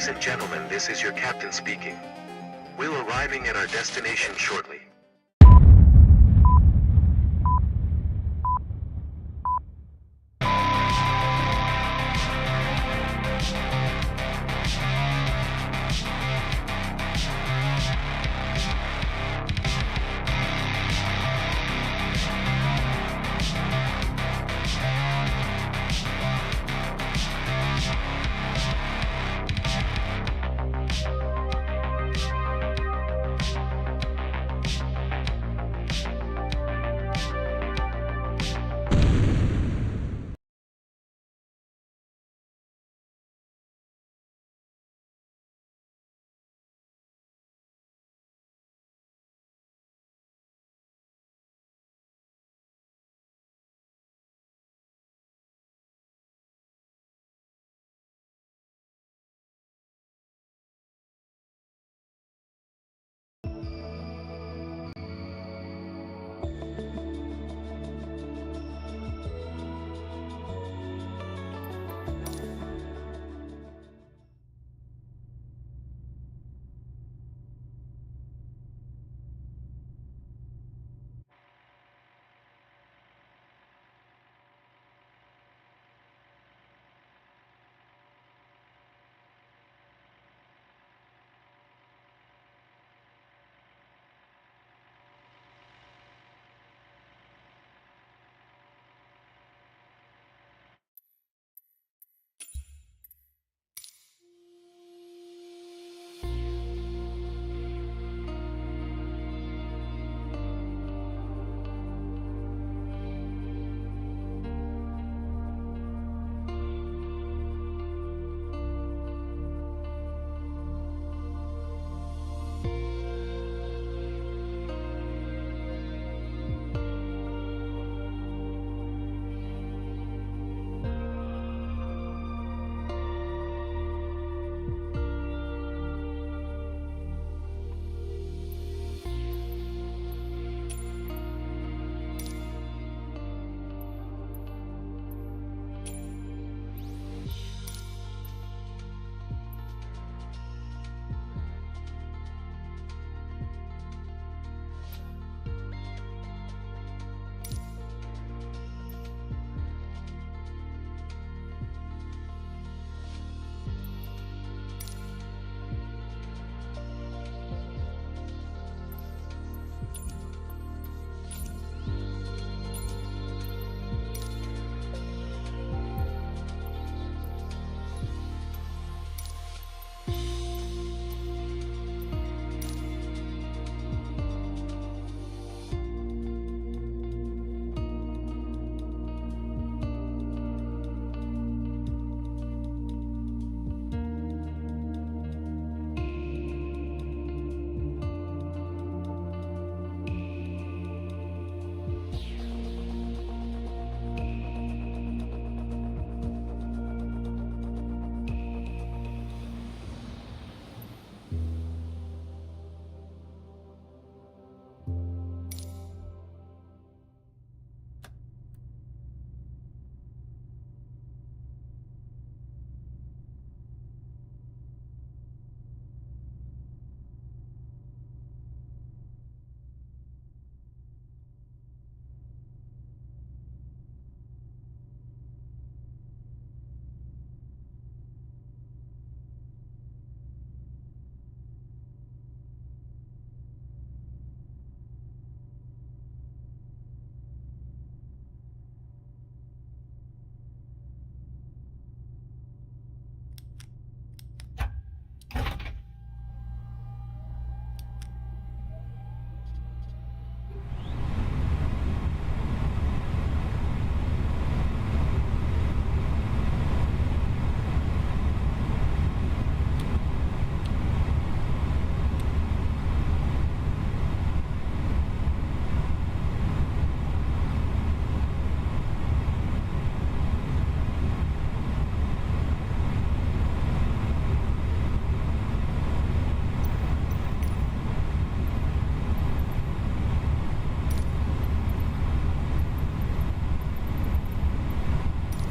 Ladies and gentlemen, this is your captain speaking. We'll arriving at our destination shortly.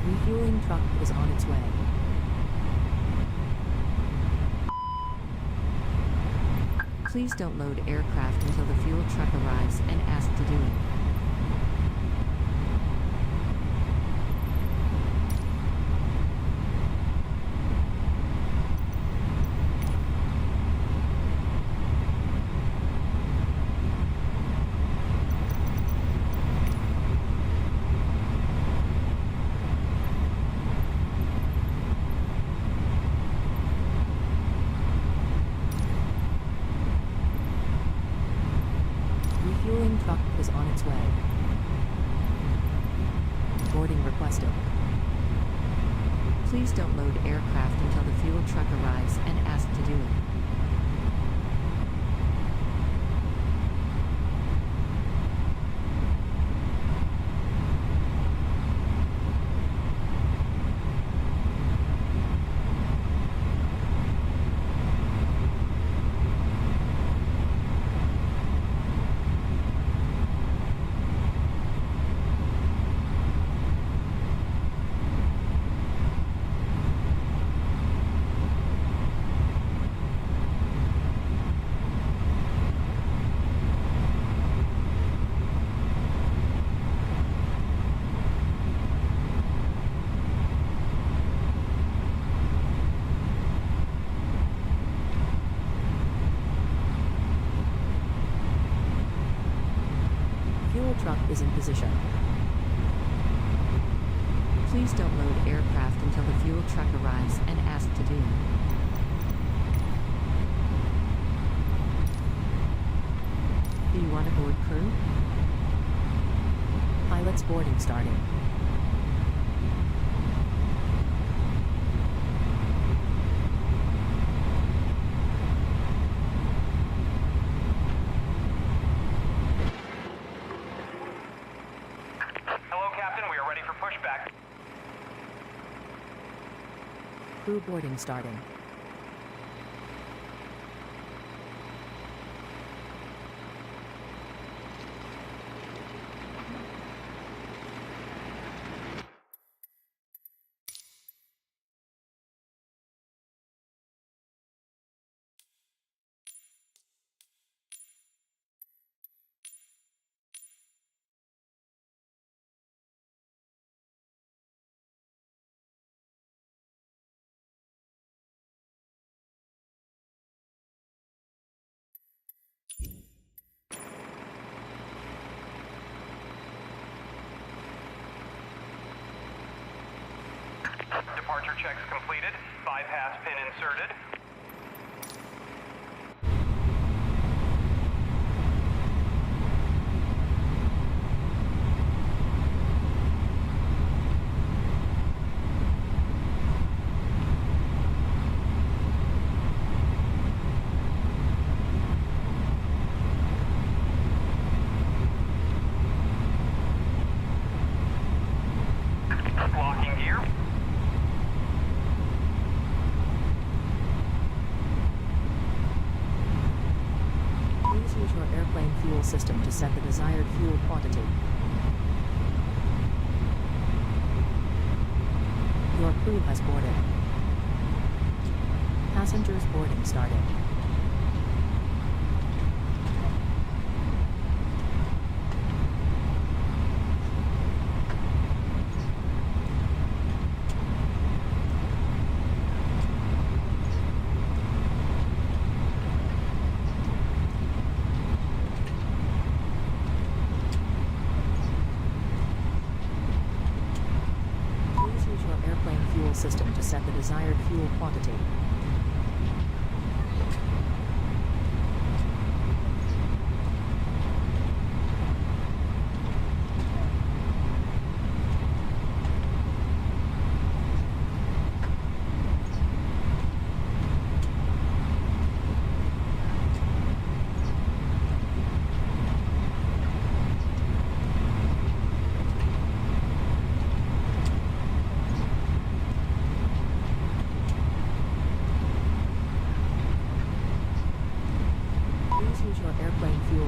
Refueling truck is on its way. Please don't load aircraft until the fuel truck arrives and ask to do it. Refueling truck is on its way. Boarding requested. Please don't load aircraft until the fuel truck arrives and ask to do it. Fuel truck is in position. Please don't load aircraft until the fuel truck arrives and ask to do it. Do you want to board crew? Pilot's boarding starting. Crew boarding starting. Departure checks completed. Bypass pin inserted. Locking gear. Please use your airplane fuel system to set the desired fuel quantity. Your crew has boarded. Passengers boarding started. System to set the desired fuel quantity.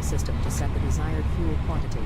System to set the desired fuel quantity.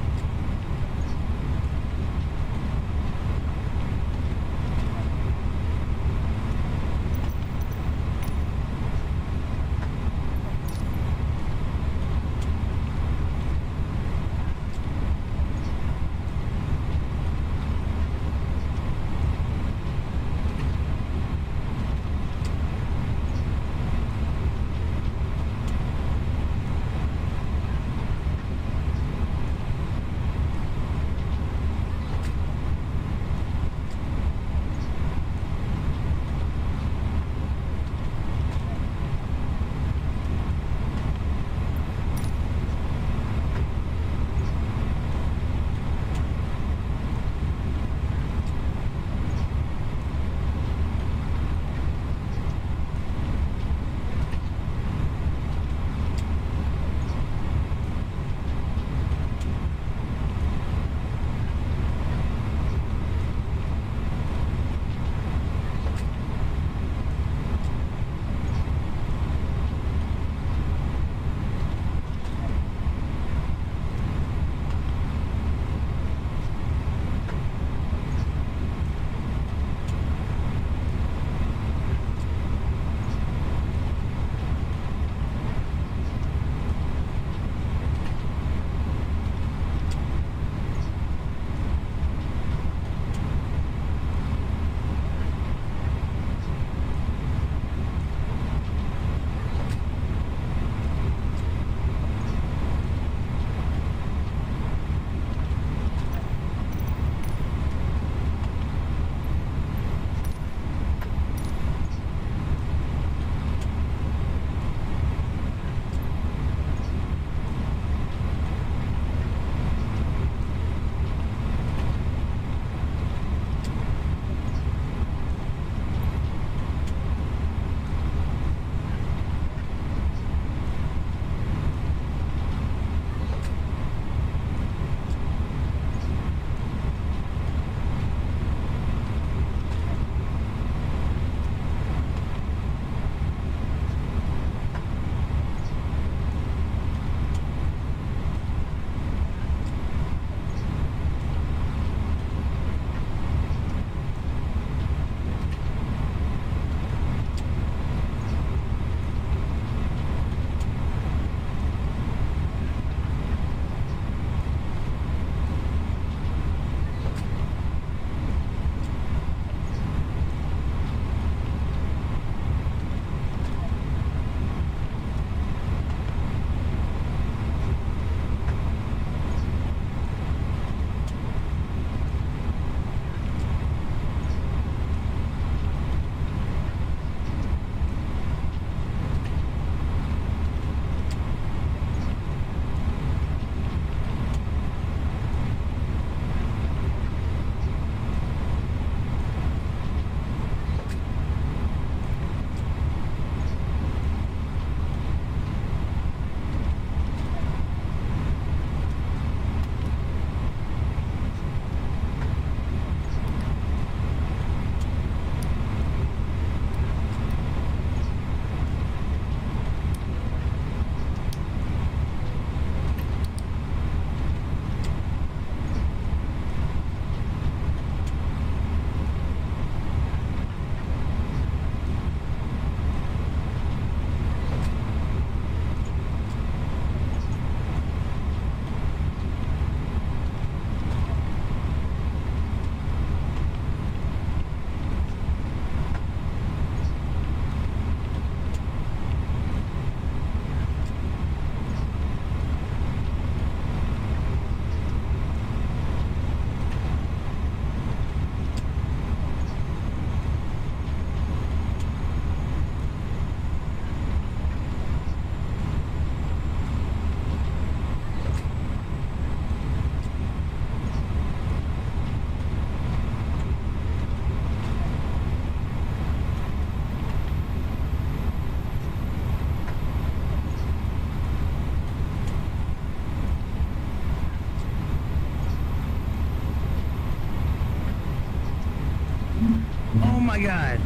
my god.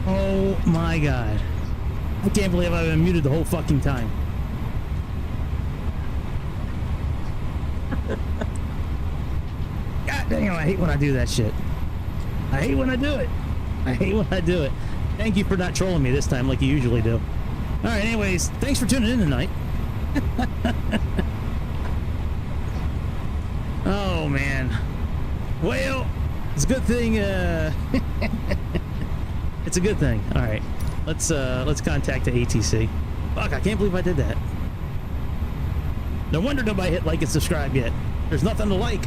Oh my god. I can't believe I've been muted the whole fucking time. God damn, I hate when I do that shit. I hate when I do it. I hate when I do it. Thank you for not trolling me this time like you usually do. Alright, anyways, thanks for tuning in tonight. Oh man. Well, it's a good thing, it's a good thing. Alright. Let's contact the ATC. Fuck, I can't believe I did that. No wonder nobody hit like and subscribe yet. There's nothing to like.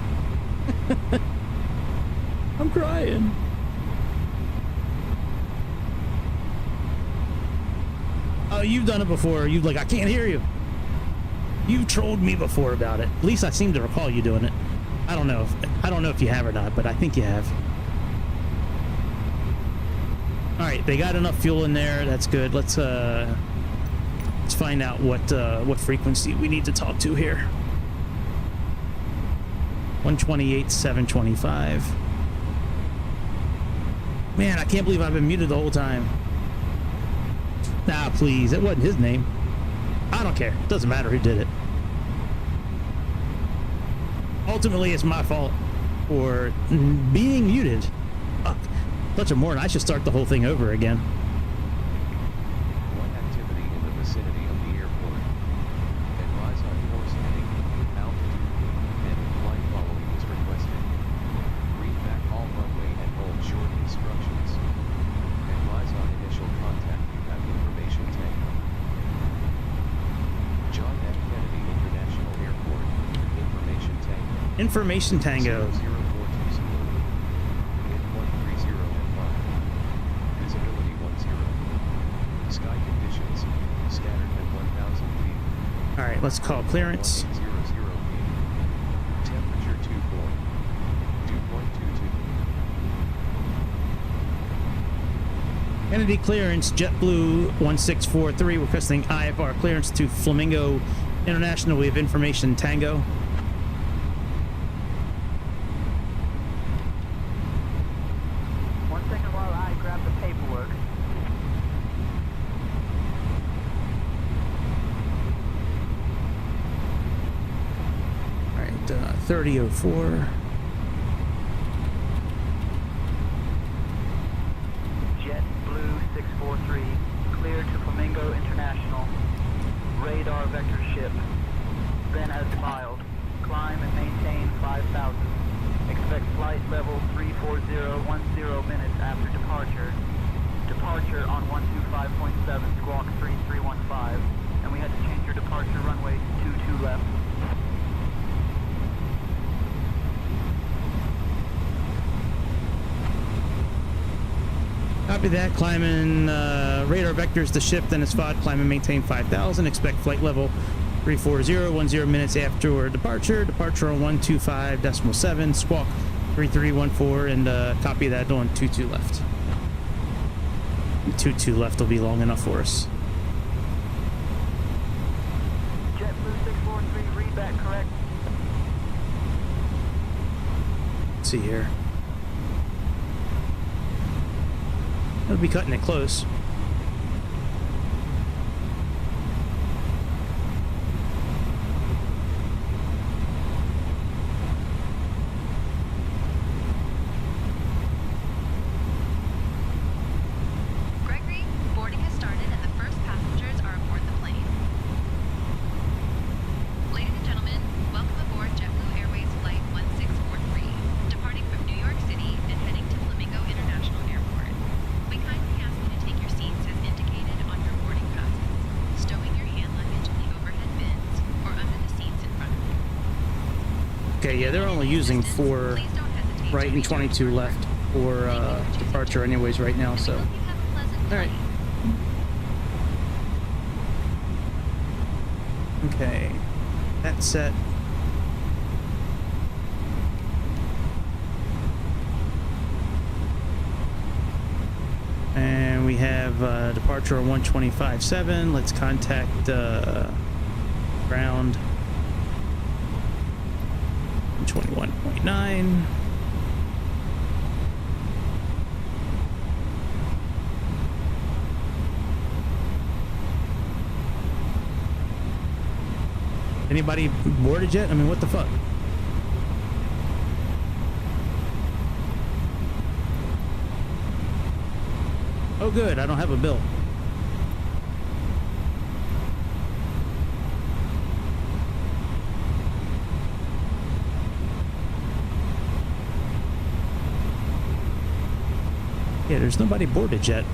I'm crying. Oh, you've done it before. You've like, I can't hear you. You've trolled me before about it. At least I seem to recall you doing it. I don't know if you have or not, but I think you have. All right, they got enough fuel in there. That's good. Let's find out what frequency we need to talk to here. 128, 725. Man, I can't believe I've been muted the whole time. Nah, please. It wasn't his name. I don't care. Doesn't matter who did it. Ultimately, it's my fault for being muted. Fuck. Such a moron. I should start the whole thing over again. One activity in the vicinity of the airport. Advise on course heading, altitude, and flight following is requested. Read back all runway and hold short instructions. Advise on initial contact. You have information tank. John F. Kennedy International Airport. Information tank. Information Tango. 0420. Wind 130 and 5. Visibility 10. Sky conditions. Scattered at 1,000 feet. All right, let's call clearance. 1800 feet. Temperature 2.22. Kennedy clearance, JetBlue 1643 requesting IFR clearance to Flamingo International. We have information Tango. One second while I grab the paperwork. All right, 3004. JetBlue 643, cleared to Flamingo International. Radar vector ship. Then as filed. Climb and maintain 5,000. Expect flight level 34010 minutes after departure. Departure on 125.7 squawk 3315. And we had to change your departure runway to 22 left. Copy that. Climbing radar vectors to ship, then it's FOD. Climb and maintain 5,000. Expect flight level 34010 minutes after departure. Departure on 125.7 squawk 3314, and copy that on 22 left. 22 left will be long enough for us. JetBlue 643, read back correct. Let's see here. It'll be cutting it close. Gregory, boarding has started and the first passengers are aboard the plane. Ladies and gentlemen, welcome aboard JetBlue Airways Flight 1643, departing from New York City and heading to Flamingo International Airport. We kindly ask you to take your seats as indicated on your boarding passes, stowing your hand luggage in the overhead bins or under the seats in front of you. Okay, yeah, they're only using 4 Please don't hesitate right to and 22 left for departure anyways right now, so. We hope you have a pleasant All right. flight. Okay, that's set. And we have departure on 125.7. Let's contact ground 121.9. Anybody boarded yet? I mean, what the fuck? Oh, good. I don't have a bill. Yeah, there's nobody boarded yet.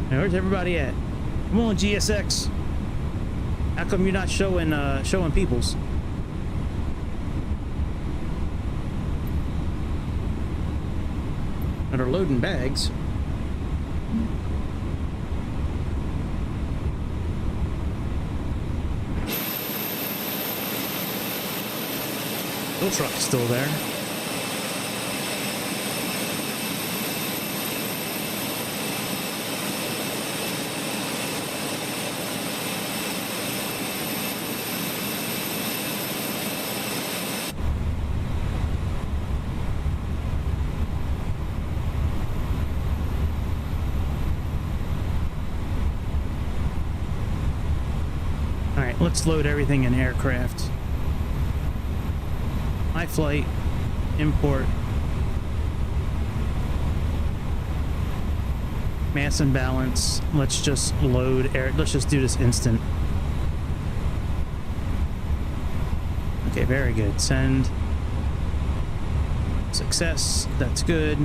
Now, where's everybody at? Come on, GSX. How come you're not showing peoples? That are loading bags. Fuel truck's still there. Let's load everything in aircraft. My flight, import, mass and balance. Let's just load air. Let's just do this instant. Okay, very good. Send. Success. That's good.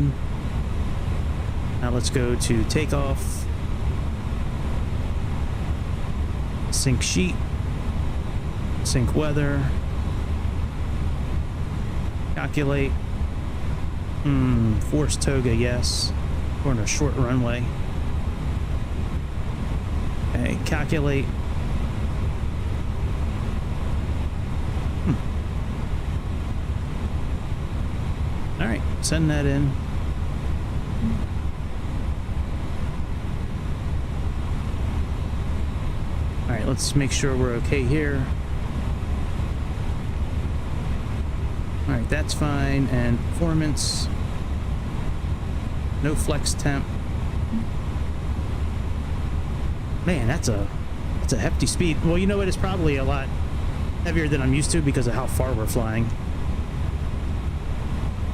Now let's go to takeoff. Sync sheet. Sync weather. Calculate. Force toga, yes. We're on a short runway. Okay, calculate. Alright, send that in. Alright, let's make sure we're okay here. Alright, that's fine. And performance. No flex temp. Man, that's a hefty speed. Well, you know what? It's probably a lot heavier than I'm used to because of how far we're flying.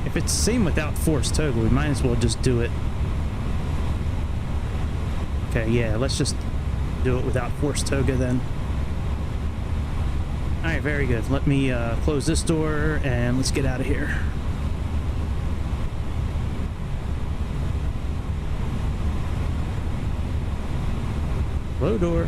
If it's the same without force toga, we might as well just do it. Okay, yeah, let's just do it without force toga then. Alright, very good. Let me close this door and let's get out of here. Low door.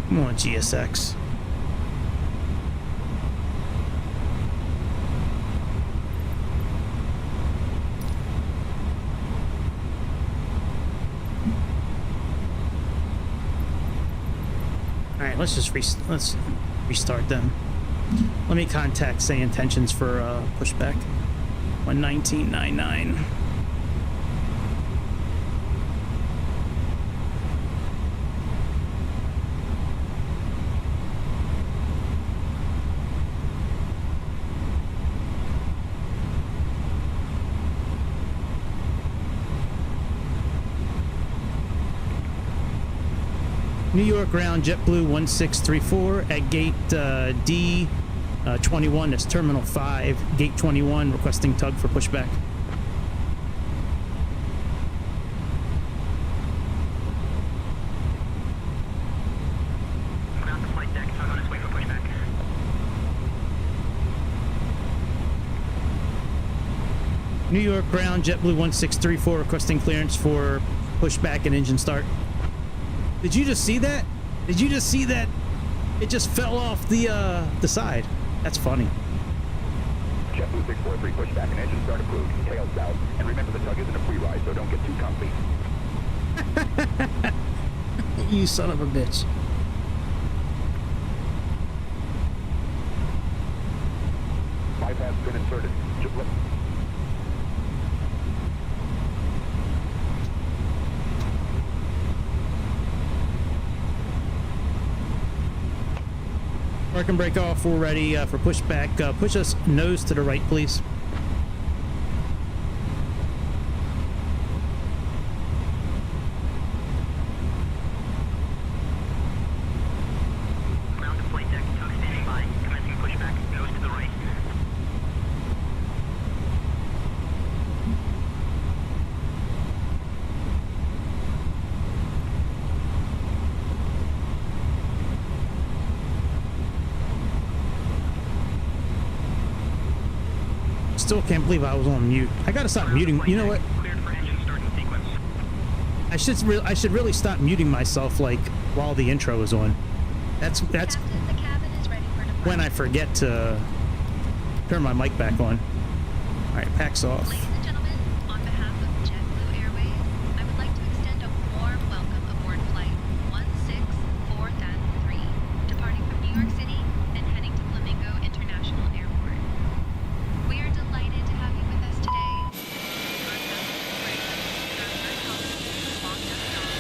Come on, GSX. All right, let's restart them. Let me contact Sayintentions for pushback. 119.99. New York ground JetBlue 1634 at gate D21. That's terminal 5, gate 21, requesting tug for pushback. New York ground, JetBlue 1634 requesting clearance for pushback and engine start. Did you just see that? Did you just see that? It just fell off the side. That's funny. JetBlue 643, pushback and engine start approved. Tail south. And remember, the tug isn't a free ride, so don't get too comfy. You son of a bitch. Bypass been inserted. Park and brake off. We're ready for pushback. Push us nose to the right, please. Ground to flight deck, tug standing by. Commencing pushback, nose to the right. Still can't believe I was on mute. I gotta stop muting. You know what? Cleared for engine start in sequence. I should really stop muting myself like while the intro is on. That's Captain, the cabin is ready for departure. when I forget to turn my mic back on. All right, packs off. Ladies and gentlemen, on behalf of JetBlue Airways, I would like to extend a warm welcome aboard flight 164-3, departing from New York City and heading to Flamingo International Airport. We are delighted to have you with us today. Your passenger freight is our first holiday, long down the dawn,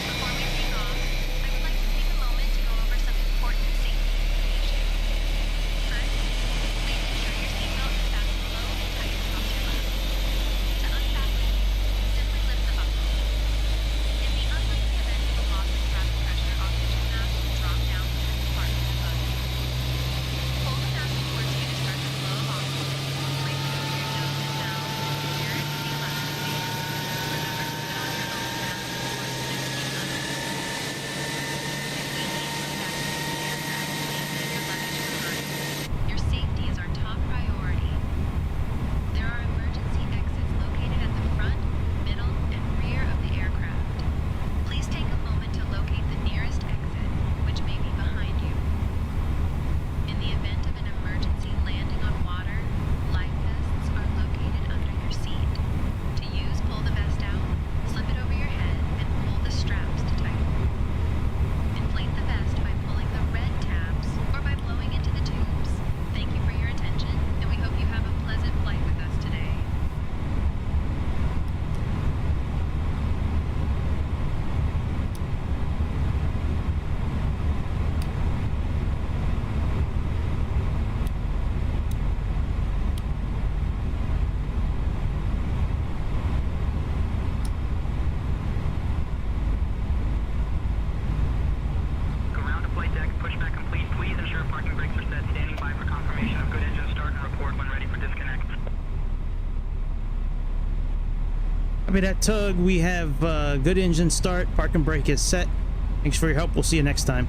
Before we take off, I would like to take a moment to go over some important safety information. First, please ensure your seatbelt is fastened low and tight across your lap. To unfasten, simply lift the buckle. In the unlikely event of a loss of thrust pressure, oxygen mask will drop down to the compartment above you. Pull the mask towards you to start the flow of oxygen. Place it over your nose and mouth and secure it with the elastic band. Remember to put on your own mask before assisting others. If we need to evacuate the aircraft, please leave your luggage behind. Your safety is our top priority. There are emergency exits located at the front, middle, and rear of the aircraft. Please take a moment to locate the nearest exit, which may be behind you. In the event of an emergency landing on water, life vests are located under your seat. To use, pull the vest out, slip it over your head, and pull the straps to tighten. Inflate the vest by pulling the red tabs or by blowing into the tubes. Thank you for your attention, and we hope you have a pleasant flight with us today. Ground to flight deck, pushback complete. Please ensure parking brakes are set. Standing by for confirmation of good engine start and report when ready for disconnect. Copy that, tug. We have good engine start. Park and brake is set. Thanks for your help. We'll see you next time.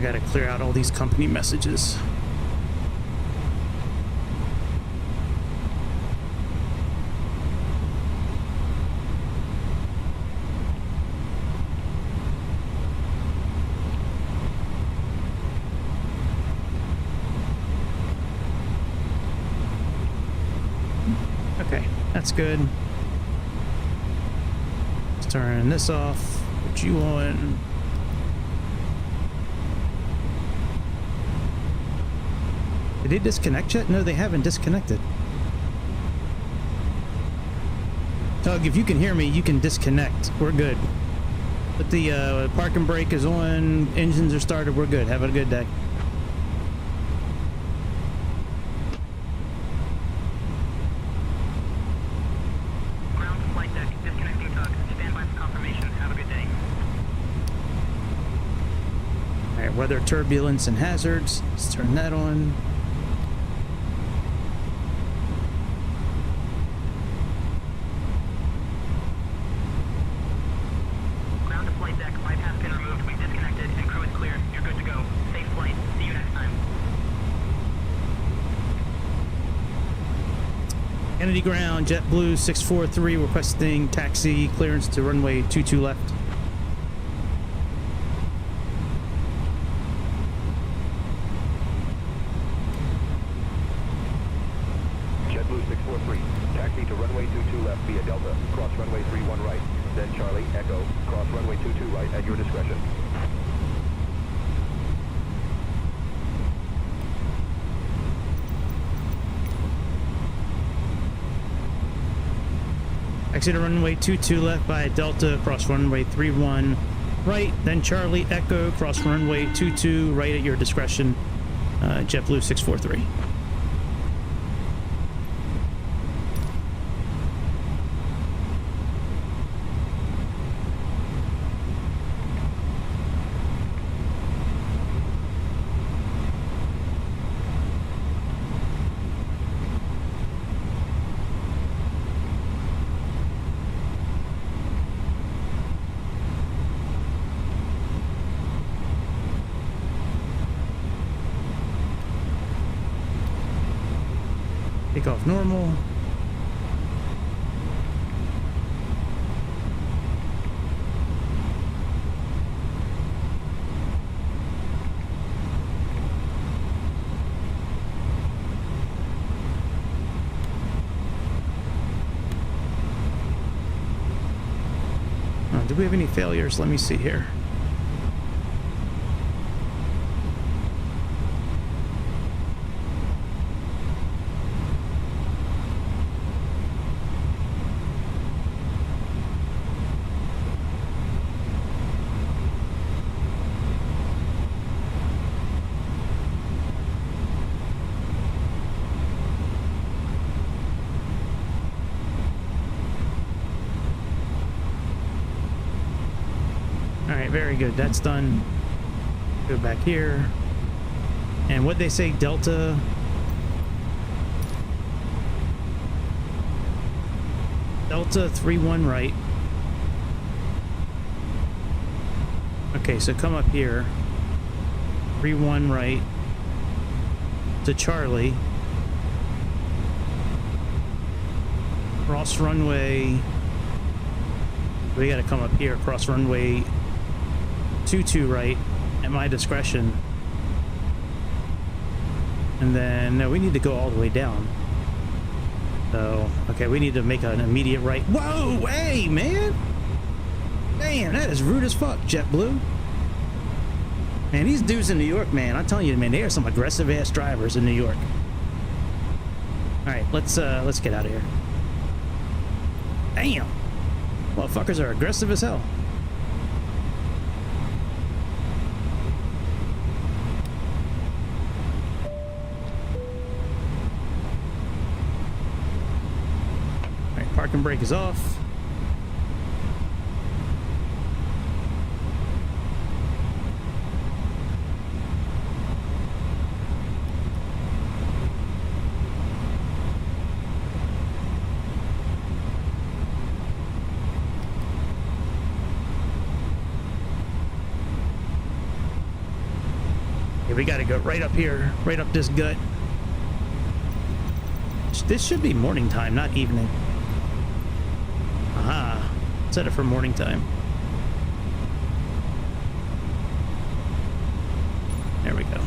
gotta clear out all these company messages. Okay, that's good. Let's turn this off. Put you on. Did they disconnect yet? No, they haven't disconnected. Doug, if you can hear me, you can disconnect. We're good. But the parking brake is on, engines are started, we're good. Have a good day. Ground to flight deck. Disconnecting tug. Stand by for confirmation. Have a good day. Alright, weather turbulence and hazards. Let's turn that on. Ground to flight deck. Light has been removed. We've disconnected and crew is clear. You're good to go. Safe flight. See you next time. Kennedy ground, JetBlue 643 requesting taxi clearance to runway 22 left. JetBlue 643, taxi to runway 22 left via Delta, cross runway 31 right, then Charlie, Echo, cross runway 22 right at your discretion. Exit runway 22 left by Delta, cross runway 31 right, then Charlie, Echo, cross runway 22 right at your discretion. JetBlue 643. Take off normal. Do we have any failures? Let me see here. Very good, that's done. Go back here. And what they say, Delta. Delta 31 right. Okay, so come up here. 31 right to Charlie. Cross runway. We gotta come up here, cross runway 22 right at my discretion. And then no, we need to go all the way down. So okay, we need to make an immediate right. Whoa, hey man, damn, that is rude as fuck, JetBlue. Man, these dudes in New York, man, I'm telling you, man, they are some aggressive ass drivers in New York. All right, let's get out of here. Damn, motherfuckers are aggressive as hell. Parking brake is off. Yeah, we gotta go right up here, right up this gut. This should be morning time, not evening. Aha. Set it for morning time. There we go.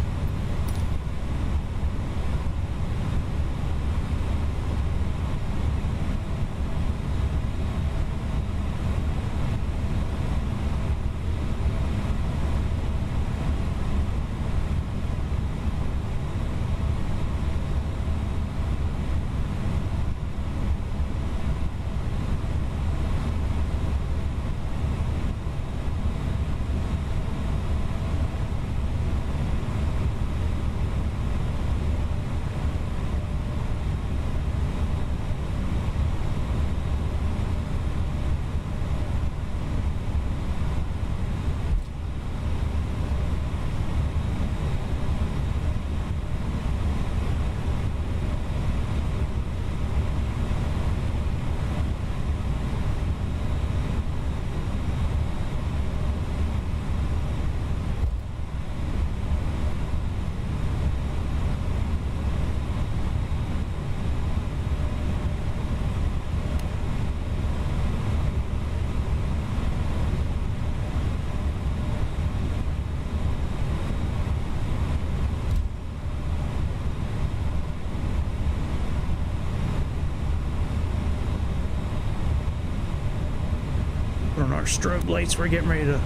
Put on our strobe lights. We're getting ready to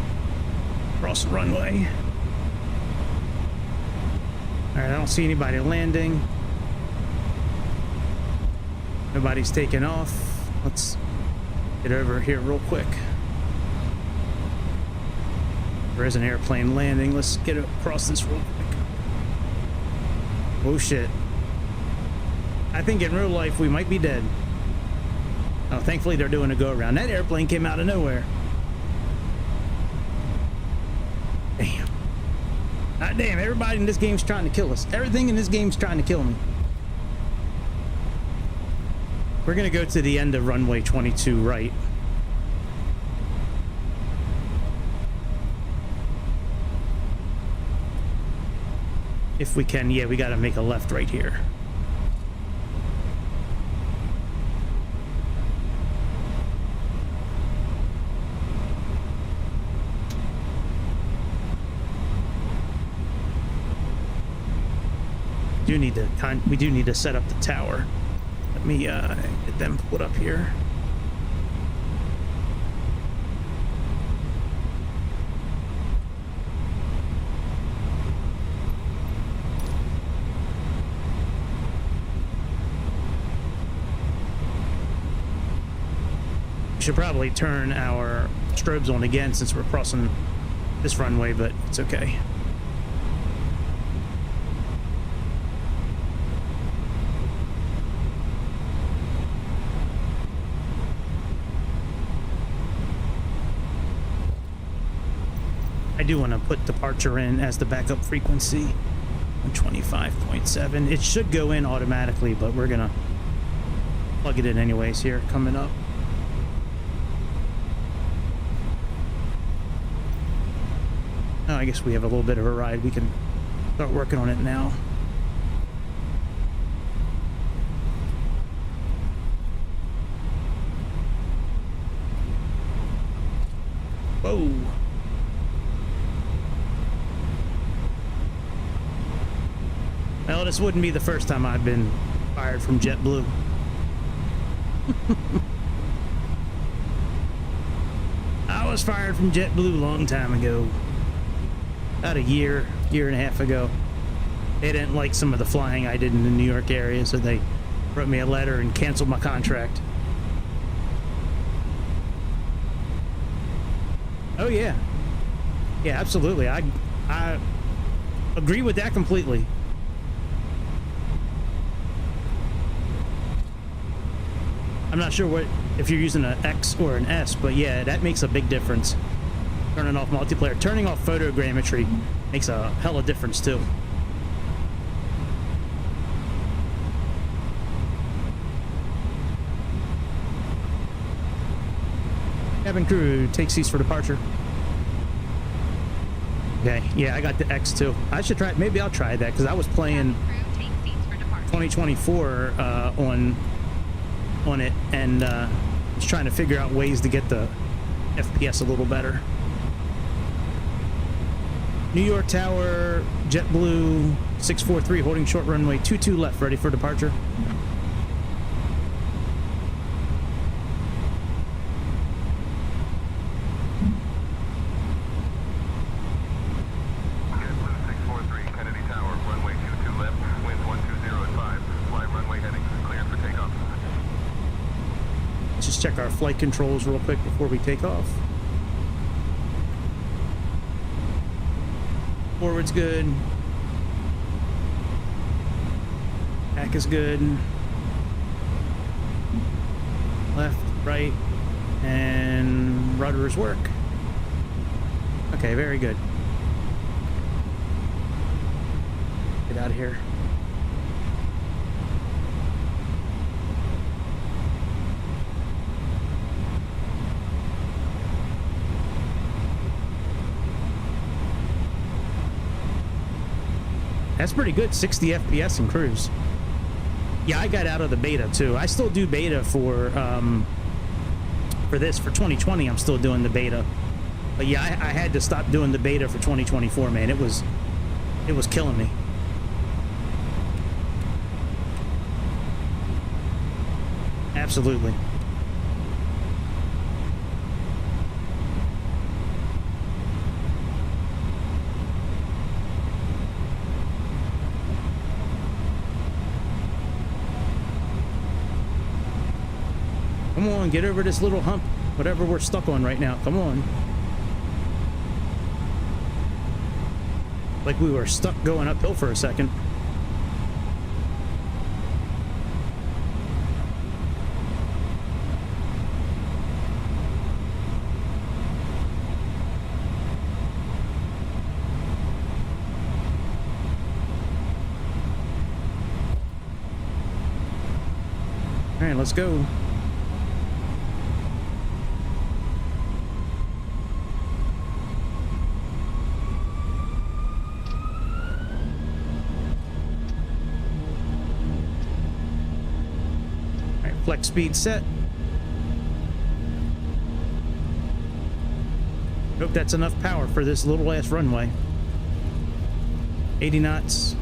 cross the runway. All right, I don't see anybody landing. Nobody's taking off. Let's get over here real quick. There is an airplane landing. Let's get across this real quick. Oh shit. I think in real life we might be dead. Oh, thankfully they're doing a go around. That airplane came out of nowhere. Damn. Ah, damn, everybody in this game's trying to kill us. Everything in this game's trying to kill me. We're gonna go to the end of runway 22 right. If we can, yeah, we gotta make a left right here. We do need to set up the tower. Let me get them put up here. We should probably turn our strobes on again since we're crossing this runway, but it's okay. I do want to put departure in as the backup frequency on 25.7. It should go in automatically, but we're gonna plug it in anyways here coming up. Oh, I guess we have a little bit of a ride. We can start working on it now. Whoa. Well, this wouldn't be the first time I've been fired from JetBlue. I was fired from JetBlue a long time ago. About a year and a half ago. They didn't like some of the flying I did in the New York area, so they wrote me a letter and canceled my contract. Oh yeah. Yeah, absolutely. I agree with that completely. I'm not sure what if you're using an X or an S, but yeah, that makes a big difference. Turning off multiplayer, turning off photogrammetry makes a hell of a difference too. Cabin crew, take seats for departure. Okay, yeah, I got the X2. I should try. Maybe I'll try that because I was playing Crew, take seats for departure. 2024 on it, and was trying to figure out ways to get the FPS a little better. New York Tower, JetBlue 643, holding short runway 22 left, ready for departure. JetBlue 643, Kennedy Tower, runway 22 left, wind 120 fly runway heading, cleared for takeoff. Let's just check our flight controls real quick before we take off. Forward's good. Back is good. Left, right, and rudders work. Okay, very good. Get out of here. That's pretty good, 60 FPS in cruise. Yeah, I got out of the beta too. I still do beta for this, for 2020. I'm still doing the beta. But yeah, I had to stop doing the beta for 2024, man. It was killing me. Absolutely. Come on, get over this little hump, whatever we're stuck on right now. Come on. Like we were stuck going uphill for a second. All right, let's go. Flex speed set. Hope that's enough power for this little ass runway. 80 knots.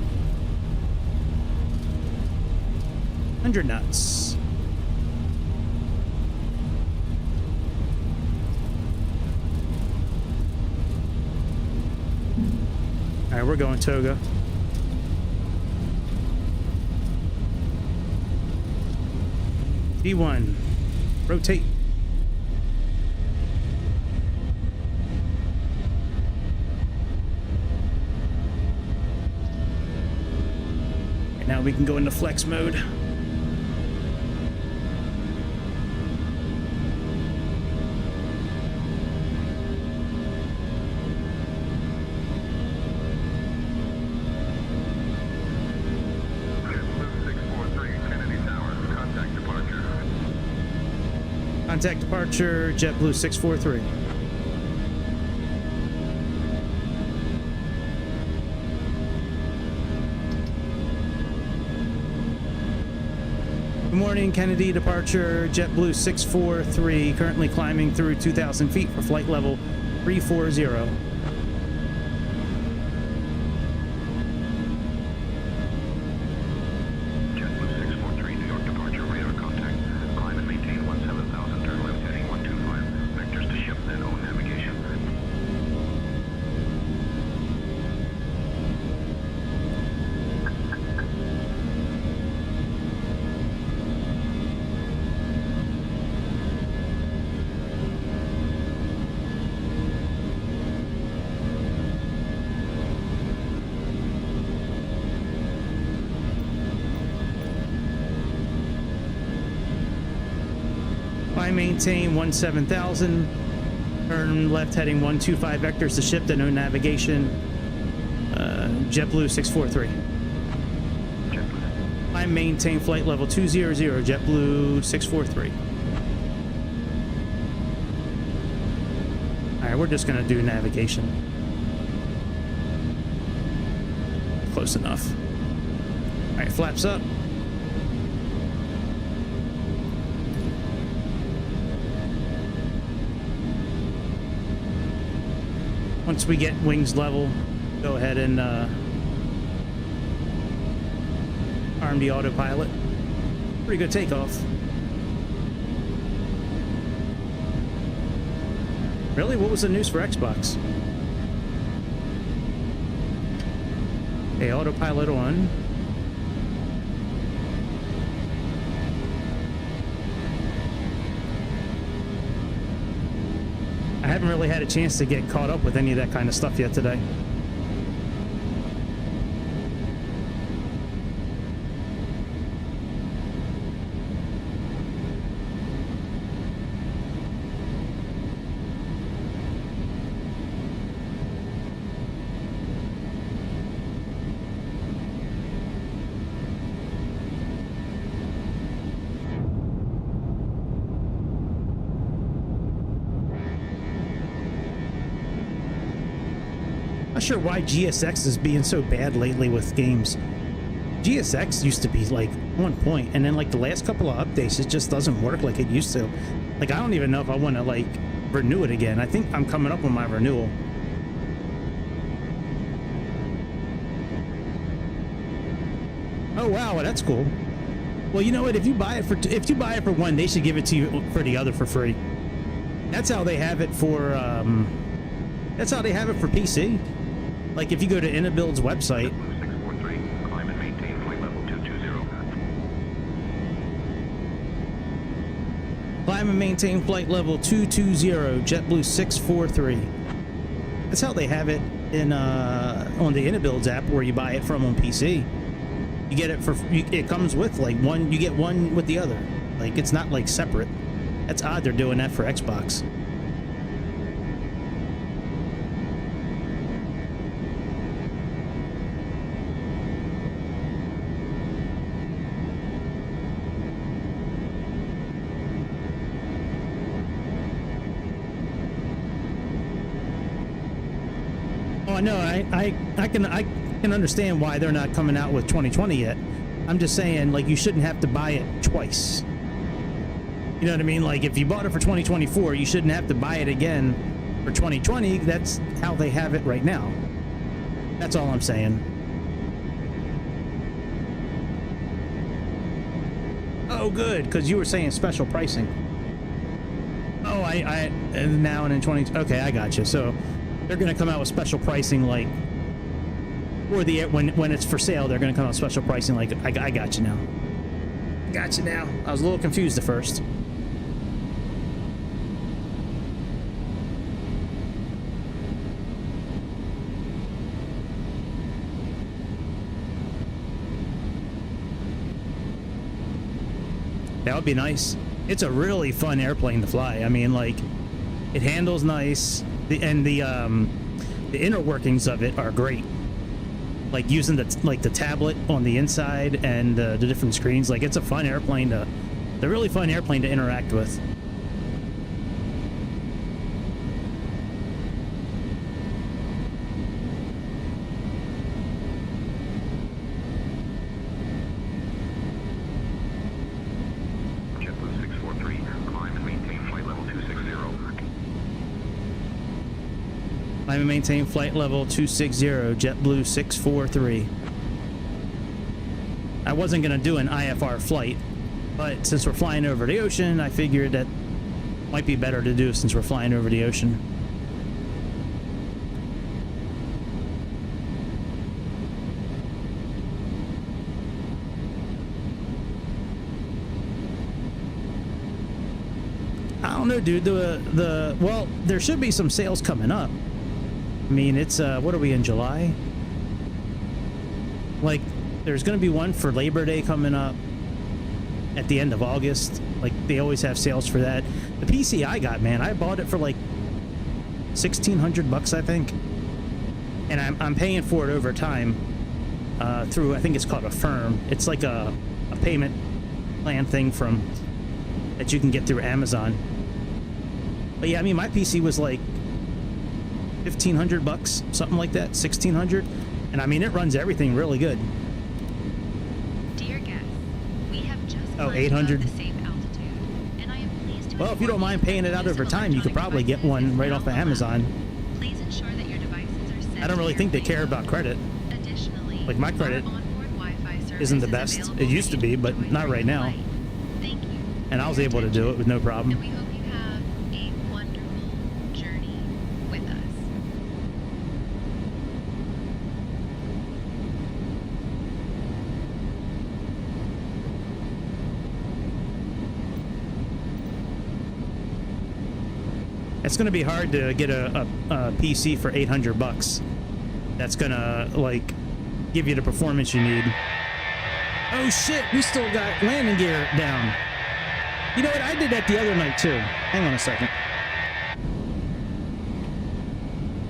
100 knots. All right, we're going Toga. D1, rotate. And now we can go into flex mode. Contact departure, JetBlue 643. Good morning, Kennedy departure, JetBlue 643, currently climbing through 2,000 feet for flight level 340. Maintain 17,000. Turn left heading 125 vectors to ship to no navigation. JetBlue 643. I maintain flight level 200, JetBlue 643. Alright, we're just gonna do navigation. close enough. All right, flaps up. Once we get wings level, go ahead and arm the autopilot. Pretty good takeoff. Really? What was the news for Xbox? Okay, autopilot on. I haven't really had a chance to get caught up with any of that kind of stuff yet today. Not sure why GSX is being so bad lately with games. GSX used to be like on point, and then like the last couple of updates, it just doesn't work like it used to. Like, I don't even know if I want to like renew it again. I think I'm coming up on my renewal. Oh wow, that's cool. Well, you know what? If you buy it for one, they should give it to you for the other for free. That's how they have it for that's how they have it for PC. Like, if you go to InnoBuild's website. 643, climb and maintain flight level 220. Climb and maintain flight level 220, JetBlue 643. That's how they have it in on the InnoBuild's app, where you buy it from on PC. You get it for, it comes with like one, you get one with the other. Like, it's not like separate. That's odd they're doing that for Xbox. Oh no, I can understand why they're not coming out with 2020 yet. I'm just saying, like, you shouldn't have to buy it twice. You know what I mean? Like, if you bought it for 2024, you shouldn't have to buy it again for 2020. That's how they have it right now. That's all I'm saying. Oh, good, because you were saying special pricing. Oh, I now and in 20. Okay, I got you. So they're going to come out with special pricing, like, or the when it's for sale, they're going to come out with special pricing. Like, I got you now. Got you now. I was a little confused at first. That would be nice. It's a really fun airplane to fly. I mean, like, it handles nice. The inner workings of it are great. Like, using the tablet on the inside and the different screens. Like, it's a fun airplane to, a really fun airplane to interact with. JetBlue 643, climb and maintain flight level 260. Climb and maintain flight level 260, JetBlue 643. I wasn't going to do an IFR flight, but since we're flying over the ocean, I figured that might be better to do since we're flying over the ocean. I don't know, dude. Well, there should be some sales coming up. I mean, it's, what are we in, July? Like, there's going to be one for Labor Day coming up at the end of August. Like, they always have sales for that. The PC I got, man, I bought it for like $1,600, I think. And I'm paying for it over time through, I think it's called a firm. It's like a payment plan thing that you can get through Amazon. But yeah, I mean, my PC was like $1,500, something like that, $1,600. And I mean, it runs everything really good. Dear guests, we have just Oh, climbed 800. above the safe altitude, and I am pleased to Well, if you don't inform mind paying it out that over use time, you could probably get electronic one right devices off of is not allowed. Amazon. Please ensure that your devices are set I don't really to think they care airplane about credit. mode. Additionally, Like, my credit our onboard Wi-Fi service isn't the is best. available It used to for be, you but enjoy not during right your now. flight. Thank you. And I for was your able to do attention, it with no problem. and we hope you have a wonderful journey with us. It's going to be hard to get a PC for $800. That's going to, like, give you the performance you need. Oh, shit. We still got landing gear down. You know what? I did that the other night, too. Hang on a second.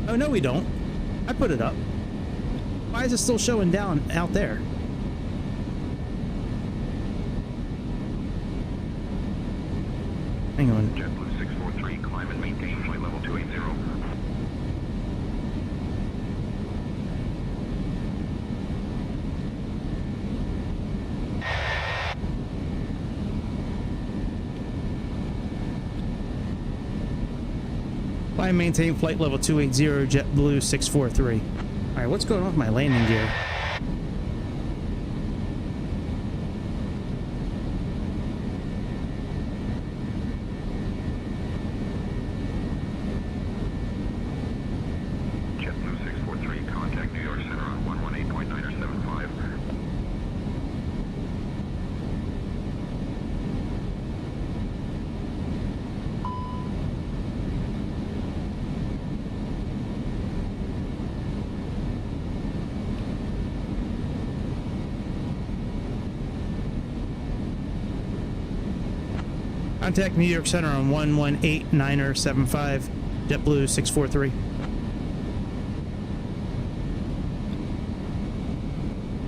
Oh, no, we don't. I put it up. Why is it still showing down out there? Hang on. JetBlue 643, climb and maintain flight level 280. Fly and maintain flight level 280, JetBlue 643. All right, what's going on with my landing gear? JetBlue 643, contact New York Center on 118.975. Contact New York Center on 118.975, JetBlue 643.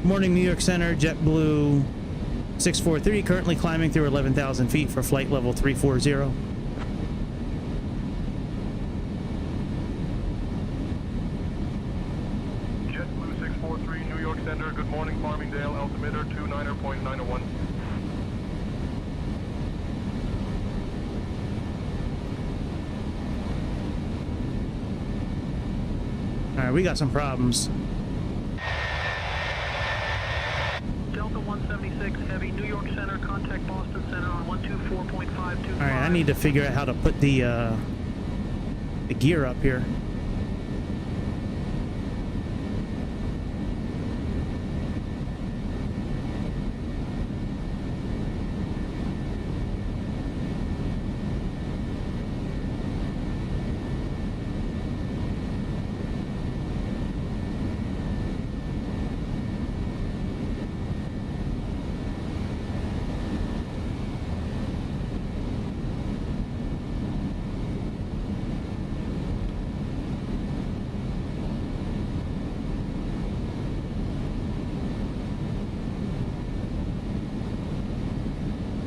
Morning, New York Center, JetBlue 643, currently climbing through 11,000 feet for flight level 340. JetBlue 643, New York Center, good morning, Farmingdale, altimeter 29.901. All right, we got some problems. Delta 176 Heavy, New York Center, contact Boston Center on 124.525. All right, I need to figure out how to put the gear up here.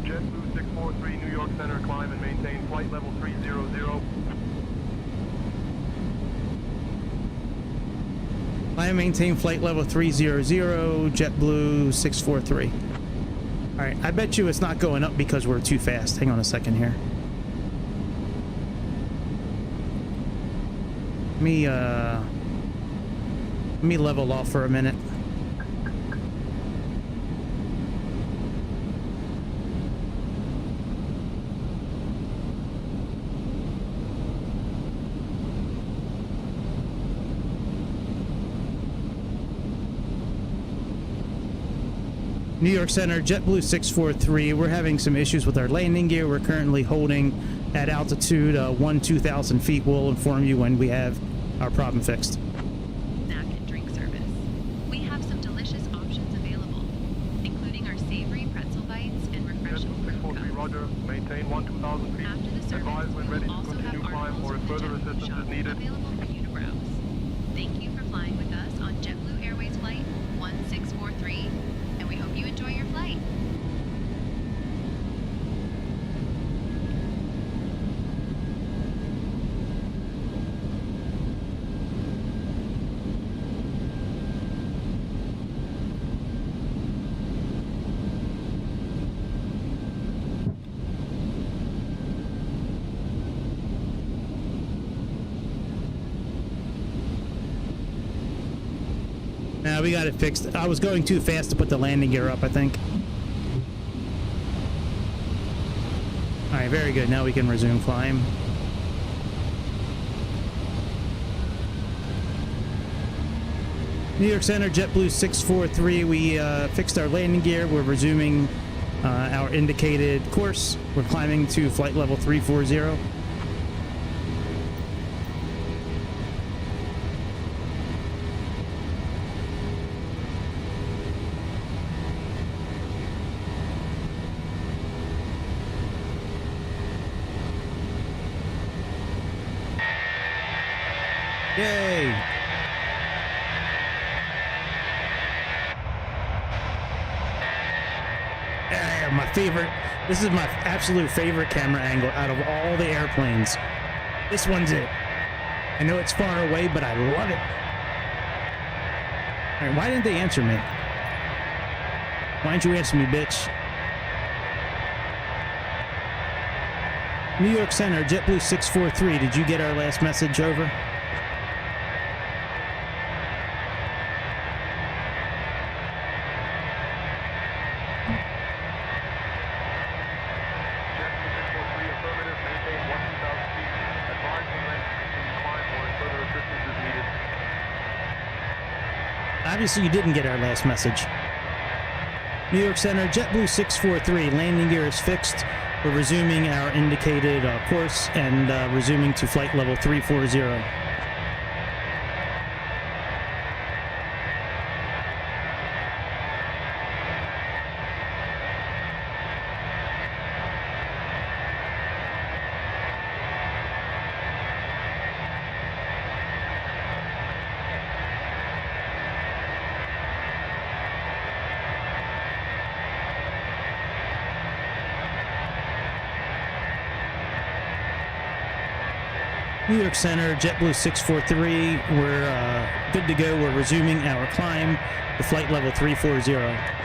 JetBlue 643, New York Center, climb and maintain flight level 300. Fly and maintain flight level 300, JetBlue 643. All right, I bet you it's not going up because we're too fast. Hang on a second here. Let me level off for a minute. New York Center, JetBlue 643. We're having some issues with our landing gear. We're currently holding at altitude 2,000 feet. We'll inform you when we have our problem fixed. Snack and drink service. We have some delicious options available, including our savory pretzel bites and refreshing JetBlue fruit 643, cups. Roger, maintain 2,000 feet. After the service, Advise when we ready will to also have continue climb articles or if from the further JetBlue assistance shop is needed. available for you to browse. Thank you for flying with us on JetBlue Airways Flight 1643, and we hope you enjoy your flight. Nah, we got it fixed. I was going too fast to put the landing gear up, I think. Alright, very good. Now we can resume climb. New York Center, JetBlue 643. We fixed our landing gear. We're resuming our indicated course. We're climbing to flight level 340. Yay! Yeah, my favorite. This is my absolute favorite camera angle out of all the airplanes. This one's it. I know it's far away, but I love it. All right, why didn't they answer me? Why didn't you answer me, bitch? New York Center, JetBlue 643. Did you get our last message over? Obviously, you didn't get our last message. New York Center, JetBlue 643. Landing gear is fixed. We're resuming our indicated course and resuming to flight level 340. New York Center, JetBlue 643. We're good to go. We're resuming our climb to flight level 340.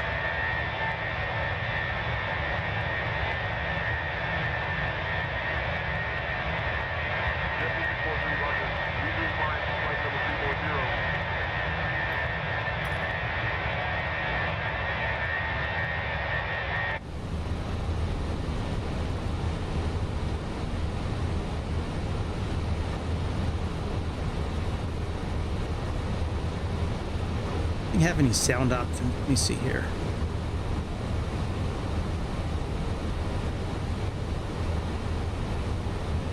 Have any sound options? Let me see here.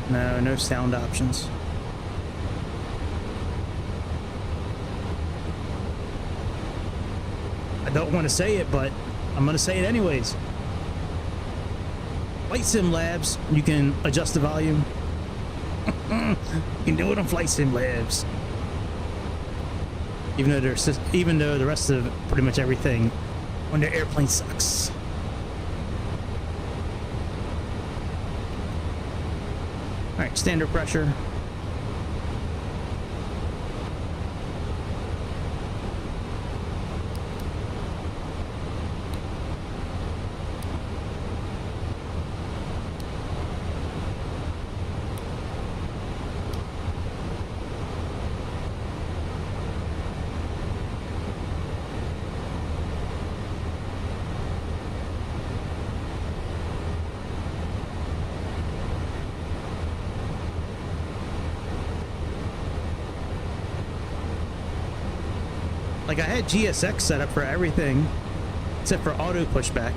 No sound options. I don't want to say it, but I'm going to say it anyways. Flight Sim Labs, you can adjust the volume. You can do it on Flight Sim Labs. Even though the rest of pretty much everything on their airplane sucks. All right, standard pressure. Like, I had GSX set up for everything except for auto pushback.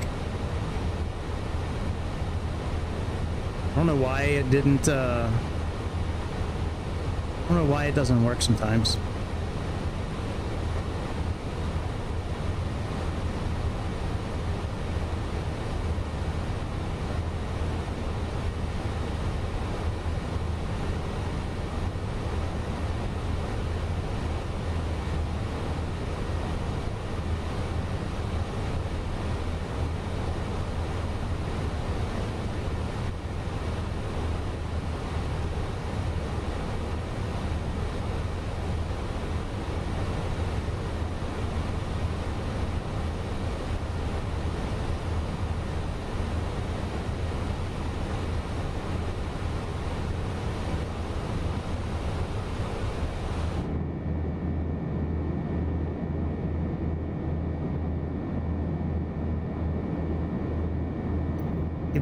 I don't know why it didn't I don't know why it doesn't work sometimes.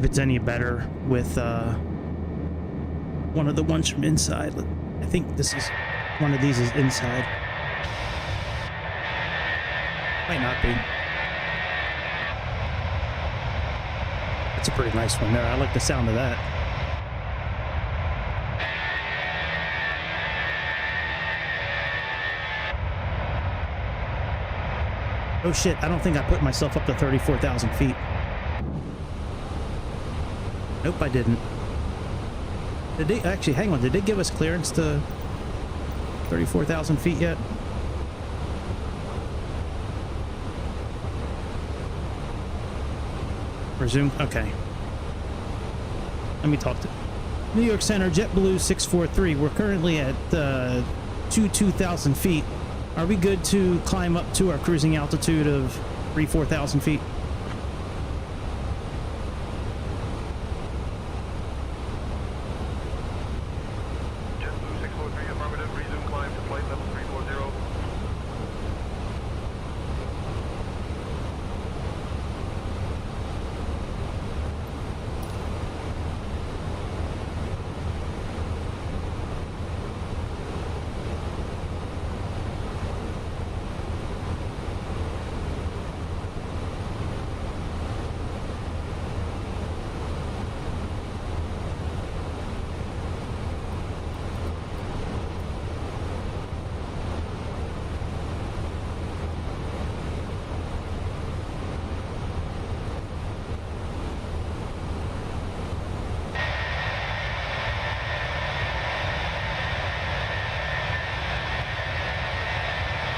it's any better with one of the ones from inside. I think this is one of these is inside. Might not be. That's a pretty nice one there. I like the sound of that. Oh shit, I don't think I put myself up to 34,000 feet. Nope, I didn't. Did they actually, hang on, did they give us clearance to 34,000 feet yet? Resume, okay. Let me talk to New York Center, JetBlue 643. We're currently at 22,000 feet. Are we good to climb up to our cruising altitude of 4,000 feet? JetBlue 643, affirmative. Resume climb to flight level 340.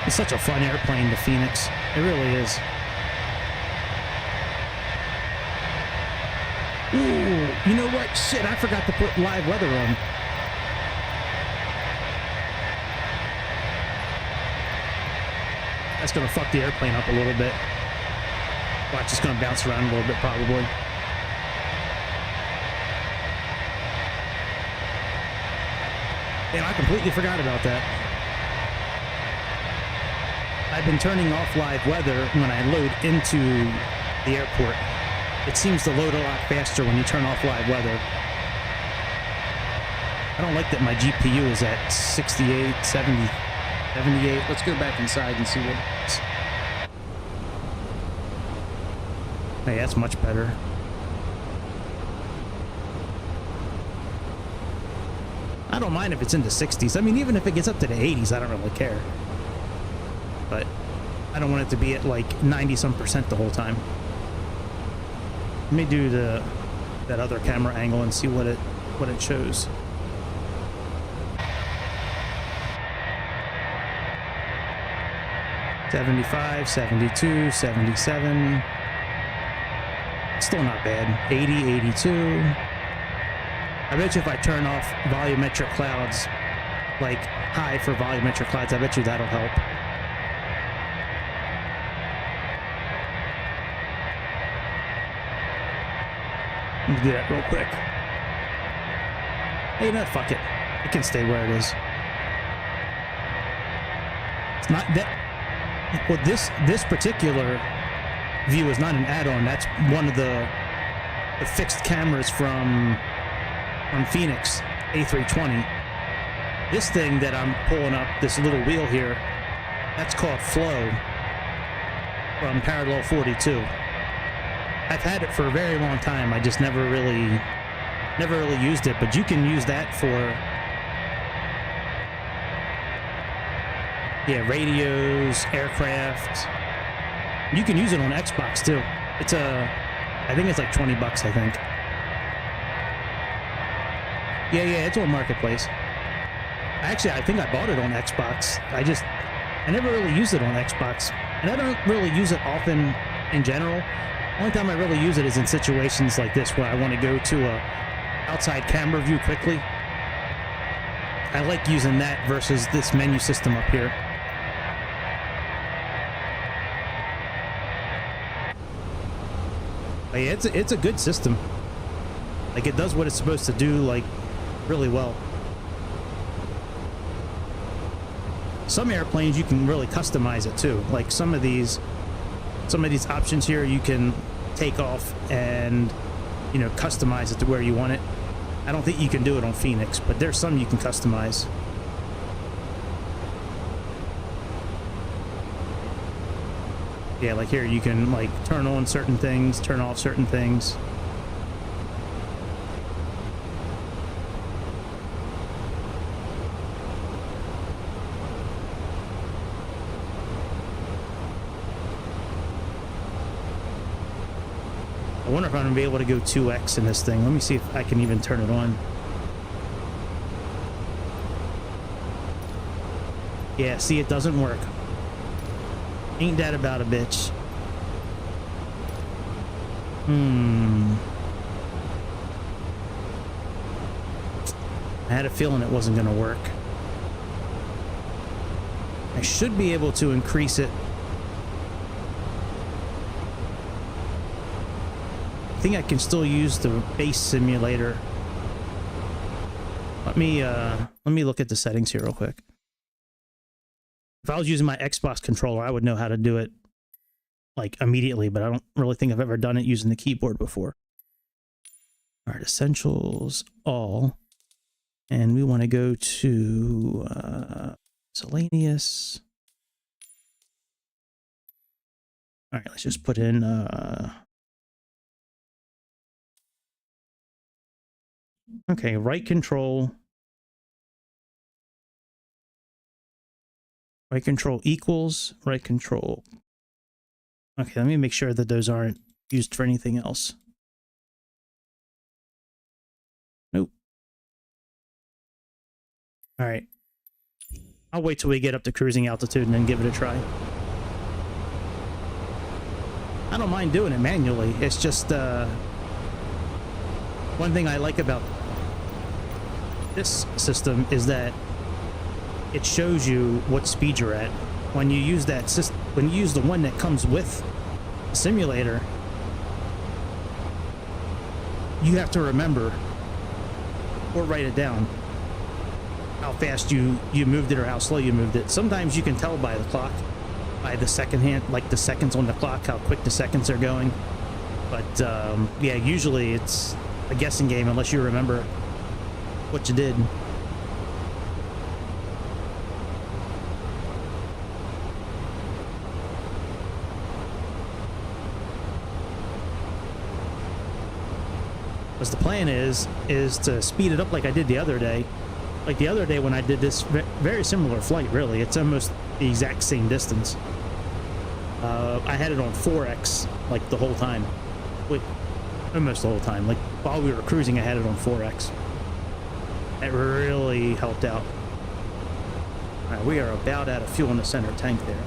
It's such a fun airplane, the Fenix. It really is. Ooh, you know what? Shit, I forgot to put live weather on. That's gonna fuck the airplane up a little bit. Watch, it's gonna bounce around a little bit, probably. Damn, I completely forgot about that. I've been turning off live weather when I load into the airport. It seems to load a lot faster when you turn off live weather. I don't like that my GPU is at 68, 70, 78. Let's go back inside and see what it is. Hey, that's much better. I don't mind if it's in the 60s. I mean, even if it gets up to the 80s, I don't really care. But I don't want it to be at like 90-some% the whole time. Let me do that other camera angle and see what it shows. $75, $72, $77. Still not bad. $80, $82. I bet you if I turn off volumetric clouds, like high for volumetric clouds, I bet you that'll help. Let me do that real quick. Hey, no, fuck it. It can stay where it is. It's not that. Well, this particular view is not an add-on. That's one of the fixed cameras from Fenix A320. This thing that I'm pulling up, this little wheel here, that's called Flow from Parallel 42. I've had it for a very long time. I just never really used it, but you can use that for radios, aircraft. You can use it on Xbox too. I think it's like $20, I think. Yeah, it's on Marketplace. Actually, I think I bought it on Xbox. I never really used it on Xbox, and I don't really use it often in general. Only time I really use it is in situations like this where I want to go to a outside camera view quickly. I like using that versus this menu system up here. But yeah, it's a good system. Like, it does what it's supposed to do, like, really well. Some airplanes you can really customize it too. Like some of these options here, you can take off and you know, customize it to where you want it. I don't think you can do it on Fenix, but there's some you can customize. Yeah, like here you can like turn on certain things, turn off certain things. I wonder if I'm gonna be able to go 2x in this thing. Let me see if I can even turn it on. Yeah, see, it doesn't work. Ain't that about a bitch? I had a feeling it wasn't gonna work. I should be able to increase it. I think I can still use the base simulator. Let me look at the settings here real quick. If I was using my Xbox controller, I would know how to do it like immediately, but I don't really think I've ever done it using the keyboard before. All right, essentials, all. And we want to go to miscellaneous. All right, let's just put in okay, right control. Right control equals right control. Okay, let me make sure that those aren't used for anything else. Nope. All right. I'll wait till we get up to cruising altitude and then give it a try. I don't mind doing it manually. It's just one thing I like about this system is that it shows you what speed you're at. When you use that system, when you use the one that comes with the simulator, you have to remember or write it down how fast you moved it or how slow you moved it. Sometimes you can tell by the clock, by the second hand, like the seconds on the clock, how quick the seconds are going. But yeah, usually it's a guessing game unless you remember what you did. Because the plan is to speed it up like I did the other day. Like the other day when I did this very similar flight, really. It's almost the exact same distance. I had it on 4x like the whole time. Wait, almost the whole time. Like while we were cruising, I had it on 4x. That really helped out. All right, we are about out of fuel in the center tank there.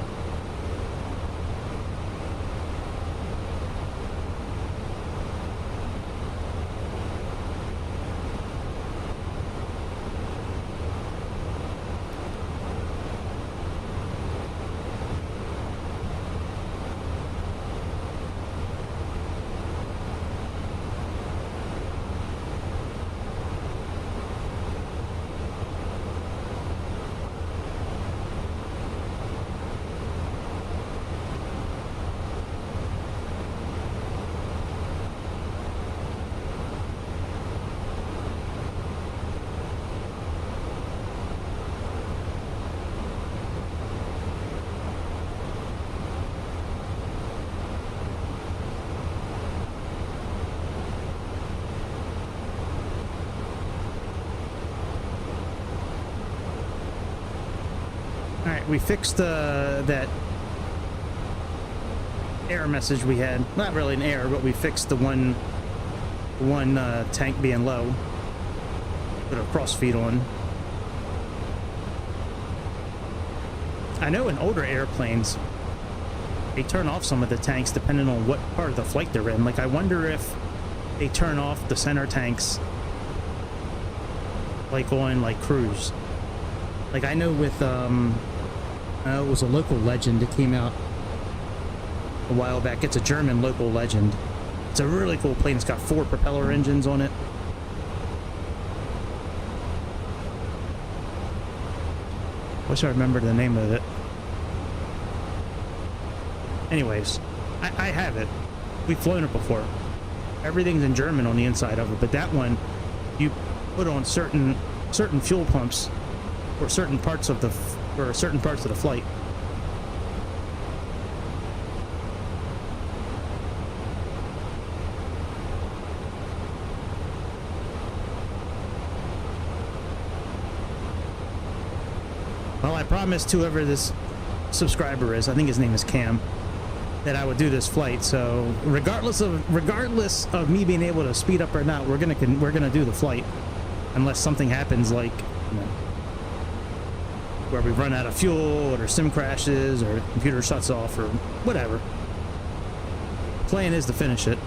We fixed that error message we had. Not really an error, but we fixed the one tank being low. Put a cross feed on. I know in older airplanes, they turn off some of the tanks depending on what part of the flight they're in. Like, I wonder if they turn off the center tanks like on like cruise. Like I know with it was a local legend that came out a while back. It's a German local legend. It's a really cool plane. It's got 4 propeller engines on it. Wish I remembered the name of it. Anyways, I have it. We've flown it before. everything's in German on the inside of it, but that one you put on certain fuel pumps for certain parts of the flight. Well, I promised whoever this subscriber is, I think his name is Cam, that I would do this flight. So regardless of me being able to speed up or not, we're gonna do the flight, unless something happens, like, you know, where we run out of fuel or sim crashes or the computer shuts off or whatever. Plan is to finish it.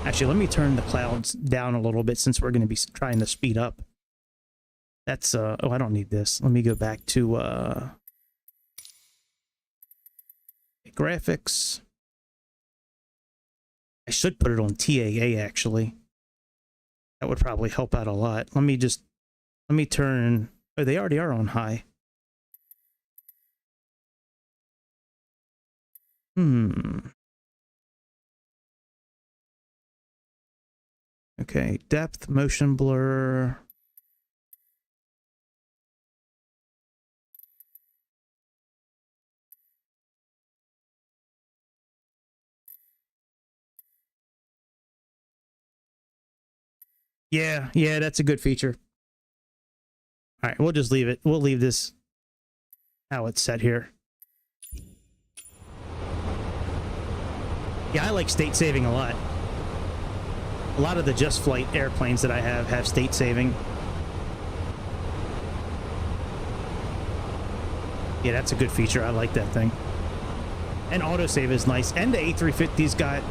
Actually, let me turn the clouds down a little bit since we're going to be trying to speed up. That's oh, I don't need this. Let me go back to graphics. I should put it on TAA, actually. That would probably help out a lot. Let me turn, oh, they already are on high. Okay, depth, motion blur. Yeah, that's a good feature. All right, we'll just leave it. We'll leave this how it's set here. Yeah, I like state saving a lot. A lot of the Just Flight airplanes that I have state saving. Yeah, that's a good feature. I like that thing. And autosave is nice. And the A350's got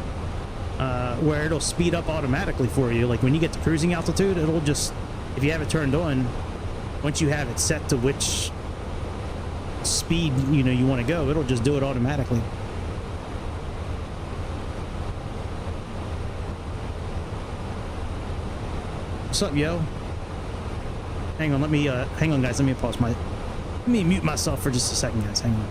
where it'll speed up automatically for you. Like when you get to cruising altitude, it'll just, if you have it turned on, once you have it set to which speed, you know, you want to go, it'll just do it automatically. What's up, yo? Hang on, hang on, guys. Let me mute myself for just a second, guys. Hang on.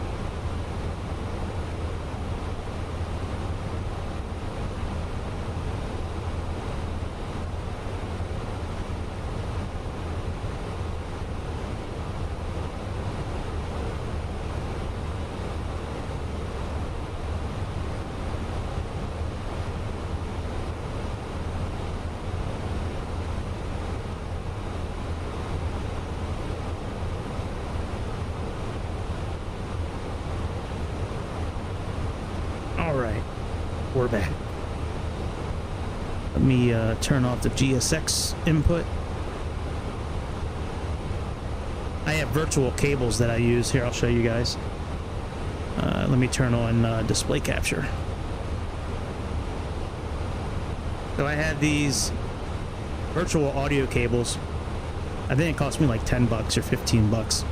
We're back. Let me turn off the GSX input. I have virtual cables that I use. Here, I'll show you guys. Let me turn on display capture. So I have these virtual audio cables. I think it cost me like 10 bucks or 15 bucks.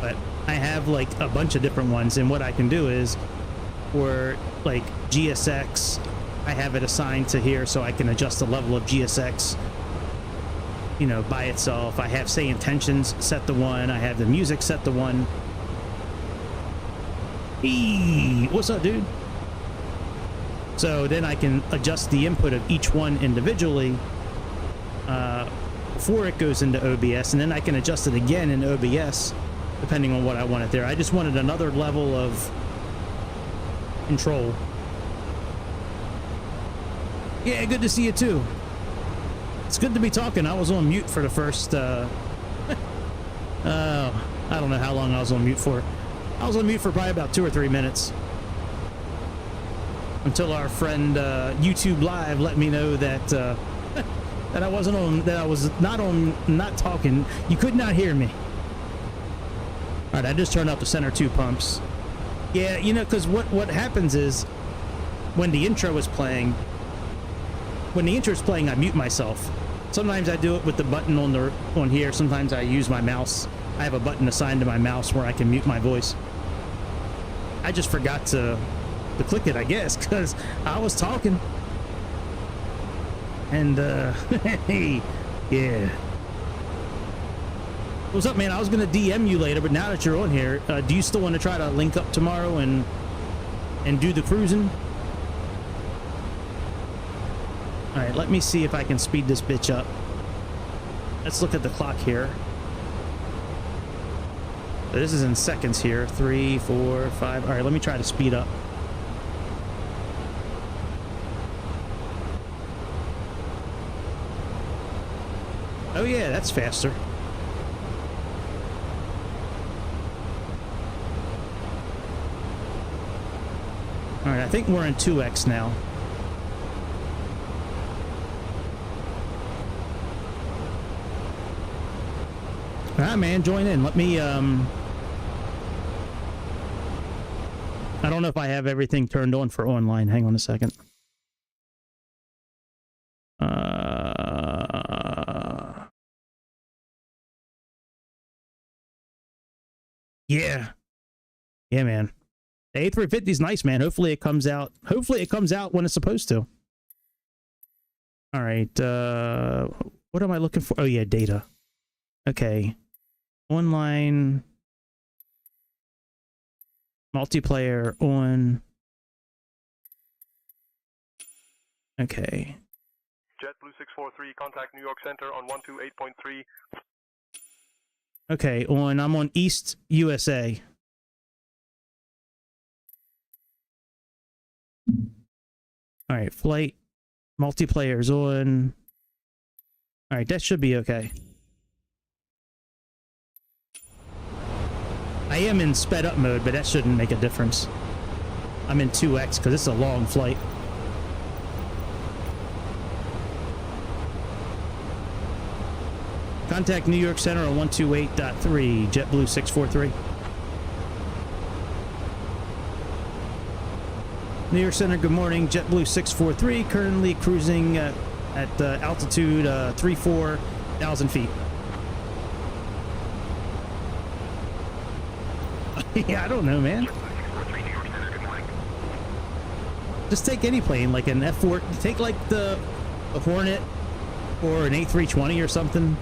But I have like a bunch of different ones, and what I can do is, for like GSX, I have it assigned to here so I can adjust the level of GSX, you know, by itself. I have Sayintentions set to 1. I have the music set to 1. Hey, what's up, dude? So then I can adjust the input of each one individually before it goes into OBS, and then I can adjust it again in OBS depending on what I want it there. I just wanted another level of control. Yeah, good to see you too. It's good to be talking. I was on mute for the first I don't know how long I was on mute for. I was on mute for probably about 2 or 3 minutes until our friend YouTube Live let me know that that I wasn't on, that I was not talking. You could not hear me. All right, I just turned off the center 2 pumps. Yeah, you know, because what happens is when the intro is playing, I mute myself. Sometimes I do it with the button on here. Sometimes I use my mouse. I have a button assigned to my mouse where I can mute my voice. I just forgot to click it, I guess, because I was talking. And hey, yeah. What's up, man? I was gonna DM you later, but now that you're on here, do you still want to try to link up tomorrow and and do the cruising. All right, let me see if I can speed this bitch up. Let's look at the clock here. So this is in seconds here. 3, 4, 5. All right, let me try to speed up. Oh yeah, that's faster. All right, I think we're in 2x now. All right, man, join in. Let me, I don't know if I have everything turned on for online. Hang on a second. Yeah. Yeah, man. The A350 is nice, man. Hopefully it comes out. Hopefully it comes out when it's supposed to. All right. What am I looking for? Oh, yeah, data. Okay. Online. Multiplayer on. Okay. JetBlue 643, contact New York Center on 128.3. Okay, I'm on East USA. All right, flight multiplayer's on. All right, that should be okay. I am in sped up mode, but that shouldn't make a difference. I'm in 2x because it's a long flight. Contact New York Center on 128.3, JetBlue 643. New York Center, good morning. JetBlue 643, currently cruising at altitude 34,000 feet. Yeah, I don't know, man. Just take any plane, like an F4. Take like the Hornet or an A320 or something.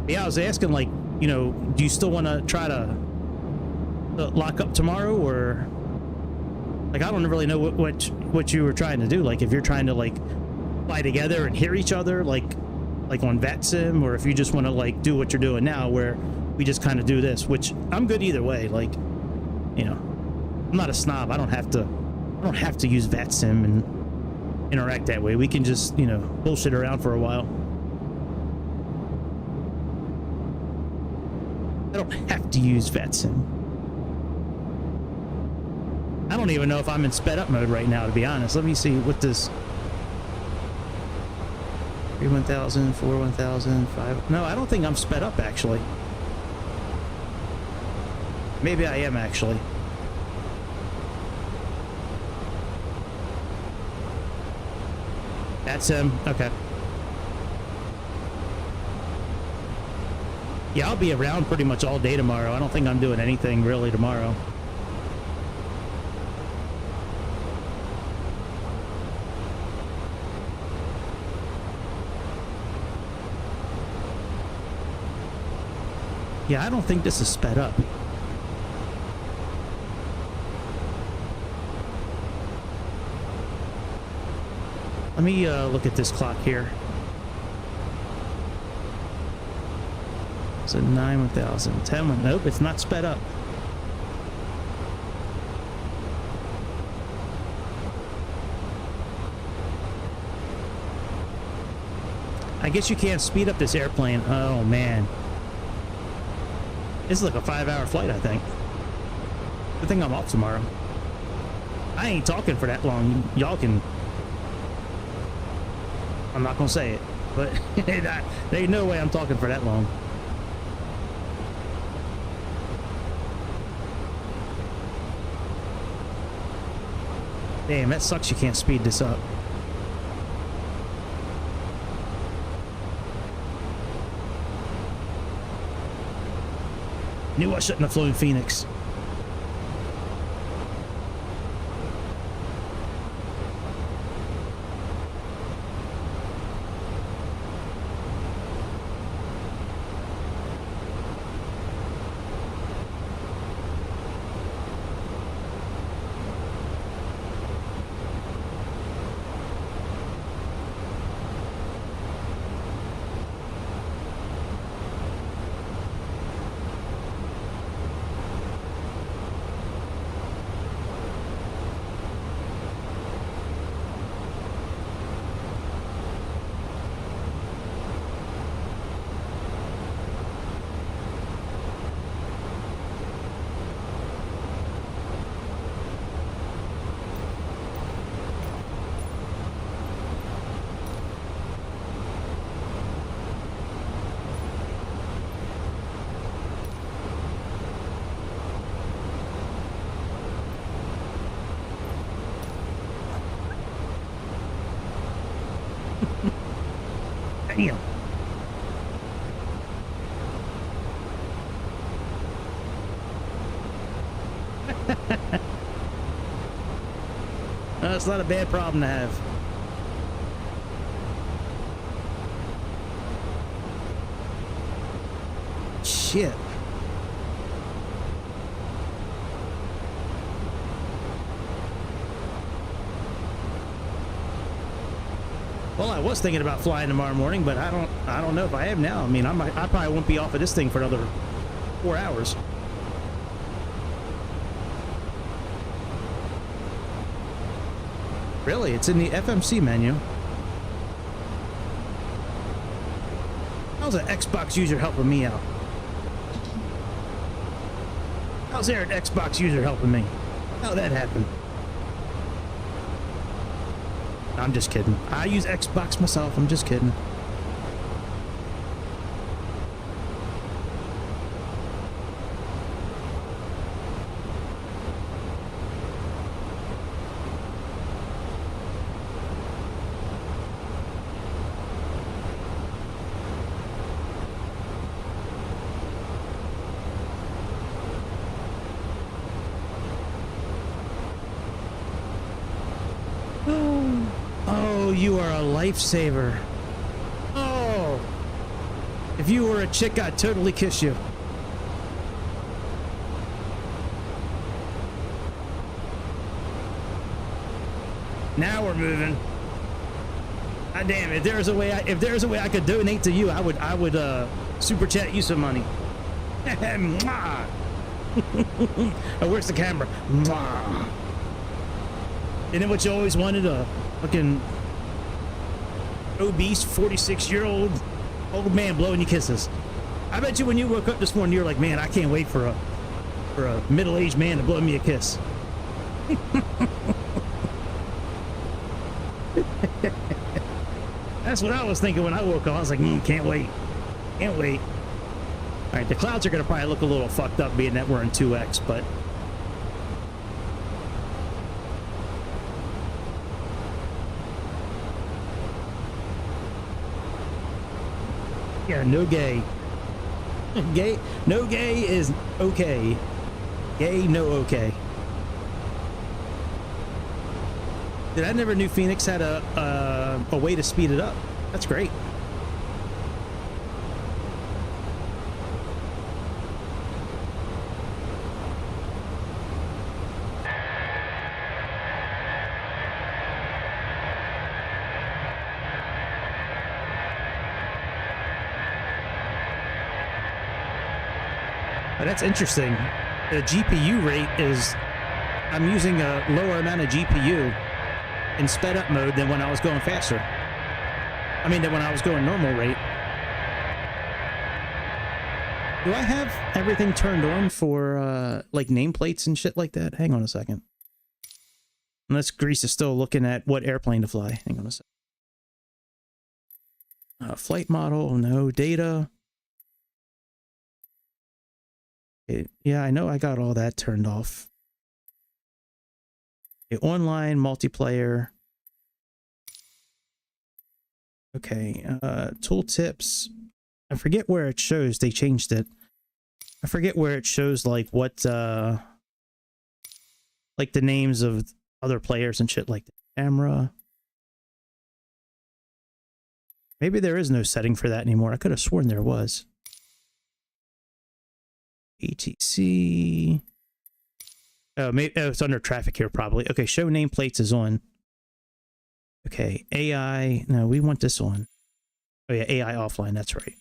Yeah, I was asking, like, you know, do you still want to try to lock up tomorrow, or like, I don't really know what you were trying to do. Like, if you're trying to like fly together and hear each other, like on VATSIM, or if you just want to like do what you're doing now, where we just kind of do this. Which I'm good either way. Like, you know, I'm not a snob. I don't have to use VATSIM and interact that way. We can just, you know, bullshit around for a while. I don't have to use VATSIM. I don't even know if I'm in sped up mode right now, to be honest. Let me see what this 3-1000, 4-1000, 5. No, I don't think I'm sped up actually. Maybe I am actually. That's him. Okay. Yeah, I'll be around pretty much all day tomorrow. I don't think I'm doing anything really tomorrow. Yeah, I don't think this is sped up. Let me look at this clock here. So 9-1000, 10. Nope, it's not sped up. I guess you can't speed up this airplane. Oh man, this is like a 5-hour flight, I think. Good thing I'm off tomorrow. I ain't talking for that long. Y'all can. I'm not gonna say it, but there ain't no way I'm talking for that long. Damn, that sucks you can't speed this up. Knew I shouldn't have flown Fenix. Damn. That's not a bad problem to have. Shit. Well, I was thinking about flying tomorrow morning, but I don't know if I am now. I mean, I probably won't be off of this thing for another 4 hours. Really? It's in the FMC menu. How's an Xbox user helping me out? How's there an Xbox user helping me? How'd that happen? I'm just kidding. I use Xbox myself. I'm just kidding. Oh, you are a lifesaver. Oh, if you were a chick, I'd totally kiss you. Now we're moving. God damn! If there's a way I could donate to you, I would super chat you some money. Mwah. Oh, where's the camera? Mwah. Isn't it what you always wanted? A fucking obese 46-year-old old man blowing you kisses. I bet you when you woke up this morning, you're like, man, I can't wait for a middle-aged man to blow me a kiss. That's what I was thinking when I woke up. I was like, can't wait. Can't wait. All right, the clouds are going to probably look a little fucked up being that we're in 2X, but... yeah, no gay. Gay, no gay is okay. Gay, no okay. Dude, I never knew Fenix had a way to speed it up. That's great. That's interesting. The GPU rate is, I'm using a lower amount of GPU in sped up mode than when I was going faster. I mean, than when I was going normal rate. Do I have everything turned on for like nameplates and shit like that? Hang on a second. Unless Grease is still looking at what airplane to fly. Hang on a second. Flight model, no data. Yeah, I know I got all that turned off. Okay, online multiplayer. Okay, tooltips. I forget where it shows. They changed it. I forget where it shows like what like the names of other players and shit like that. Camera. Maybe there is no setting for that anymore. I could have sworn there was. ATC. Oh, maybe it's under traffic here, probably. Okay, show nameplates is on. Okay, AI. No, we want this on. Oh yeah, AI offline. That's right.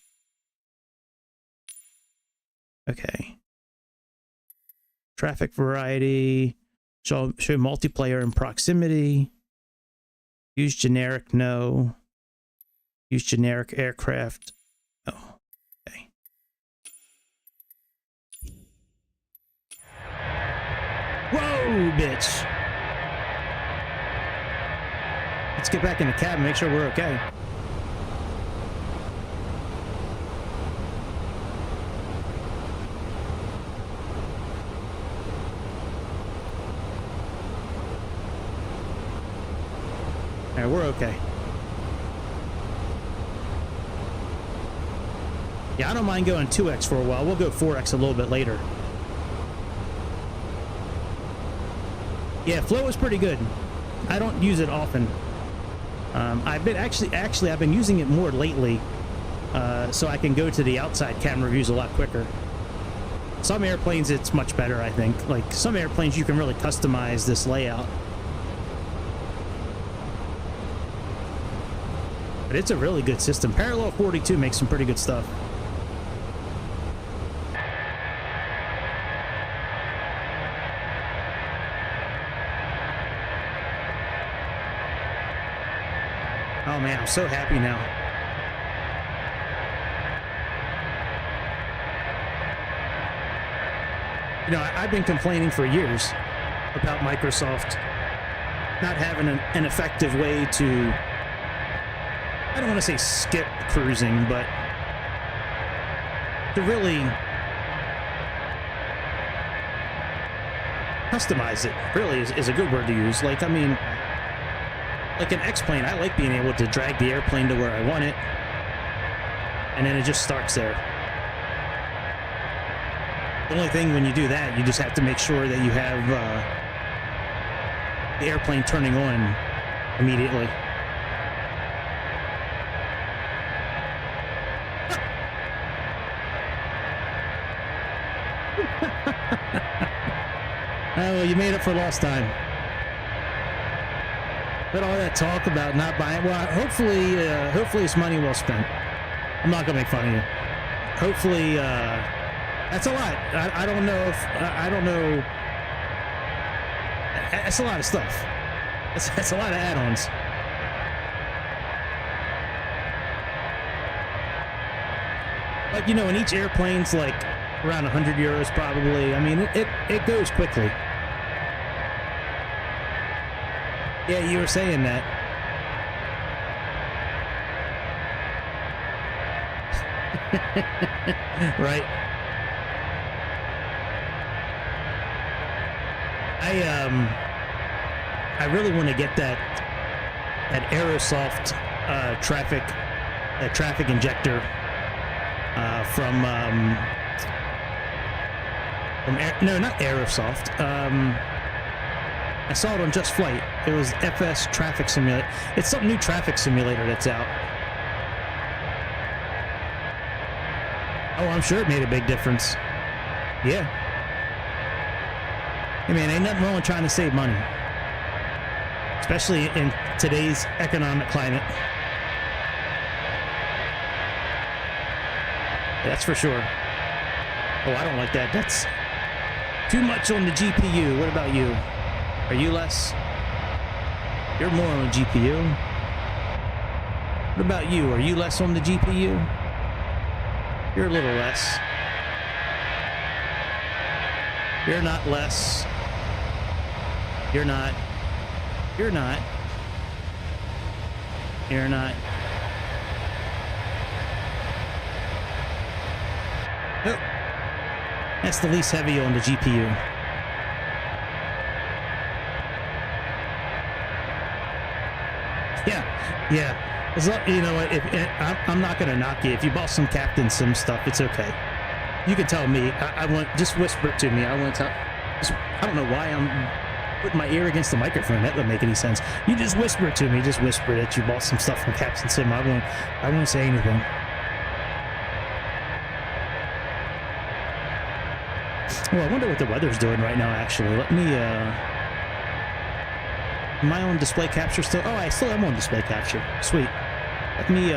Okay. Traffic variety. Show multiplayer and proximity. Use generic. No. Use generic aircraft. Oh. Okay. Whoa, bitch. Let's get back in the cab and make sure we're okay. All right, we're okay. Yeah, I don't mind going 2x for a while. We'll go 4x a little bit later. Yeah, flow is pretty good. I don't use it often. I've been actually I've been using it more lately, so I can go to the outside camera views a lot quicker. Some airplanes it's much better, I think. Like some airplanes you can really customize this layout. But it's a really good system. Parallel 42 makes some pretty good stuff. Oh man, I'm so happy now. You know, I've been complaining for years about Microsoft not having an effective way to, I don't want to say skip cruising, but to really customize it, really is a good word to use. Like, I mean, like an X-plane, I like being able to drag the airplane to where I want it, and then it just starts there. The only thing when you do that, you just have to make sure that you have the airplane turning on immediately. Oh, well, you made up for lost time. But all that talk about not buying, well, hopefully it's money well spent. I'm not gonna make fun of you. Hopefully, that's a lot. I don't know if I don't know. That's a lot of stuff. That's a lot of add-ons. Like, you know, and each airplane's like around 100 euros probably. I mean, it goes quickly. Yeah, you were saying that. Right. I really want to get that Aerosoft traffic injector from no, not Aerosoft. I saw it on Just Flight. It was FS Traffic Simulator. It's some new traffic simulator that's out. Oh, I'm sure it made a big difference. Yeah. Hey man, ain't nothing wrong with trying to save money. Especially in today's economic climate. That's for sure. Oh, I don't like that. That's too much on the GPU. What about you? Are you less? You're more on the GPU. What about you? Are you less on the GPU? You're a little less. You're not less. You're not. You're not. You're not. Oh. That's the least heavy on the GPU. Yeah. As long, you know what? I'm not gonna knock you. If you bought some Captain Sim stuff, it's okay. You can tell me. I want, just whisper it to me. I want to tell. I don't know why I'm putting my ear against the microphone. That doesn't make any sense. You just whisper it to me. Just whisper that you bought some stuff from Captain Sim. I won't say anything. Well, I wonder what the weather's doing right now. Actually, let me. Am I on display capture still? Oh, I still am on display capture. Sweet. Let me,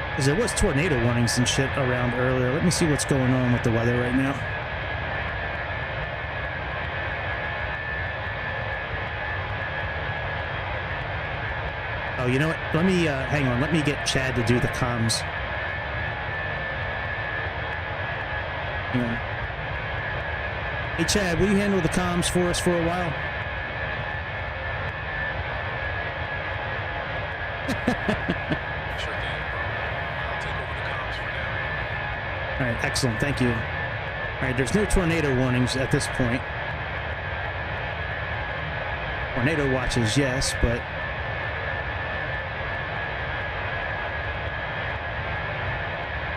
because there was tornado warnings and shit around earlier. Let me see what's going on with the weather right now. Oh, you know what? Let me, hang on. Let me get Chad to do the comms. Hang on. Hey, Chad, will you handle the comms for us for a while? Sure can, bro. I'll take over the comms for now. All right, excellent. Thank you. All right, there's no tornado warnings at this point. Tornado watches, yes, but...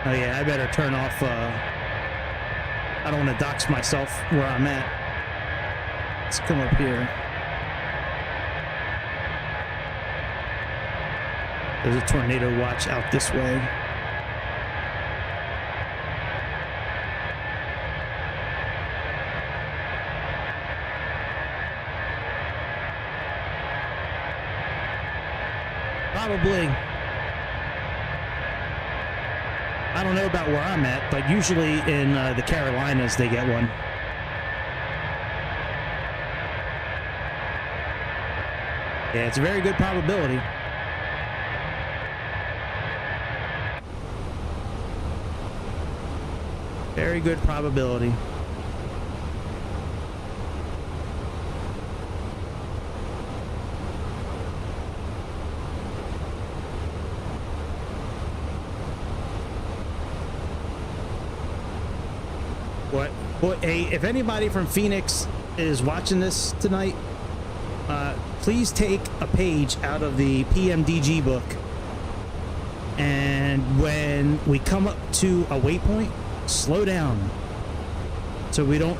Oh yeah, I better turn off, I don't want to dox myself where I'm at. Let's come up here. There's a tornado watch out this way. Probably. I don't know about where I'm at, but usually in the Carolinas they get one. Yeah, it's a very good probability. Very good probability. What? Hey, if anybody from Phoenix is watching this tonight, please take a page out of the PMDG book, and when we come up to a waypoint, slow down so we don't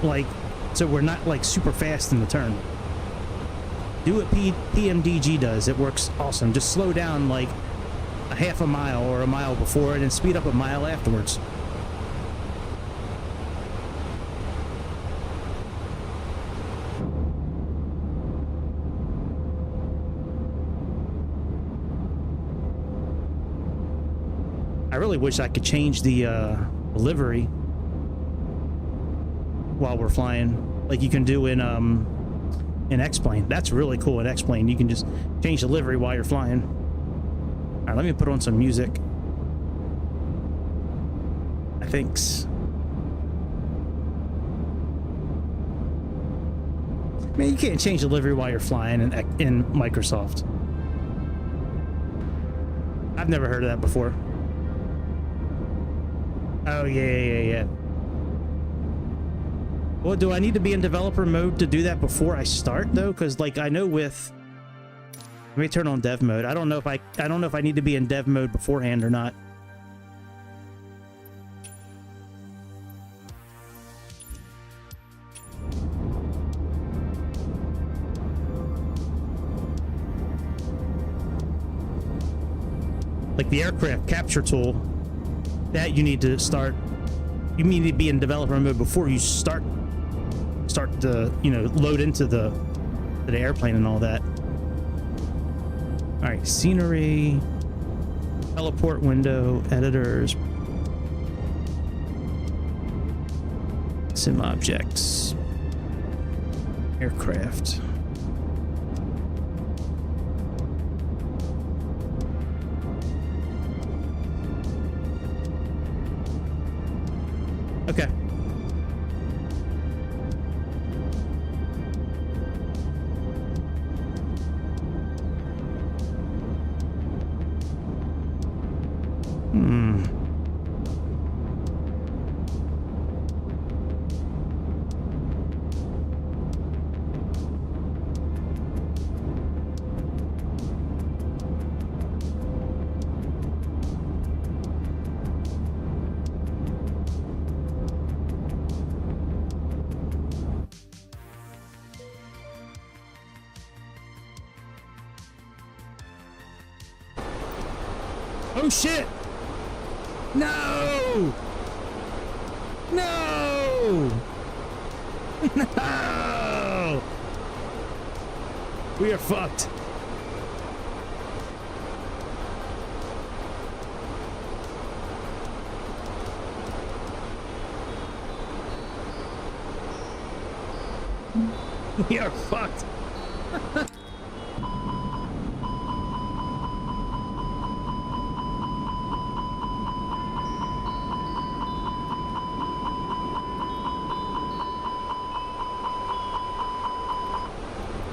so we're not super fast in the turn. Do what PMDG does. It works awesome. Just slow down like a half a mile or a mile before it and speed up a mile afterwards. I really wish I could change the livery while we're flying, like you can do in X-Plane. That's really cool in X-Plane. You can just change the livery while you're flying. All right, let me put on some music. Thanks. Man, you can't change the livery while you're flying in Microsoft. I've never heard of that before. Oh, yeah. Well, do I need to be in developer mode to do that before I start though? Because I know with, let me turn on dev mode. I don't know if I need to be in dev mode beforehand or not. Like the aircraft capture tool, that you need to start. You need to be in developer mode before you start to load into the airplane and all that. All right, scenery, teleport window, editors, sim objects, aircraft. Okay. Oh shit! No! No! No! We are fucked. We are fucked.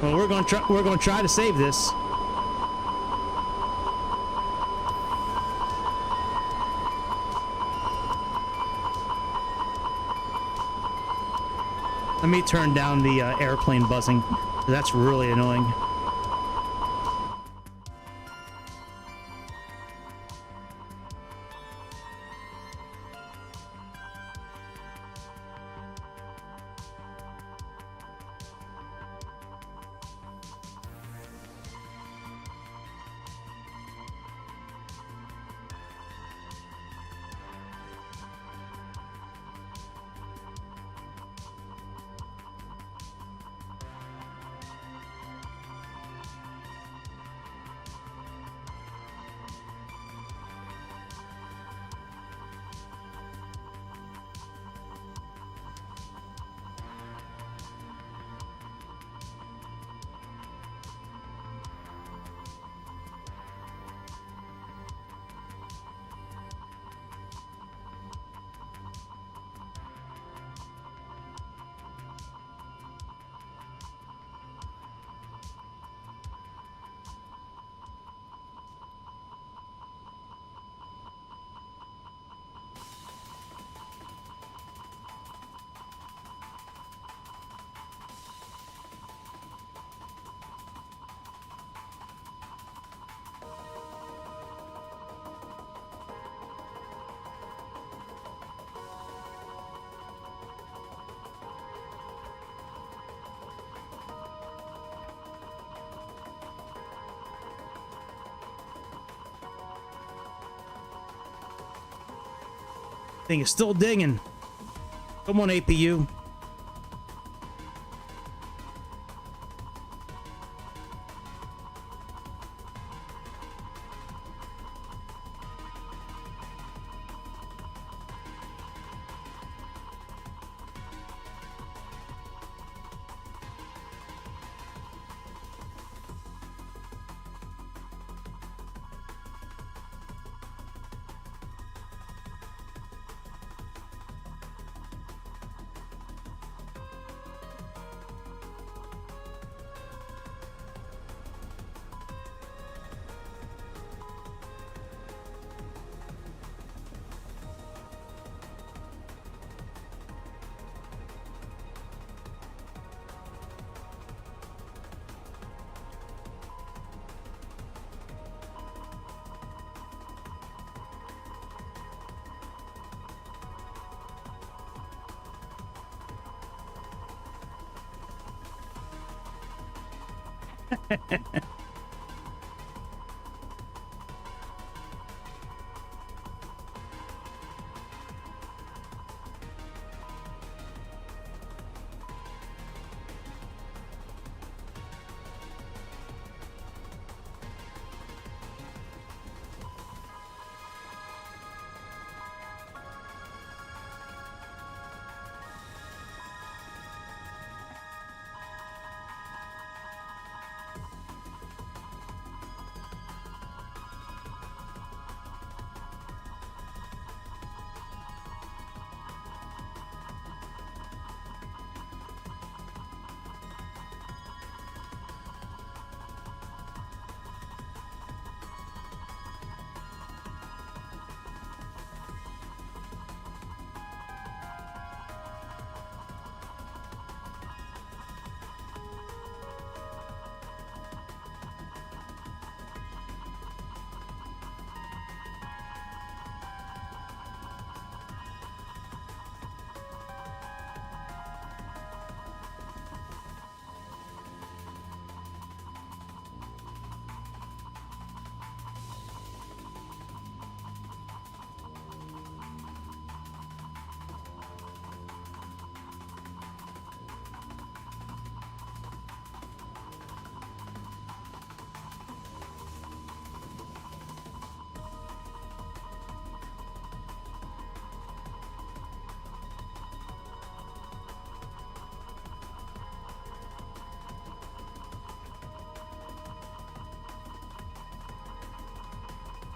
Well, we're gonna try to save this. Let me turn down the airplane buzzing. That's really annoying. Thing is still dinging. Come on, APU.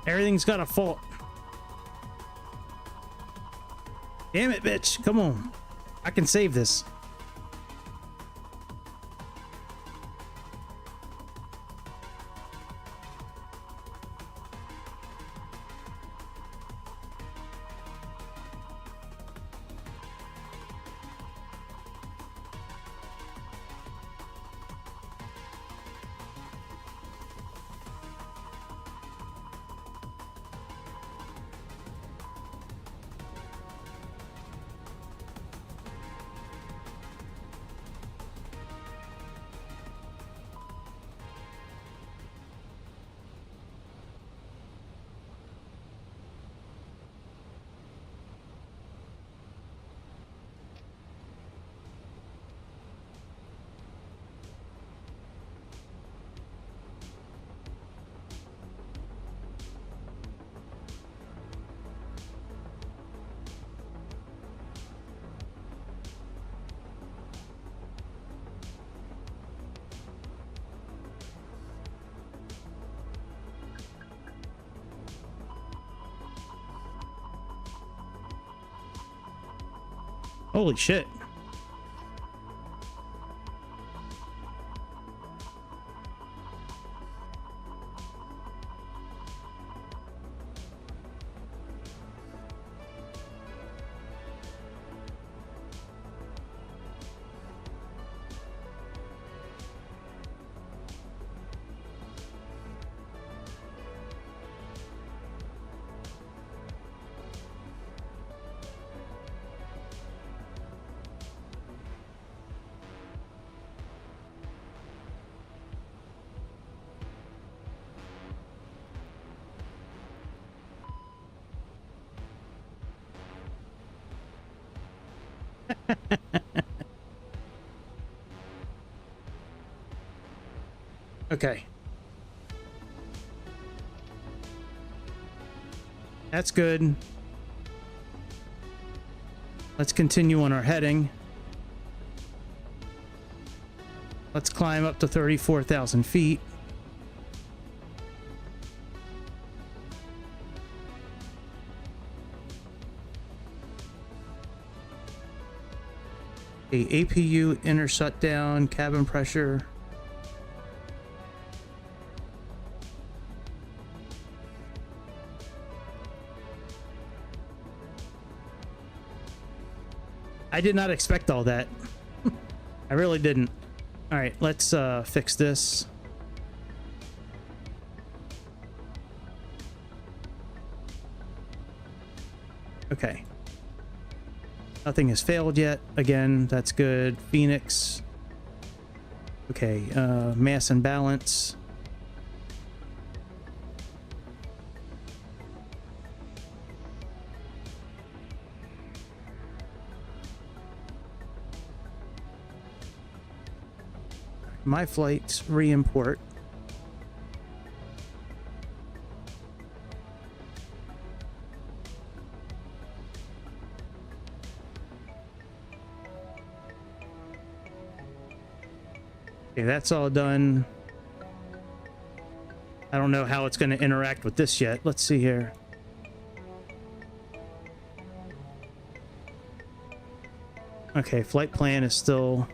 Everything's got a fault. Damn it, bitch. Come on. I can save this. Holy shit. Okay. That's good. Let's continue on our heading. Let's climb up to 34,000 feet. A APU inner shutdown, cabin pressure. I did not expect all that. I really didn't. All right, let's fix this. Okay. Nothing has failed yet. Again, that's good. Fenix. Okay, mass and balance. My flights, re-import. Okay, that's all done. I don't know how it's going to interact with this yet. Let's see here. Okay, flight plan is still...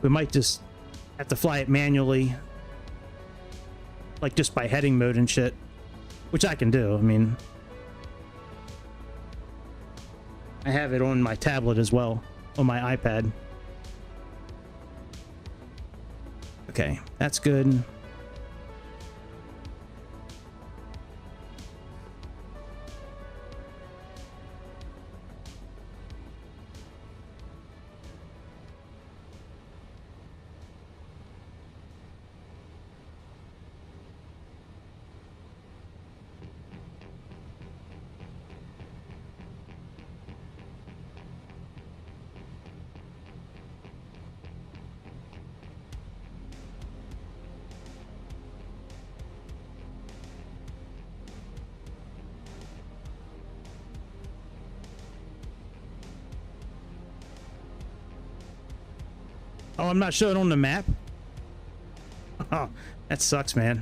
We might just have to fly it manually, like just by heading mode and shit, which I can do. I mean, I have it on my tablet as well, on my iPad. Okay, that's good. Oh, I'm not showing on the map? Oh, that sucks, man.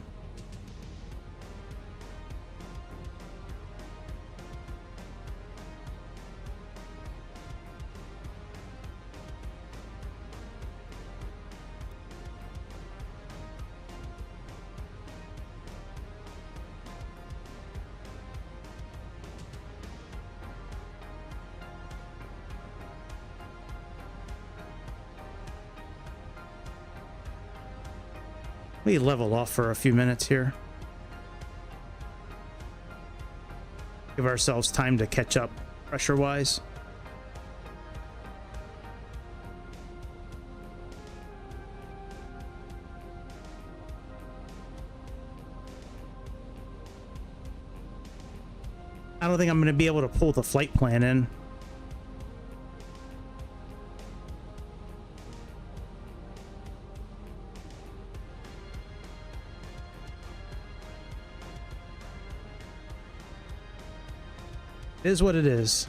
We level off for a few minutes here. Give ourselves time to catch up pressure-wise. I don't think I'm going to be able to pull the flight plan in. It is what it is.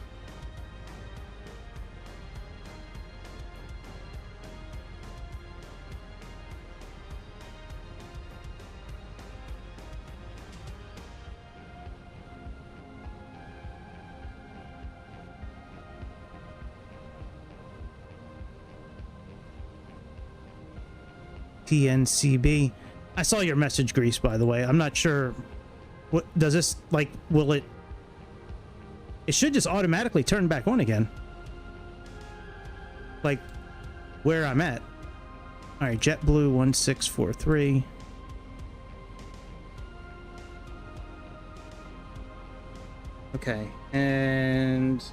TNCB. I saw your message, Grease, by the way. I'm not sure. What does this, like, will it... It should just automatically turn back on again. Like, where I'm at. Alright, JetBlue 1643. Okay, and...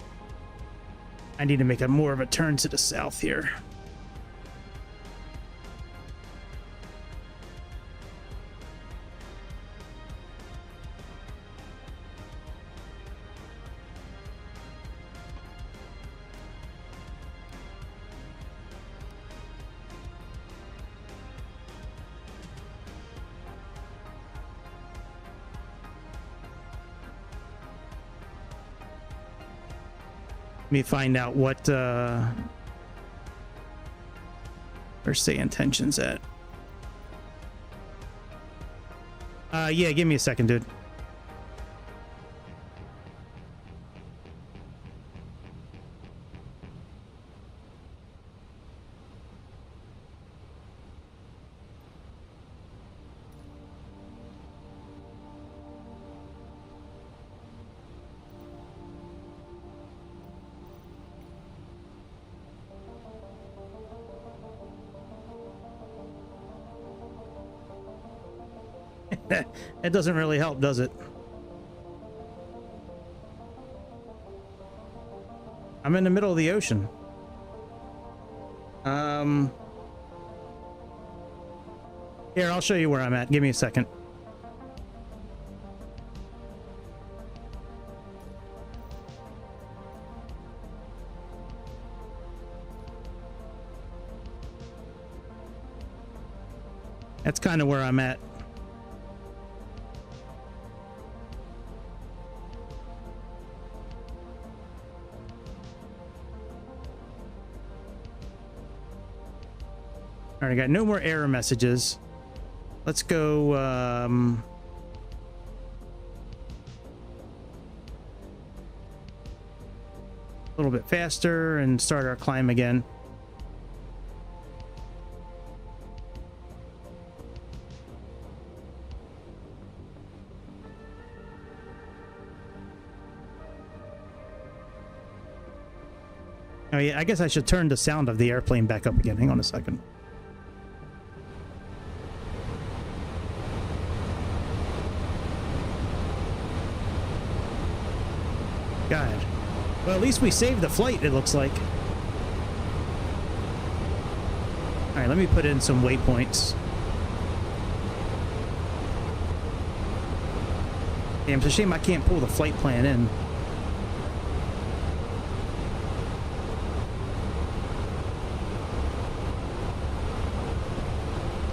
I need to make a more of a turn to the south here. Let me find out what where's Sayintentions at? Yeah, give me a second, dude. It doesn't really help, does it? I'm in the middle of the ocean. Here, I'll show you where I'm at. Give me a second. That's kind of where I'm at. All right, I got no more error messages. Let's go a little bit faster and start our climb again. Oh yeah, I guess I should turn the sound of the airplane back up again. Hang on a second. God. Well, at least we saved the flight, it looks like. All right, let me put in some waypoints. Damn, it's a shame I can't pull the flight plan in.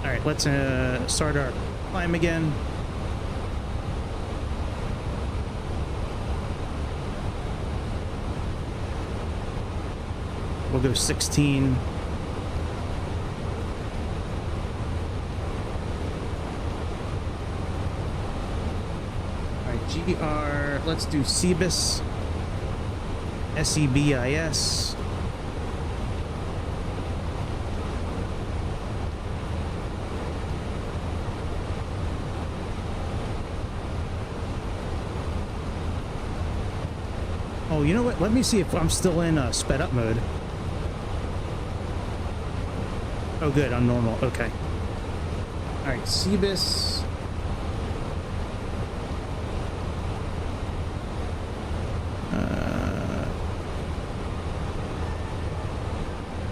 All right, let's start our climb again. We'll go 16. All right, GR, let's do Sebis. SEBIS. Oh, you know what? Let me see if I'm still in sped up mode. Oh, good. I'm normal. Okay. All right. Sebis.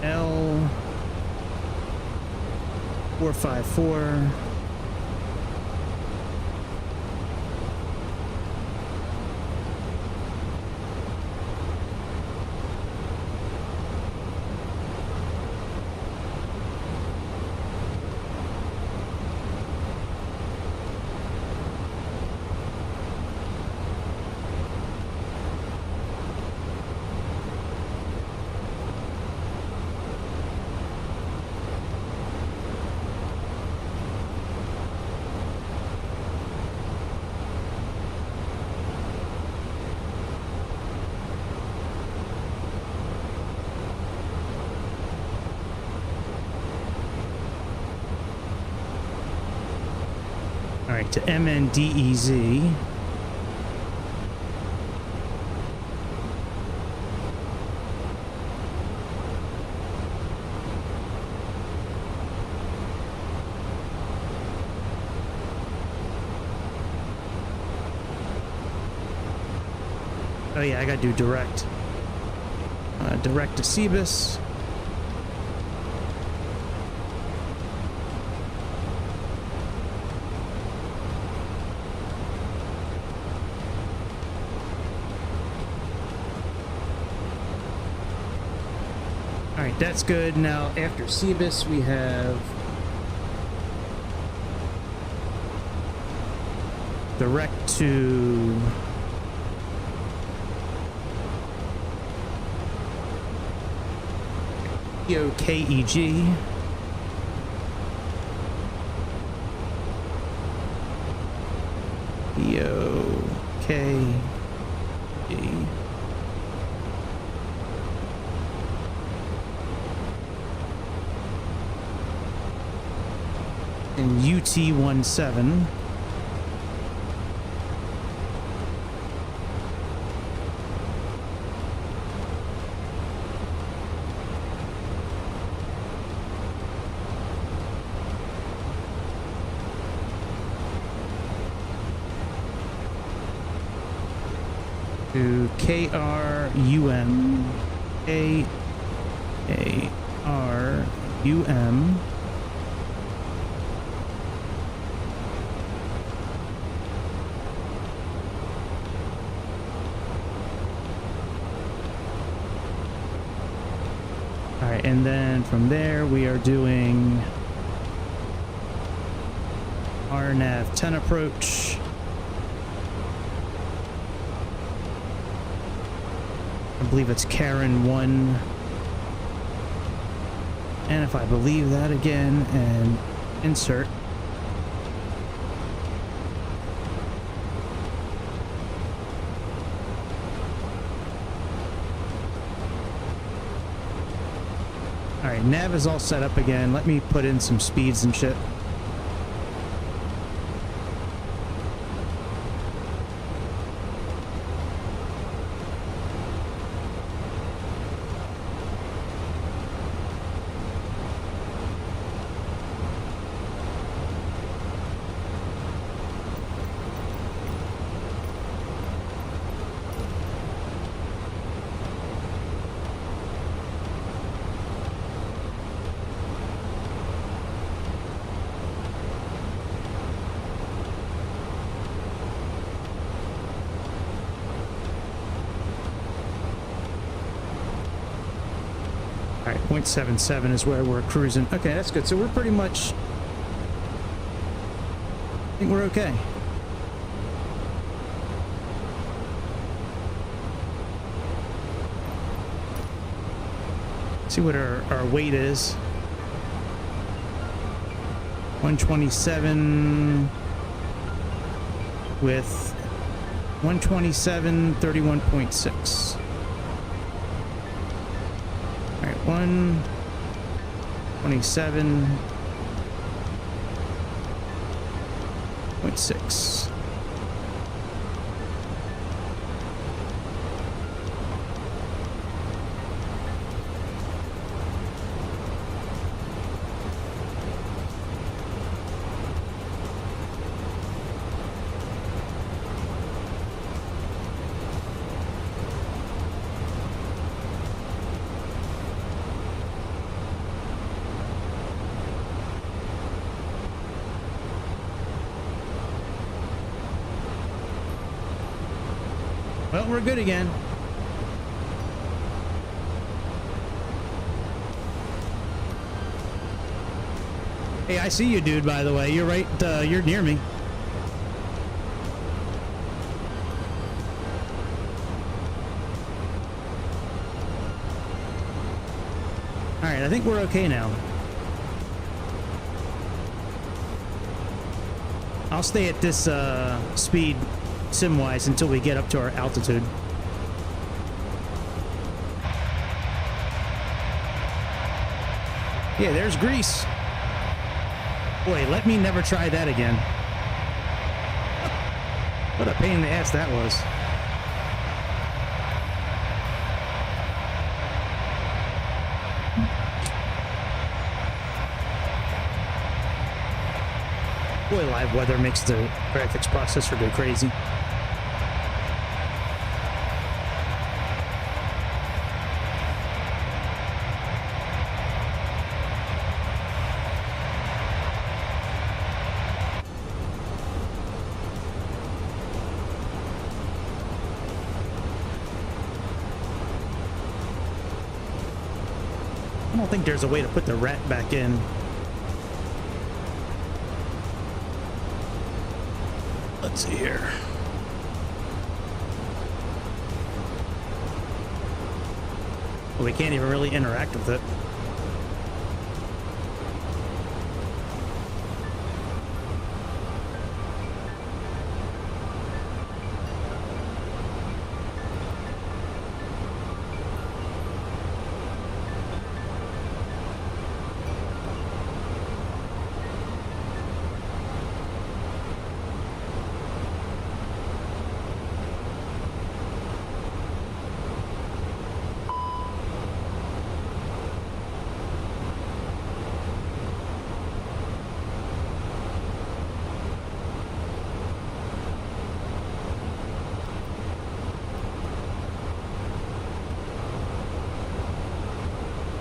L 454. All right, to MNDEZ. Oh yeah, I gotta do direct. Direct to Sebis. All right, that's good. Now after Sebis, we have direct to KEG. KEG. And UT17. To KRUM, KARUM, all right, and then from there we are doing RNAV 10 approach. I believe it's Karen 1. And if I believe that again, and insert. All right, nav is all set up again. Let me put in some speeds and shit. All right, 0.77 is where we're cruising. Okay, that's good. So we're pretty much, I think we're okay. See what our weight is. 127 with 127, 31.6. All right, 127.6. Well, we're good again. Hey, I see you, dude, by the way. You're right, you're near me. Alright, I think we're okay now. I'll stay at this speed sim-wise until we get up to our altitude. Yeah, there's Greece. Boy, let me never try that again. What a pain in the ass that was. Boy, live weather makes the graphics processor go crazy. I don't think there's a way to put the rat back in. Let's see here. Well, we can't even really interact with it.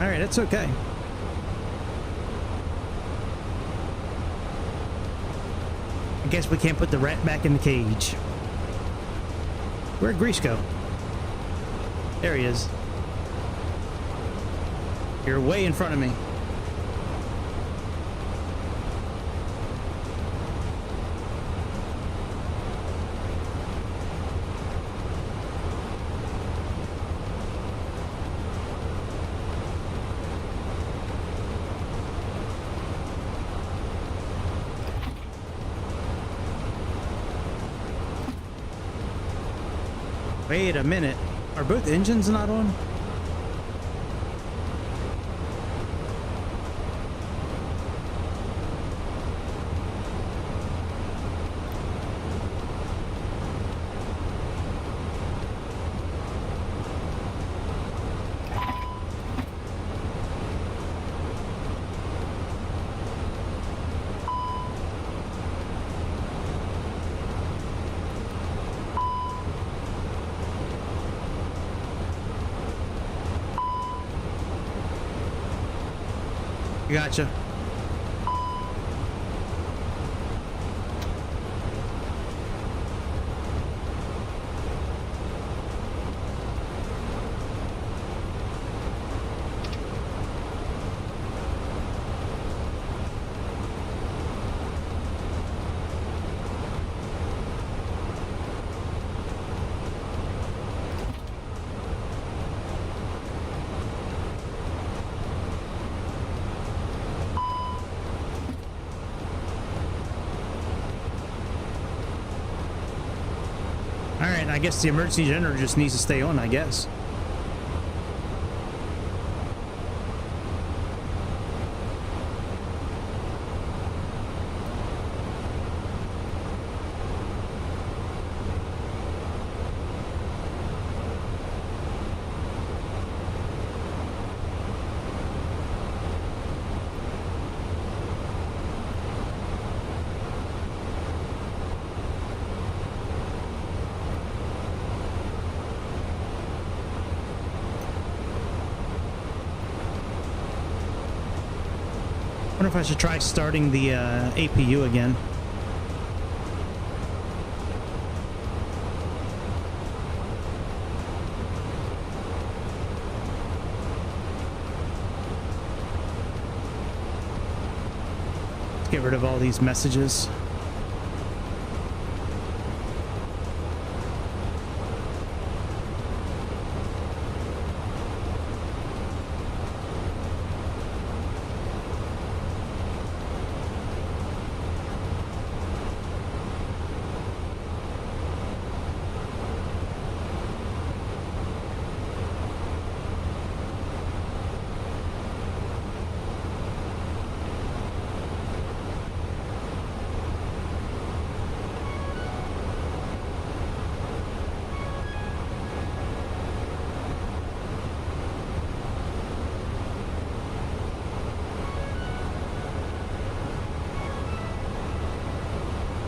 All right, that's okay. I guess we can't put the rat back in the cage. Where'd Grease go? There he is. You're way in front of me. Wait a minute. Are both engines not on? Gotcha. Alright, I guess the emergency generator just needs to stay on, I guess. I wonder if I should try starting the APU again. Let's get rid of all these messages.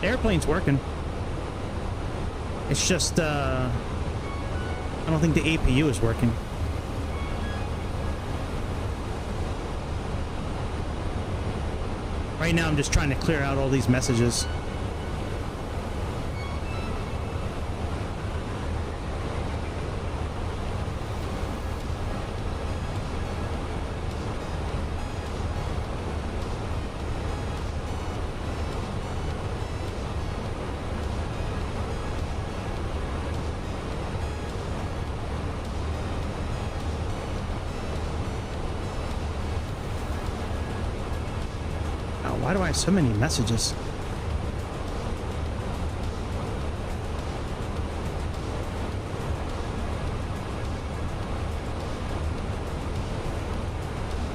The airplane's working. It's just, I don't think the APU is working. Right now I'm just trying to clear out all these messages. Why do I have so many messages?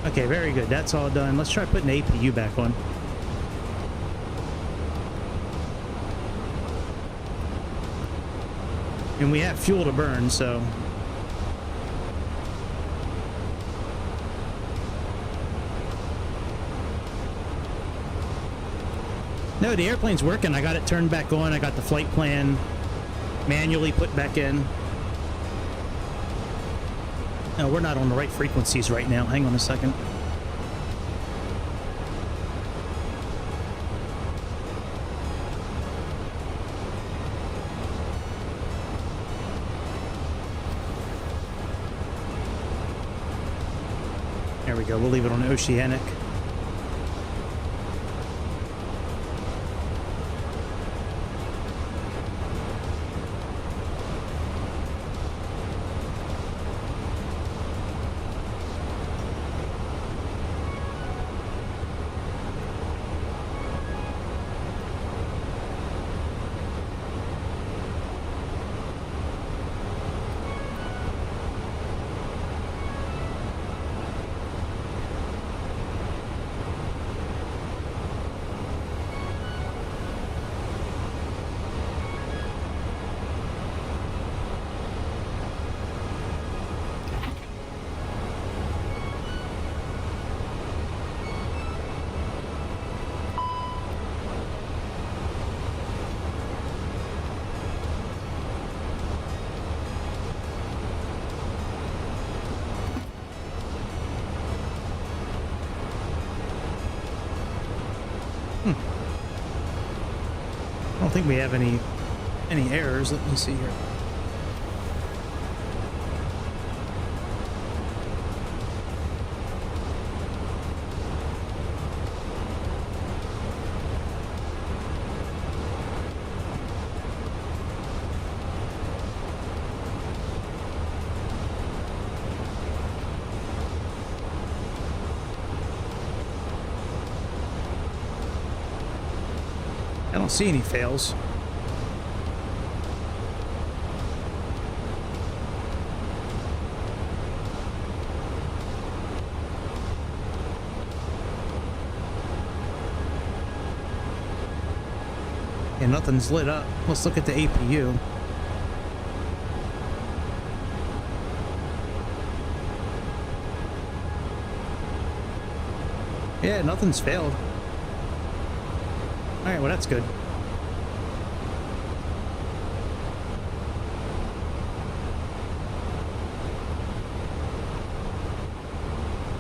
Okay, very good. That's all done. Let's try putting the APU back on. And we have fuel to burn, so... No, the airplane's working. I got it turned back on. I got the flight plan manually put back in. No, we're not on the right frequencies right now. Hang on a second. There we go. We'll leave it on Oceanic. I don't think we have any errors. Let me see here. I don't see any fails. Yeah, nothing's lit up. Let's look at the APU. Yeah, nothing's failed. Alright, well that's good.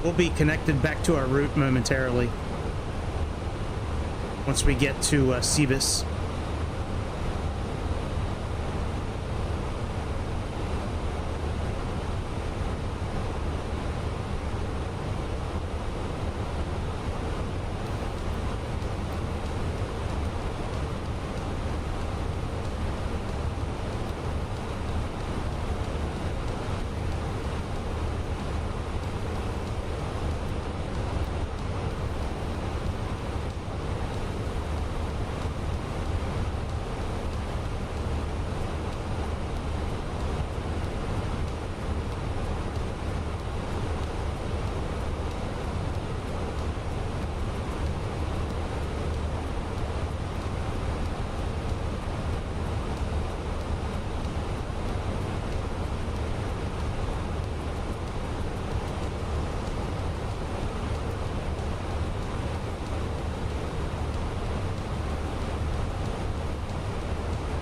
We'll be connected back to our route momentarily once we get to Cebus.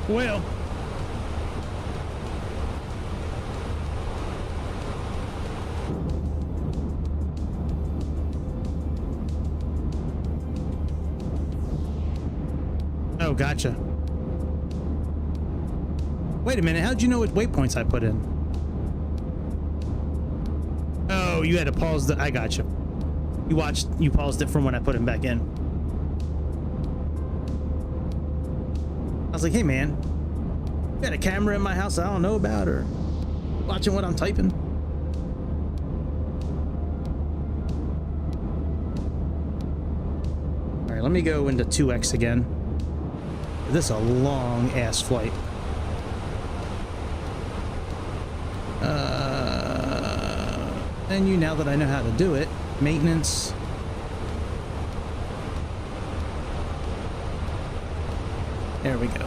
Well, oh, gotcha. Wait a minute, how'd you know what waypoints I put in? Oh, you had to pause the... I gotcha. You paused it from when I put him back in. I was like, hey man, you got a camera in my house I don't know about, or watching what I'm typing? All right, let me go into 2X again. This is a long ass flight. Menu, now that I know how to do it. Maintenance. There we go.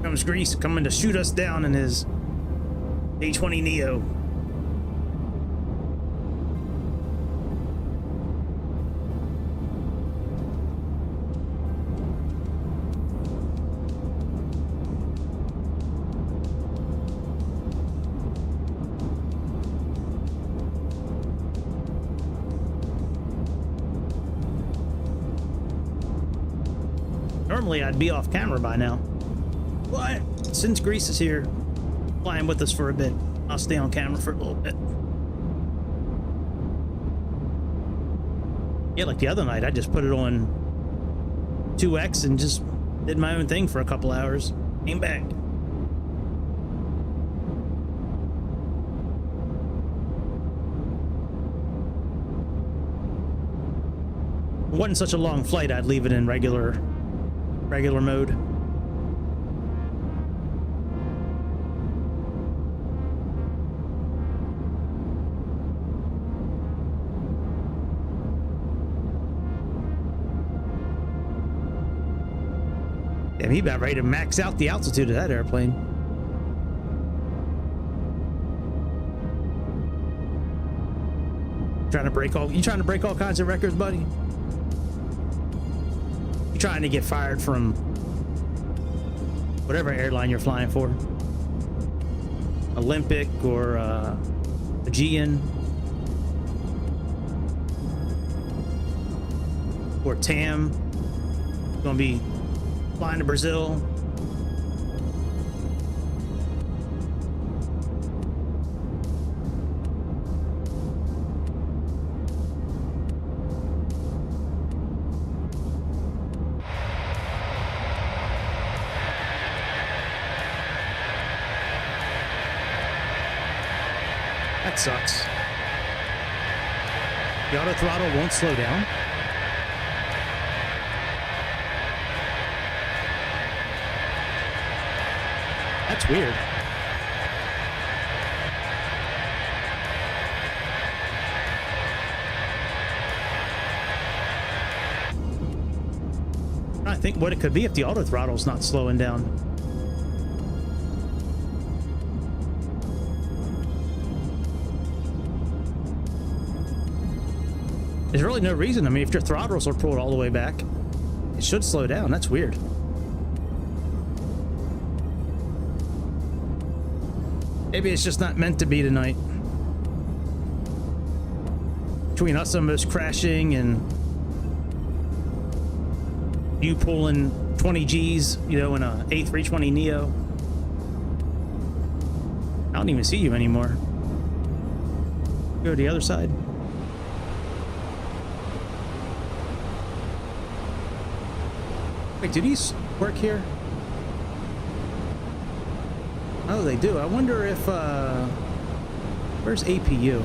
Comes Grease coming to shoot us down in his A320 Neo. Normally I'd be off camera by now, but since Grease is here flying with us for a bit, I'll stay on camera for a little bit. Yeah, like the other night, I just put it on 2x and just did my own thing for a couple hours, came back. If it wasn't such a long flight, I'd leave it in regular mode. Damn, he about ready to max out the altitude of that airplane. You trying to break all kinds of records, buddy? You trying to get fired from whatever airline you're flying for? Olympic or Aegean or TAM? Gonna be flying to Brazil. That sucks. The auto throttle won't slow down. That's weird. I think what it could be if the auto throttle's not slowing down. There's really no reason. I mean, if your throttles are pulled all the way back, it should slow down. That's weird. Maybe it's just not meant to be tonight. Between us almost crashing and you pulling 20 G's, you know, in a A320 Neo. I don't even see you anymore. Go to the other side. Wait, do these work here? Oh, they do. I wonder if, where's APU?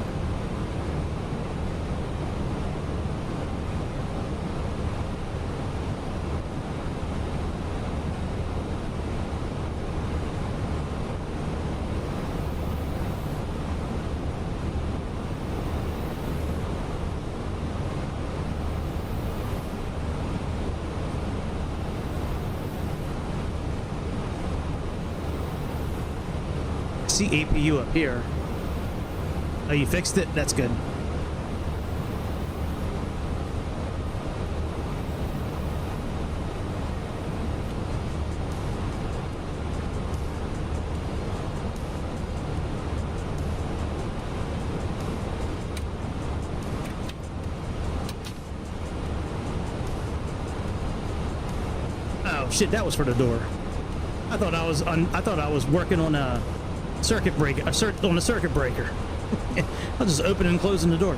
See APU up here. Oh, you fixed it? That's good. Oh shit, that was for the door. I thought I was working on a circuit breaker, on a circuit breaker. I'll just open and closing the door.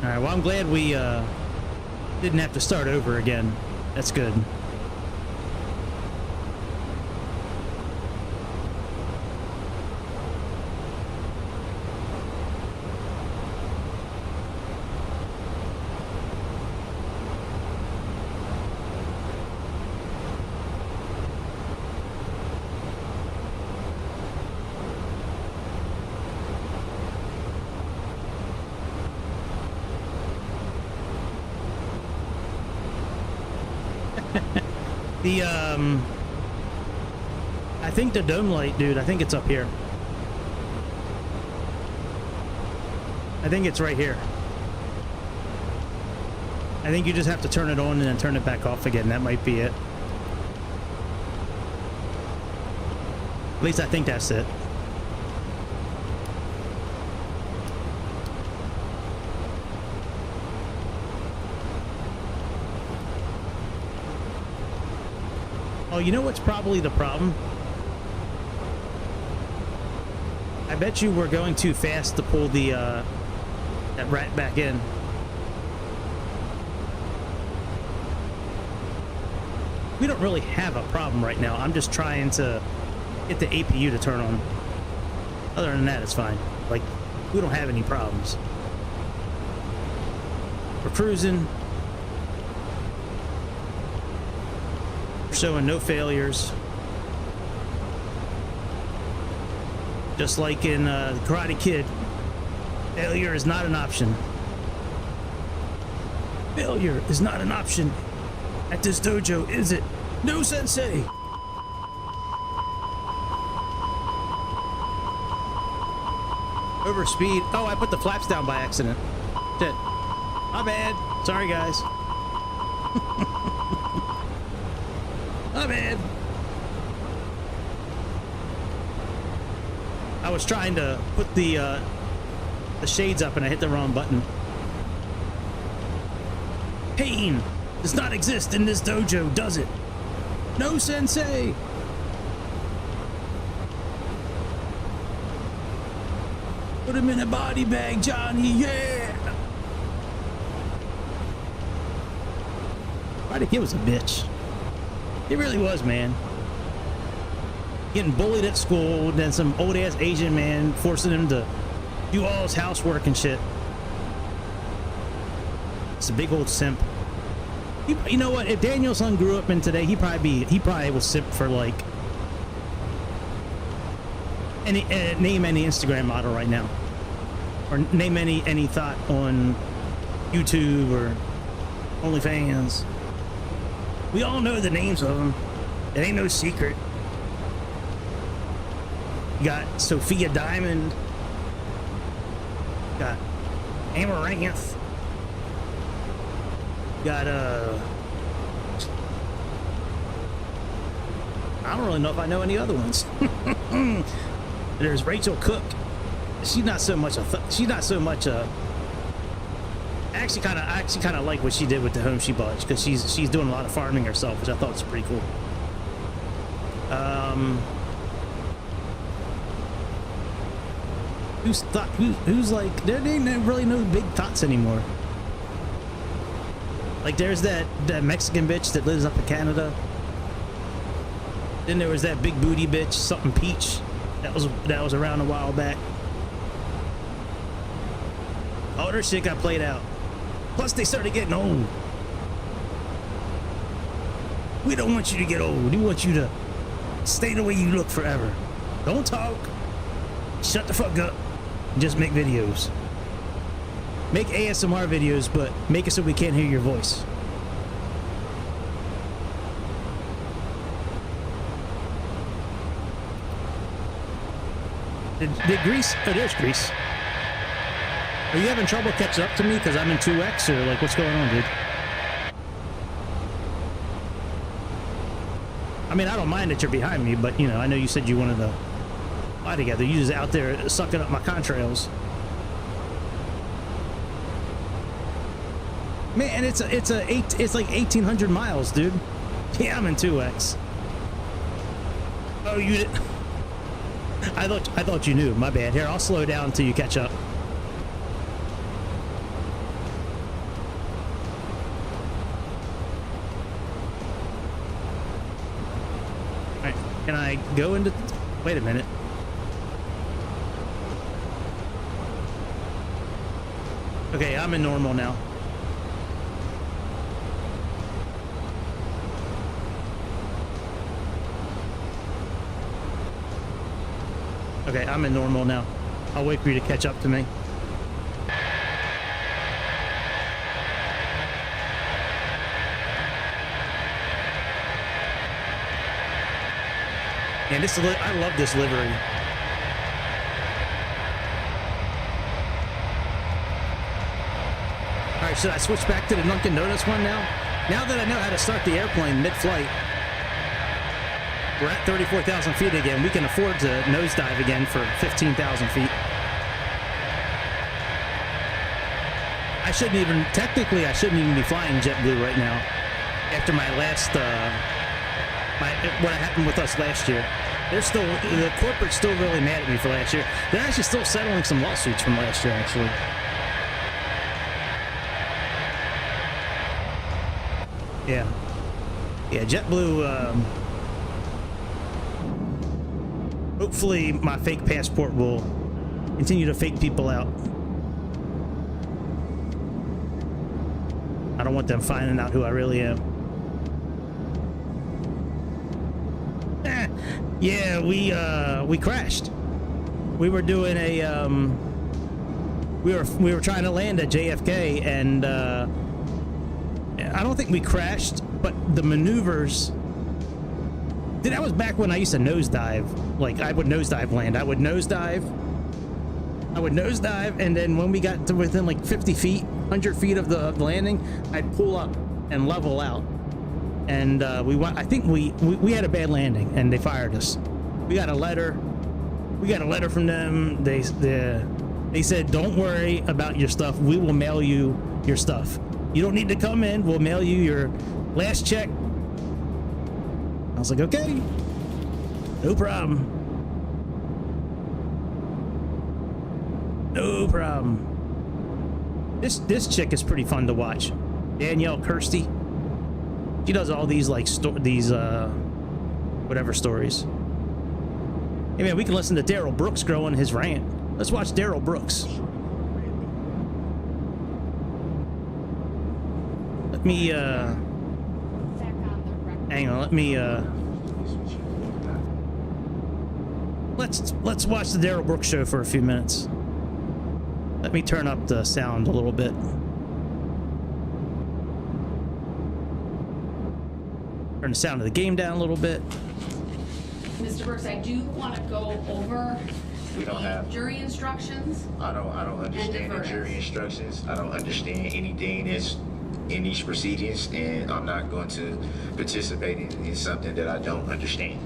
All right, well, I'm glad we didn't have to start over again. That's good. The I think the dome light, dude, I think it's up here. I think it's right here. I think you just have to turn it on and then turn it back off again. That might be it. At least I think that's it. Oh, you know what's probably the problem? I bet you we're going too fast to pull the that rat back in. We don't really have a problem right now. I'm just trying to get the APU to turn on. Other than that, it's fine. Like, we don't have any problems. We're cruising. We're showing no failures. Just like in Karate Kid, failure is not an option. Failure is not an option. At this dojo, is it? No, sensei! Overspeed. Oh, I put the flaps down by accident. Shit. My bad. Sorry, guys. My bad. I was trying to put the shades up and I hit the wrong button. Pain does not exist in this dojo, does it? No, sensei! Put him in a body bag, Johnny, yeah! Karate Kid was a bitch. He really was, man. Getting bullied at school, then some old-ass Asian man forcing him to do all his housework and shit. It's a big old simp. You know what? If Daniel's son grew up in today, he probably was simp for like name any Instagram model right now, or name any thought on YouTube or OnlyFans. We all know the names of them. It ain't no secret. You got Sophia Diamond. You got Amaranth. You got I don't really know if I know any other ones. There's Rachel Cook. She's not so much a I actually kind of like what she did with the home she bought, because she's doing a lot of farming herself, which I thought was pretty cool. Who's like, there ain't really no big thoughts anymore. Like, there's that Mexican bitch that lives up in Canada. Then there was that big booty bitch, something Peach, that was around a while back. All their shit got played out. Plus, they started getting old. We don't want you to get old. We want you to stay the way you look forever. Don't talk. Shut the fuck up. Just make videos. Make ASMR videos, but make it so we can't hear your voice. Did Greece? Oh, there's Greece. Are you having trouble catching up to me because I'm in 2X, or like what's going on, dude? I mean, I don't mind that you're behind me, but you know, I know you said you wanted to fly together. You just out there sucking up my contrails. Man, it's like 1,800 miles, dude. Yeah, I'm in 2X. Oh, you did. I thought you knew. My bad. Here, I'll slow down until you catch up. All right, can I go into? Wait a minute. Okay, I'm in normal now. Okay, I'm in normal now. I'll wait for you to catch up to me. And this, I love this livery. All right, should I switch back to the Dunkin' Donuts one now? Now that I know how to start the airplane mid-flight, we're at 34,000 feet again. We can afford to nosedive again for 15,000 feet. I shouldn't even, technically, I shouldn't even be flying JetBlue right now. After my last, what happened with us last year. They're still, the corporate's still really mad at me for last year. They're actually still settling some lawsuits from last year, actually. Yeah. Yeah, JetBlue, hopefully my fake passport will continue to fake people out. I don't want them finding out who I really am. Yeah, we crashed. We were doing a we were trying to land at JFK, and I don't think we crashed, but the maneuvers. That was back when I used to nosedive. Like, I would nosedive land. I would nosedive, and then when we got to within like 50 feet, 100 feet of the landing, I'd pull up and level out. And I think we had a bad landing, and they fired us. We got a letter. We got a letter from them. They said, "Don't worry about your stuff. We will mail you your stuff. You don't need to come in. We'll mail you your last check." I was like, "Okay, no problem. No problem." This chick is pretty fun to watch. Danielle Kirsty. She does all these like whatever stories. Hey man, we can listen to Daryl Brooks grow on his rant. Let's watch Daryl Brooks. Let me hang on. Let me let's watch the Daryl Brooks show for a few minutes. Let me turn up the sound a little bit. Turn the sound of the game down a little bit. Mr. Brooks, I do want to go over We don't have. jury instructions. I don't understand the jury instructions. I don't understand anything that's in these proceedings, and I'm not going to participate in something that I don't understand.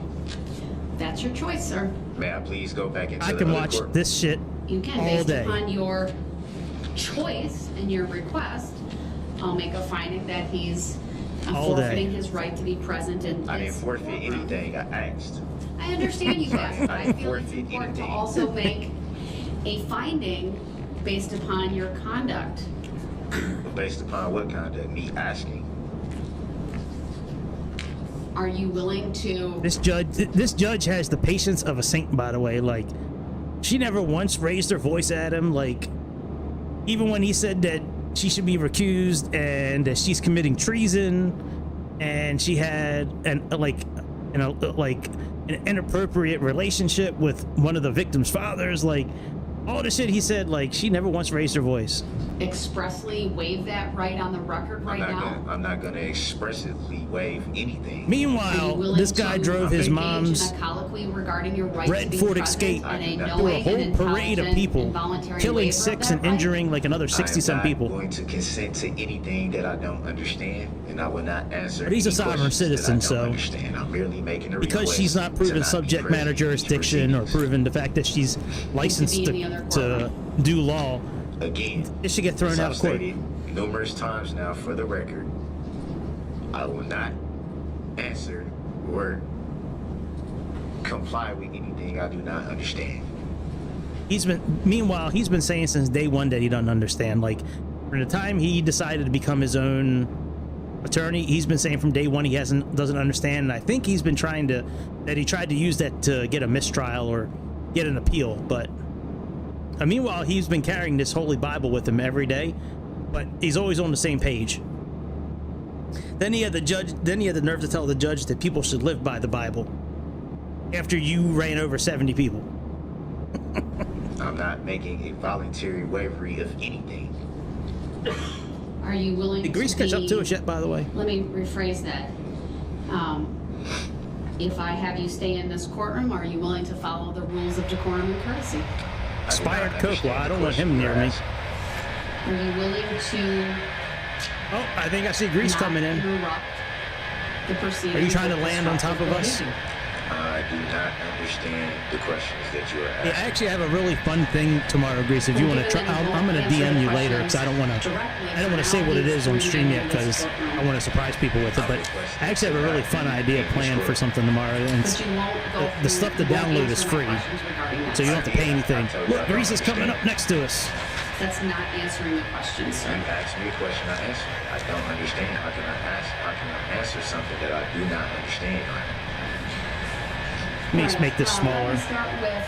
That's your choice, sir. May I please go back into I the can other watch court? this shit You can, all based day. upon your choice and your request, I'll make a finding that he's All day. forfeiting his right to be present in I didn't this forfeit courtroom. anything. I asked. I understand you asked, but I didn't feel it's forfeit important to anything. also make a finding based upon your conduct. Based upon what conduct? Me asking. Are you willing to? This judge has the patience of a saint, by the way. Like, she never once raised her voice at him. Like, even when he said that she should be recused and that she's committing treason, and she had an inappropriate relationship with one of the victim's fathers, like all the shit he said, like she never once raised her voice. Expressly waive that right on the record right now? I'm not gonna expressly waive anything. Are you Meanwhile, willing this guy to drove his engage mom's in a colloquy regarding your right to red be Ford present Escape and a through a knowing whole and parade of intelligent people, involuntary killing waiver of 6 that and right? injuring like another 60-some I am people. not going to consent to anything that I don't understand, and I will not answer. But he's a any sovereign questions citizen, that I so don't understand. I'm merely making a because request she's not to proven be subject present matter in these jurisdiction or proceedings. proven the fact that she's licensed in the other to courtroom. do law, Again, it should get thrown as out I've of court. stated numerous times now for the record, I will not answer or comply with anything I do not understand. Meanwhile, he's been saying since day one that he doesn't understand. Like, from the time he decided to become his own attorney, he's been saying from day one he doesn't understand. And I think he's been tried to use that to get a mistrial or get an appeal. But meanwhile, he's been carrying this Holy Bible with him every day, but he's always on the same page. Then he had the nerve to tell the judge that people should live by the Bible after you ran over 70 people. I'm not making a voluntary waivery of anything. Are you willing Did Grease to catch up to us yet, by the way? Let me rephrase that. If I have you stay in this courtroom, are you willing to follow the rules of decorum and courtesy? Expired Coke. Well, I don't want him near me. Are you willing to Oh, I think I see Grease not coming in. interrupt the proceedings? Are you trying to with land on top of us? disruptive I do not understand the questions that you are asking. Yeah, I actually have a really fun thing tomorrow, Grease. If you want to try, I'm going to DM you later because I don't want to say what it is on stream yet because I want to surprise people with it. But I actually have a really fun idea planned for something tomorrow, and But you won't go the stuff to through- you won't download is answer my free, questions regarding that so you don't have to pay anything. Look, Grease is coming up next to us. That's not answering the question, sir. You asked me a question, I answered. I don't understand. How can I answer something that I do not understand? Let me make this Let smaller. me start with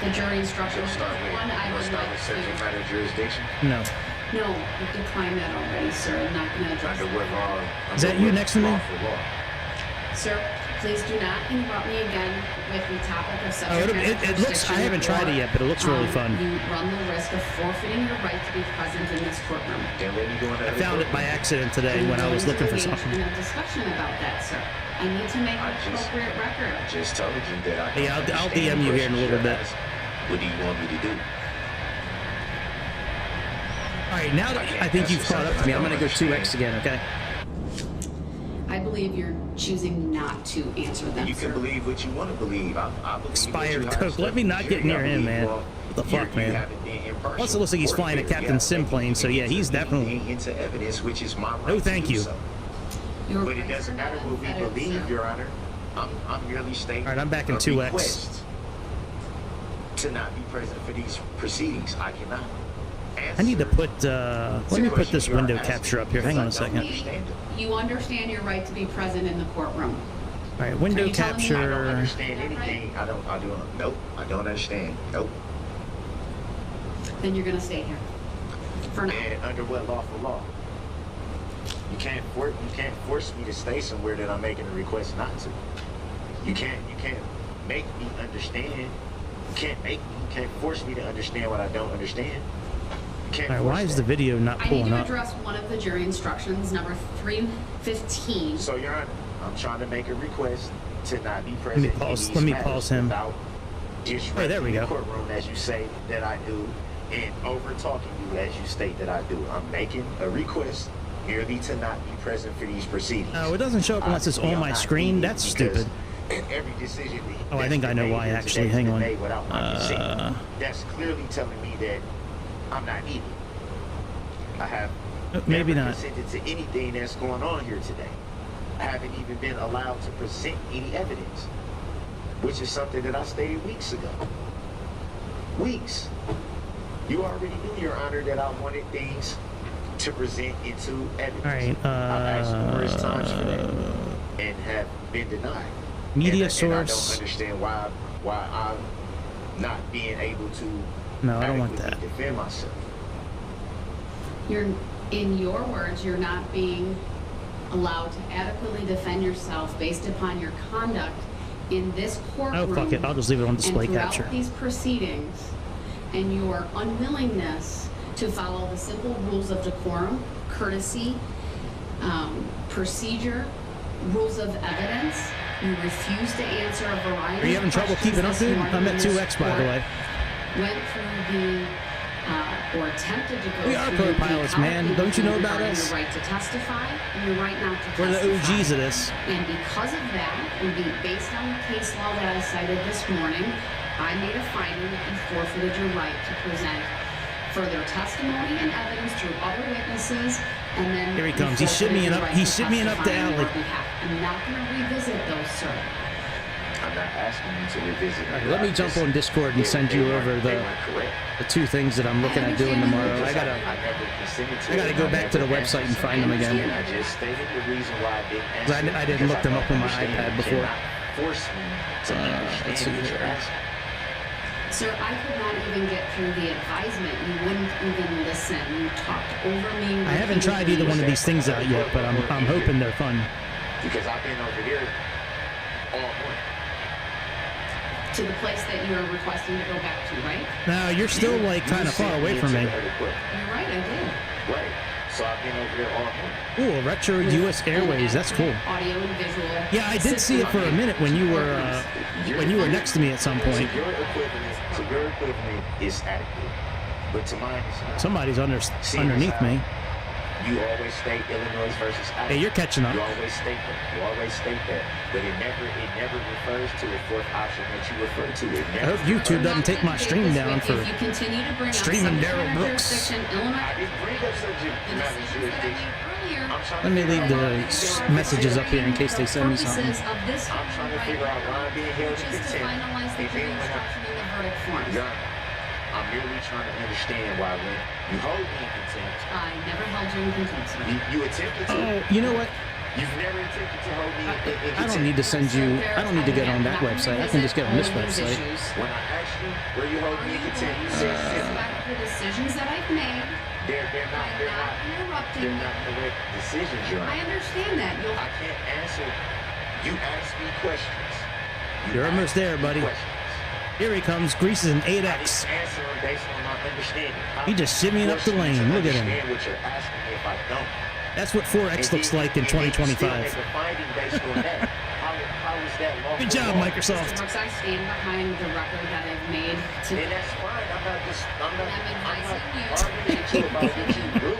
the jury instructions. Start with, One, I would start like with subject to... matter jurisdiction. No. No, you declined that already, sir. I'm not going to address Under that. what law? Is that you next to me? Lawful law. Sir, please do not interrupt me again with the topic of Oh, subject matter it looks. I haven't tried it yet, but it looks really fun. You run the risk of forfeiting your right to be present in this courtroom. Then let me go into I found it by accident today when I was looking for something. In a discussion about that, sir. I need to make an appropriate record. I just told you that I Yeah, don't I'll understand DM you here in a little questions bit. you're asking. What do you want me to do? All right, now that I think you've caught up to me, I'm going to go 2x again, okay? I believe you're choosing not to answer them, You sir. can believe what you want to believe. I believe Expired what you Coke. Let me not get near him, man. What the fuck, man? Plus, it looks like he's flying a Captain Sim plane, so yeah, he's definitely... into evidence, which is my right No, thank to do you. so. Your But it rights doesn't are matter not what we unfettered, believe, sir. Your Honor. I'm merely stating. All right, I'm back in a 2x. request to not be present for these proceedings. I cannot. I need to put, let me put this window capture up here. Hang on a second. You understand your right to be present in the courtroom. All right, window Are you telling me I don't capture. understand anything. Nope. I don't understand. Nope. Then you're gonna stay here. For now. And under what lawful law? You can't force me to stay somewhere that I'm making a request not to. You can't make me understand. You can't force me to understand what I don't understand. You can't All right, force why is that. the video not I need pulling to up? address one of the jury instructions, number 315. So, Your Honor, I'm trying to make a request to not be present. Let me pause- in these let me matters pause him. without disrupting there we the go. courtroom, as you say that I do, and over talking you as you state that I do. I'm making a request merely to not be present for these proceedings. Oh, it doesn't show up unless it's Obviously, on I'm my not screen. needed That's because stupid. Every decision Oh, I that's think I know been why, made actually. today Hang has been on. made without my consent. That's clearly telling me that I'm not needed. I have Maybe never not. consented to anything that's going on here today. I haven't even been allowed to present any evidence, which is something that I stated weeks ago. Weeks. You already knew, Your Honor, that I wanted things to present into evidence. All right, I've asked numerous times for that and have been denied. Media And I source. don't understand why I'm not being able to No, I don't want adequately that. defend myself. In your words, you're not being allowed to adequately defend yourself based upon your conduct in this courtroom. Oh, fuck it. I'll just leave it on display and throughout capture. these proceedings, and your unwillingness to follow the simple rules of decorum, courtesy, procedure, rules of evidence. You refuse to answer a variety. Are you having of trouble questions keeping up, this dude? morning I'm in at this 2x, by the court. way. Went through the or attempted to go We are through pro-pilots, the man. Don't you know about regarding us? Your right to testify and your right not to We're the testify. OGs of this. And because of that, and based on the case law that I cited this morning, I made a finding that you forfeited your right to present further testimony and evidence through other witnesses, and then Here he you comes. He's forfeited shimmying your up- right he's to shimmying up the testify on your alley. behalf. I'm not going to revisit those, sir. I'm not asking you to revisit. All right, let me jump on Discord and send you over the two things that I'm looking at doing tomorrow. I gotta go back to the website and find them again. I just stated the reason why I didn't answer. I didn't look them up on my iPad before. Force me to let's see understand what here. you're asking. Sir, I could not even get through the advisement. You wouldn't even listen. You talked over me. I haven't tried either one of these things out yet, but I'm hoping they're fun. Because I've been over here all morning. To the place that you're requesting to go back to, right? Now, you're still, like, kind of far away from me. You're right, I did. Right. So I've been over there all morning. Ooh, retro U.S. Airways. That's cool. Audio and visual. Yeah, I did see it for a minute when you were next to me at some point. So your equivalent is adequate, but to mine it's not. Somebody's underneath me. You always state Illinois versus Iowa. Hey, you're catching up. You always state that. You always state that. But it never refers to the fourth option that you refer to. It I hope YouTube doesn't take my stream down for If you continue to bring up streaming subject Daryl matter Brooks. jurisdiction, Illinois, I didn't bring up subject the matter decisions that I jurisdiction. made earlier. I'm trying Let me to leave figure the out messages up here in case they send me something. Purposes of this I'm trying to figure out why I'm being held which in is to contempt. finalize the And jury then when instruction in the verdict forms. Your Honor, I'm merely trying to understand why when you hold me in contempt, I never held you in contempt, sir. you attempted to. Oh, you know what? You've never attempted to hold me in contempt. I don't need to send you. I don't need to get on that website. I can just get on this website. When I asked you where you hold me in contempt, you said Respect the decisions that I've made. they're I'm not interrupting. not correct decisions, Your I Honor. understand that. You'll I can't answer. You ask me questions. You're almost there, buddy. Questions. Here he comes. Grease is an I 8X. didn't answer them based on my understanding. He just shimmying up the lane. Look at him. Understand what you're asking me if I don't. That's what 4X looks like in 2025. How is that lawful? Good job, law? Microsoft. Mr. Brooks, I stand behind the record that I've made today. And that's fine. I'm not advising you. arguing with you about what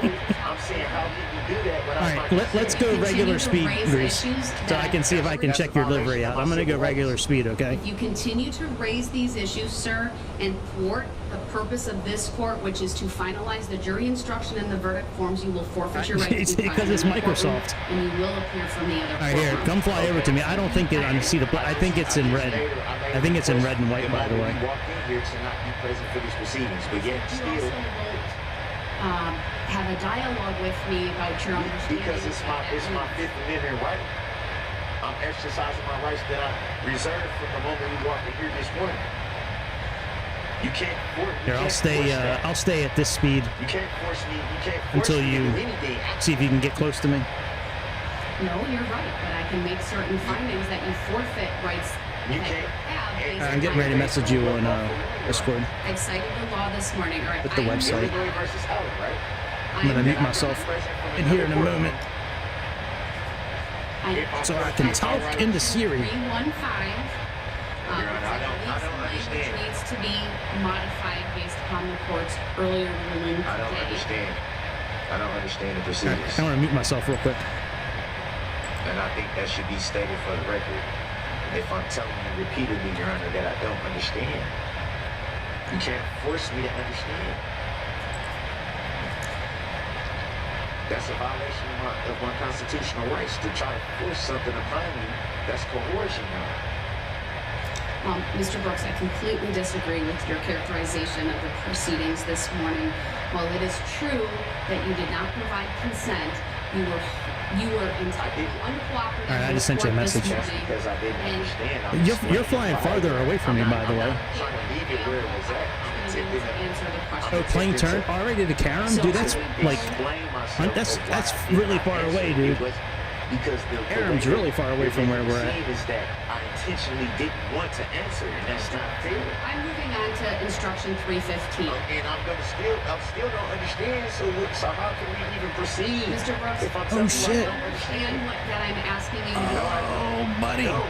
you do. I'm saying how can you do that All without right, let's go regular speed, Grease, so I can see if I can check your livery out. I'm going to go regular speed, okay? If you continue to raise these issues, sir, and thwart the purpose of this court, which is to finalize the jury instruction and the verdict forms, you will forfeit your right to be present Because it's in the courtroom, Microsoft. and you will appear from the other All right, here, courtroom. come fly over to me. I don't think it. I see the. I think it's in red. I think it's in red and white, by the way. You walked in here to not be present for these proceedings, but yet You still, also won't have a dialogue with me about your understanding. because it's my Fifth Amendment right. I'm exercising my rights that I reserved from the moment we walked in here this morning. You can't force. Here, I'll stay. I'll stay at this speed You can't force me. You can't force until me you to do anything. see if you can get close to me. No, you're right, but I can make certain findings that you forfeit rights You that you can't. have based I'm getting ready to message you on Discord I cited the law this morning. All right, with the I am- website. Illinois versus Allen, right? I'm gonna mute myself in here in a moment so I can talk into Siri. 315. Your Honor, I don't understand. Which needs to be modified based upon the court's earlier ruling I don't today. understand. I don't understand the All right, procedures. I want to mute myself real quick. And I think that should be stated for the record. If I'm telling you repeatedly, Your Honor, that I don't understand, you can't force me to understand. That's a violation of my constitutional rights to try to force something upon me. That's coercion now. Mr. Brooks, I completely disagree with your characterization of the proceedings this morning. While it is true that you did not provide consent, you were entirely uncooperative. All right, I just sent you a with the court message. this That's morning. because I didn't And understand. You're flying farther away from me, by the way. I'm trying to leave it where it was at. I'm to attempting answer the question. Oh, plane turn already to Karam, dude. That's like explain myself that's of why I did really not far answer. away, dude. It was because the Karam's way really far away from where we're at. Is that I intentionally didn't want to answer, and that's not fair. I'm moving on to instruction 315. And I'm still don't understand. So how can we even proceed? Mr. Brooks, If I'm Oh, telling you shit. I don't understand understand. that I'm asking you to do. Oh, buddy. No.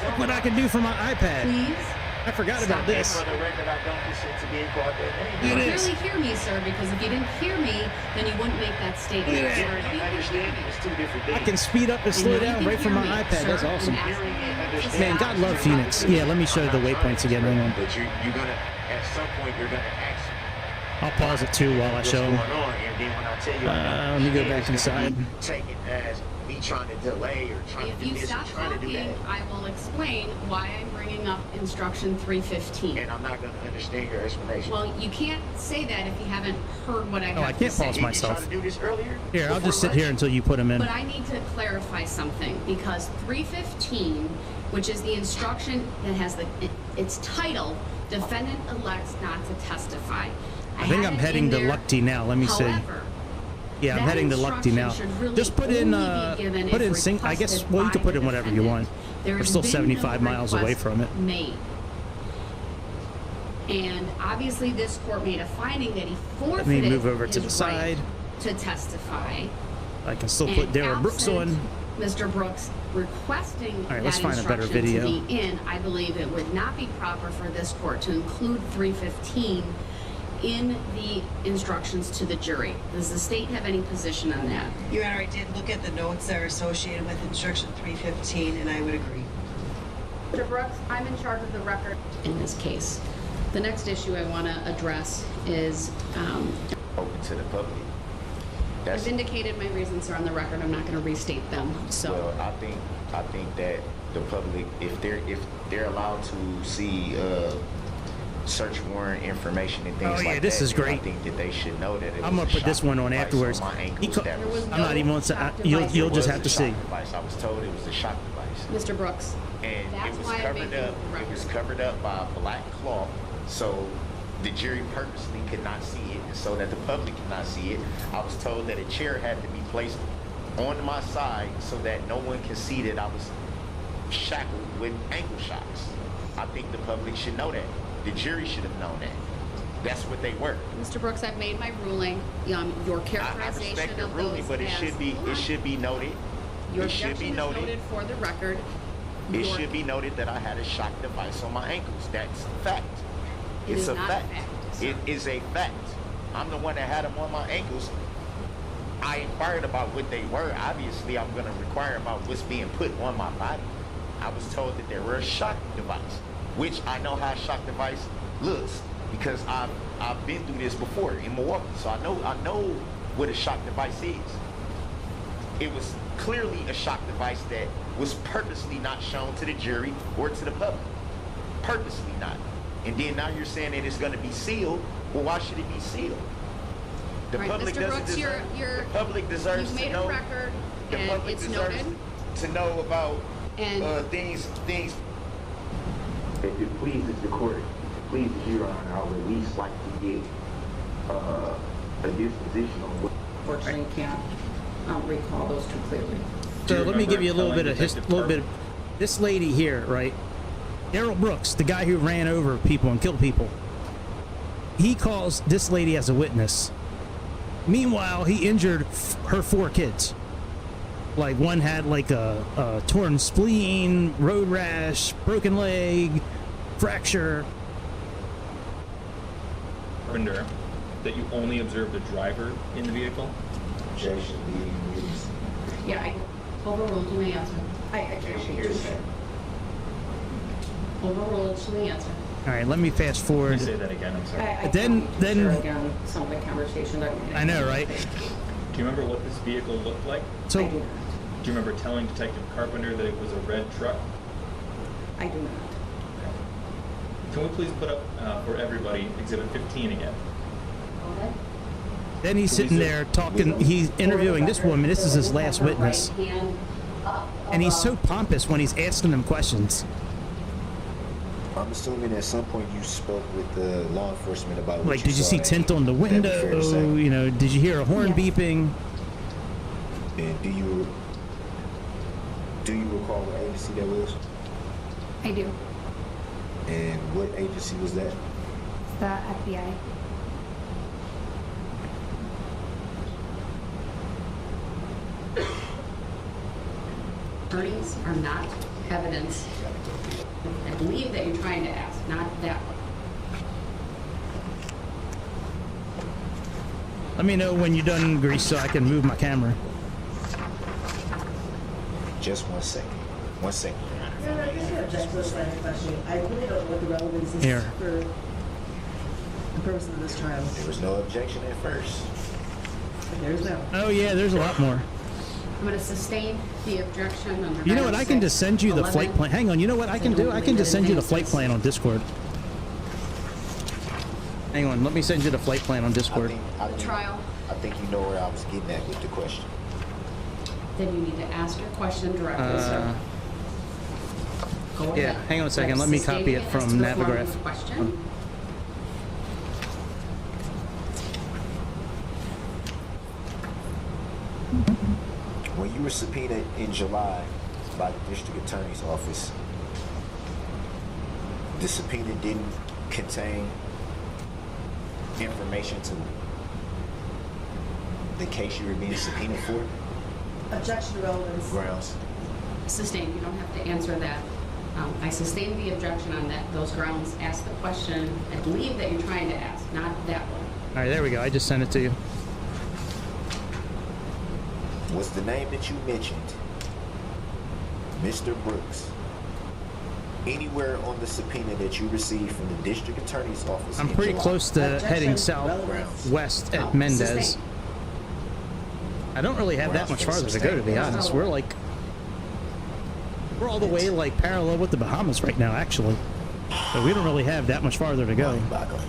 Look what I can do from my iPad. Please. I forgot about And this. for the record, I don't consent to being called that name. It You is. clearly hear me, sir, because if you didn't hear me, then you wouldn't make that statement. Look at that. Hearing and understanding is two different things. I can speed up and slow down right from my iPad. That's awesome. Hearing and understanding. Man, God love Phoenix. Yeah, let me show you the waypoints again. Hang on. But you're gonna, at some point, you're gonna ask me I'll pause it too while I what's show going them. on, and then when I tell you, I let me go don't back understand, inside. it's gonna be taken as me trying to delay or trying If to do you this or stop trying to do talking, that. I will explain why I'm bringing up instruction 315. And I'm not gonna understand your explanation. Well, you can't say that if you haven't heard what I have Oh, I to can't say. pause Did you myself. try to do this earlier? Here, I'll Before just sit lunch? here until you put them in. But I need to clarify something because 315, which is the instruction that has its title, defendant elects not to testify. I think had I'm it heading in to there. Luckty now. Let me see. However, Yeah, I'm that heading to Luckty now. instruction should really Just put in, only be given put if in sync. I guess. requested Well, you can by put in the whatever you want. defendant. We're There's still been 75 no miles away request from it. Made. And obviously, this court made a finding that he Let forfeited me move over to his the right side. to testify. I can still And put Darrell Brooks absent on. Mr. Brooks requesting All right, let's that find a better instruction video. to be in, I believe it would not be proper for this court to include 315 in the instructions to the jury. Does the state have any position on that? Your Honor, I did look at the notes that are associated with instruction 315, and I would agree. Mr. Brooks, I'm in charge of the record in this case. The next issue I want to address is, Open to the public. I've indicated my reasons are on the record. I'm not going to restate them. So, Well, I think that the public, if they're allowed to see search warrant information and things Oh, yeah, like this that, is then great. I think that they should know that it I'm was gonna a put this shock one on device afterwards. my ankles He co- that There was was- no I'm not even on. shock You'll device. just was have a to shock see. device. I was told it was a shock device. Mr. Brooks, And That's it was why I'm covered making up. the It was record. covered up by a black cloth, so the jury purposely could not see it, and so that the public could not see it. I was told that a chair had to be placed on my side so that no one can see that I was shackled with ankle shocks. I think the public should know that. The jury should have known that. That's what they were. Mr. Brooks, I've made my ruling. Your I characterization respect the of ruling, those but it as- should be noted. Your It should be objection is noted. noted for the record. It Your- should be noted that I had a shock device on my ankles. That's a fact. It It's is a not a fact. fact, sir. It is a fact. I'm the one that had them on my ankles. I inquired about what they were. Obviously, I'm going to require about what's being put on my body. I was told that they were a shock device, which I know how a shock device looks because I've been through this before in Milwaukee, so I know what a shock device is. It was clearly a shock device that was purposely not shown to the jury or to the public. Purposely not. And then now you're saying that it's going to be sealed. Well, why should it be sealed? The All right, public Mr. doesn't Brooks, deserve. you're- The public deserves You've to made know. a record, The and public it's deserves noted. to know about And- things. If it pleases the court, if it pleases Your Honor, I would at least like to get a disposition on what. Unfortunately, can't recall those too clearly. So let me give you a little bit of this lady here, right? Darrell Brooks, the guy who ran over people and killed people. He calls this lady as a witness. Meanwhile, he injured her 4 kids. Like one had like a torn spleen, road rash, broken leg, fracture. Carpenter, that you only observed the driver in the vehicle? Objection. Yeah, I overruled. You may answer. I can't read you. Overruled. You may answer. All right, let me fast Can forward. you say that again? I'm sorry. I Then- can't then- share again some of the conversation. I know, right? Do you remember what this vehicle looked like? I So do not. Do you remember telling Detective Carpenter that it was a red truck? I do not. Can we please put up for everybody Exhibit 15 again? Go ahead. then he's sitting there talking. He's interviewing this woman. This is his last witness, Right hand up and he's so above. pompous when he's asking them questions. I'm assuming at some point you spoke with the law enforcement about what Like, did you saw see that- tint on the that'd be fair to window? say. You know, did you hear a horn Yes. beeping? And do you recall what agency that was? I do. And what agency was that? The FBI. Attorneys are not evidence. I believe that you're trying to ask, not that one. Let me know when you're done, Grease, so I can move my camera. Just 1 second. 1 second. Your Honor, I just have just one question. I really don't know what the relevance is Here. for the purpose of this trial. There was no objection at first. There's no. Oh yeah, there's a lot more. I'm going to sustain the objection under. You know what? I can just send you the 11. flight plan. Hang on. You know what I can do? I can just send you the flight plan on Discord. Hang on. Let me send you the flight plan on Discord. Trial. I think you know where I was getting at with the question. Then you need to ask your question directly, sir. Go ahead. Yeah. Hang on a second. Let me Sustaining copy it as from to the form of Navigraph. the question. When you were subpoenaed in July by the district attorney's office, the subpoena didn't contain information to the case you were being subpoenaed for? Objection to relevance. Grounds. Sustained. You don't have to answer that. I sustained the objection on those grounds. Ask the question I believe that you're trying to ask, not that one. All right, there we go. I just sent it to you. Was the name that you mentioned, Mr. Brooks, anywhere on the subpoena that you received from the district attorney's office? I'm in pretty July? close to Objection. heading Relevance. southwest at Mendez. Sustained. I don't really have that much farther to go, to be honest. We're all the way like parallel with the Bahamas right now, actually. So we don't really have that much farther to go. Mind-boggling.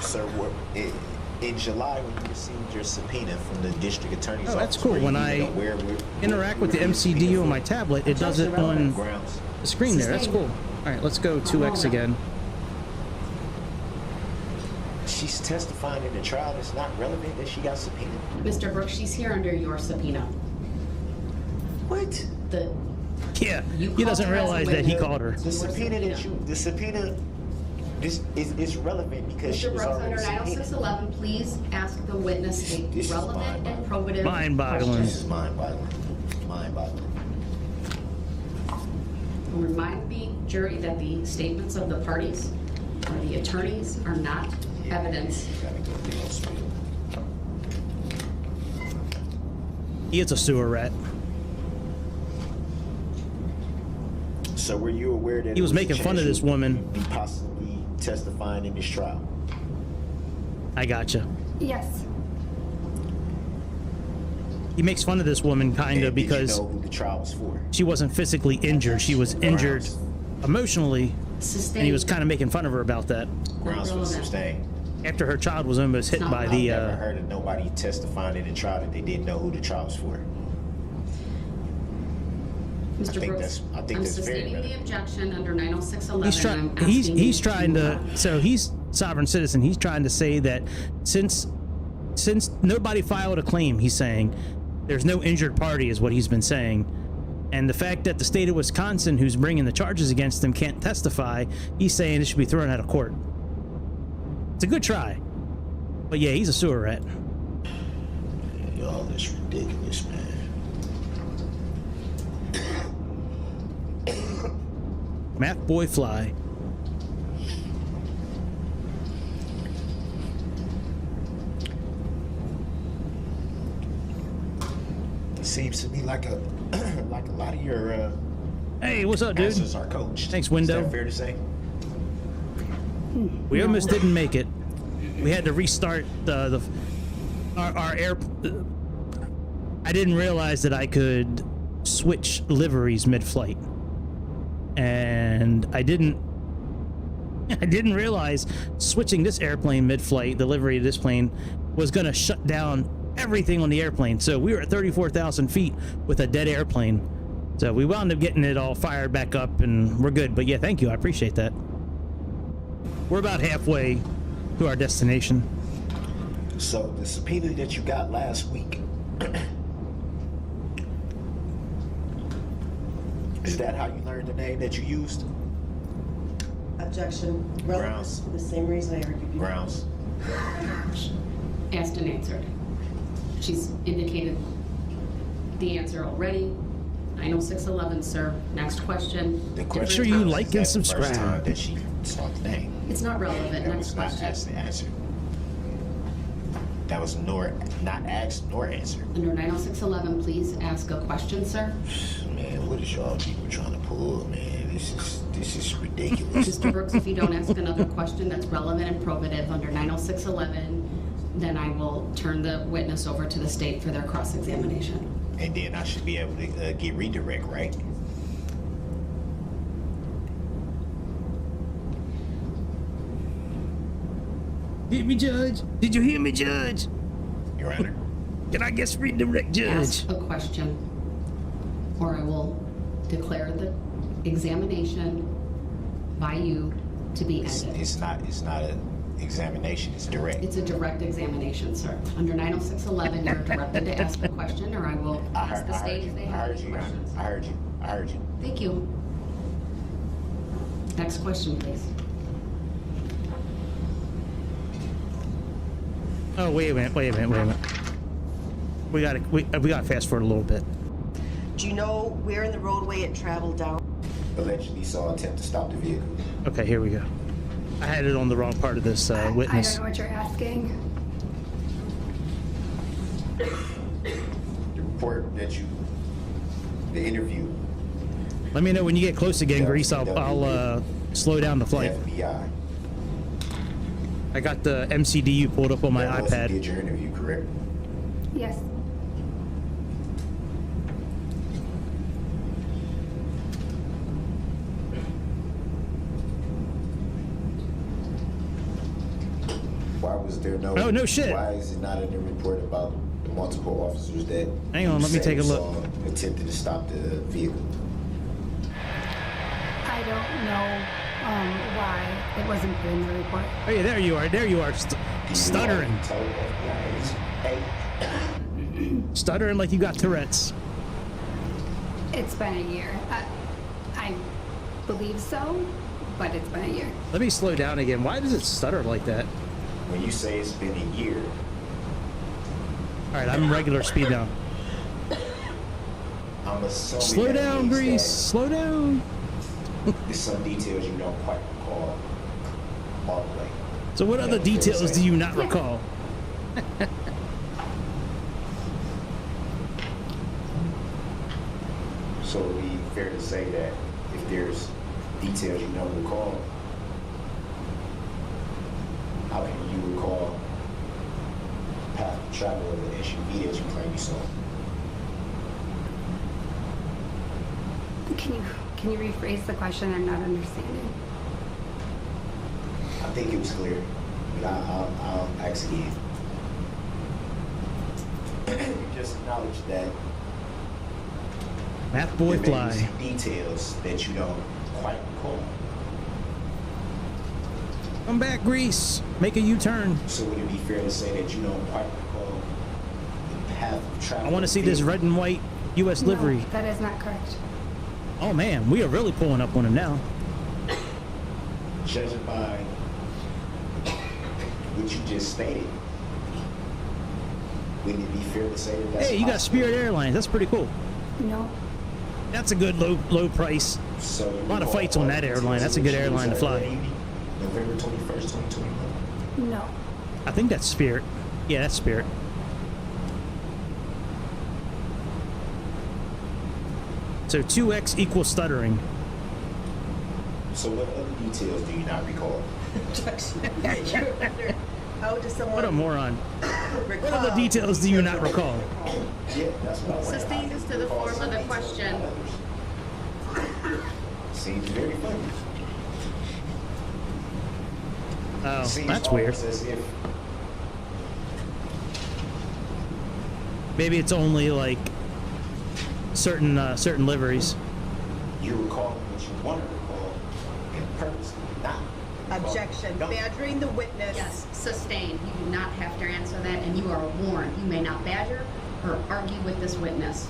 Sir, in July when you received your subpoena from the district attorney's office, that's cool. were you When even I aware interact with the where you MCDU subpoenaed on my for? tablet, it does it on Grounds. the screen there. That's cool. All right, let's go 2x again. She's testifying in the trial. It's not relevant that she got subpoenaed. Mr. Brooks, she's here under your subpoena. What? Yeah, You he doesn't called her as a realize that he witness. called her. The subpoena this is relevant because she Mr. was Brooks, already under subpoenaed. 90611, please ask the witness a This is relevant and probative Mind-boggling. This is mind-boggling. Mind-boggling. Remind the jury that the statements of the parties or the attorneys are not evidence. He is a sewer rat. So were you aware that He was it a making fun of chance this woman. you'd be possibly testifying in this trial? I gotcha. Yes. He makes fun of this woman, kind of, And did because you know who the trial was for? she wasn't physically injured. She was injured emotionally, and he was kind of making fun of her about that. Grounds for sustained. After her child was almost hit by the. I've never heard of nobody testifying in the trial that they didn't know who the trial was for. Mr. Brooks, I think I'm that's very sustaining the relevant. objection under 90611. He's trying. He's trying to. So he's sovereign citizen. He's trying to say that since nobody filed a claim, he's saying there's no injured party, is what he's been saying. And the fact that the state of Wisconsin, who's bringing the charges against him, can't testify, he's saying it should be thrown out of court. It's a good try, but yeah, he's a sewer rat. Y'all, this ridiculous, man. Math boy fly. It seems to me like a like a lot of your Hey, what's up, dude? answers are coached. Thanks, Window. Is that fair to say? We almost didn't make it. We had to restart our air. I didn't realize that I could switch liveries mid-flight, and I didn't realize switching this airplane mid-flight, the livery of this plane, was going to shut down everything on the airplane. So we were at 34,000 feet with a dead airplane. So we wound up getting it all fired back up, and we're good. But yeah, thank you. I appreciate that. We're about halfway to our destination. So the subpoena that you got last week, is that how you learned the name that you used? Objection. Grounds. Relevance for the same reason I argued before. Grounds. Asked and answered. She's indicated the answer already. 90611, sir. Next question. The Make question sure you is, like is that and the first subscribe. time that she saw the name. It's not relevant. That Next was not question. asked and answered. That was not asked nor answered. Under 90611, please ask a question, sir. Man, what is y'all people trying to pull, man? This is ridiculous. Mr. Brooks, if you don't ask another question that's relevant and probative under 90611, then I will turn the witness over to the state for their cross-examination. And then I should be able to get redirect, right? Hear me, Judge? Did you hear me, Judge? Your Honor. Can I guess redirect, Judge? Ask a question, or I will declare the examination by you to be ended. It's not an examination. It's direct. It's a direct examination, sir. Under 90611, you're directed to ask a question, or I will ask the state if they have any questions. I heard you. Thank you. Next question, please. Oh, wait a minute. We gotta fast forward a little bit. Do you know where in the roadway it traveled down? Allegedly saw attempt to stop the vehicle. Okay, here we go. I had it on the wrong part of this witness. I don't know what you're asking. The report that the interview. Let me know when you get close again, Grease. I'll slow down the flight. FBI. I got the MCDU pulled up on my iPad. Did your interview, correct? Yes. Why was there no? Oh, no shit. Why is it not in the report about the multiple officers that? Hang on, let me take a look. Attempted to stop the vehicle. I don't know why it wasn't put in the report. Oh yeah, there you are. There you are. Stuttering. Stuttering like you got Tourette's. It's been a year. I believe so, but it's been a year. Let me slow down again. Why does it stutter like that? When you say it's been a year. All right, I'm regular speed now. I'm assuming Slow down, Grease. Slow down. There's some details you don't quite recall all the way. So what other details do you not recall? So it would be fair to say that if there's details you don't recall, how can you recall path of travel of the SUV that you claim you saw? Can you rephrase the question? I'm not understanding. I think it was clear, but I'll ask again. You just acknowledge that Math boy there may be fly. some details that you don't quite recall. Come back, Grease. Make a U-turn. So would it be fair to say that you don't quite recall the path of travel? I want to see this red and white U.S. livery. No, that is not correct. Oh man, we are really pulling up on him now. Judging by what you just stated, wouldn't it be fair to say that that's Hey, you got possible? Spirit Airlines. That's pretty cool. No. That's a good low price. So A lot of fights on that airline. That's a good airline to fly. November 21st, 2021. No. I think that's Spirit. Yeah, that's Spirit. So 2x equals stuttering. So what other details do you not recall? How does someone What a moron. recall? What other details do you not recall? Yeah, that's what I want. Sustain this to the form of the question. Seems very funny. Oh, Seems that's weird. almost as if Maybe it's only like certain liveries. you recall what you want to recall and purposely not. Objection. Badgering the witness. Yes, sustain. You do not have to answer that, and you are warned. You may not badger or argue with this witness.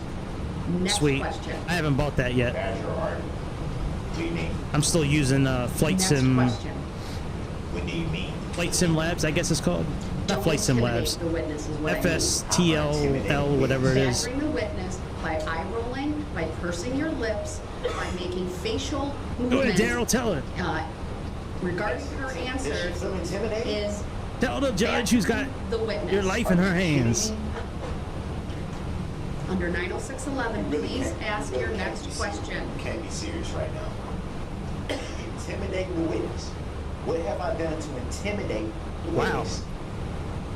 Next Sweet. question. I haven't bought that yet. Badger art. What do you mean? I'm still using Flight Next Sim. question. What do you mean? Flight Sim Labs, I guess it's called. Not Don't Flight Sim intimidate Labs. the witness is what I mean. FSTLL, whatever it is. Badgering the witness by eye rolling, by pursing your lips, by making facial Go ahead, movements. Daryl, tell her. Regarding her answers is Tell the judge who's got the witness. your life in her hands. Under 90611, please ask your next question. You can't be serious right now. Intimidating the witness. What have I done to intimidate the Wow. witness?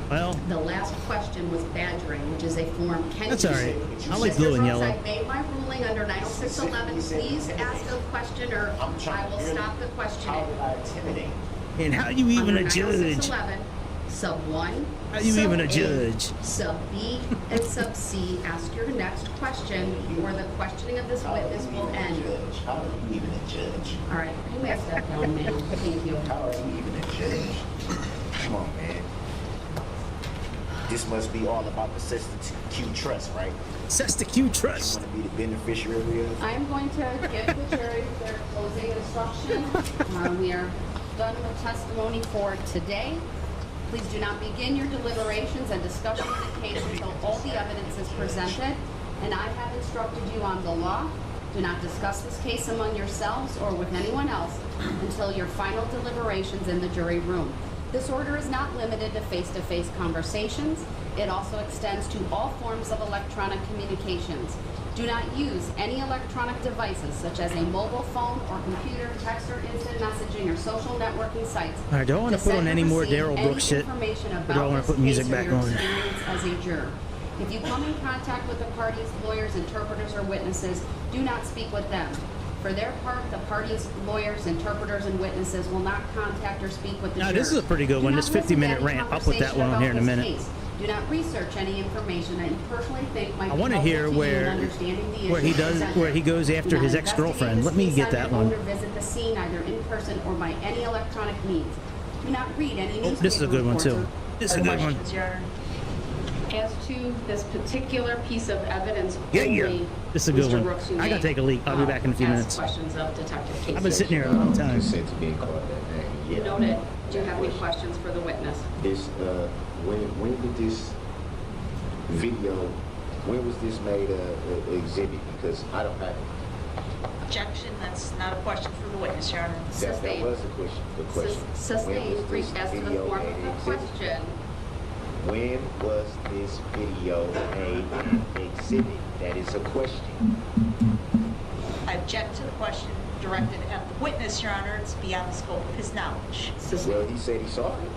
Well, The last question was badgering, which is a form. Can that's you all right. say- I like Mr. blue and Brooks, yellow. I made my ruling under 90611. Please ask a question or I will stop the How questioning. did I intimidate? And how you even Under a judge? 90611, sub 1, How you sub even a A, judge? Sub B, and sub C. Ask your next question, or the questioning of this How are witness you will even a end. judge? How are you even a judge? All right, you may step down, ma'am. Thank you. How are you even a judge? Come on, man. This must be all about the System Q Trust, right? System Q Trust. You want to be the beneficiary of? I'm going to give the jury their closing instruction. We are done with testimony for today. Please do not begin your deliberations and discussion of the case until all the evidence is presented. And I have instructed you on the law. Do not discuss this case among yourselves or with anyone else until your final deliberations in the jury room. This order is not limited to face-to-face conversations. It also extends to all forms of electronic communications. Do not use any electronic devices such as a mobile phone or computer, text or instant messaging or social networking sites. All right, do I want to put on any more Daryl Brooks shit? Or do I want to put music back on? As a juror. If you come in contact with the parties, lawyers, interpreters, or witnesses, do not speak with them. For their part, the parties, lawyers, interpreters, and witnesses will not contact or speak with the Now, jurors. this is a pretty good one. This 50-minute rant. I'll put that one on here in a minute. Do not research any information that you personally think might I want to hear where he goes after his ex-girlfriend. Let me get that one. Visit the scene either in person or by any electronic means. Do not read any newspaper This is a good one too. reports This is a good one. As to this particular piece of evidence, Yeah. only, This is a good Mr. one. Brooks, you I gotta may, take a leak. I'll be back in a few ask minutes. questions of Detective Casey. I've been sitting here a long time. Consent to being called that name. Yeah. Noted. Do you have any questions for the witness? This, when did this video, when was this made a exhibit? Because I don't have it. Objection, that's not a question for the witness, Your Honor. That was the question. The question. Sustained. When was this As to the video form made of an the exhibit? question. When was this video made an exhibit? That is a question. I object to the question directed at the witness, Your Honor. It's beyond the scope of his knowledge. Well, he said he saw it.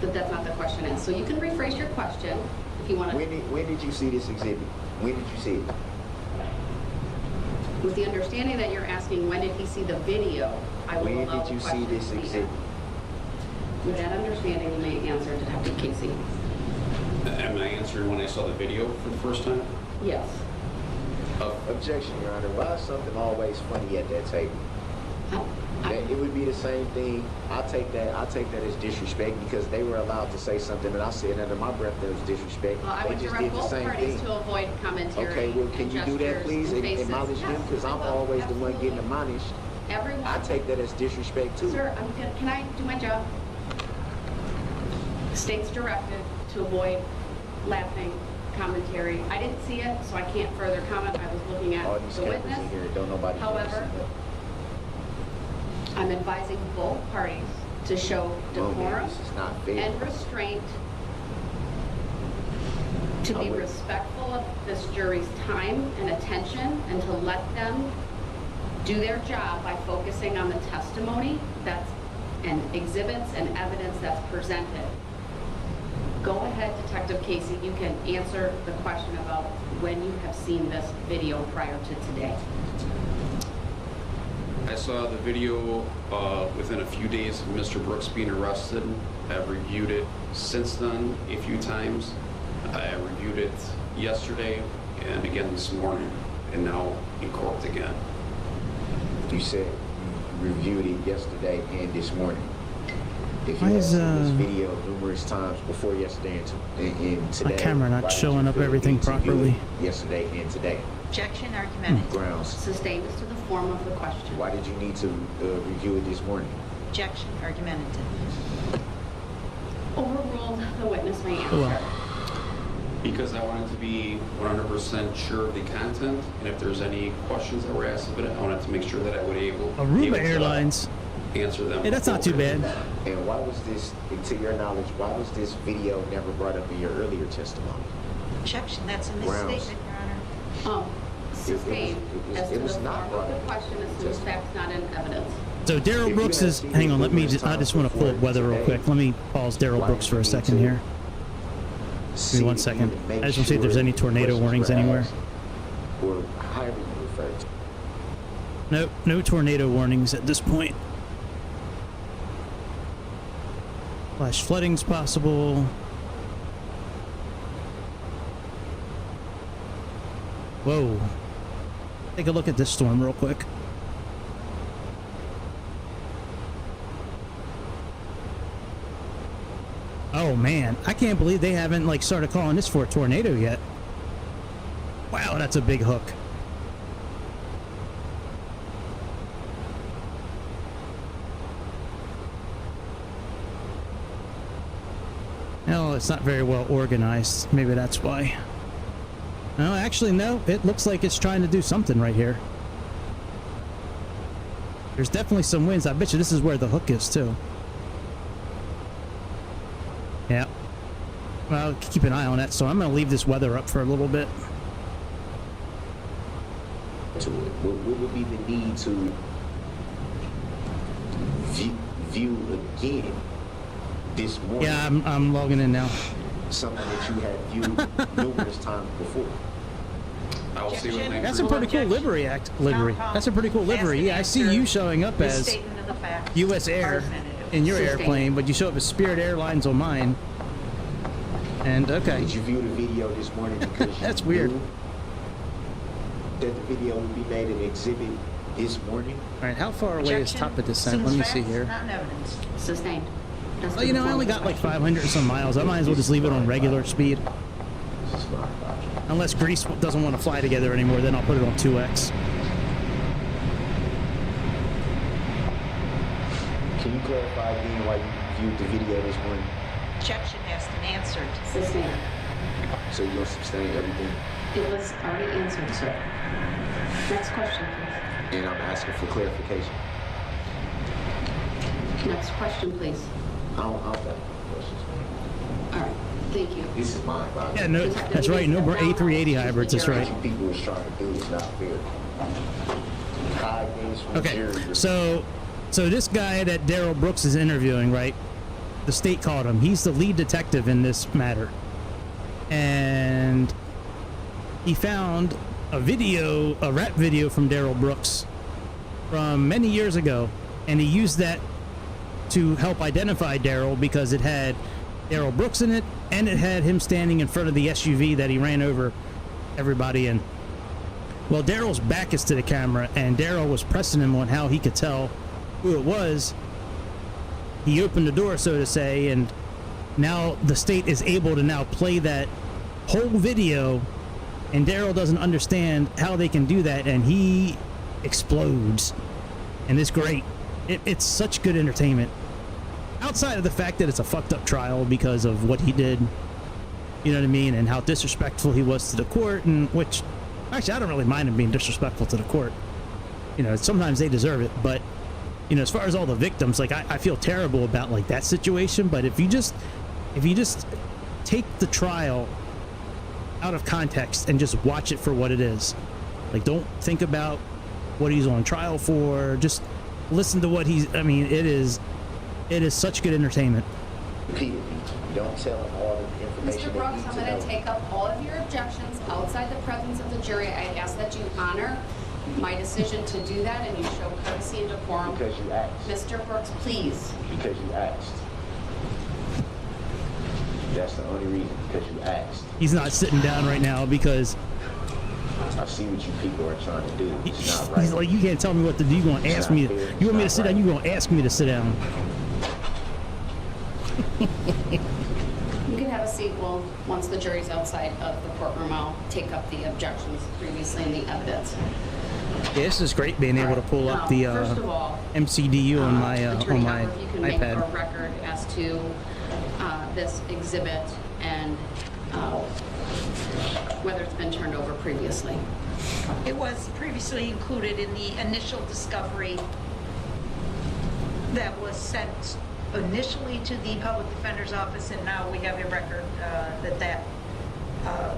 But that's not the question. And so you can rephrase your question if you want to. When did you see this exhibit? When did you see it? With the understanding that you're asking when did he see the video, I will When allow did you the see question this to be exhibit? asked. With that understanding, you may answer Detective Casey. Am I answering when I saw the video for the first time? Yes. Objection, Your Honor. Why is something always funny at that table? It would be the same thing. I'll take that as disrespect because they were allowed to say something and I said under my breath that was disrespect. Well, I They would just direct did the both same parties thing. to avoid commentary. Okay, well, can and you do that, gestures please, and and faces. admonish them? Because I'm always the one getting admonished. Everyone. I take that as disrespect, too. Sir, can I do my job? State's directed to avoid laughing commentary. I didn't see it, so I can't further comment. I was looking at All these the cameras witness. in here, don't nobody However, I'm advising both parties to show decorum this is not fair. and restraint, to be respectful of this jury's time and attention, and to let them do their job by focusing on the testimony and exhibits and evidence that's presented. Go ahead, Detective Casey, you can answer the question about when you have seen this video prior to today. I saw the video within a few days of Mr. Brooks being arrested. I've reviewed it since then a few times. I reviewed it yesterday and again this morning, and now in court again. You said you reviewed it yesterday and this morning. If you Why had is, seen this video numerous times before yesterday and today, My camera not why did showing you up feel the everything need to view properly. it yesterday and today? Objection, argumentative. Grounds. Sustained as to the form of the question. Why did you need to review it this morning? Objection, argumentative. Overruled, the witness may answer. Well, Because I wanted to be 100% sure of the content, and if there's any questions that were asked of it, I wanted to make sure that I would be able Aruba to Airlines. answer them. Hey, that's not too bad. And why was this, to your knowledge, why was this video never brought up in your earlier testimony? Objection, that's a Grounds. misstatement, Your Honor. Sustained as to it was the not form of brought the up. question as to the facts not in evidence. So Daryl Brooks is. Hang on. I just want to pull up weather real quick. Let me pause Daryl Brooks for a second here. Give me 1 second. I just want to see if there's any tornado warnings anywhere. Or however you refer to. Nope, no tornado warnings at this point. Flash flooding's possible. Whoa. Take a look at this storm real quick. Oh man, I can't believe they haven't like started calling this for a tornado yet. Wow, that's a big hook. No, it's not very well organized. Maybe that's why. No, actually, no. It looks like it's trying to do something right here. There's definitely some winds. I bet you this is where the hook is, too. Yeah. Well, keep an eye on that. So I'm going to leave this weather up for a little bit. To it. What would be the need to view again this morning? Yeah, I'm logging in now. Something that you had viewed numerous times before. I'll see what they That's a pretty cool livery. That's a pretty cool livery. Yeah, I see you showing up as U.S. Air in your airplane, but you show up as Spirit Airlines on mine. And okay. Did you view the video this morning because that's weird. That the video would be made an exhibit this morning? All right, how far away is top of descent? Let me see here. Sustained. Well, you know, I only got like 500 and some miles. I might as well just leave it on regular speed. Unless Greece doesn't want to fly together anymore, then I'll put it on 2x. Can you clarify again why you viewed the video this morning? Objection has been answered. Sustained. So you'll sustain everything? It was already answered, sir. Next question, please. And I'm asking for clarification. Next question, please. I don't have questions. All right. Thank you. This is mine, by the way. Yeah, no, that's right. No more A380 hybrids. That's right. What people was trying to do is not fair. Hide things from Okay, jury. so this guy that Daryl Brooks is interviewing, right? The state called him. He's the lead detective in this matter. And he found a video, a rap video from Daryl Brooks from many years ago, and he used that to help identify Daryl because it had Daryl Brooks in it, and it had him standing in front of the SUV that he ran over everybody in. Well, Daryl's back is to the camera, and Daryl was pressing him on how he could tell who it was. He opened the door, so to say, and now the state is able to now play that whole video, and Daryl doesn't understand how they can do that, and he explodes. And it's great. It's such good entertainment. Outside of the fact that it's a fucked up trial because of what he did, you know what I mean, and how disrespectful he was to the court, and which, actually, I don't really mind him being disrespectful to the court. You know, sometimes they deserve it, but, you know, as far as all the victims, like, I feel terrible about, like, that situation, but if you just take the trial out of context and just watch it for what it is, like, don't think about what he's on trial for, just listen to what he's, I mean, it is such good entertainment. Repeatedly, don't tell him all the information. Mr. Brooks, I'm going to take up all of your objections outside the presence of the jury. I ask that you honor my decision to do that and you show courtesy and decorum. Because you asked. Mr. Brooks, please. Because you asked. That's the only reason, because you asked. He's not sitting down right now because I see what you people are trying to do. It's not right. he's like, you can't tell me what to do. You're going to ask me. You want me to sit down? You're going to ask me to sit down. You can have a seat. Well, once the jury's outside of the courtroom, I'll take up the objections previously in the evidence. Yeah, this is great being able to pull up the first of all, MCDU on my Attorney iPad. Howard, if you can make a record as to this exhibit and whether it's been turned over previously. It was previously included in the initial discovery that was sent initially to the public defender's office, and now we have a record that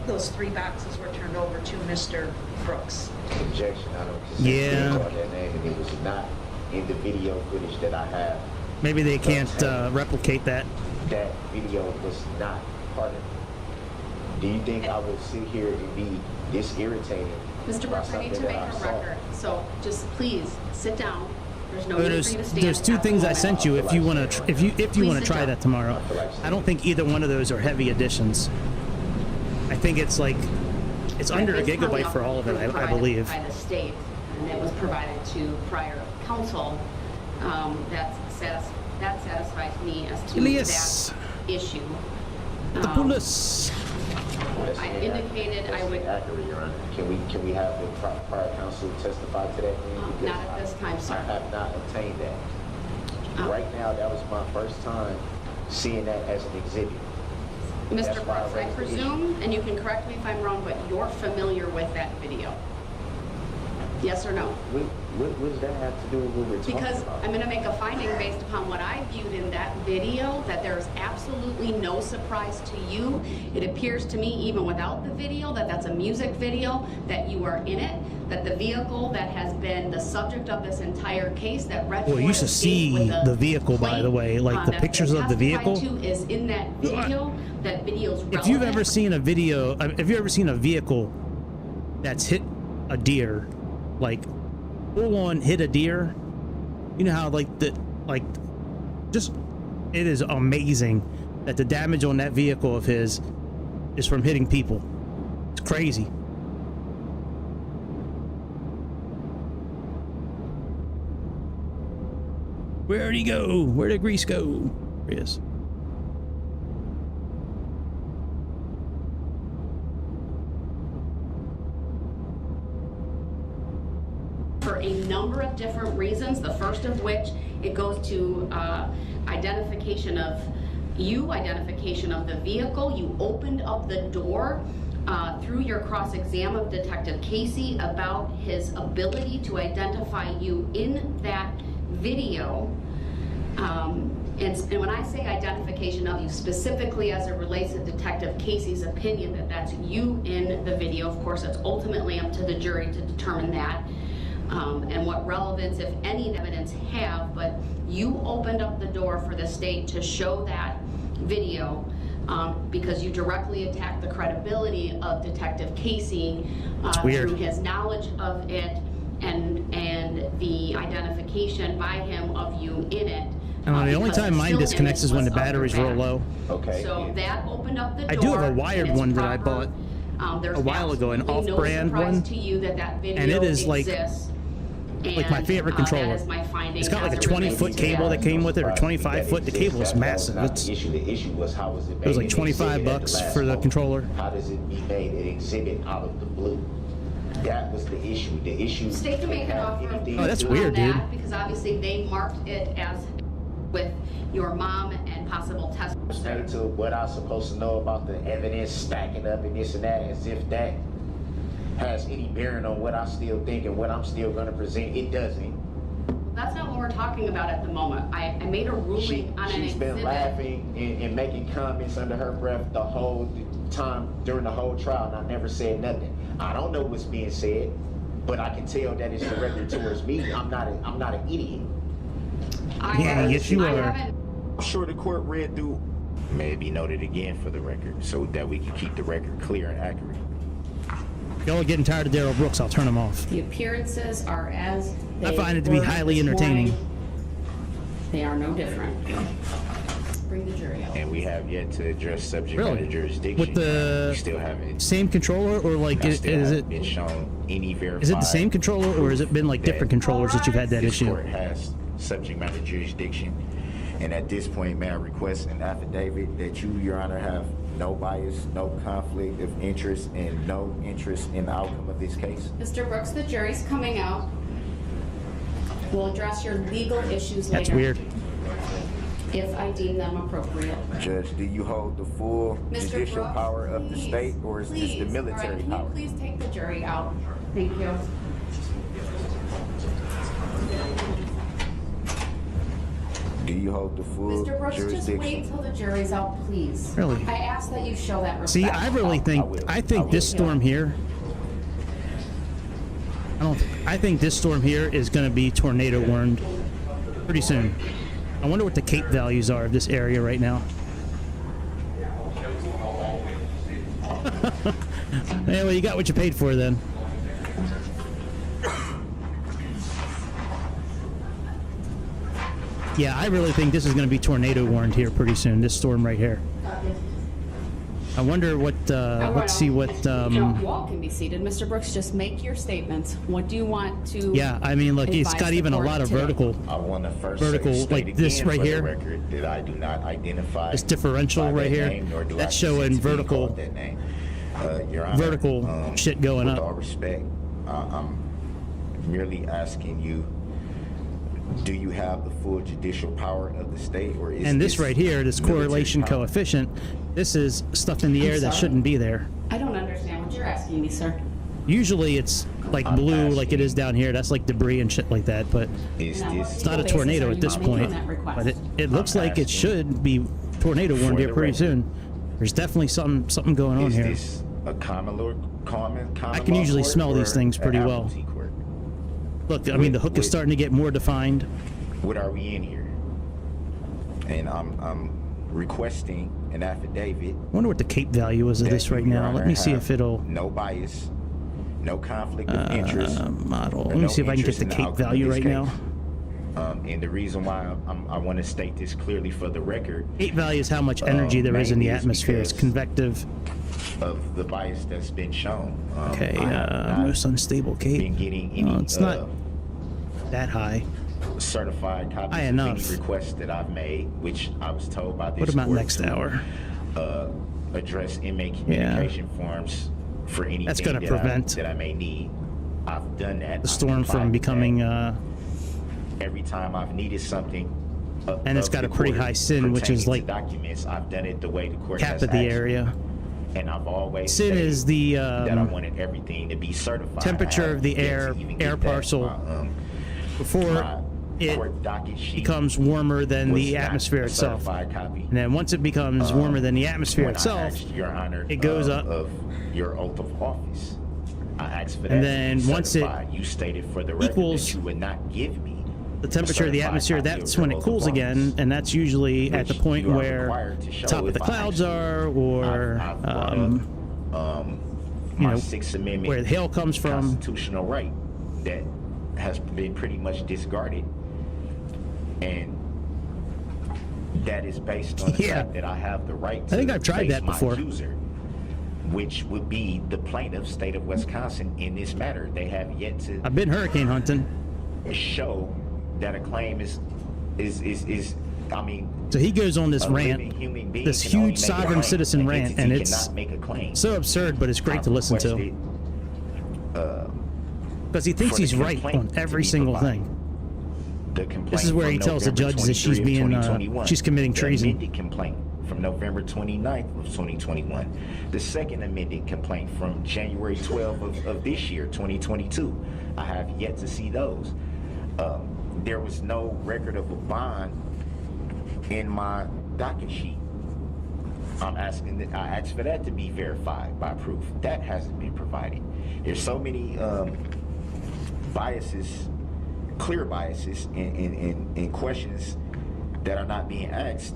those 3 boxes were turned over to Mr. Brooks. Objection. I don't Yeah. call that name, and it was not in the video footage that I have. Maybe they can't replicate that. That video was not part of it. Do you think I would sit here and be this irritated? Mr. Brooks, I need to make a record, so just please sit down. There's no need for you to stand. There's 2 things I sent you if you want to if you want to try that tomorrow. I don't think either one of those are heavy additions. I think it's like it's under a gigabyte for all of it, I believe. By the state, and it was provided to prior counsel. That satisfies me as to Elias. that issue. The police. I indicated I would. Accurate, Your Honor. Can we have the prior counsel testify to that? Because Not at this time, sir. I have not obtained that. Right now, that was my first time seeing that as an exhibit. Mr. That's why Brooks, I raised the issue. presume, and you can correct me if I'm wrong, but you're familiar with that video? Yes or no? What does that have to do with what we're talking Because about? I'm going to make a finding based upon what I viewed in that video, that there's absolutely no surprise to you. It appears to me, even without the video, that that's a music video, that you are in it, that the vehicle that has been the subject of this entire case, that Red Well, you Ford should escaped see with the vehicle, by the way, like the that pictures of the vehicle. testified to is in that video. That video's relevant. If you've ever seen a video, if you've ever seen a vehicle that's hit a deer, like full on hit a deer, you know how just it is amazing that the damage on that vehicle of his is from hitting people. It's crazy. Where'd he go? Where did Grease go? There he is. For a number of different reasons, the first of which it goes to identification of you, identification of the vehicle. You opened up the door through your cross-exam of Detective Casey about his ability to identify you in that video. And when I say identification of you, specifically as it relates to Detective Casey's opinion that that's you in the video, of course, it's ultimately up to the jury to determine that. And what relevance, if any, evidence have, but you opened up the door for the state to show that video because you directly attacked the credibility of Detective Casey through his knowledge of it and the identification by him of you in it. The only time mine disconnects is when the batteries roll low. Okay. So that opened up the door. I do have a wired one that I bought a while ago, an off-brand one, to you that that video and it is like my favorite controller. It's got like a 20-foot cable that came with it, or 25-foot. The cable is massive. The issue was how was it made? It was like $25 for the controller. How does it be made an exhibit out of the blue? That was the issue. The issue. State can make an offer. Oh, that's weird, dude. Because obviously they marked it as with your mom and possible testimony. Straight to what I'm supposed to know about the evidence stacking up and this and that, as if that has any bearing on what I still think and what I'm still going to present. It doesn't. That's not what we're talking about at the moment. I made a ruling on an exhibit. She's been laughing and making comments under her breath the whole time during the whole trial, and I never said nothing. I don't know what's being said, but I can tell that it's directed towards me. I'm not an idiot. Yes, you are. I'm sure the court read through. May it be noted again for the record, so that we can keep the record clear and accurate. Y'all are getting tired of Daryl Brooks. I'll turn him off. The appearances are as they I find it to be were highly this entertaining. morning. They are no different. Bring the jury out. And we have yet to address subject matter jurisdiction. With the we still haven't. Same controller, or like is it been shown any verified? Is it the same controller, or has it been like different controllers that you've had that this issue? Court has subject matter jurisdiction, and at this point, may I request an affidavit that you, Your Honor, have no bias, no conflict of interest, and no interest in the outcome of this case. Mr. Brooks, the jury's coming out. We'll address your legal issues later. That's weird. If I deem them appropriate. Judge, do you hold the full Mr. judicial Brooks, power of the state, or is this the military power? Can you please take the jury out? Thank you. Do you hold the full Mr. Brooks, just jurisdiction? wait till the jury's out, please. Really? I ask that you show that respect. See, I really think this storm here. I think this storm here is going to be tornado warned pretty soon. I wonder what the Cape values are of this area right now. Yeah, well, you got what you paid for then. Yeah, I really think this is going to be tornado warned here pretty soon, this storm right here. I wonder what, let's see what, You all can be seated. Mr. Brooks, just make your statements. What do you want to yeah, I mean, look, it's advise got the even a court lot of today? vertical, I want to first vertical, like this right here. record that I do not identify This differential by right that here, name, nor do that's I showing consent to be vertical, called that name. Your Honor, vertical shit going with up. all respect, I'm merely asking you, do you have the full judicial power of the state, or is And this right here, this military correlation power? coefficient, this is stuff in the air that sorry? shouldn't be there. I don't understand what you're asking me, sir. Usually it's like I'm blue, like it asking- is down here. That's like debris and shit like that, but Is Now, this it's not a basis tornado are at you this making point. that request? But it looks like it asking should be tornado warned for here the pretty record. soon. There's definitely something going on is here. this a common I can usually smell these things pretty well. Look, I mean, the hook is starting to get more defined. What are we in here? And I'm requesting an affidavit. I wonder what the cape value is of that this right you, Your now. Let Honor, me see have if it'll no bias, no conflict of interest. model. or Let me no see if I can get interest the in cape outcome of value this right case. now. And the reason why I want to state this clearly for the record Cape value is how much energy there is in the mainly is atmosphere. It's because convective. of the bias that's been shown. Okay, I have not most unstable cape. been getting any It's not that high. certified copies High of enough. any requests that I've made, which I was told by this What about court next to, hour? Address inmate communication forms for anything That's gonna that prevent that I may need. I've done that. The I've storm complied from with becoming, that. Every time I've needed something. And it's of got the a pretty court high sin, which is pertaining to like documents. I've done it the way the court cap has of the asked. area. And I've always Sin stated is the that I wanted everything to be certified. temperature I of the have yet air, to even air get that. parcel My, before my it court docket sheet becomes warmer than was the not atmosphere a itself. certified copy. And then once it becomes warmer than the atmosphere When I itself, asked Your Honor, it goes up. of your oath of office, I asked for that. And to then be once it certified. You stated for the record equals that you would not give me the temperature of the certified atmosphere, copy of that's your when it oath of cools office, again, and that's usually at the which point you are where required to show top of if the I clouds actually- are, or I've brought up, you my know, Sixth Amendment where the hail comes from. constitutional right that has been pretty much discarded, and that is based on the Yeah. fact that I have the right to I think I've tried face that my before. accuser, which would be the plaintiff, state of Wisconsin, in this matter. They have yet to I've been hurricane hunting. show that a claim is I mean, So he goes on this a rant, living human being this can only huge make a sovereign claim. citizen An rant, entity and it's cannot make a claim. so absurd, but it's great to listen to. requested, Because he thinks for the he's right complaint on to every be single provided. thing. The complaint This is where from he tells the November judges that she's 23 of being, 2021. she's committing treason. The amended complaint from November 29th of 2021. The second amended complaint from January 12th of this year, 2022. I have yet to see those. There was no record of a bond in my docket sheet. I asked for that to be verified by proof. That hasn't been provided. There's so many biases, clear biases in questions that are not being asked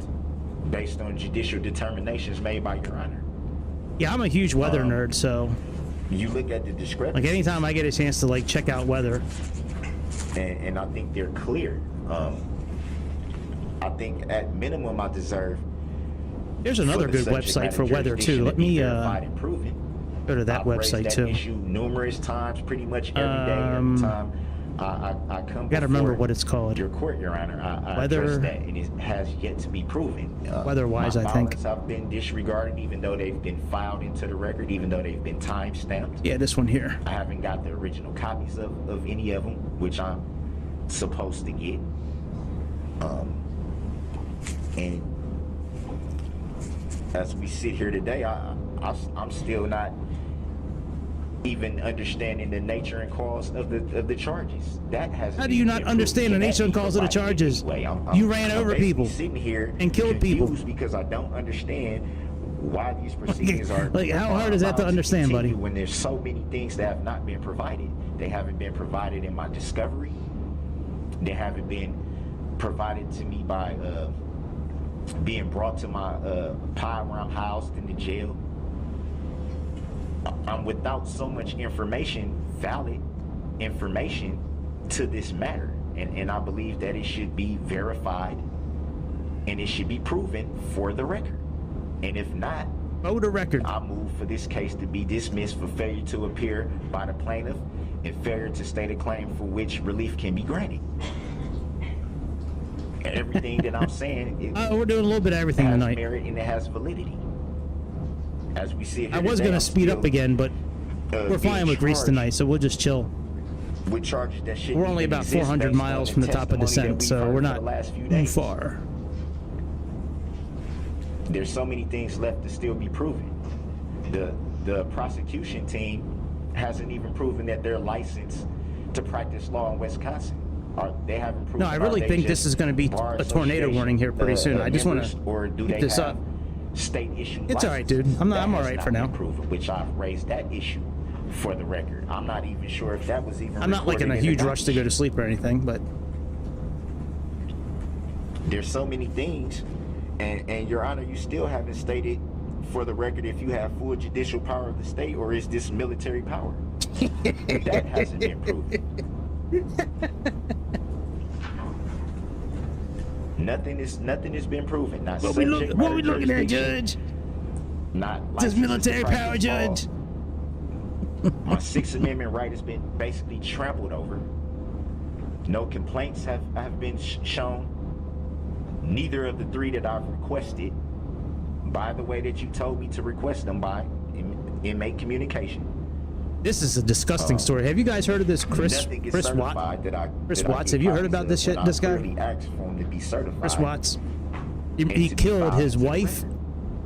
based on judicial determinations made by Your Honor. Yeah, I'm a huge weather nerd, so You look at the discrepancies. like anytime I get a chance to like check out weather, and I think they're clear. I think at minimum I deserve. there's another for the good subject website matter for weather jurisdiction too. to Let be me verified and proven. go to that I've raised website that too. issue numerous times, pretty much every day. Every time I come. Gotta remember before what it's called. Your court, Your Honor. I Weather- address that, and it has yet to be proven. Weather-wise, my I think. filings have been disregarded, even though they've been filed into the record, even though they've been time stamped. Yeah, this one here. I haven't got the original copies of any of them, which I'm supposed to get. And as we sit here today, I'm still not even understanding the nature and cause of the charges. That hasn't. How do you even not been understand proven. the Can nature that and be cause of the provided charges? anyway? You ran over basically people sitting here and killed people. confused because I don't understand why these proceedings are. Like, how hard is that to allowed understand, buddy? continue when there's so many things that have not been provided. They haven't been provided in my discovery. They haven't been provided to me by being brought to my pod where I'm housed in the jail. I'm without so much information, valid information to this matter. And I believe that it should be verified and it should be proven for the record. And if not, Oh, the record. I move for this case to be dismissed for failure to appear by the plaintiff and failure to state a claim for which relief can be granted. Everything that I'm saying, we're doing a little bit of everything has tonight. merit and it has validity. As we see it here I was today, going I'm to speed up still, again, but we're flying with Greece charged tonight, so we'll just chill. with charges that shouldn't We're only even about exist 400 based miles on from the top of testimony that descent, we've so heard we're for not the last few too days. far. There's so many things left to still be proven. The prosecution team hasn't even proven that they're licensed to practice law in Wisconsin. They haven't proven. No, I really think this is going to be a tornado warning here pretty soon. I just want to keep this up. State issue. It's all right, dude. I'm all right for now. Proven, which I've raised that issue for the record. I'm not even sure if that was even. I'm not like in a huge rush to go to sleep or anything, but there's so many things, and Your Honor, you still haven't stated for the record if you have full judicial power of the state or is this military power? That hasn't been proven. Nothing has been proven. Not what we looking at, Judge? Not this military power, Judge. My Sixth Amendment right has been basically trampled over. No complaints have been shown. Neither of the three that I've requested, by the way that you told me to request them by, inmate communication. This is a disgusting story. Have you guys heard of this Chris Watts? Chris Watts, have you heard about this shit? This guy? Chris Watts. He killed his wife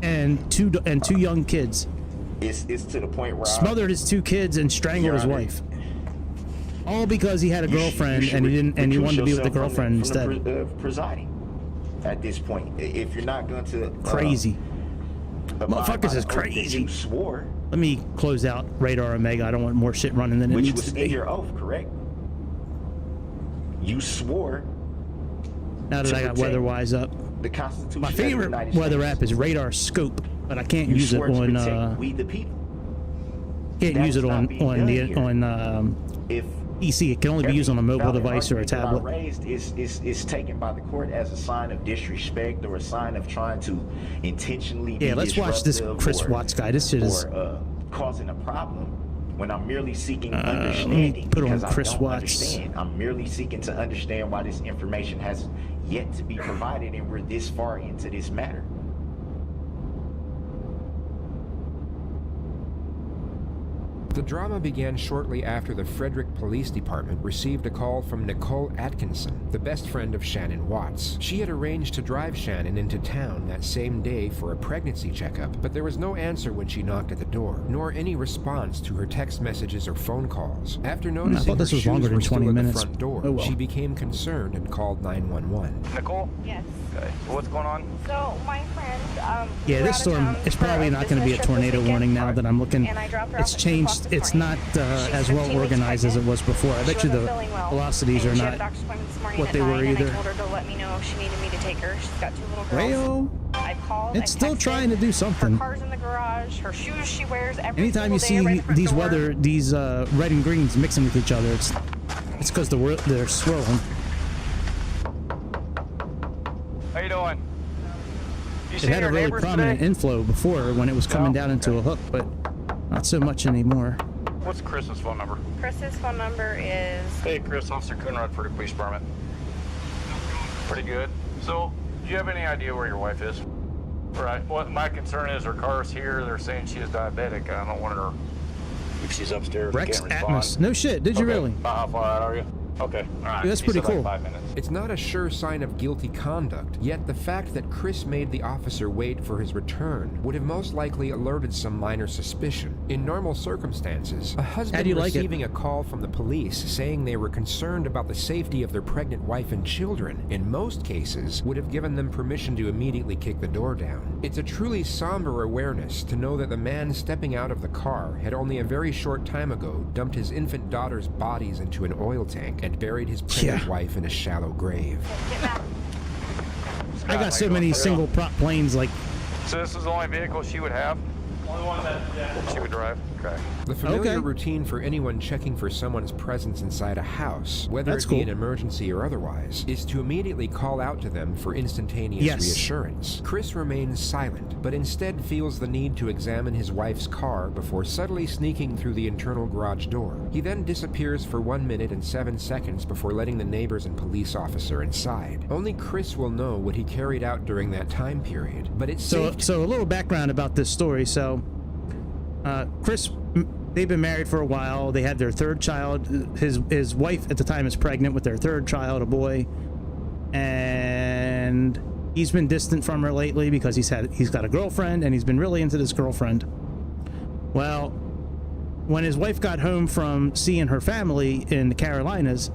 and two young kids. It's to the point where smothered his 2 kids and strangled his wife. All because he had a girlfriend and he wanted to be with the girlfriend instead. Presiding at this point, if you're not going to crazy. Motherfuckers is crazy. You swore. Let me close out Radar Omega. I don't want more shit running than it needs to be. Which was in your oath, correct? You swore. Now that I got WeatherWise up. The Constitution. My favorite weather app is Radar Scope, but I can't use it on. We the people. Can't use it on PC. It can only be used on a mobile device or a tablet. Raised is taken by the court as a sign of disrespect or a sign of trying to intentionally. Yeah, let's watch this Chris Watts guy. This shit is causing a problem when I'm merely seeking understanding. Put on Chris Watts. I'm merely seeking to understand why this information has yet to be provided, and we're this far into this matter. The drama began shortly after the Frederick Police Department received a call from Nicole Atkinson, the best friend of Shannon Watts. She had arranged to drive Shannon into town that same day for a pregnancy checkup, but there was no answer when she knocked at the door, nor any response to her text messages or phone calls. After noticing her shoes were still at the front door, she became concerned and called 911. Nicole? Yes. Okay. So what's going on? So my friend, yeah, this storm is probably not going to be a tornado warning now that I'm looking. It's changed. It's not as well organized as it was before. I bet you the velocities are not what they were either. I told her to let me know if she needed me to take her. She's got 2 little girls. I called. It's still trying to do something. Her car's in the garage. Her shoes she wears every Anytime you see these red and greens mixing with each other, it's because they're swirling. How you doing? It had a really prominent inflow before when it was coming down into a hook, but not so much anymore. What's Chris's phone number? Chris's phone number is... Hey, Chris, Officer Coonrod for the police department. Pretty good. So, do you have any idea where your wife is? Right. What my concern is her car's here. They're saying she is diabetic. I don't want her... If she's upstairs, Rex can't respond. Atmos. No shit. Did you really? How far out are you? Okay. All right. That's pretty cool. Like 5 minutes. It's not a sure sign of guilty conduct, yet the fact that Chris made the officer wait for his return would have most likely alerted some minor suspicion. In normal circumstances, a husband receiving a call from the police saying they were concerned about the safety of their pregnant wife and children, in most cases, would have given them permission to immediately kick the door down. It's a truly somber awareness to know that the man stepping out of the car had only a very short time ago dumped his infant daughter's bodies into an oil tank and buried his pregnant wife in a shallow grave. I got so many single prop planes like... So this is the only vehicle she would have? Only one that, yeah. She would drive? Okay. The familiar routine for anyone checking for someone's presence inside a house, whether it be an emergency or otherwise, is to immediately call out to them for instantaneous reassurance. Chris remains silent, but instead feels the need to examine his wife's car before subtly sneaking through the internal garage door. He then disappears for 1 minute and 7 seconds before letting the neighbors and police officer inside. Only Chris will know what he carried out during that time period, but it's so a little background about this story. So Chris, they've been married for a while. They had their third child. His wife at the time is pregnant with their third child, a boy, and he's been distant from her lately because he's got a girlfriend, and he's been really into this girlfriend. Well, when his wife got home from seeing her family in the Carolinas,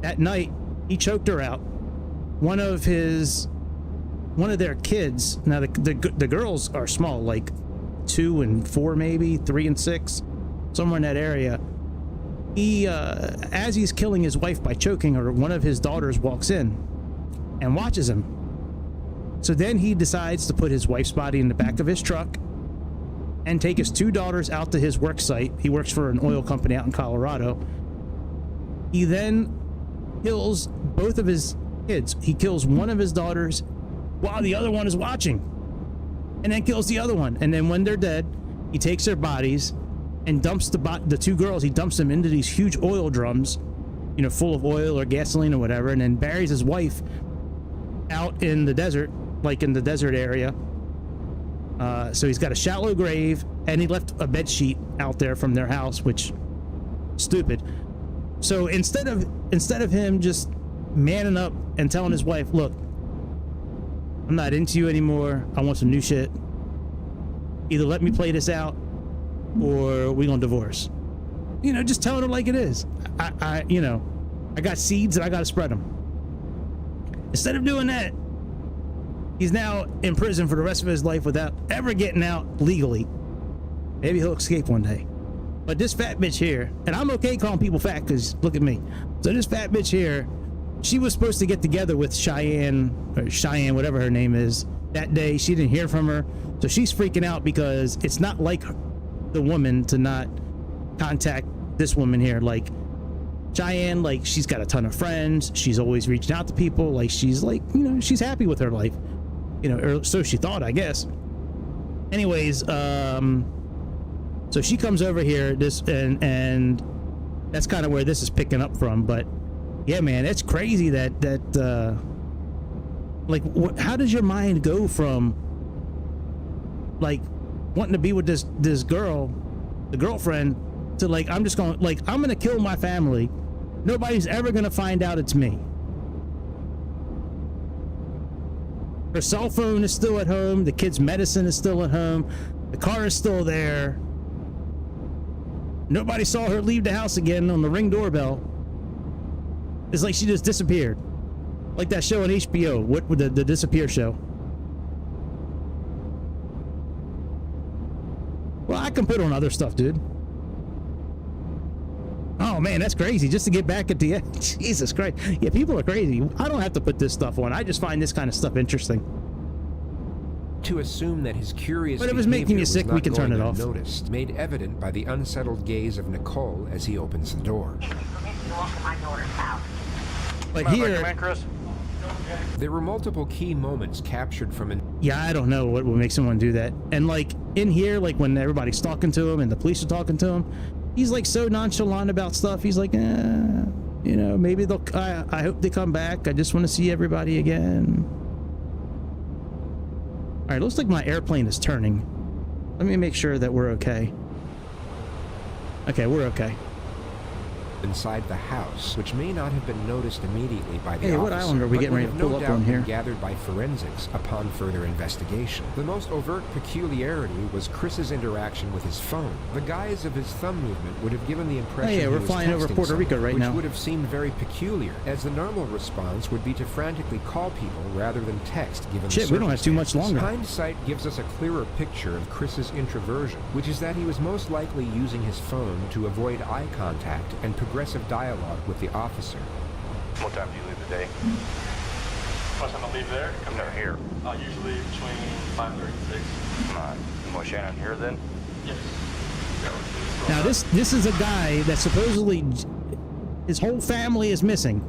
that night he choked her out. One of their kids, now the girls are small, like 2 and 4, maybe 3 and 6, somewhere in that area. He as he's killing his wife by choking her, one of his daughters walks in and watches him. So then he decides to put his wife's body in the back of his truck and take his 2 daughters out to his work site. He works for an oil company out in Colorado. He then kills both of his kids. He kills one of his daughters while the other one is watching, and then kills the other one. And then when they're dead, he takes their bodies and dumps the 2 girls. He dumps them into these huge oil drums, you know, full of oil or gasoline or whatever, and then buries his wife out in the desert, like in the desert area. So he's got a shallow grave, and he left a bed sheet out there from their house, which stupid. So instead of him just manning up and telling his wife, look, I'm not into you anymore, I want some new shit, either let me play this out or we gonna divorce, you know, just telling her like it is. I got seeds and I gotta spread them. Instead of doing that, he's now in prison for the rest of his life without ever getting out legally. Maybe he'll escape one day. But this fat bitch here, and I'm okay calling people fat because look at me. So this fat bitch here, she was supposed to get together with Cheyenne, whatever her name is, that day. She didn't hear from her. So she's freaking out because it's not like the woman to not contact this woman here. Like Cheyenne, like she's got a ton of friends. She's always reaching out to people. Like she's like, you know, she's happy with her life. You know, or so she thought, I guess. Anyways, so she comes over here, and that's kind of where this is picking up from. But yeah, man, it's crazy that how does your mind go from like wanting to be with this girl, the girlfriend, to like I'm gonna kill my family. Nobody's ever gonna find out it's me. Her cell phone is still at home. The kid's medicine is still at home. The car is still there. Nobody saw her leave the house again on the Ring doorbell. It's like she just disappeared. Like that show on HBO. What would the Disappear show? Well, I can put on other stuff, dude. Oh man, that's crazy. Just to get back at the end. Jesus Christ. Yeah, people are crazy. I don't have to put this stuff on. I just find this kind of stuff interesting. To assume that his curious but if it's making you sick, we can turn it off. Noticed, made evident by the unsettled gaze of Nicole as he opens the door. But here, there were multiple key moments captured from an... Yeah, I don't know what would make someone do that. And like in here, like when everybody's talking to him and the police are talking to him, he's like so nonchalant about stuff. He's like, you know, maybe I hope they come back. I just want to see everybody again. All right, looks like my airplane is turning. Let me make sure that we're okay. Okay, we're okay. Inside the house, which may not have been noticed immediately by the officer. Hey, what island are we getting ready to pull up on here? Gathered by forensics upon further investigation. The most overt peculiarity was Chris's interaction with his phone. The guise of his thumb movement would have given the impression we're flying over Puerto Rico right now, which would have seemed very peculiar, as the normal response would be to frantically call people rather than text, given the we don't have too much longer. Hindsight gives us a clearer picture of Chris's introversion, which is that he was most likely using his phone to avoid eye contact and aggressive dialogue with the officer. What time do you leave today? What time I leave there? I'm never here. Usually between 5:30 and 6. Alright. Well, Shannon here then? Yes. Now this is a guy that supposedly his whole family is missing.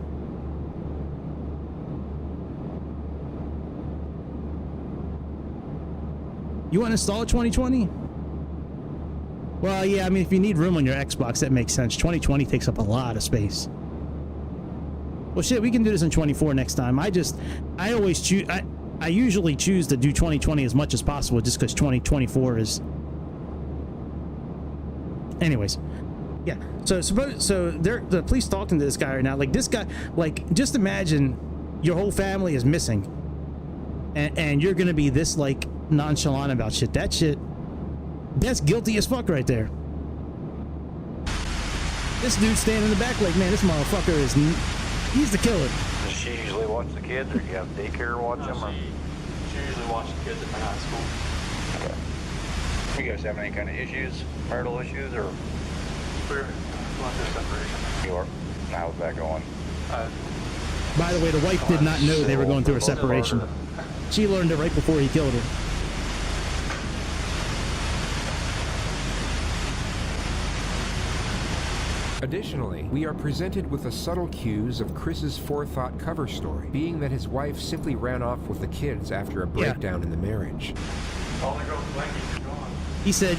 You want to install a 2020? Well, yeah, I mean, if you need room on your Xbox, that makes sense. 2020 takes up a lot of space. Well, shit, we can do this in 24 next time. I always choose, I usually choose to do 2020 as much as possible just because 2024 is... Anyways. Yeah, so they're the police talking to this guy right now. Like, this guy, like, just imagine your whole family is missing. And you're gonna be this, like, nonchalant about shit. That's guilty as fuck right there. This dude standing in the back like, man, this motherfucker he's the killer. Does she usually watch the kids, or do you have daycare watch them? She usually watches the kids at my high school. Okay. You guys have any kind of issues, marital issues, or? We're going through separation. You are? How's that going? By the way, the wife did not know they were going through a separation. She learned it right before he killed her. Additionally, we are presented with the subtle cues of Chris's forethought cover story, being that his wife simply ran off with the kids after a breakdown in the marriage. He said,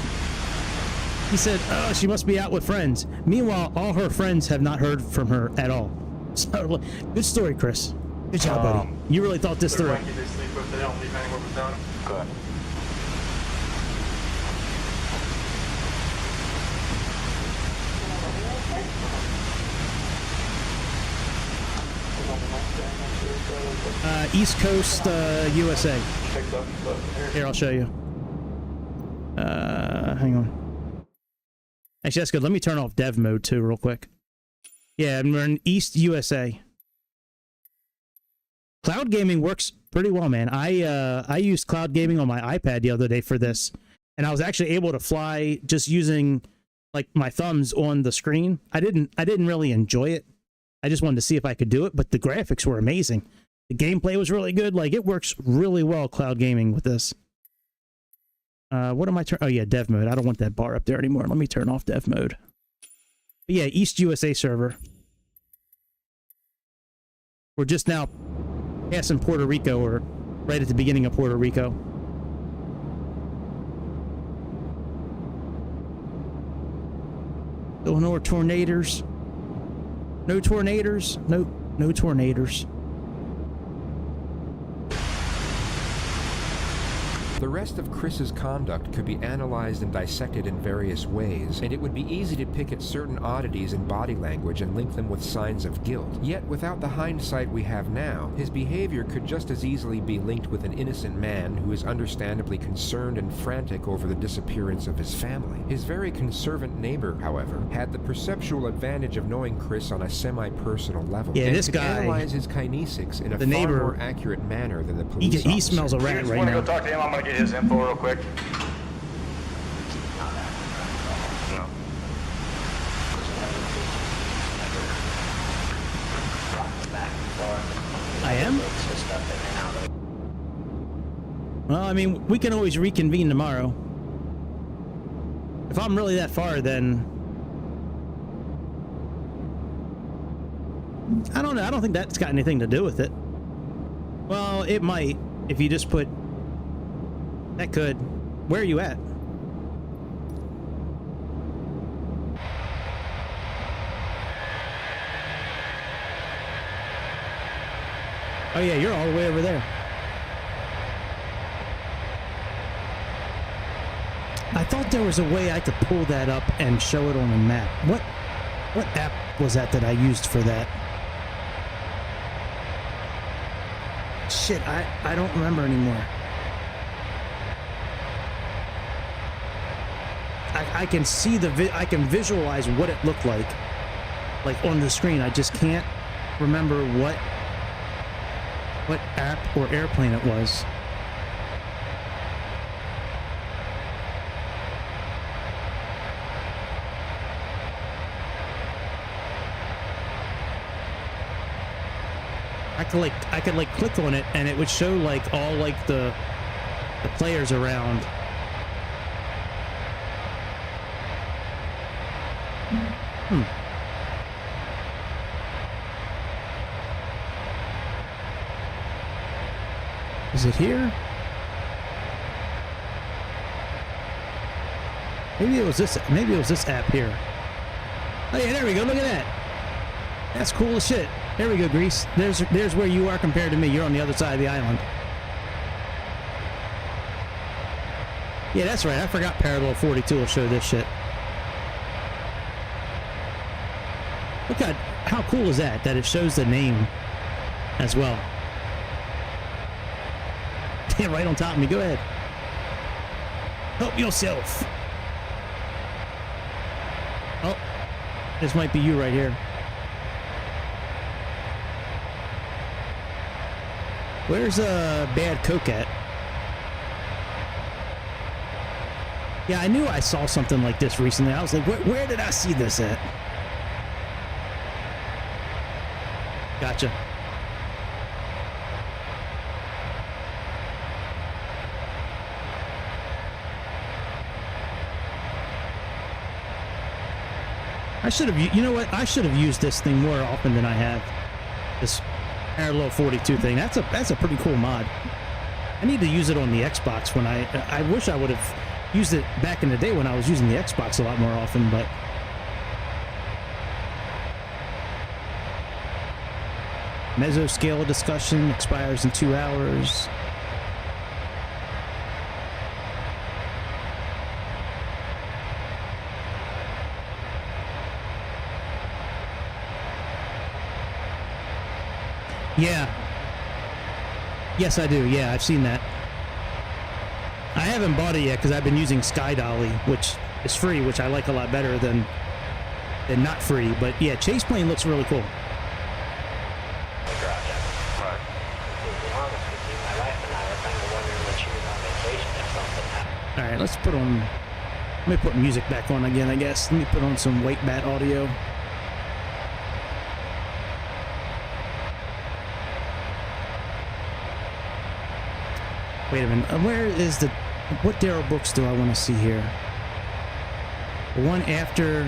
oh, she must be out with friends. Meanwhile, all her friends have not heard from her at all. So, good story, Chris. Good job, buddy. You really thought this through. They sleep with, they don't leave anywhere without them. Good. East Coast, USA. Here, I'll show you. Hang on. Actually, that's good. Let me turn off dev mode too, real quick. Yeah, and we're in East USA. Cloud gaming works pretty well, man. I used cloud gaming on my iPad the other day for this, and I was actually able to fly just using like my thumbs on the screen. I didn't really enjoy it. I just wanted to see if I could do it, but the graphics were amazing. The gameplay was really good. Like, it works really well, cloud gaming, with this. What am I turn? Oh yeah, dev mode. I don't want that bar up there anymore. Let me turn off dev mode. But yeah, East USA server. We're just now passing Puerto Rico, or right at the beginning of Puerto Rico. Oh, no tornadoes. No tornadoes. No tornadoes. The rest of Chris's conduct could be analyzed and dissected in various ways, and it would be easy to pick at certain oddities in body language and link them with signs of guilt. Yet, without the hindsight we have now, his behavior could just as easily be linked with an innocent man who is understandably concerned and frantic over the disappearance of his family. His very conservant neighbor, however, had the perceptual advantage of knowing Chris on a semi-personal level. Yeah, this could guy analyze his kinesics in a far neighbor, more accurate manner than the police he smells a rat right now. Go talk to him. I'm gonna get his info real quick. No. I am? Well, I mean, we can always reconvene tomorrow. If I'm really that far, then... I don't know. I don't think that's got anything to do with it. Well, it might, if you just put... That could. Where are you at? Oh yeah, you're all the way over there. I thought there was a way I could pull that up and show it on a map. What app was that I used for that? Shit, I don't remember anymore. I can see I can visualize what it looked like on the screen. I just can't remember what app or airplane it was. I could click on it and it would show like all like the players around. Is it here? Maybe it was this. Maybe it was this app here. Oh yeah, there we go. Look at that. That's cool as shit. There we go, Grease. There's where you are compared to me. You're on the other side of the island. Yeah, that's right. I forgot Parallel 42 will show this shit. Look at how cool is that? That it shows the name as well. Yeah, right on top of me. Go ahead. Help yourself. Oh, this might be you right here. Where's Bad Coke at? Yeah, I knew I saw something like this recently. I was like, where did I see this at? Gotcha. I should have, you know what? I should have used this thing more often than I have. This Parallel 42 thing. That's a pretty cool mod. I need to use it on the Xbox when I wish I would have used it back in the day when I was using the Xbox a lot more often, but mesoscale discussion expires in 2 hours. Yeah. Yes, I do. Yeah, I've seen that. I haven't bought it yet because I've been using Sky Dolly, which is free, which I like a lot better than not free. But yeah, Chase Plane looks really cool. All right, let's put on. Let me put music back on again, I guess. Let me put on some White Bat audio. Wait a minute. Where is the... What Daryl Brooks do I want to see here? The one after...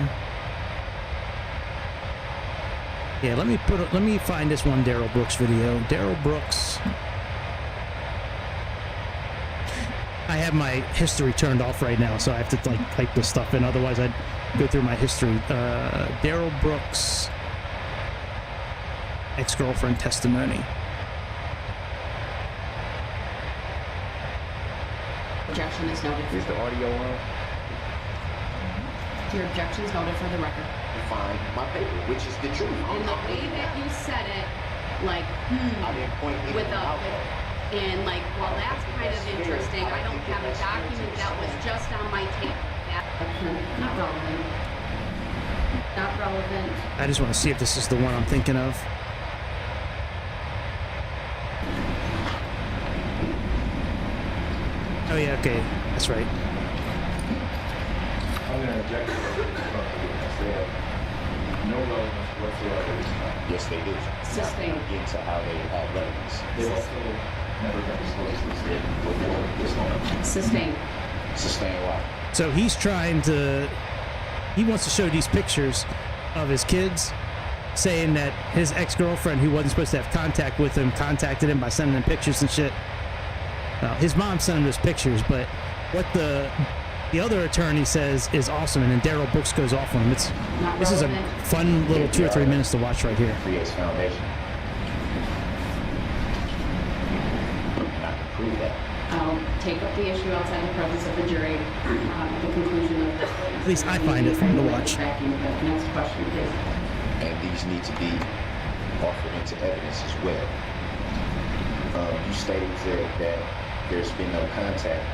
Yeah, let me find this one Daryl Brooks video. Daryl Brooks. I have my history turned off right now, so I have to like type this stuff in. Otherwise, I'd go through my history. Daryl Brooks, ex-girlfriend testimony. Objection is noted. Is the audio on? Your objection is noted for the record. Fine. My paper, which is the truth. And the way that you said it, like, I didn't point with and like, well, that's kind of interesting. I don't have a document that was just on my table. That's not relevant. Not relevant. I just want to see if this is the one I'm thinking of. Oh yeah, okay, that's right. I'm going to object to they have no relevance whatsoever. Yes, they do. Sustained. Into how they have relevance. They've also never been disclosed to the state before this moment. Sustained. Sustained what? So he's trying to... He wants to show these pictures of his kids, saying that his ex-girlfriend, who wasn't supposed to have contact with him, contacted him by sending him pictures and shit. His mom sent him those pictures, but what the other attorney says is awesome, and then Daryl Brooks goes off on him. This is a fun little 2 or 3 minutes to watch right here. Creates foundation. Not to prove that. I'll take up the issue outside the presence of the jury at the conclusion of this. At least I find it fun to watch. Next question, please. And these need to be offered into evidence as well. You stated that there's been no contact.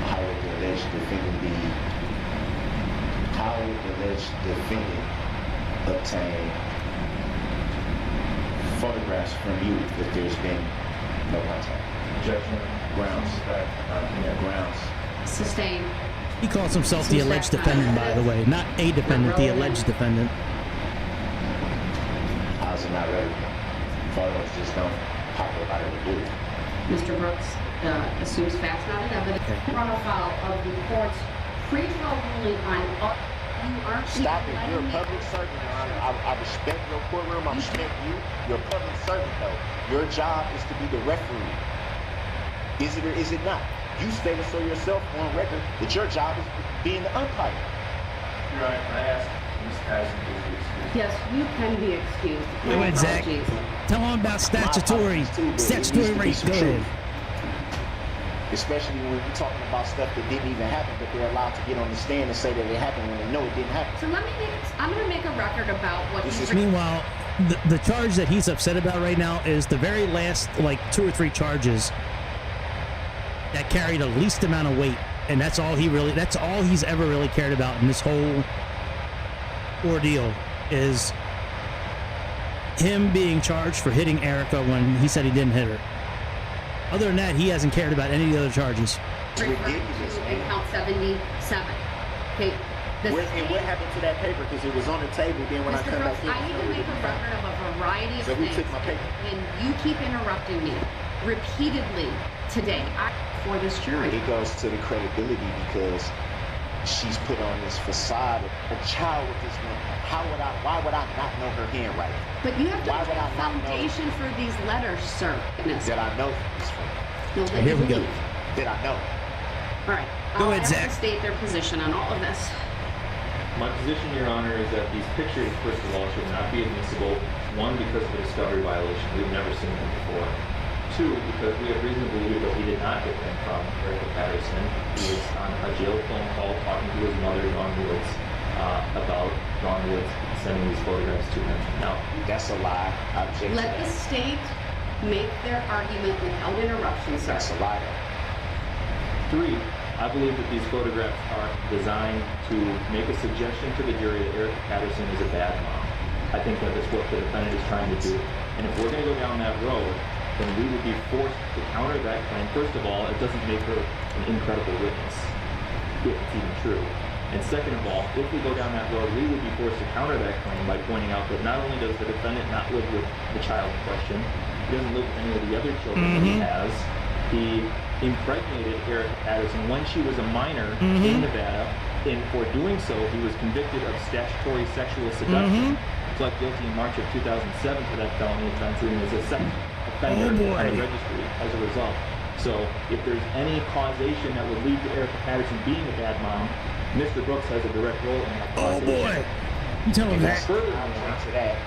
How would the alleged defendant obtain photographs from you if there's been no contact? Objection. Grounds. Grounds. Sustained. He calls himself the alleged defendant, by the way. Not a defendant, the alleged defendant. How's it not relevant? Photos just don't pop up out of the blue. Mr. Brooks. assumes facts not in evidence. Run afoul of the court's pretrial ruling on you aren't Stop it. You're a letting me- public servant, Your Honor. I respect your courtroom. I respect you. You're a public servant, though. Your job is to be the referee. Is it or is it not? You stated so yourself on record that your job is being the umpire. Your Honor, can I ask Ms. Patterson to be excused? Yes, you can be excused. Go ahead, Zach. Tell him about statutory rape. Go ahead. Especially when we're talking about stuff that didn't even happen, but they're allowed to get on the stand and say that it happened when they know it didn't happen. So I'm going to make a record about what he's... Meanwhile, the charge that he's upset about right now is the very last, like, 2 or 3 charges that carried the least amount of weight. And that's all he's ever really cared about in this whole ordeal is him being charged for hitting Erica when he said he didn't hit her. Other than that, he hasn't cared about any of the other charges. It's ridiculous, man. Count 77. Okay. And what happened to that paper? Because it was on the table. Then when I come back in, I need to make a record of a variety of so who things. took my paper? And you keep interrupting me repeatedly today for this jury. It goes to the credibility because she's put on this facade of a child with this woman. Why would I not know her handwriting? But you have to have a foundation for these letters, sir. That I know this from. No, that Here we you go. believe. That I know. All right. Go ahead, Zach. I'll have to state their position on all of this. My position, Your Honor, is that these pictures, first of all, should not be admissible. 1, because of a discovery violation. We've never seen them before. 2, because we have reason to believe that he did not get them from Erica Patterson. He was on a jail phone call talking to his mother, Dawn Woods, about Dawn Woods sending these photographs to him. Now, that's a lie. I object Let the state make their argument without interruption, sir. That's a lie. 3, I believe that these photographs are designed to make a suggestion to the jury that Erica Patterson is a bad mom. I think that is what the defendant is trying to do. And if we're going to go down that road, then we would be forced to counter that claim. First of all, it doesn't make her an incredible witness, if it's even true. And second of all, if we go down that road, we would be forced to counter that claim by pointing out that not only does the defendant not live with the child in question, he doesn't live with any of the other children that he has. He impregnated Erica Patterson when she was a minor in Nevada, and for doing so, he was convicted of statutory sexual seduction. Pled guilty in March of 2007 to that felony offense, and was a sex offender on the registry as a result. So, if there's any causation that would lead to Erica Patterson being a bad mom, Mr. Brooks has a direct role in that causation. You tell him that.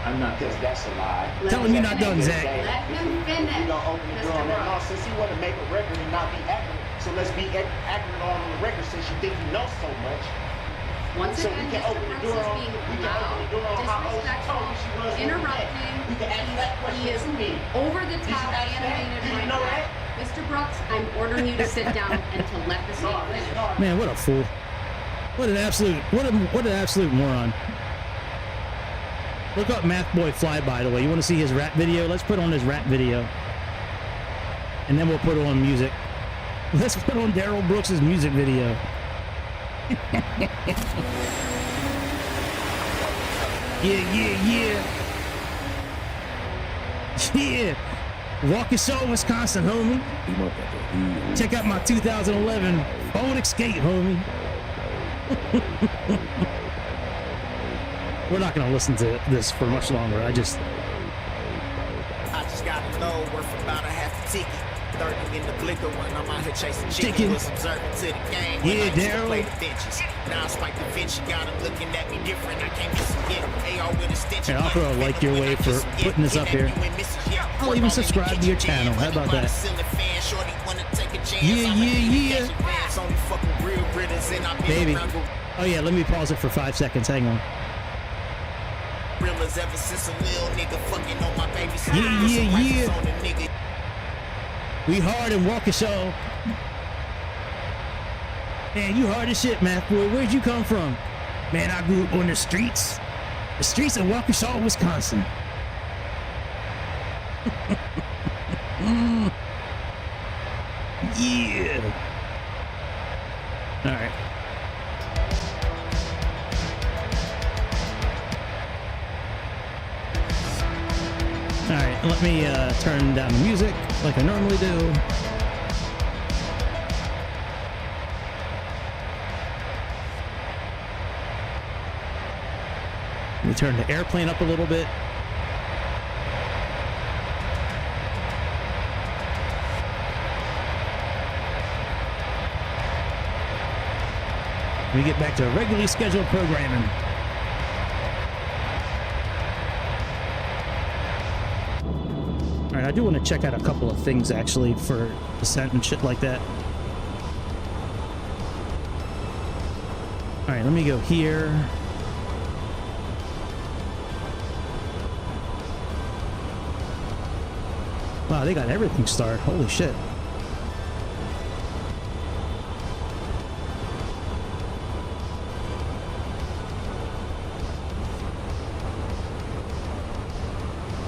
I'm not, because that's a lie. Tell him you're not done, Zach. Let him finish. You don't open the door on that. No, since you want to make a record and not be accurate, so let's be accurate on the record since you think you know so much. Once so again, we can Mr. open the Brooks door is on, being we can open the door on how old she told you she was. interrupting. You can ask that question He is to me. over the Did you top ask that? animated Did you right know now. that? Mr. Brooks, I'm ordering you to sit down and to let the state finish. Man, what a fool. What an absolute moron. Look up Math Boy Fly, by the way. You want to see his rap video? Let's put on his rap video. And then we'll put on music. Let's put on Daryl Brooks' music video. Yeah. Waukesha, Wisconsin, homie. Check out my 2011 Ford Escape, homie. We're not going to listen to this for much longer. I just got a load worth about a half a ticket. 30 in the blicker when I'm out here chasing chicken. Was observing to the game. Yeah, Daryl. Now Spike the Vinci got him looking at me different. I can't miss again. AR with a stitch. I'll throw a like your way for putting this up here. I'll even subscribe to your channel. How about that? Yeah. Baby. Oh yeah, let me pause it for 5 seconds. Hang on. Yeah. We hard in Waukesha. Man, you hard as shit, Math Boy. Where'd you come from? Man, I grew up on the streets of Waukesha, Wisconsin. Yeah. All right. All right, let me turn down the music like I normally do. Let me turn the airplane up a little bit. We get back to regularly scheduled programming. All right, I do want to check out a couple of things actually for descent and shit like that. All right, let me go here. Wow, they got everything starred. Holy shit.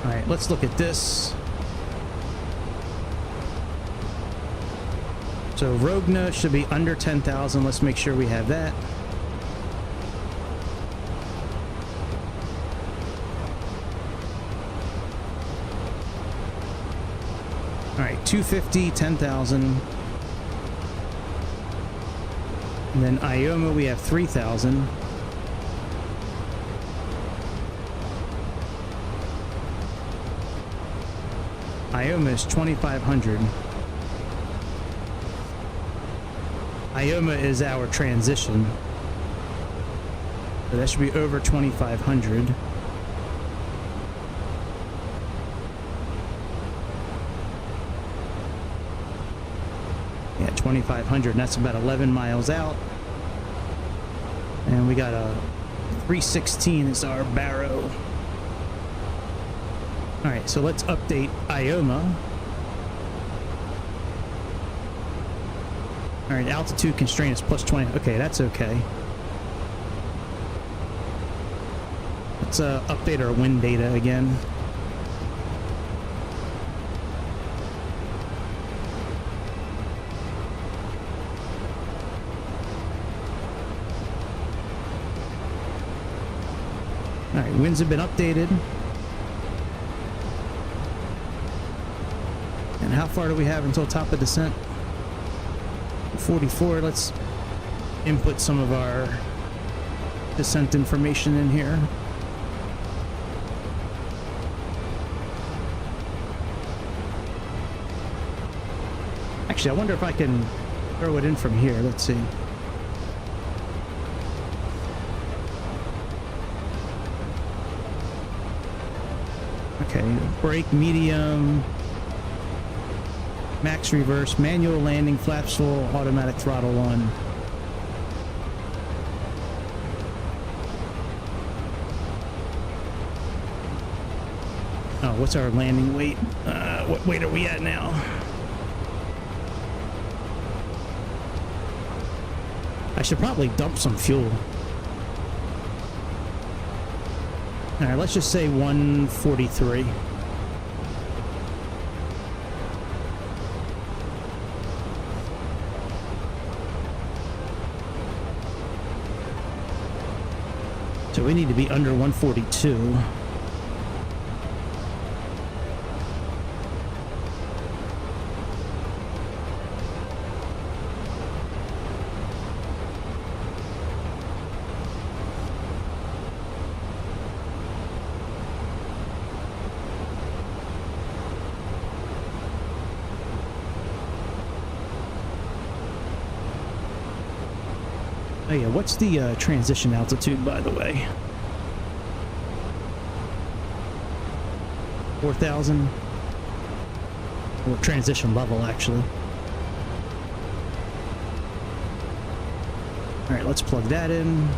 All right, let's look at this. So Rogna should be under 10,000. Let's make sure we have that. All right, 250, 10,000. And then Ioma, we have 3,000. Ioma is 2,500. Ioma is our transition. So that should be over 2,500. Yeah, 2,500, and that's about 11 miles out. And we got a 316 is our Barrow. All right, so let's update Ioma. All right, altitude constraint is plus 20. Okay, that's okay. Let's update our wind data again. All right, winds have been updated. And how far do we have until top of descent? 44. Let's input some of our descent information in here. Actually, I wonder if I can throw it in from here. Let's see. Okay, brake medium, max reverse, manual landing, flaps full, automatic throttle on. Oh, what's our landing weight? What weight are we at now? I should probably dump some fuel. All right, let's just say 143. So we need to be under 142. Oh yeah, what's the transition altitude, by the way? 4,000? Or transition level, actually. Alright, let's plug that in.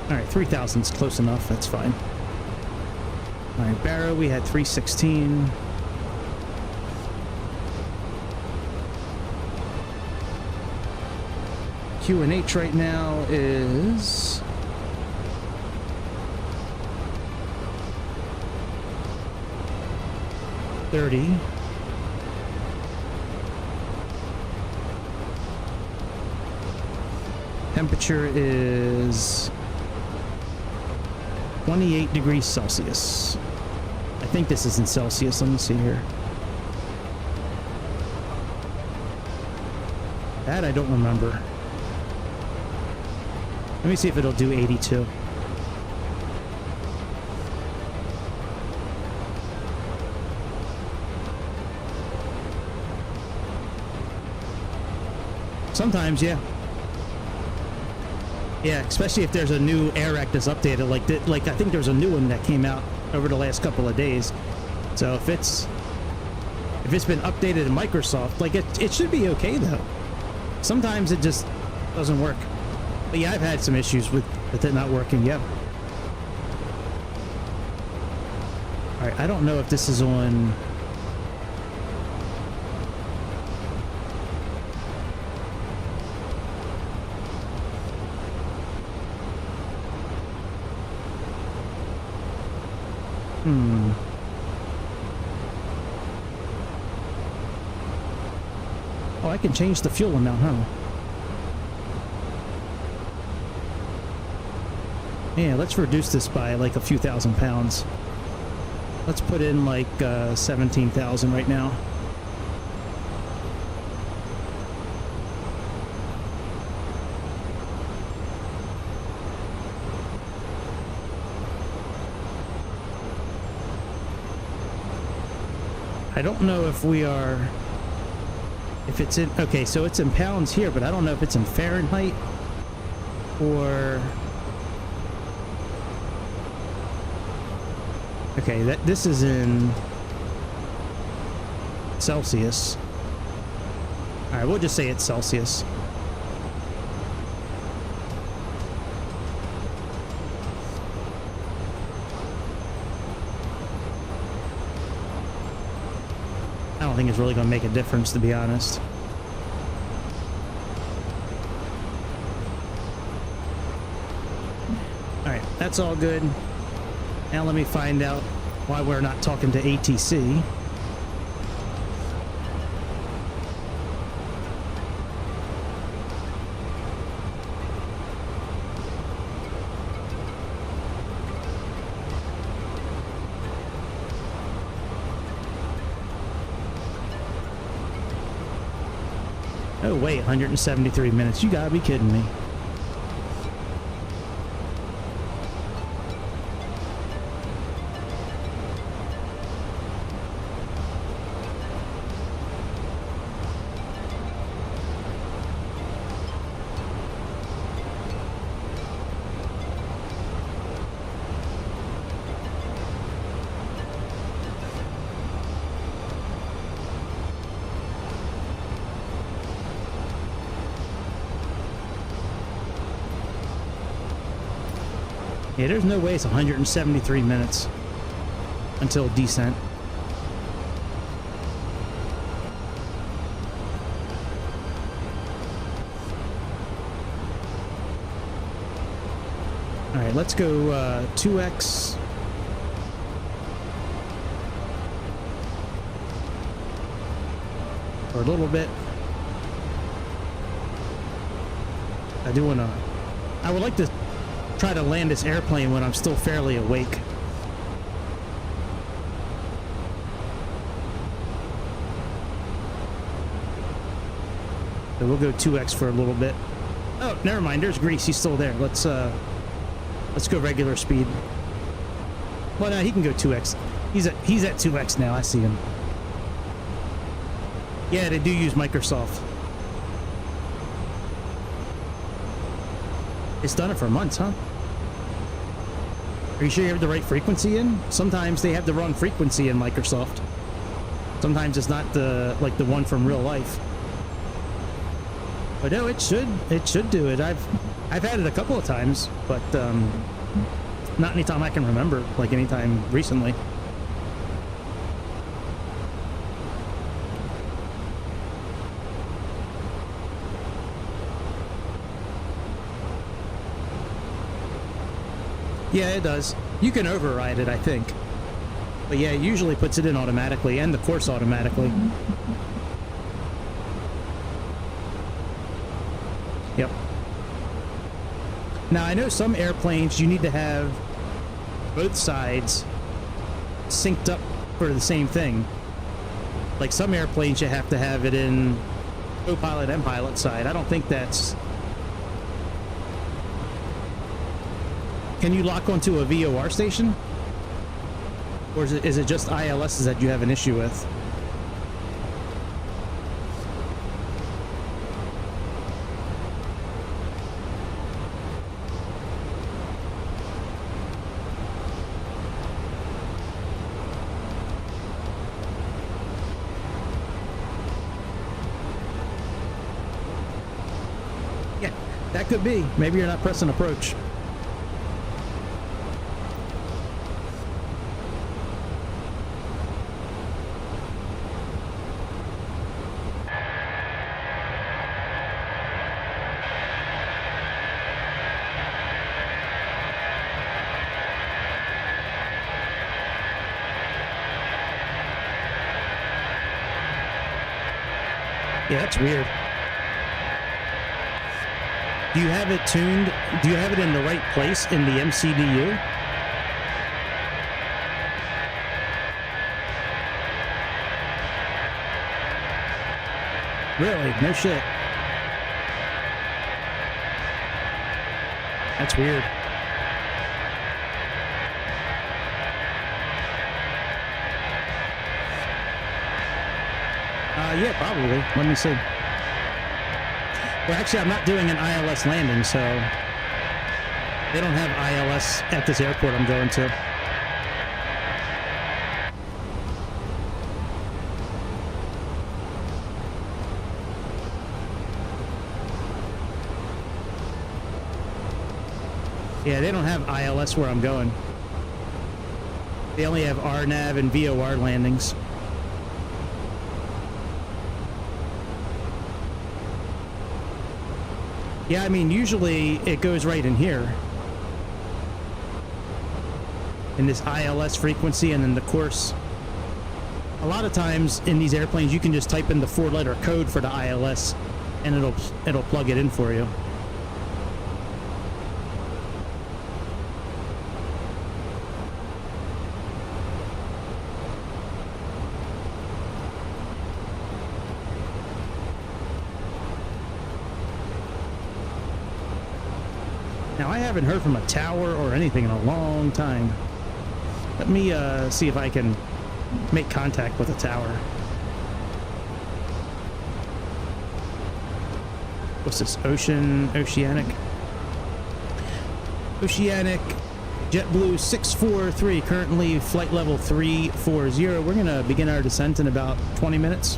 Alright, 3,000 is close enough, that's fine. Alright, Barrow, we had 316. QNH right now is 30. Temperature is 28 degrees Celsius. I think this is in Celsius. Let me see here. That I don't remember. Let me see if it'll do 82. Sometimes, yeah. Yeah, especially if there's a new AirAct that's updated. Like I think there's a new one that came out over the last couple of days. So if it's been updated in Microsoft, like it should be okay though. Sometimes it just doesn't work. But yeah, I've had some issues with it not working. Yeah. All right, I don't know if this is on. Oh, I can change the fuel amount, huh? Yeah, let's reduce this by like a few thousand pounds. Let's put in like 17,000 right now. I don't know if we are, if it's in, okay, so it's in pounds here, but I don't know if it's in Fahrenheit or, okay, this is in Celsius. All right, we'll just say it's Celsius. I don't think it's really going to make a difference, to be honest. Alright, that's all good. Now let me find out why we're not talking to ATC. Oh wait, 173 minutes. You gotta be kidding me. Yeah, there's no way it's 173 minutes until descent. All right, let's go 2x. Or a little bit. I would like to try to land this airplane when I'm still fairly awake. So we'll go 2x for a little bit. Oh, never mind. There's Grease. He's still there. Let's go regular speed. Well, no, he can go 2x. He's at 2x now. I see him. Yeah, they do use Microsoft. It's done it for months, huh? Are you sure you have the right frequency in? Sometimes they have the wrong frequency in Microsoft. Sometimes it's not the one from real life. But no, it should do it. I've had it a couple of times, but not anytime I can remember, like anytime recently. Yeah, it does. You can override it, I think. But yeah, it usually puts it in automatically, and the course automatically. Yep. Now, I know some airplanes you need to have both sides synced up for the same thing. Like some airplanes you have to have it in co-pilot and pilot side. I don't think that's Can you lock onto a VOR station? Or is it just ILSs that you have an issue with? Yeah, that could be. Maybe you're not pressing approach. Yeah, that's weird. Do you have it tuned? Do you have it in the right place in the MCDU? Really? No shit. That's weird. Yeah, probably. Let me see. Well, actually, I'm not doing an ILS landing, so they don't have ILS at this airport I'm going to. Yeah, they don't have ILS where I'm going. They only have RNAV and VOR landings. Yeah, I mean, usually it goes right in here. In this ILS frequency and then the course. A lot of times in these airplanes, you can just type in the 4-letter code for the ILS and it'll plug it in for you. Now, I haven't heard from a tower or anything in a long time. Let me see if I can make contact with a tower. What's this? Oceanic? Oceanic JetBlue 643, currently flight level 340. We're going to begin our descent in about 20 minutes.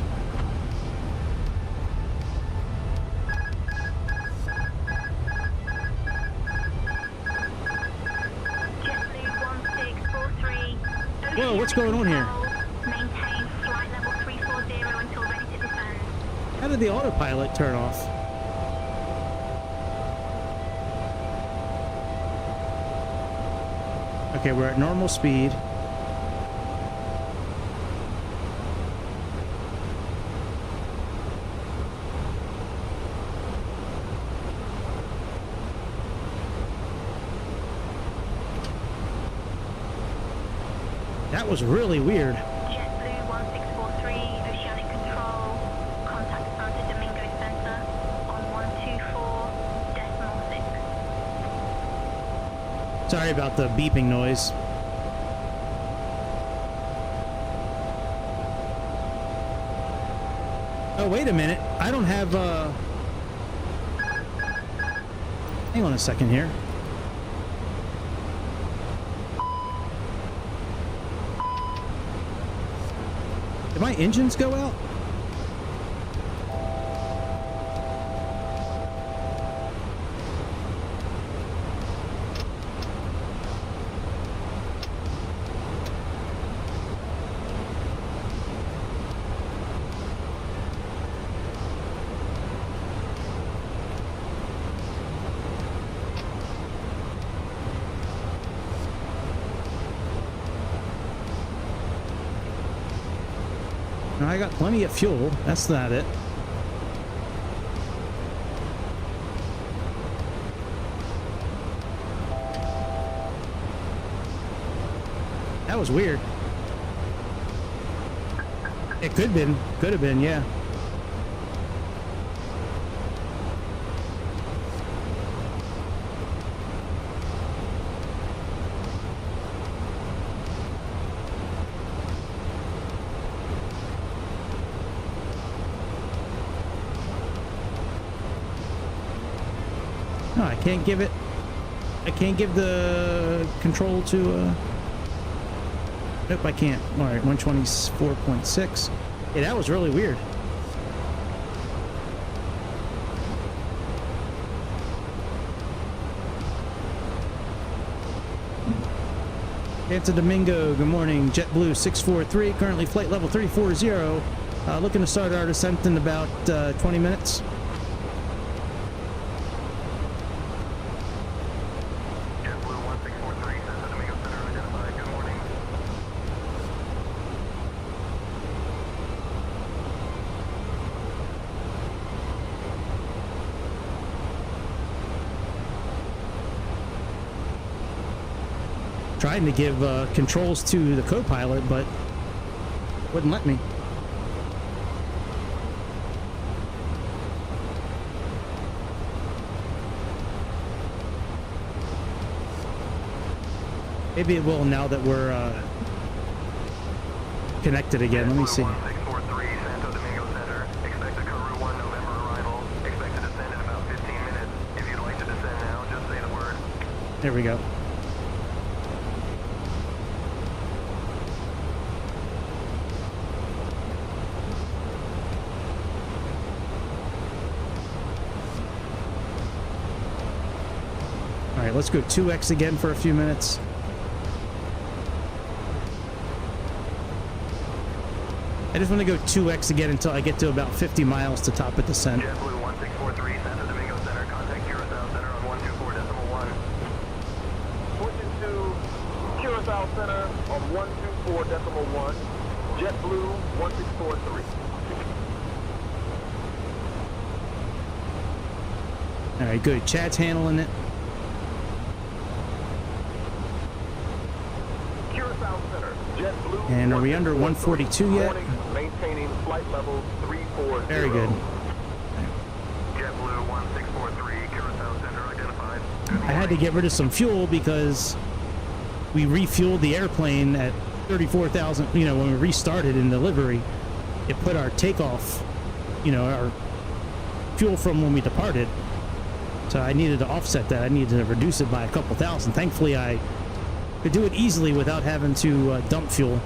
Whoa, what's going on here? Maintain flight level 340 until ready to descend. How did the autopilot turn off? Okay, we're at normal speed. That was really weird. JetBlue 1643, Oceanic Control, contact Santo Domingo Center on 124.6. Sorry about the beeping noise. Oh, wait a minute. I don't have, hang on a second here. Did my engines go out? I got plenty of fuel. That's not it. That was weird. It could have been, yeah. No, I can't give it. I can't give the control to. Nope, I can't. All right, 124.6. Yeah, that was really weird. Santo Domingo, good morning. JetBlue 643, currently flight level 340. Looking to start our descent in about 20 minutes. JetBlue 1643, Santo Domingo Center identified. Good morning. Trying to give controls to the co-pilot, but wouldn't let me. Maybe it will now that we're connected again. Let me see. 1643, Santo Domingo Center. Expect a Carew 1 November arrival. Expect to descend in about 15 minutes. If you'd like to descend now, just say the word. There we go. All right, let's go 2x again for a few minutes. I just want to go 2x again until I get to about 50 miles to top of descent. JetBlue 1643, Santo Domingo Center. Contact Curacao Center on 124.1. Switching to Curacao Center on 124.1. JetBlue 1643. All right, good. Chad's handling it. Curacao Center. JetBlue. And are we under 142 yet? Maintaining flight level 340. Very good. JetBlue 1643, Curacao Center identified. I had to get rid of some fuel because we refueled the airplane at 34,000. You know, when we restarted in delivery, it put our takeoff, you know, our fuel from when we departed. So I needed to offset that. I needed to reduce it by a couple thousand. Thankfully, I could do it easily without having to dump fuel.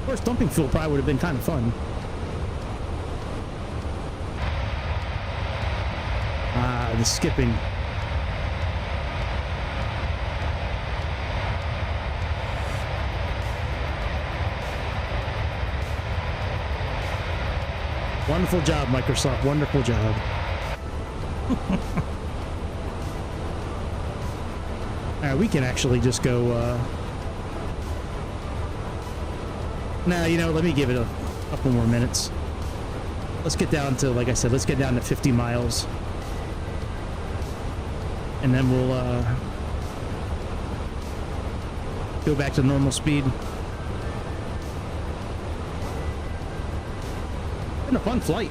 Of course, dumping fuel probably would have been kind of fun. Ah, the skipping. Wonderful job, Microsoft. Wonderful job. Alright, we can actually just go, Nah, you know, let me give it a couple more minutes. Let's get down to, like I said, let's get down to 50 miles. And then we'll, go back to normal speed. Been a fun flight.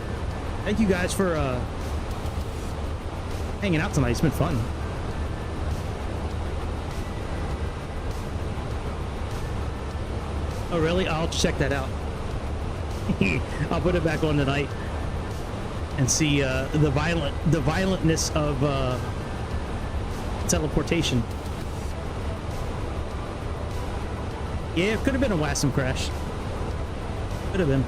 Thank you guys for, hanging out tonight. It's been fun. Oh, really? I'll check that out. I'll put it back on tonight and see the violentness of teleportation. Yeah, it could have been a WASM crash. Could have been.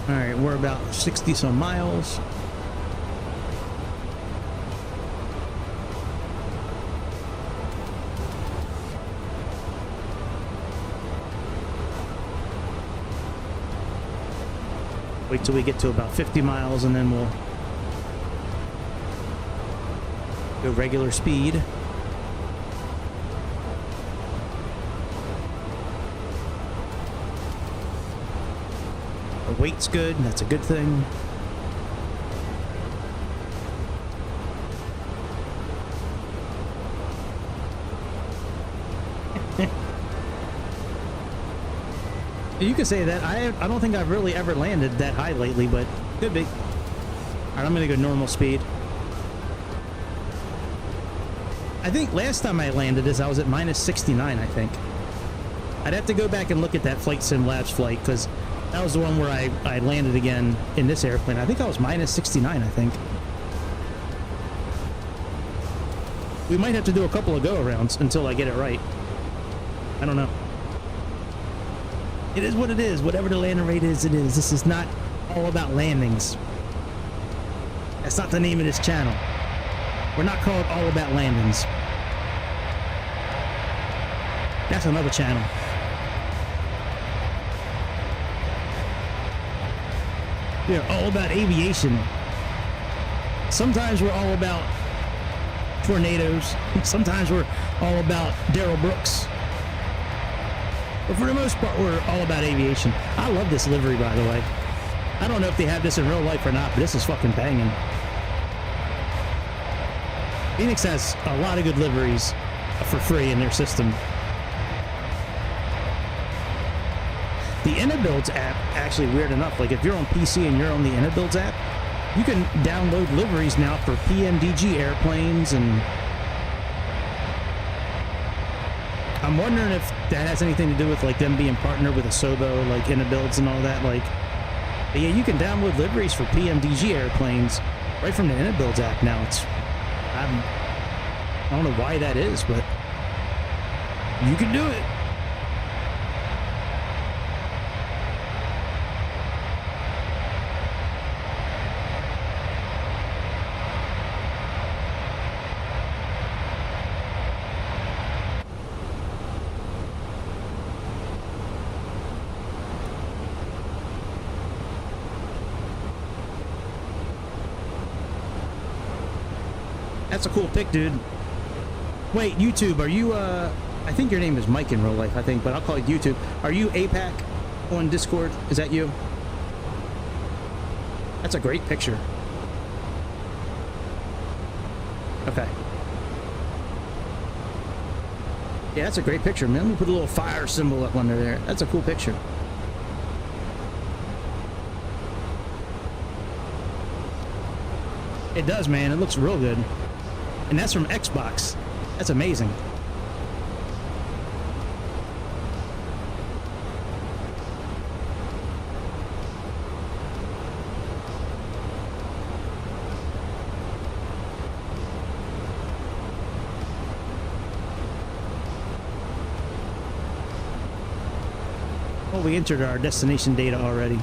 All right, we're about 60 some miles. Wait till we get to about 50 miles and then we'll go regular speed. The weight's good, that's a good thing. You could say that. I don't think I've really ever landed that high lately, but could be. Alright, I'm gonna go normal speed. I think last time I landed this, I was at minus 69, I think. I'd have to go back and look at that Flight Sim Labs flight, because That was the one where I landed again in this airplane. I think I was minus 69, I think. We might have to do a couple of go-arounds until I get it right. I don't know. It is what it is. Whatever the landing rate is, it is. This is not all about landings. That's not the name of this channel. We're not called All About Landings. That's another channel. We're all about aviation. Sometimes we're all about tornadoes. Sometimes we're all about Daryl Brooks. But for the most part, we're all about aviation. I love this livery, by the way. I don't know if they have this in real life or not, but this is fucking banging. Fenix has a lot of good liveries for free in their system. The InnoBuilds app, actually, weird enough, like if you're on PC and you're on the InnoBuilds app, you can download liveries now for PMDG airplanes, and I'm wondering if that has anything to do with like them being partnered with Asobo, like InnoBuilds and all that. Like, but yeah, you can download liveries for PMDG airplanes right from the InnoBuilds app now. I don't know why that is, but you can do it. That's a cool pic, dude. Wait, YouTube, are you, I think your name is Mike in real life, I think, but I'll call it YouTube. Are you APAC on Discord? Is that you? That's a great picture. Okay. Yeah, that's a great picture, man. Let me put a little fire symbol up under there. That's a cool picture. It does, man. It looks real good. And that's from Xbox. That's amazing. Oh, we entered our destination data already.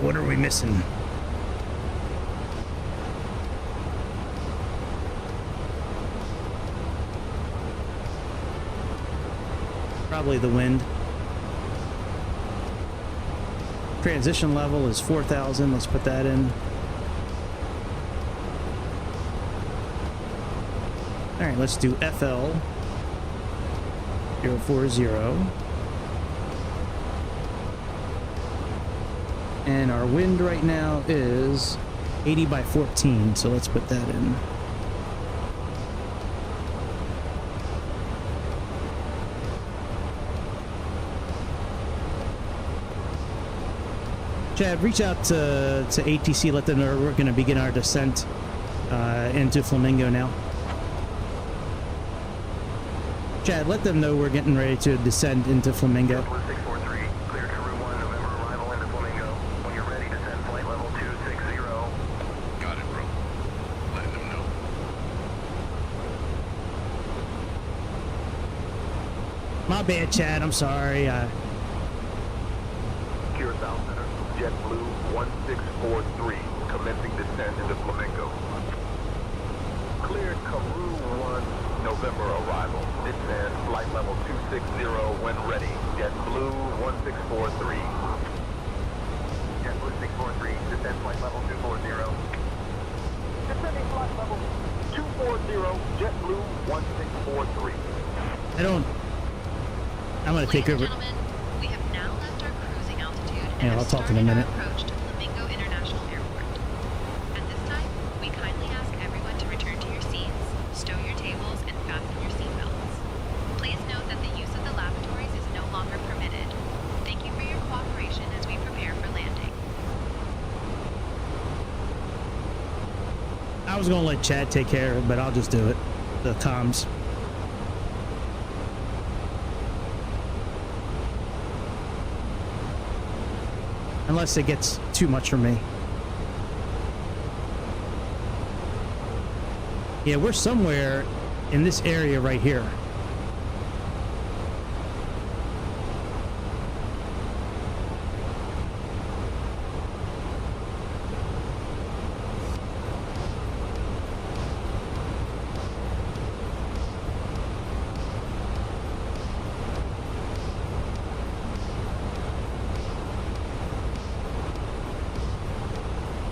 What are we missing? Probably the wind. Transition level is 4,000. Let's put that in. All right, let's do FL 040. And our wind right now is 80 by 14, so let's put that in. Chad, reach out to ATC, let them know we're going to begin our descent into Flamingo now. Chad, let them know we're getting ready to descend into Flamingo. My bad, Chad. I'm sorry. Curacao Center, JetBlue 1643, commencing descent into Flamingo. Cleared Carew 1, November arrival. Descend, flight level 260 when ready. JetBlue 1643. JetBlue 643, descend flight level 240. Descending flight level 240, JetBlue 1643. I'm going to take over. We have now left our cruising altitude and Yeah, I'll talk in a minute. approach to Flamingo International Airport. At this time, we kindly ask everyone to return to your seats, stow your tables, and fasten your seatbelts. Please note that the use of the lavatories is no longer permitted. Thank you for your cooperation as we prepare for landing. I was gonna let Chad take care of it, but I'll just do it. The comms. Unless it gets too much for me. Yeah, we're somewhere in this area right here.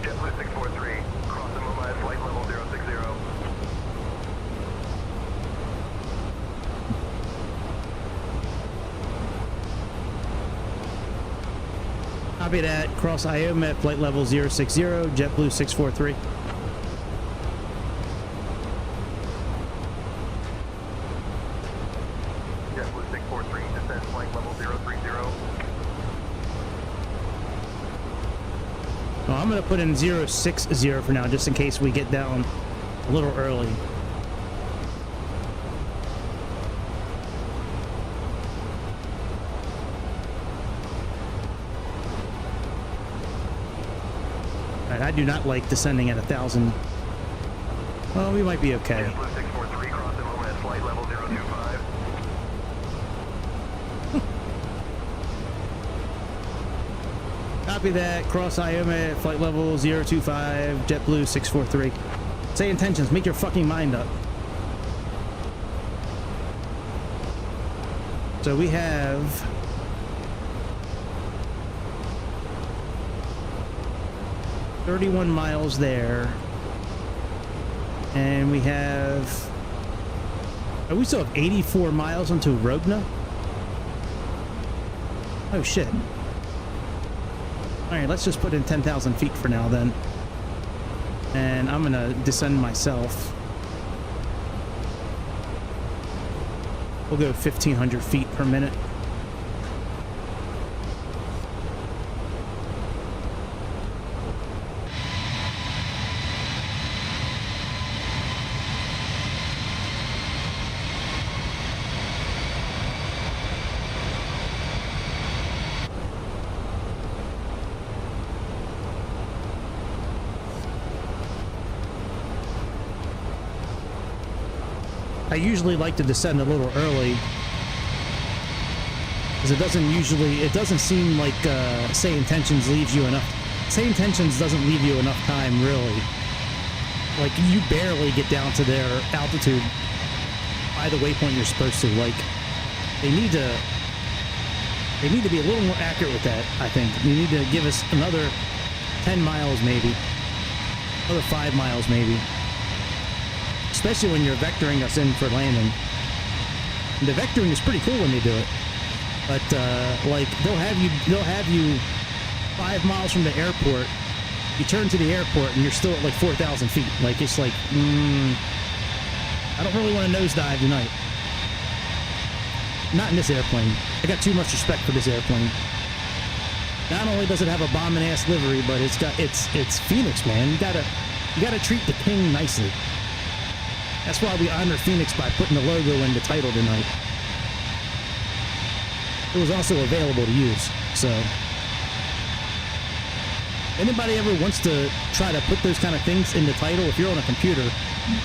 JetBlue 643, crossing Mumbai at flight level 060. Copy that. Cross IOM at flight level 060, JetBlue 643. JetBlue 643, descend flight level 030. Well, I'm going to put in 060 for now, just in case we get down a little early. Alright, I do not like descending at 1,000. Well, we might be okay. JetBlue 643, crossing Mumbai at flight level 025. Copy that. Cross IOM at flight level 025, JetBlue 643. Say intentions. Make your fucking mind up. So we have... ...31 miles there. And we have... Oh, we still have 84 miles until Rogna? Oh, shit. Alright, let's just put in 10,000 feet for now, then. And I'm gonna descend myself. We'll go 1,500 feet per minute. I usually like to descend a little early because it doesn't seem like Sayintentions leaves you enough. Sayintentions doesn't leave you enough time, really. Like, you barely get down to their altitude by the waypoint you're supposed to. Like, they need to be a little more accurate with that, I think. You need to give us another 10 miles maybe, another 5 miles maybe. Especially when you're vectoring us in for landing. And the vectoring is pretty cool when they do it. But like they'll have you 5 miles from the airport. You turn to the airport and you're still at like 4,000 feet. Like it's like, I don't really want to nosedive tonight. Not in this airplane. I got too much respect for this airplane. Not only does it have a bombing ass livery, but it's Fenix, man. You gotta treat the king nicely. That's why we honor Fenix by putting the logo in the title tonight. It was also available to use, so. Anybody ever wants to try to put those kind of things in the title, if you're on a computer,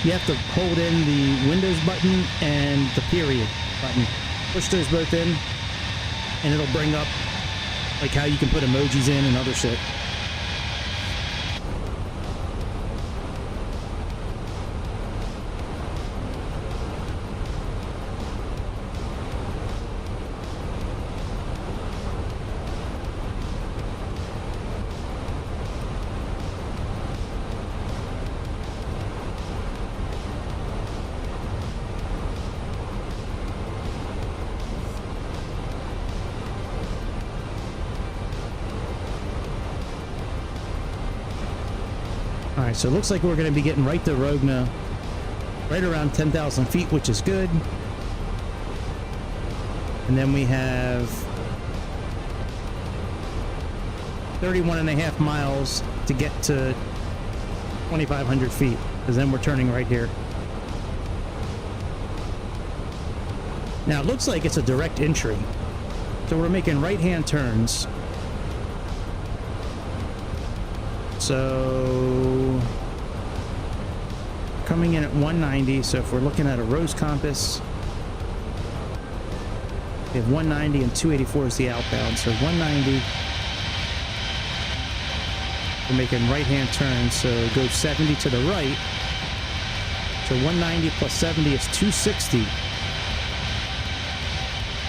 you have to hold in the Windows button and the period button. Push those both in, and it'll bring up like how you can put emojis in and other shit. Alright, so it looks like we're going to be getting right to Rogna, right around 10,000 feet, which is good. And then we have 31.5 miles to get to 2,500 feet. because then we're turning right here. Now it looks like it's a direct entry, so we're making right-hand turns. So coming in at 190, so if we're looking at a rose compass, we have 190 and 284 is the outbound, so 190. We're making right-hand turns, so go 70 to the right. So 190 plus 70 is 260.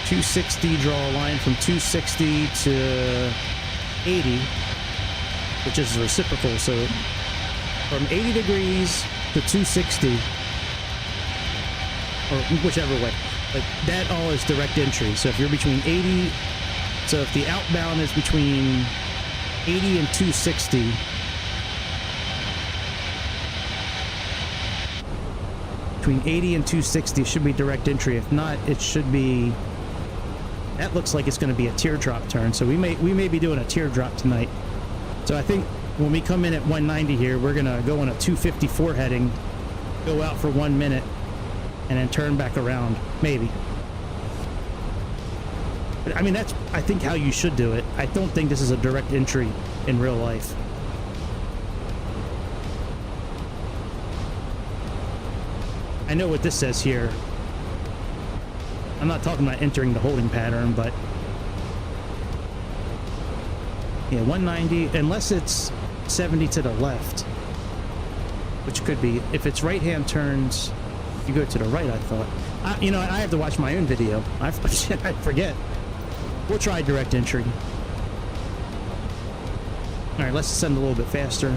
260, draw a line from 260 to 80, which is reciprocal. So from 80 degrees to 260, or whichever way. But that all is direct entry. So if you're between 80, so if the outbound is between 80 and 260, between 80 and 260 should be direct entry. If not, it should be, that looks like it's going to be a teardrop turn. So we may be doing a teardrop tonight. So I think when we come in at 190 here, we're going to go on a 254 heading, go out for 1 minute, and then turn back around, maybe. But I mean, that's, I think, how you should do it. I don't think this is a direct entry in real life. I know what this says here. I'm not talking about entering the holding pattern, but yeah, 190, unless it's 70 to the left, which could be, if it's right-hand turns, you go to the right, I thought. You know, I have to watch my own video. I forget. We'll try direct entry. All right, let's ascend a little bit faster.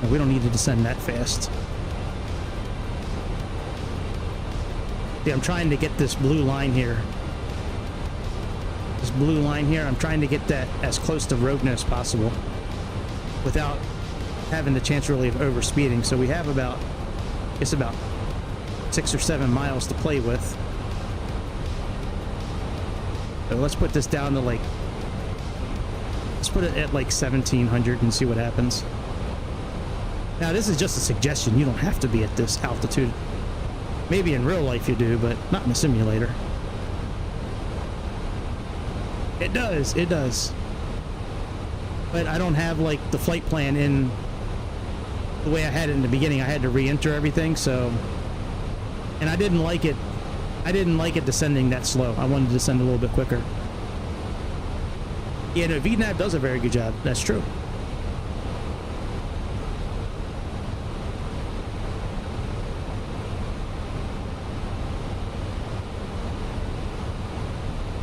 No, we don't need to descend that fast. See, I'm trying to get this blue line here. This blue line here, I'm trying to get that as close to roadness as possible without having the chance really of overspeeding. So we have about, it's about 6 or 7 miles to play with. So let's put this down to like, let's put it at like 1700 and see what happens. Now this is just a suggestion. You don't have to be at this altitude. Maybe in real life you do, but not in a simulator. It does, it does. But I don't have like the flight plan in the way I had it in the beginning. I had to re-enter everything, so, and I didn't like it. I didn't like it descending that slow. I wanted to descend a little bit quicker. Yeah, no, VNAV does a very good job. That's true.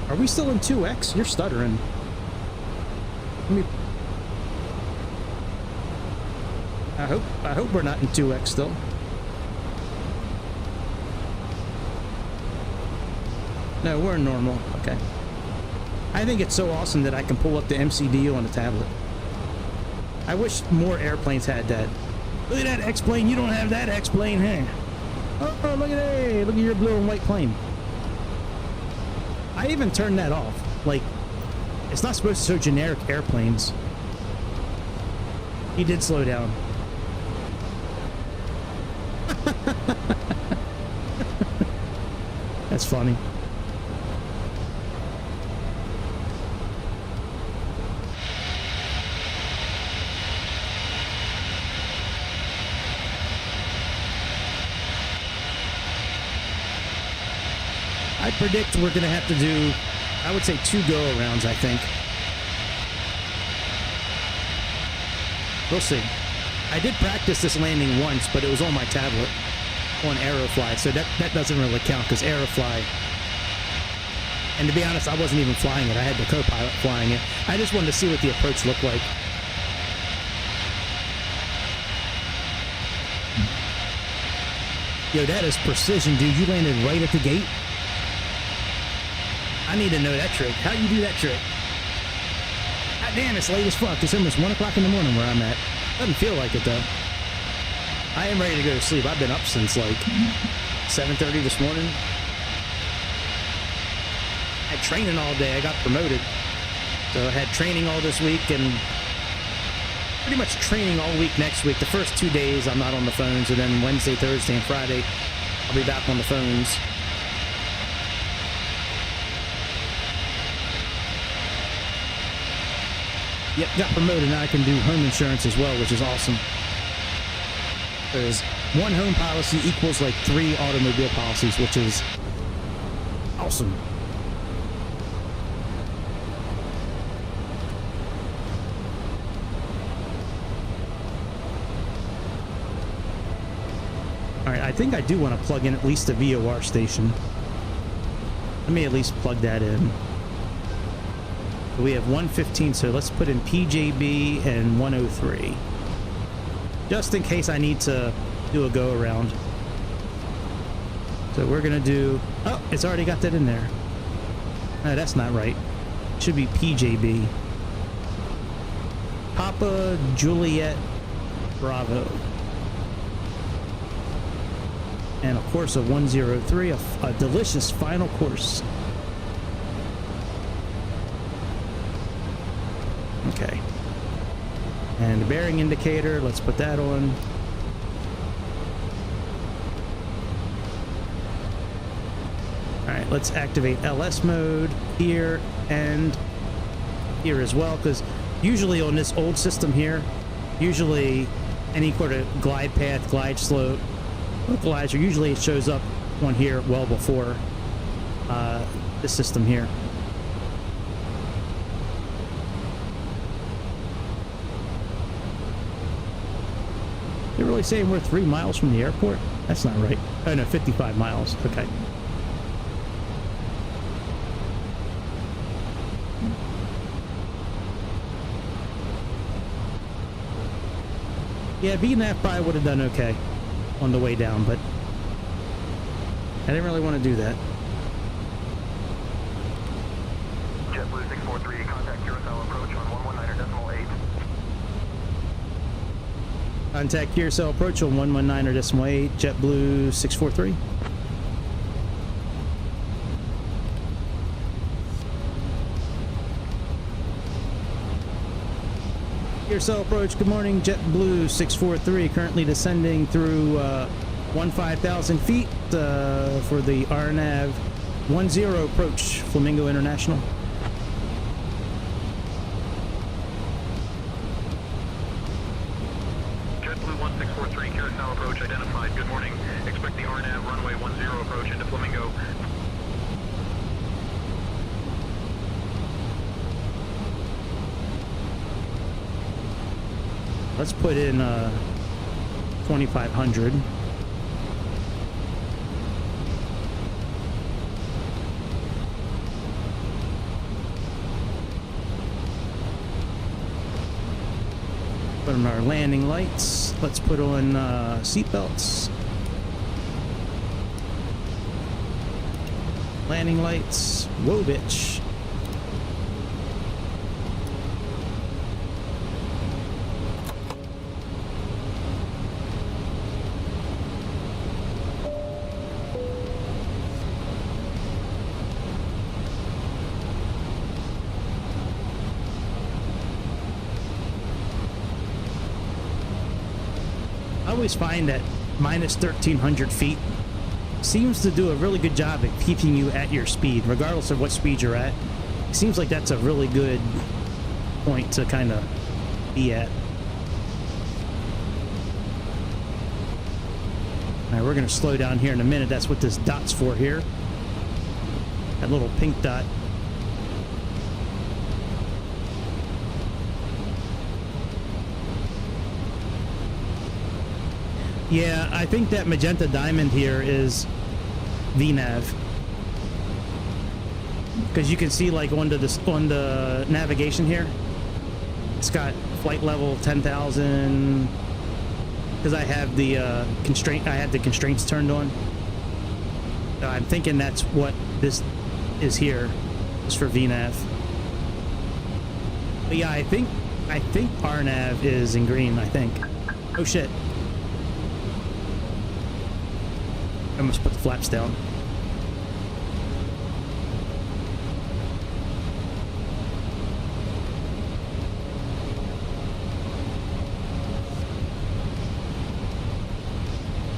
Are we still in 2X? You're stuttering. Let me... I hope we're not in 2X still. No, we're in normal. Okay. I think it's so awesome that I can pull up the MCDU on the tablet. I wish more airplanes had that. Look at that X-plane. You don't have that X-plane here. Oh, look at that. Look at your blue and white plane. I even turned that off. Like, it's not supposed to show generic airplanes. He did slow down. That's funny. I predict we're going to have to do, I would say, 2 go-arounds, I think. We'll see. I did practice this landing once, but it was on my tablet on Aerofly, so that doesn't really count because Aerofly, and to be honest, I wasn't even flying it. I had the co-pilot flying it. I just wanted to see what the approach looked like. Yo, that is precision, dude. You landed right at the gate. I need to know that trick. How do you do that trick? God damn, it's late as fuck. It's almost 1 o'clock in the morning where I'm at. Doesn't feel like it, though. I am ready to go to sleep. I've been up since, like, 7:30 this morning. had training all day. I got promoted. So I had training all this week and pretty much training all week next week. The first 2 days I'm not on the phones, and then Wednesday, Thursday, and Friday I'll be back on the phones. Yep, got promoted. Now I can do home insurance as well, which is awesome. Because one home policy equals like 3 automobile policies, which is awesome. Alright, I think I do want to plug in at least a VOR station. Let me at least plug that in. We have 115, so let's put in PJB and 103. Just in case I need to do a go-around. So we're going to do... Oh, it's already got that in there. No, that's not right. It should be PJB. Papa Juliet Bravo. And a course of 103, a delicious final course. Okay. And the bearing indicator, let's put that on. Alright, let's activate LS mode here and here as well, because usually on this old system here, usually any sort of glide path, glide slope, localizer, usually it shows up on here well before the system here. They're really saying we're 3 miles from the airport? That's not right. Oh no, 55 miles. Okay. Yeah, VNAV probably would have done okay on the way down, but I didn't really want to do that. JetBlue 643, contact Curacao approach on 119.8. Contact Curacao approach on 119.8, JetBlue 643. Curacao approach, good morning, JetBlue 643, currently descending through 15,000 feet for the RNAV 10 approach, Flamingo International. JetBlue 1643, Curacao approach identified. Good morning. Expect the RNAV runway 10 approach into Flamingo. Let's put in 2,500. Put on our landing lights. Let's put on seat belts. Landing lights. Whoa, bitch. I always find that minus 1,300 feet seems to do a really good job at keeping you at your speed, regardless of what speed you're at. It seems like that's a really good point to kind of be at. Alright, we're going to slow down here in a minute. That's what this dot's for here. That little pink dot. Yeah, I think that magenta diamond here is VNAV. Because you can see, like, on the navigation here, it's got flight level 10,000. Because I have the constraints turned on. So I'm thinking that's what this is here, is for VNAV. But yeah, I think RNAV is in green. I think. Oh shit. I almost put the flaps down.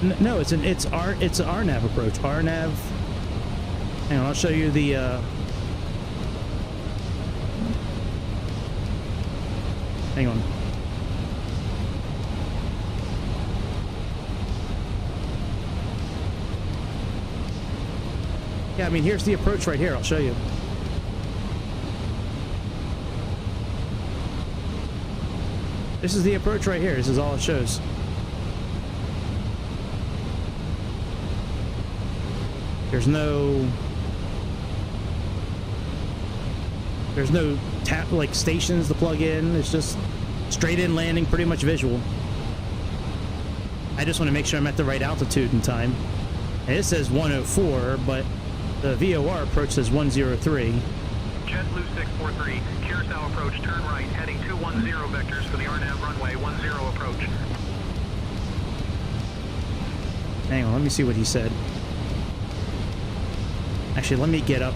No, it's RNAV approach. RNAV. Hang on, I'll show you the. Hang on. Yeah, I mean, here's the approach right here. I'll show you. This is the approach right here. This is all it shows. There's no tap like stations to plug in. It's just straight in landing, pretty much visual. I just want to make sure I'm at the right altitude and time. And it says 104, but the VOR approach says 103. JetBlue 643, Curacao approach, turn right, heading 210 vectors for the RNAV runway, 10 approach. Hang on, let me see what he said. Actually, let me get up,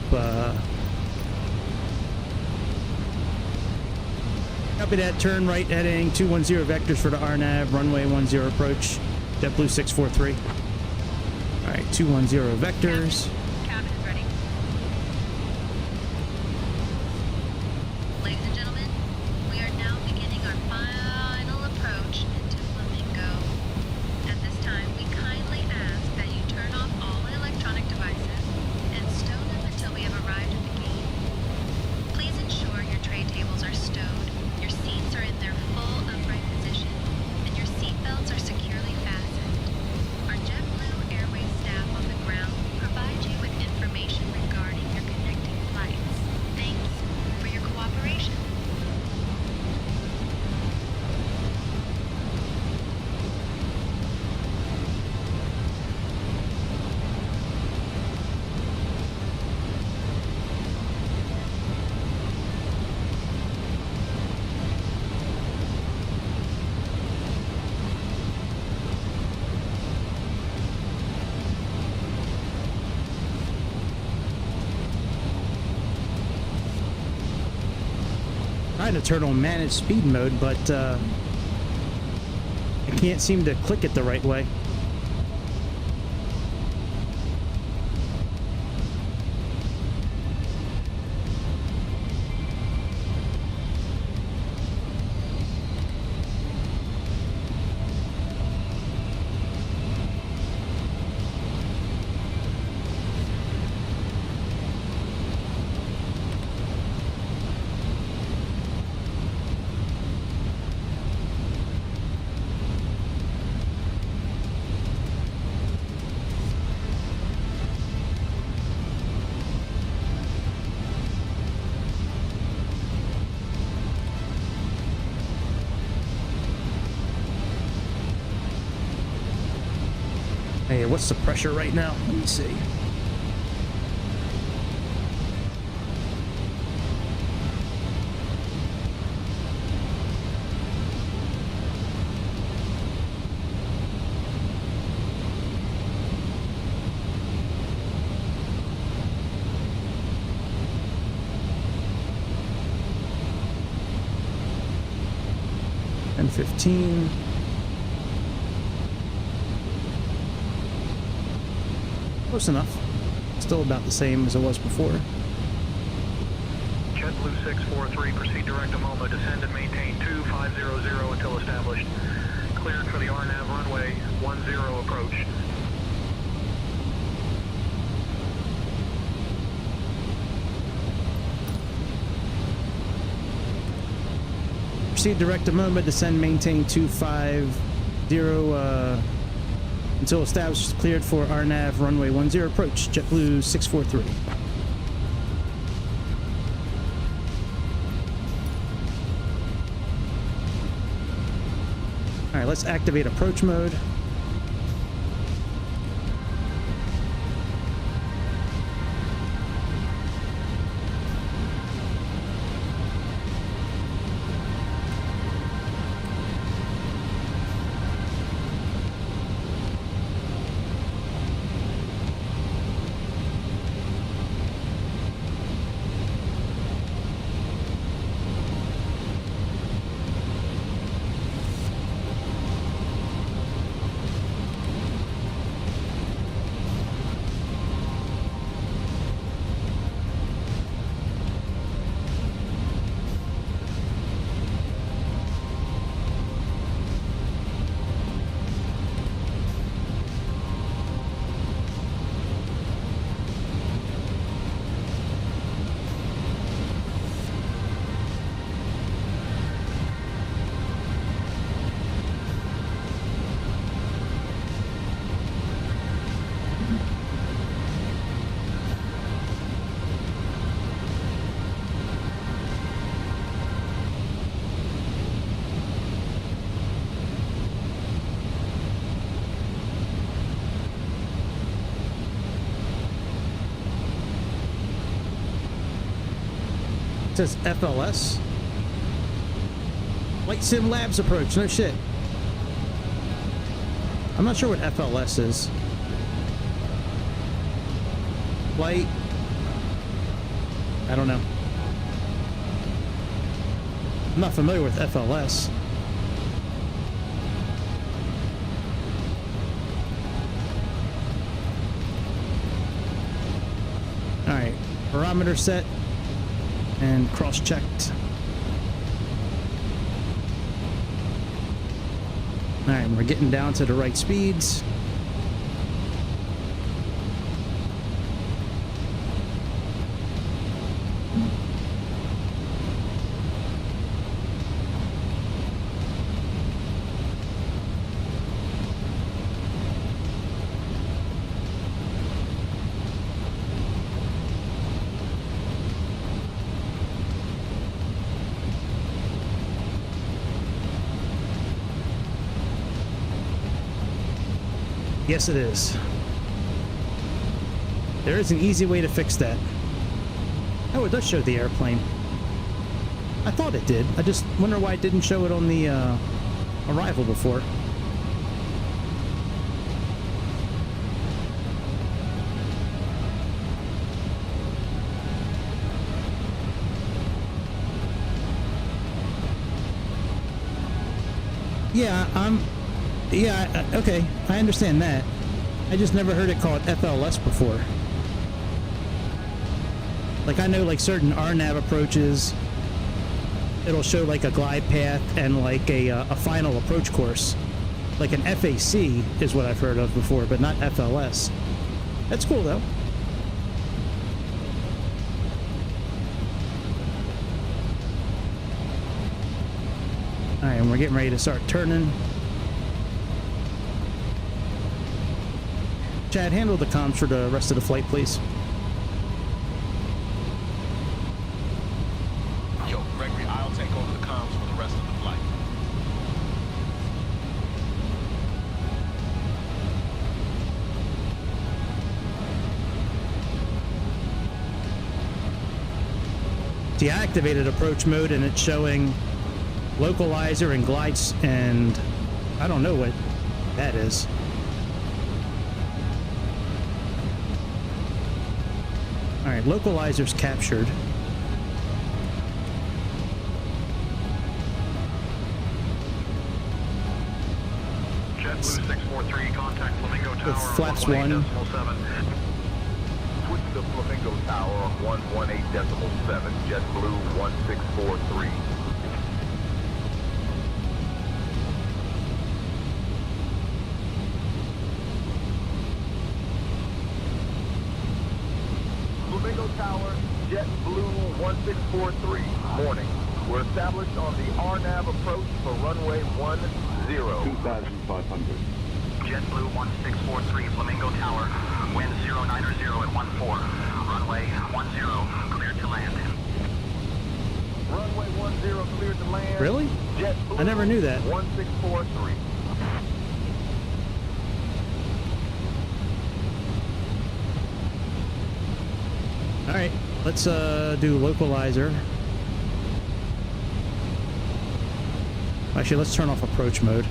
copy that, turn right, heading 210 vectors for the RNAV, runway 10 approach, JetBlue 643. Alright, 210 vectors. Cabin is ready. Ladies and gentlemen, we are now beginning our final approach into Flamingo. At this time, we kindly ask that you turn off all electronic devices and stow them until we have arrived at the gate. Please ensure your tray tables are stowed, your seats are in their full upright position, and your seat belts are securely fastened. Our JetBlue Airways staff on the ground will provide you with information regarding your connecting flights. Thanks for your cooperation. Trying to turn on manage speed mode, but I can't seem to click it the right way. Hey, what's the pressure right now? Let me see. And 15. Close enough. Still about the same as it was before. JetBlue 643, proceed direct to Malmo, descend and maintain 2500 until established. Cleared for the RNAV runway, 10 approach. Proceed direct to Malmo, descend, maintain 250 until established, cleared for RNAV runway 10 approach, JetBlue 643. All right, let's activate approach mode. It says FLS. Flight Sim Labs approach. No shit. I'm not sure what FLS is. Flight. I don't know. I'm not familiar with FLS. Alright, barometer set and cross-checked. Alright, we're getting down to the right speeds. Yes, it is. There is an easy way to fix that. Oh, it does show the airplane. I thought it did. I just wonder why it didn't show it on the arrival before. Yeah, okay, I understand that. I just never heard it called FLS before. Like, I know, like, certain RNAV approaches, it'll show, like, a glide path and, like, a final approach course. Like, an FAC is what I've heard of before, but not FLS. That's cool, though. Alright, and we're getting ready to start turning. Chad, handle the comms for the rest of the flight, please. Yo, Gregory, I'll take over the comms for the rest of the flight. See, I activated approach mode and it's showing localizer and glides, and I don't know what that is. Alright, localizer's captured. JetBlue 643, contact Flamingo Tower. With flaps 1. Switch to Flamingo Tower on 118.7, JetBlue 1643. Flamingo Tower, JetBlue 1643. Morning. We're established on the RNAV approach for runway 10. 2,500. JetBlue 1643, Flamingo Tower. Wind 090 at 14. Runway 10, cleared to land. Runway 10 cleared to land. Really? JetBlue I never knew that. 1643. Alright, let's do localizer. Actually, let's turn off approach mode.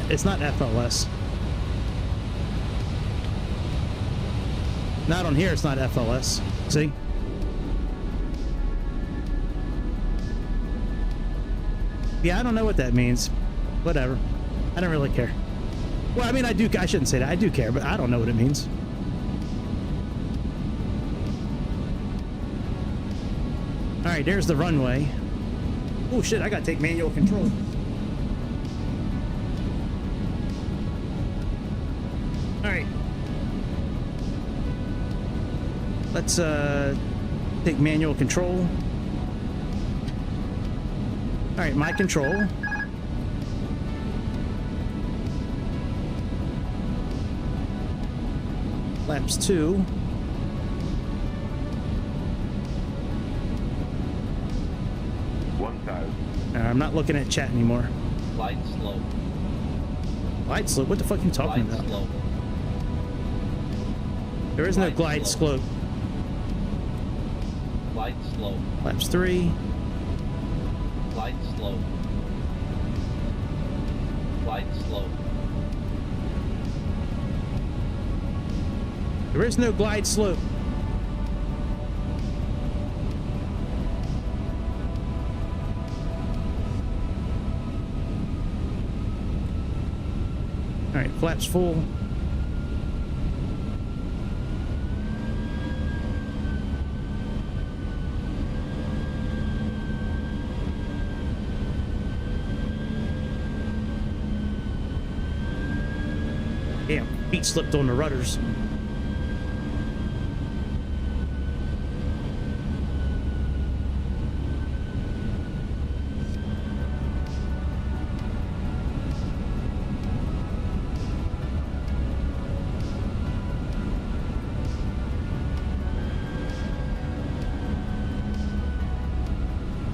It's not FLS. Not on here, it's not FLS. See? Yeah, I don't know what that means. Whatever. I don't really care. Well, I mean, I shouldn't say that. I do care, but I don't know what it means. Alright, there's the runway. Oh shit, I gotta take manual control. Alright. Let's take manual control. Alright, my control. Flaps 2. I'm not looking at chat anymore. Glide slope. Glide slope? What the fuck are you talking Glide about? slope. There is no glide slope. Glide slope. Flaps 3. Glide slope. Glide slope. There is no glide slope. All right, flaps full. Damn, feet slipped on the rudders.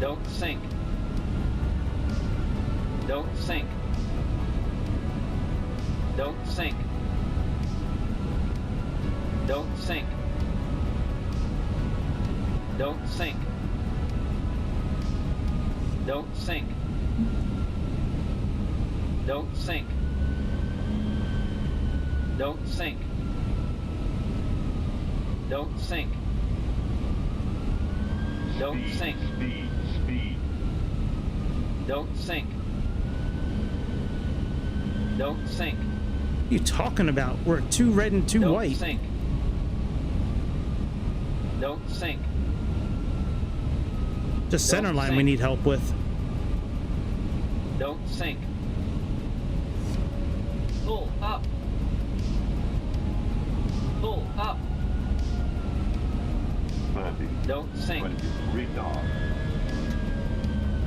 Don't sink. Don't sink. Don't sink. Don't sink. Don't sink. Don't sink. Don't sink. Don't sink. Don't sink. Don't sink. Speed. Don't sink. Don't sink. What are you talking about? We're 2 red and 2 white. Don't sink. Don't sink. Just center line we need help with. Don't sink. Pull up. Pull up. 30. Don't sink. 20. Retard.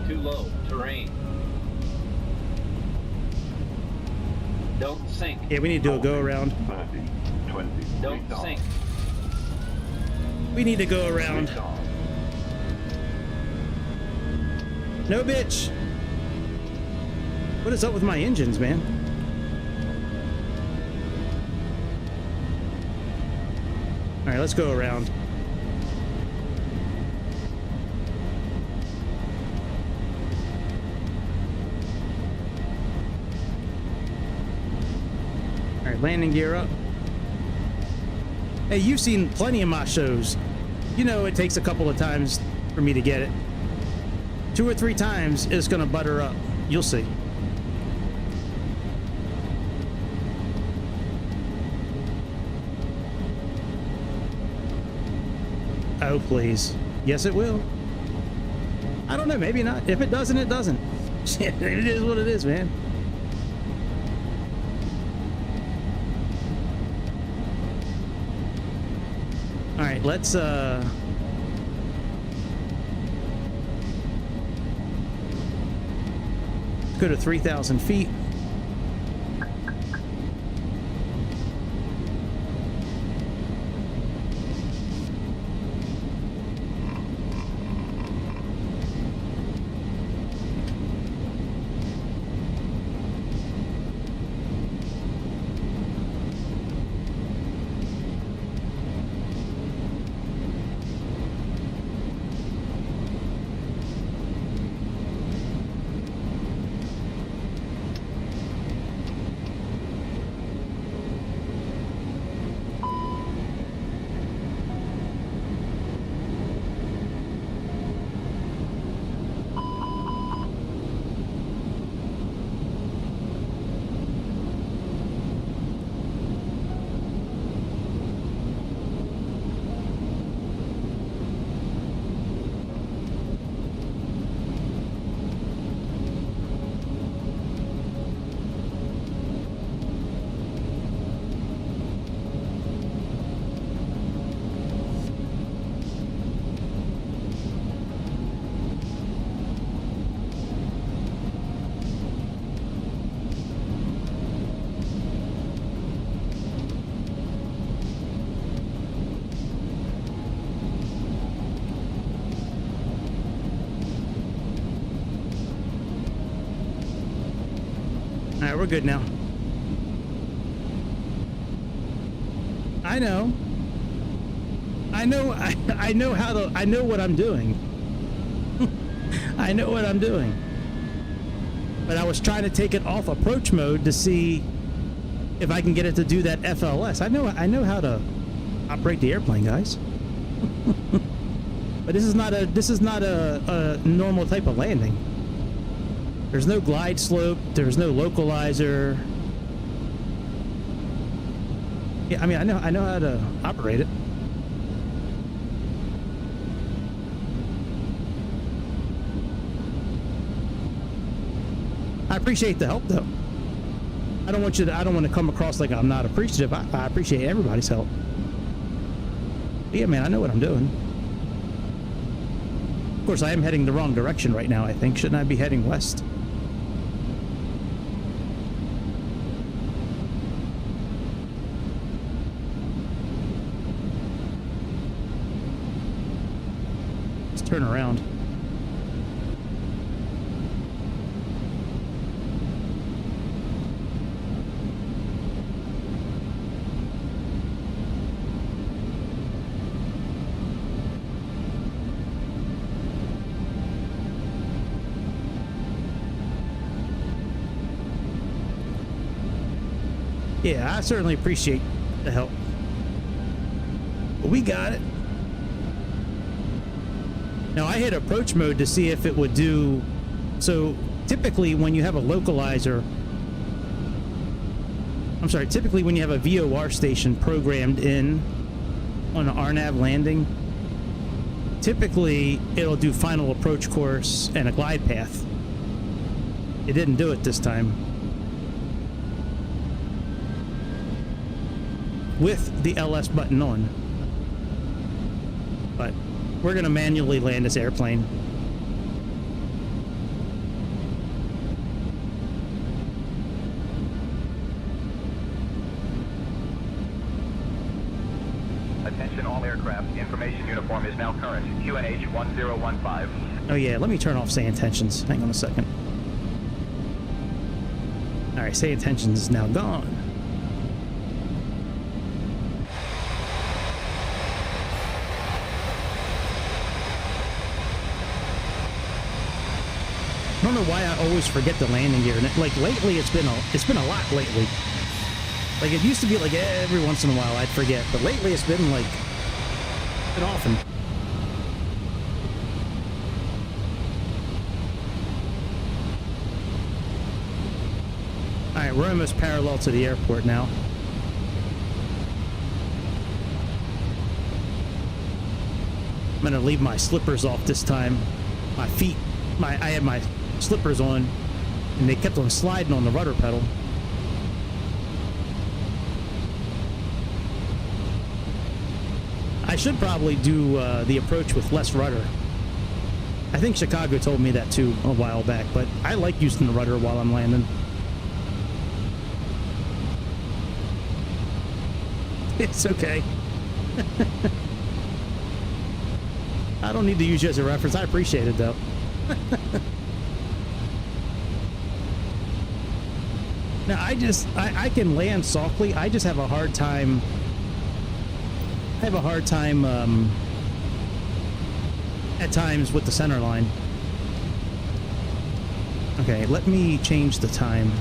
Too low. Terrain. Don't sink. Yeah, we need to do a go around. 30. 20. Don't Retard. sink. We need to go around. No, bitch. What is up with my engines, man? All right, let's go around. All right, landing gear up. Hey, you've seen plenty of my shows. You know it takes a couple of times for me to get it. 2 or 3 times, it's gonna butter up. You'll see. Oh, please. Yes, it will. I don't know, maybe not. If it doesn't, it doesn't. It is what it is, man. All right, let's go to 3,000 feet. right, we're good now. I know what I'm doing. I know what I'm doing. But I was trying to take it off approach mode to see if I can get it to do that FLS. I know how to operate the airplane, guys. But this is not a normal type of landing. There's no glide slope, there's no localizer. Yeah, I mean, I know how to operate it. I appreciate the help, though. I don't want to come across like I'm not appreciative. I appreciate everybody's help. But yeah, man, I know what I'm doing. Of course, I am heading the wrong direction right now, I think. Shouldn't I be heading west? Let's turn around. Yeah, I certainly appreciate the help. But we got it. Now, I hit approach mode to see if it would do... So, typically, when you have a localizer... I'm sorry, typically when you have a VOR station programmed in on an RNAV landing, typically, it'll do final approach course and a glide path. It didn't do it this time. With the LS button on. But we're going to manually land this airplane. Attention all aircraft. Information uniform is now current. QNH 1015. Oh yeah, let me turn off Sayintentions. Hang on a second. Alright, Sayintentions is now gone. I don't know why I always forget the landing gear. Like lately, it's been a lot lately. Like it used to be like every once in a while I'd forget, but lately it's been like often. All right, we're almost parallel to the airport now. I'm gonna leave my slippers off this time. My feet, I had my slippers on and they kept on sliding on the rudder pedal. I should probably do the approach with less rudder. I think Chicago told me that too a while back, but I like using the rudder while I'm landing. It's okay. I don't need to use you as a reference. I appreciate it though. Now I can land softly. I just have a hard time. I have a hard time at times with the center line. Okay, let me change the time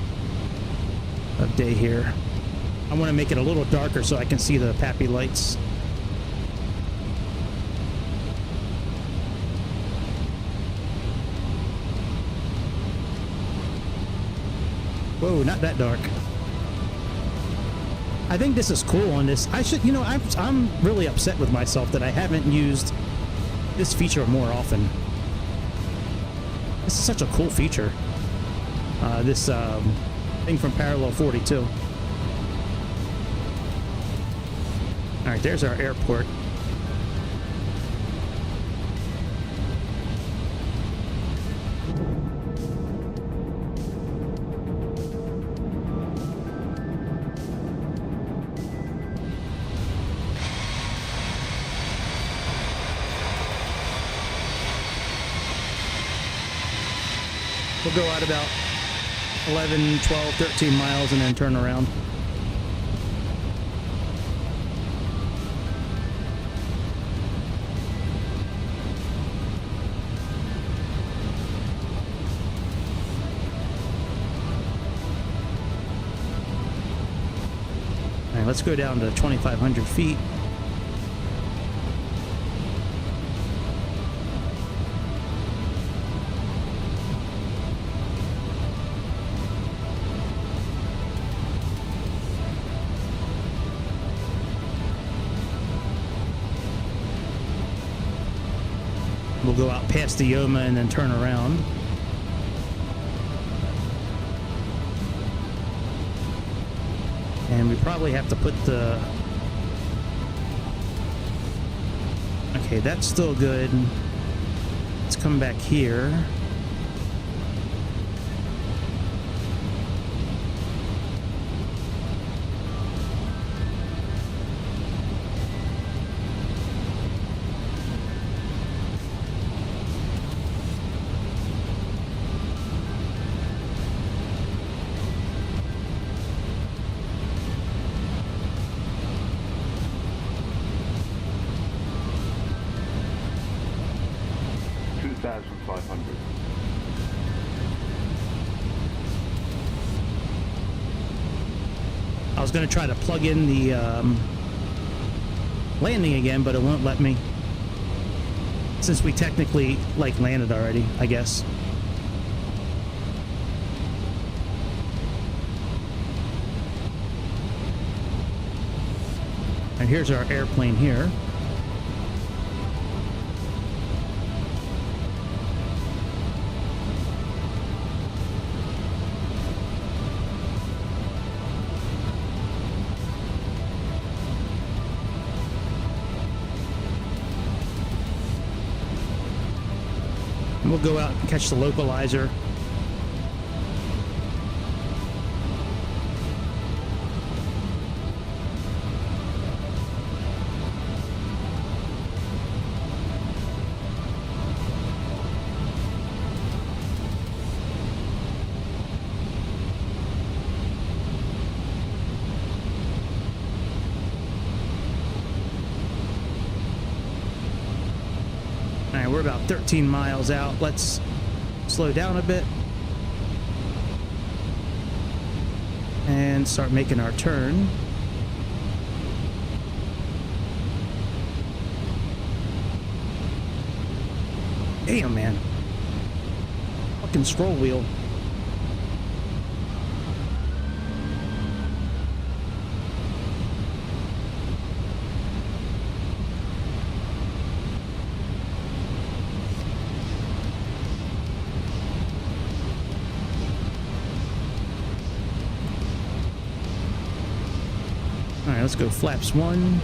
of day here. I want to make it a little darker so I can see the PAPI lights. Whoa, not that dark. I think this is cool on this. I should, you know, I'm really upset with myself that I haven't used this feature more often. This is such a cool feature. This thing from Parallel 42. All right, there's our airport. We'll go out about 11, 12, 13 miles and then turn around. All right, let's go down to 2,500 feet. We'll go out past the Yoma and then turn around. And we probably have to put the... Okay, that's still good. Let's come back here. I was going to try to plug in the landing again, but it won't let me. Since we technically, like, landed already, I guess. And here's our airplane here. And we'll go out and catch the localizer. We're about 13 miles out. Let's slow down a bit and start making our turn. Damn, man. Fucking scroll wheel. Alright, let's go flaps 1.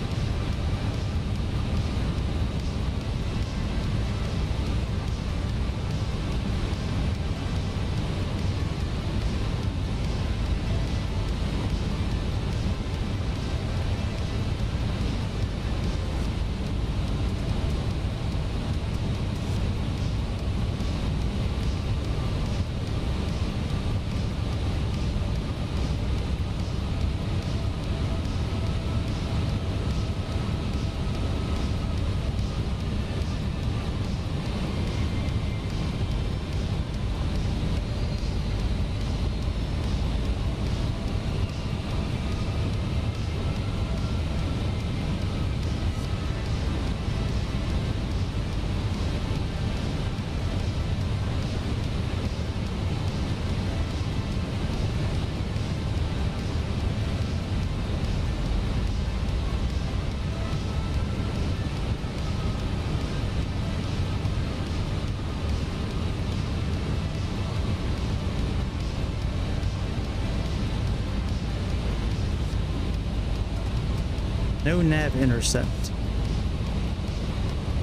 No nav intercept.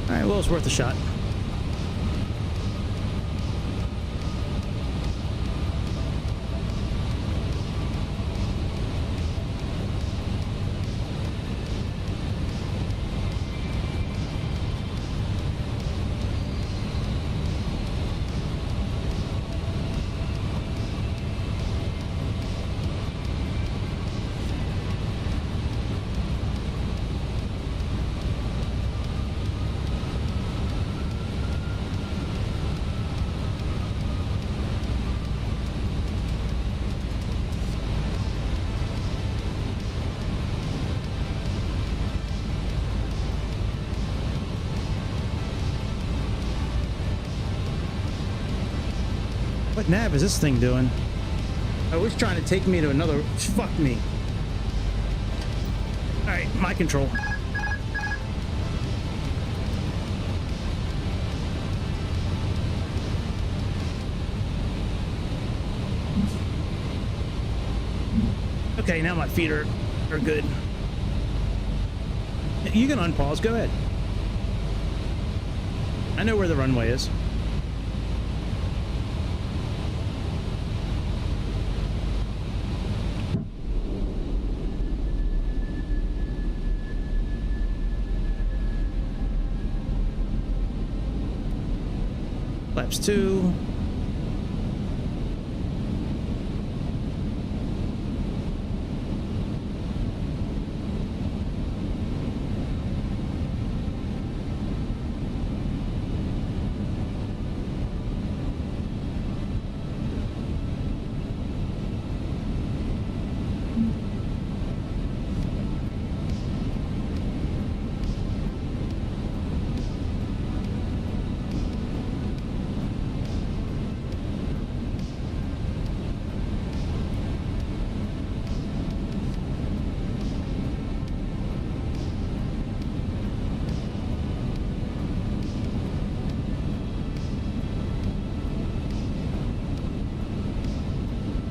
Alright, well, it's worth a shot. nav is this thing doing? Oh, it's trying to take me to another... Fuck me. Alright, my control. Okay, now my feet are good. You can unpause, go ahead. I know where the runway is. Flaps 2.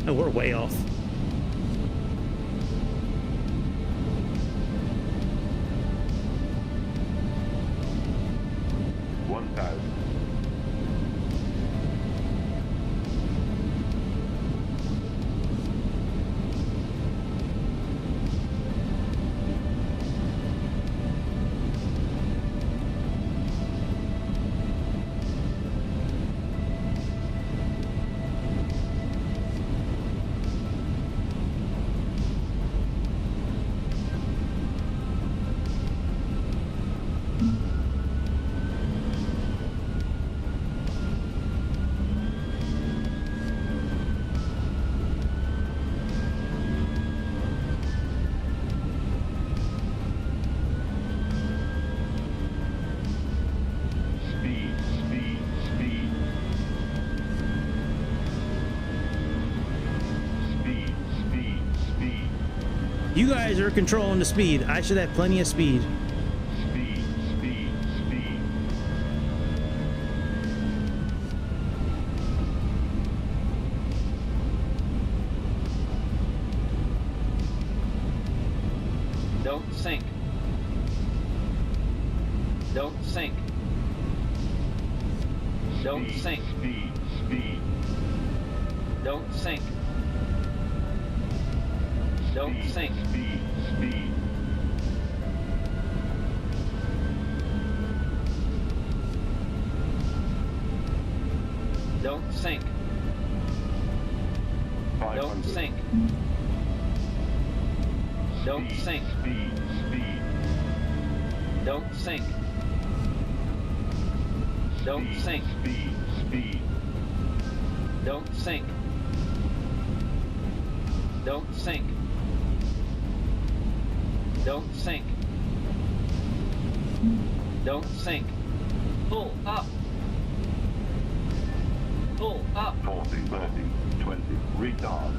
Oh, we're way off. You guys are controlling the speed. I should have plenty of speed. Don't sink. Don't sink. Don't sink. Speed. Don't sink. Don't sink. Speed. Don't sink. Don't sink. Don't sink. Speed. Don't sink. Don't sink. Speed. Don't sink. Don't sink. Don't sink. Don't sink. Pull up. Pull up. 40, 30, 20. Retard.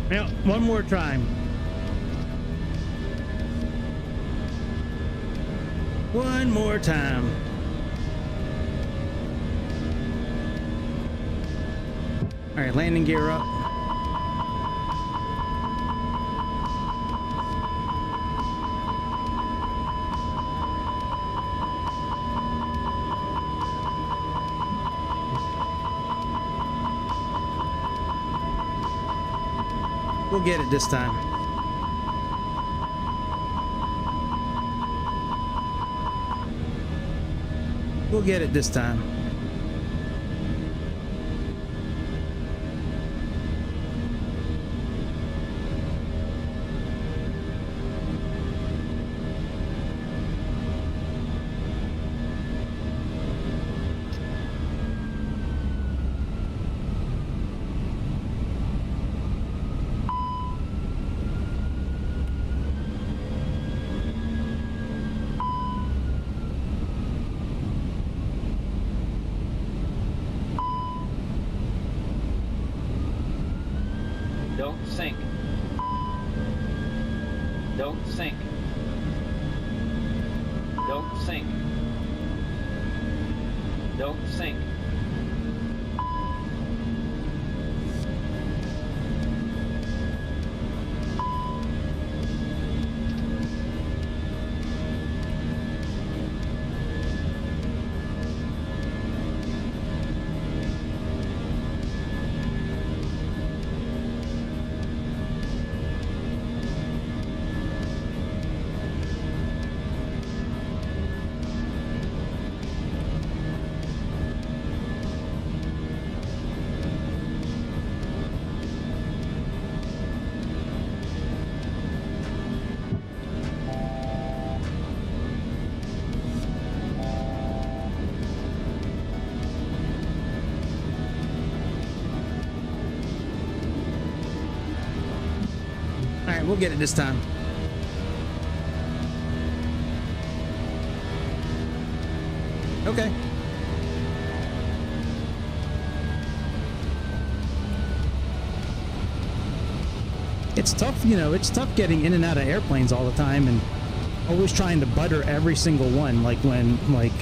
Now, one more time. One more time. All right, landing gear up. We'll get it this time. We'll get it this time. Don't sink. Don't sink. Don't sink. We'll get it this time. Okay. It's tough, you know, it's tough getting in and out of airplanes all the time and always trying to butter every single one, like when, like,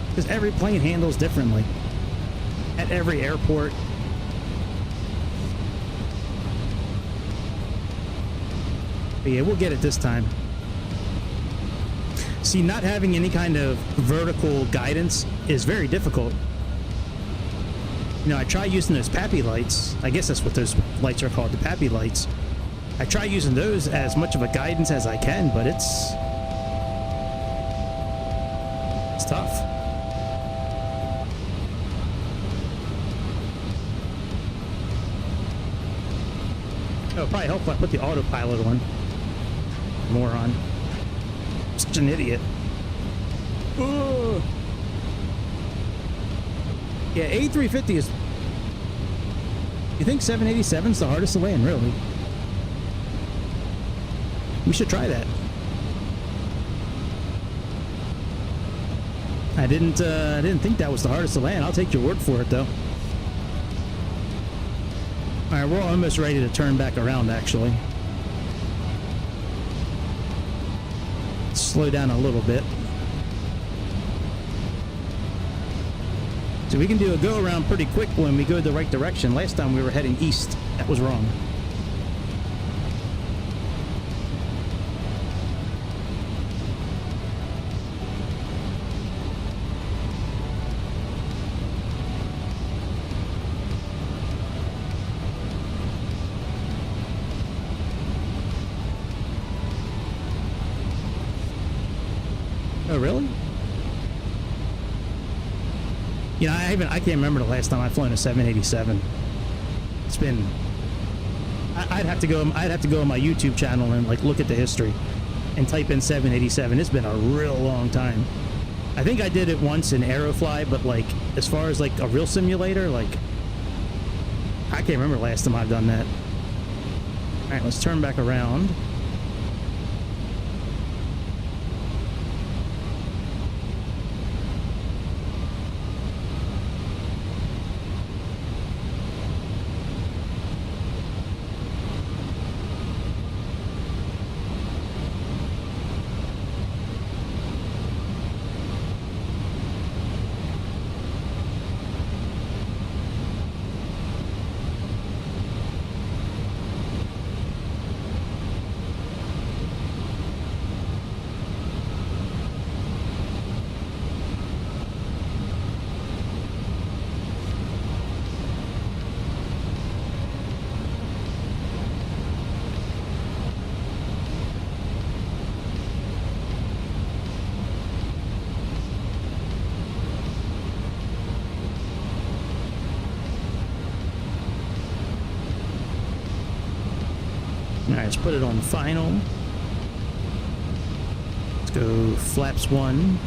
because every plane handles differently at every airport. But yeah, we'll get it this time. See, not having any kind of vertical guidance is very difficult. You know, I try using those PAPI lights. I guess that's what those lights are called, the PAPI lights. I try using those as much of a guidance as I can, but it's tough. It'll probably help if I put the autopilot on. Moron. Such an idiot. Ugh. Yeah, A350 is... You think 787's the hardest to land, really? We should try that. I didn't think that was the hardest to land. I'll take your word for it, though. Alright, we're almost ready to turn back around, actually. Slow down a little bit. So we can do a go around pretty quick when we go the right direction. Last time we were heading east. That was wrong. Oh, really? You know, I can't remember the last time I've flown a 787. It's been... I'd have to go on my YouTube channel and, like, look at the history and type in 787. It's been a real long time. I think I did it once in Aerofly, but, like, as far as, like, a real simulator, like, I can't remember the last time I've done that. Alright, let's turn back around. Alright, let's put it on final. Let's go flaps 1.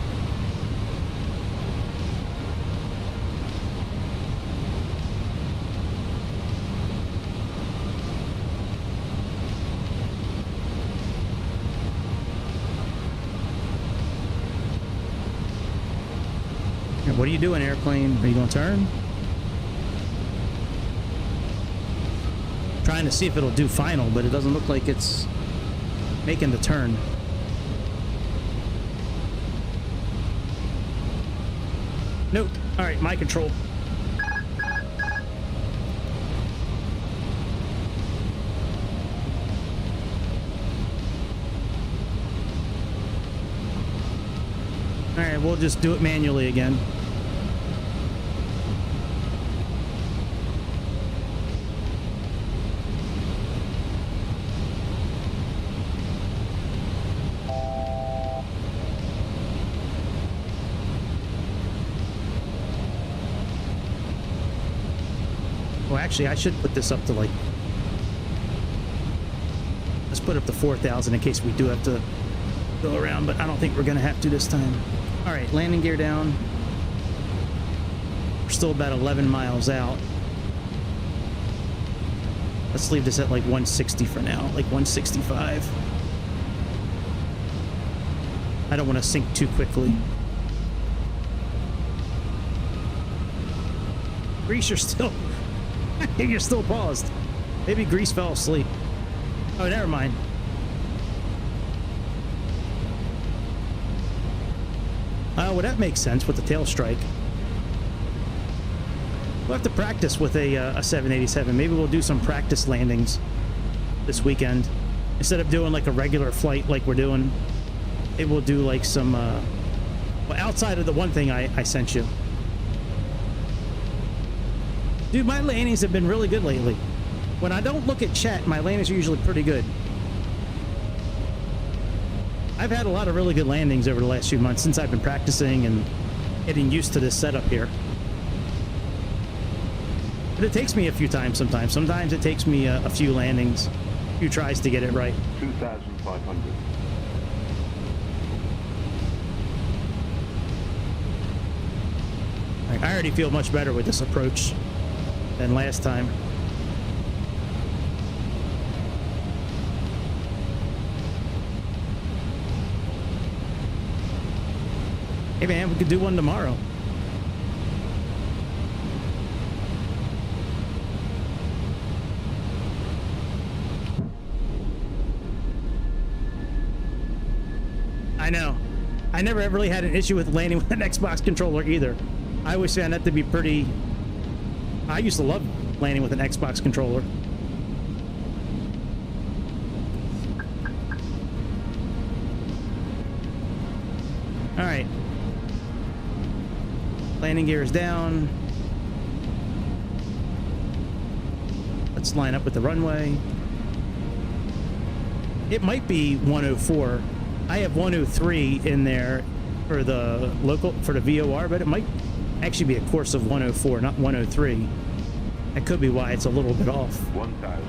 What are you doing, airplane? Are you going to turn? trying to see if it'll do final, but it doesn't look like it's making the turn. Nope. All right, my control. All right, we'll just do it manually again. Well, actually, I should put this up to like... Let's put up to 4,000 in case we do have to go around, but I don't think we're going to have to this time. All right, landing gear down. We're still about 11 miles out. Let's leave this at like 160 for now, like 165. I don't want to sink too quickly. Grease, you're still... you're still paused. Maybe Grease fell asleep. Oh, never mind. Well, that makes sense with the tail strike. We'll have to practice with a 787. Maybe we'll do some practice landings this weekend. Instead of doing like a regular flight like we're doing, maybe we'll do like some... well, outside of the one thing I sent you. Dude, my landings have been really good lately. When I don't look at chat, my landings are usually pretty good. I've had a lot of really good landings over the last few months since I've been practicing and getting used to this setup here. But it takes me a few times sometimes. Sometimes it takes me a few landings, a few tries to get it right. 2,500. I already feel much better with this approach than last time. Hey man, we could do one tomorrow. I know. I never really had an issue with landing with an Xbox controller either. I always found that to be pretty... I used to love landing with an Xbox controller. All right. Landing gear is down. Let's line up with the runway. It might be 104. I have 103 in there for the local, for the VOR, but it might actually be a course of 104, not 103. That could be why it's a little bit off. 1,000.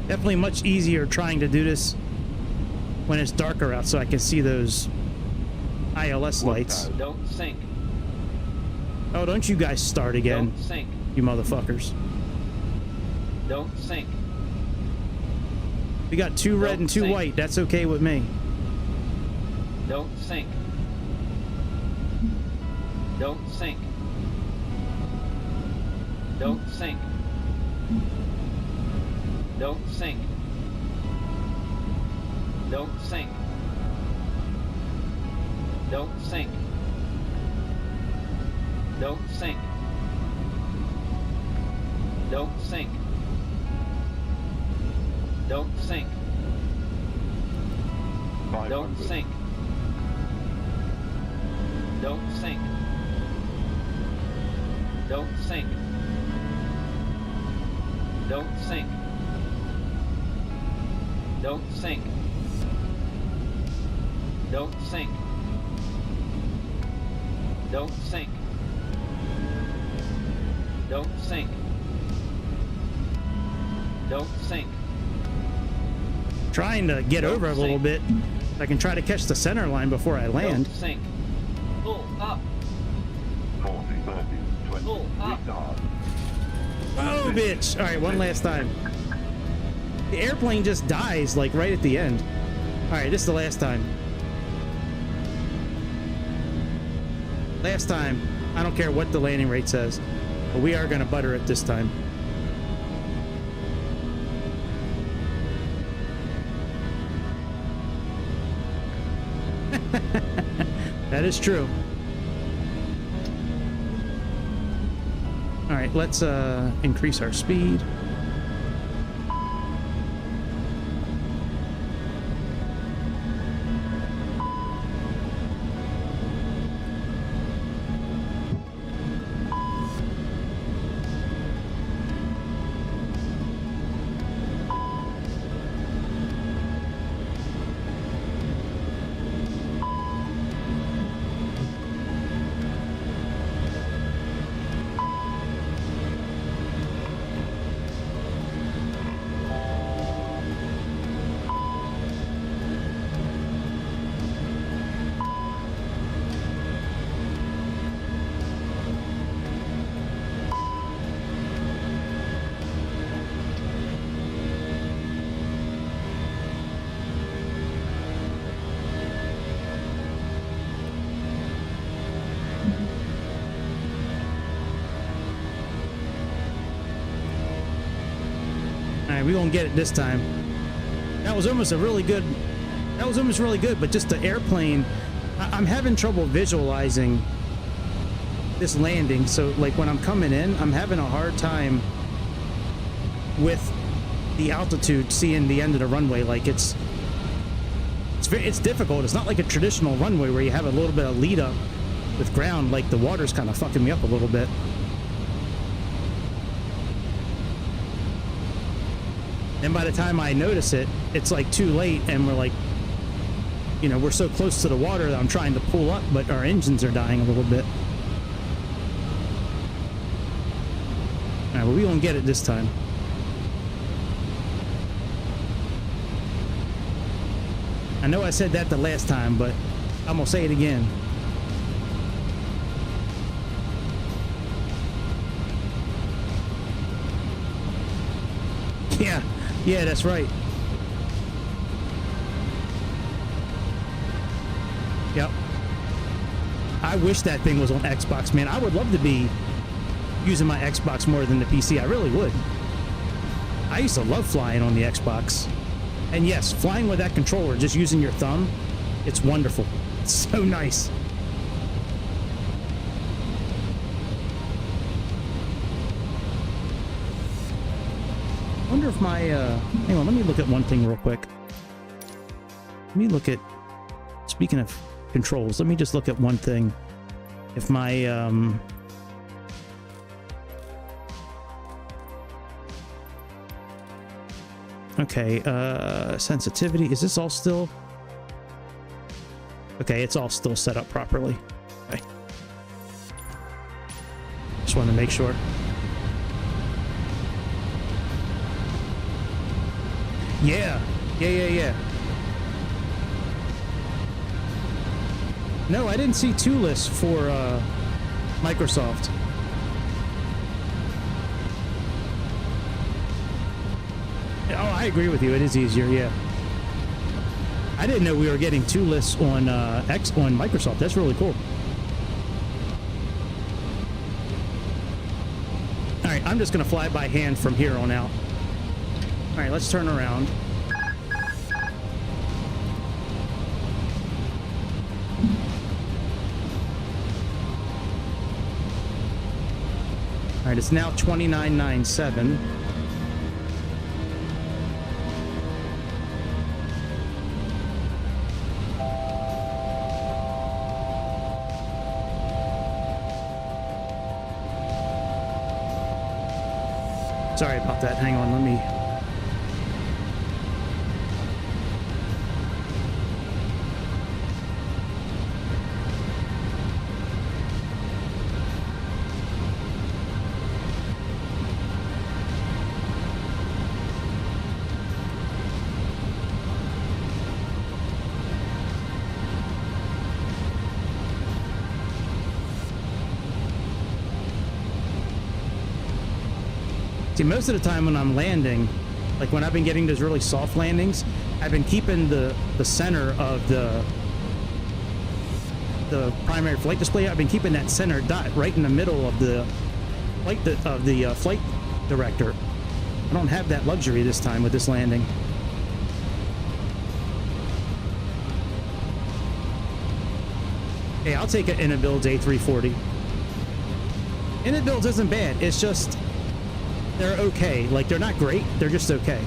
Definitely much easier trying to do this when it's darker out so I can see those ILS lights. Don't sink. Oh, don't you guys start again. Don't sink. You motherfuckers. Don't sink. We got two red and two white. That's okay with me. Don't sink. Don't sink. Don't sink. Don't sink. Don't sink. Don't sink. Don't sink. Don't sink. Don't sink. Don't sink. Don't sink. Don't sink. Don't sink. Don't sink. Don't sink. Don't sink. Don't sink. Don't sink. Trying to get over a little bit. I can try to catch the center line before I land. Don't sink. Pull up. 40, 30, 20. Pull up. Retard. Oh, bitch. All right, one last time. The airplane just dies, like, right at the end. All right, this is the last time. Last time. I don't care what the landing rate says. But we are going to butter it this time. That is true. All right, let's increase our speed. We're gonna get it this time. That was almost really good, but just the airplane, I'm having trouble visualizing this landing. So like when I'm coming in, I'm having a hard time with the altitude, seeing the end of the runway. Like it's difficult. It's not like a traditional runway where you have a little bit of lead up with ground. Like the water's kind of fucking me up a little bit. And by the time I notice it, it's like too late, and we're like, you know, we're so close to the water that I'm trying to pull up, but our engines are dying a little bit. All right, well, we won't get it this time. I know I said that the last time, but I'm gonna say it again. Yeah, that's right. Yep. I wish that thing was on Xbox, man. I would love to be using my Xbox more than the PC. I really would. I used to love flying on the Xbox. And yes, flying with that controller, just using your thumb, it's wonderful. It's so nice. I wonder if my, hang on, let me look at one thing real quick. Let me look at, speaking of controls, let me just look at one thing. If my, okay, sensitivity, is this all still? Okay, it's all still set up properly. Okay. Just wanted to make sure. Yeah. No, I didn't see two lists for Microsoft. Oh, I agree with you. It is easier, yeah. I didn't know we were getting two lists on on Microsoft. That's really cool. All right, I'm just gonna fly by hand from here on out. All right, let's turn around. All right, it's now 29.97. Sorry about that. Hang on, let me... See, most of the time when I'm landing, like when I've been getting those really soft landings, I've been keeping the center of the primary flight display. I've been keeping that center dot right in the middle of the flight director. I don't have that luxury this time with this landing. Hey, I'll take an in-a-build A340. In-a-build isn't bad. It's just they're okay. Like, they're not great. They're just okay.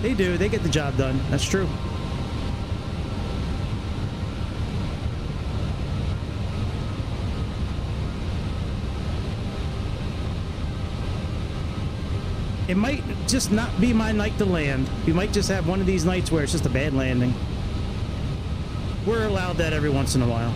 They do. They get the job done. That's true. It might just not be my night to land. You might just have one of these nights where it's just a bad landing. We're allowed that every once in a while.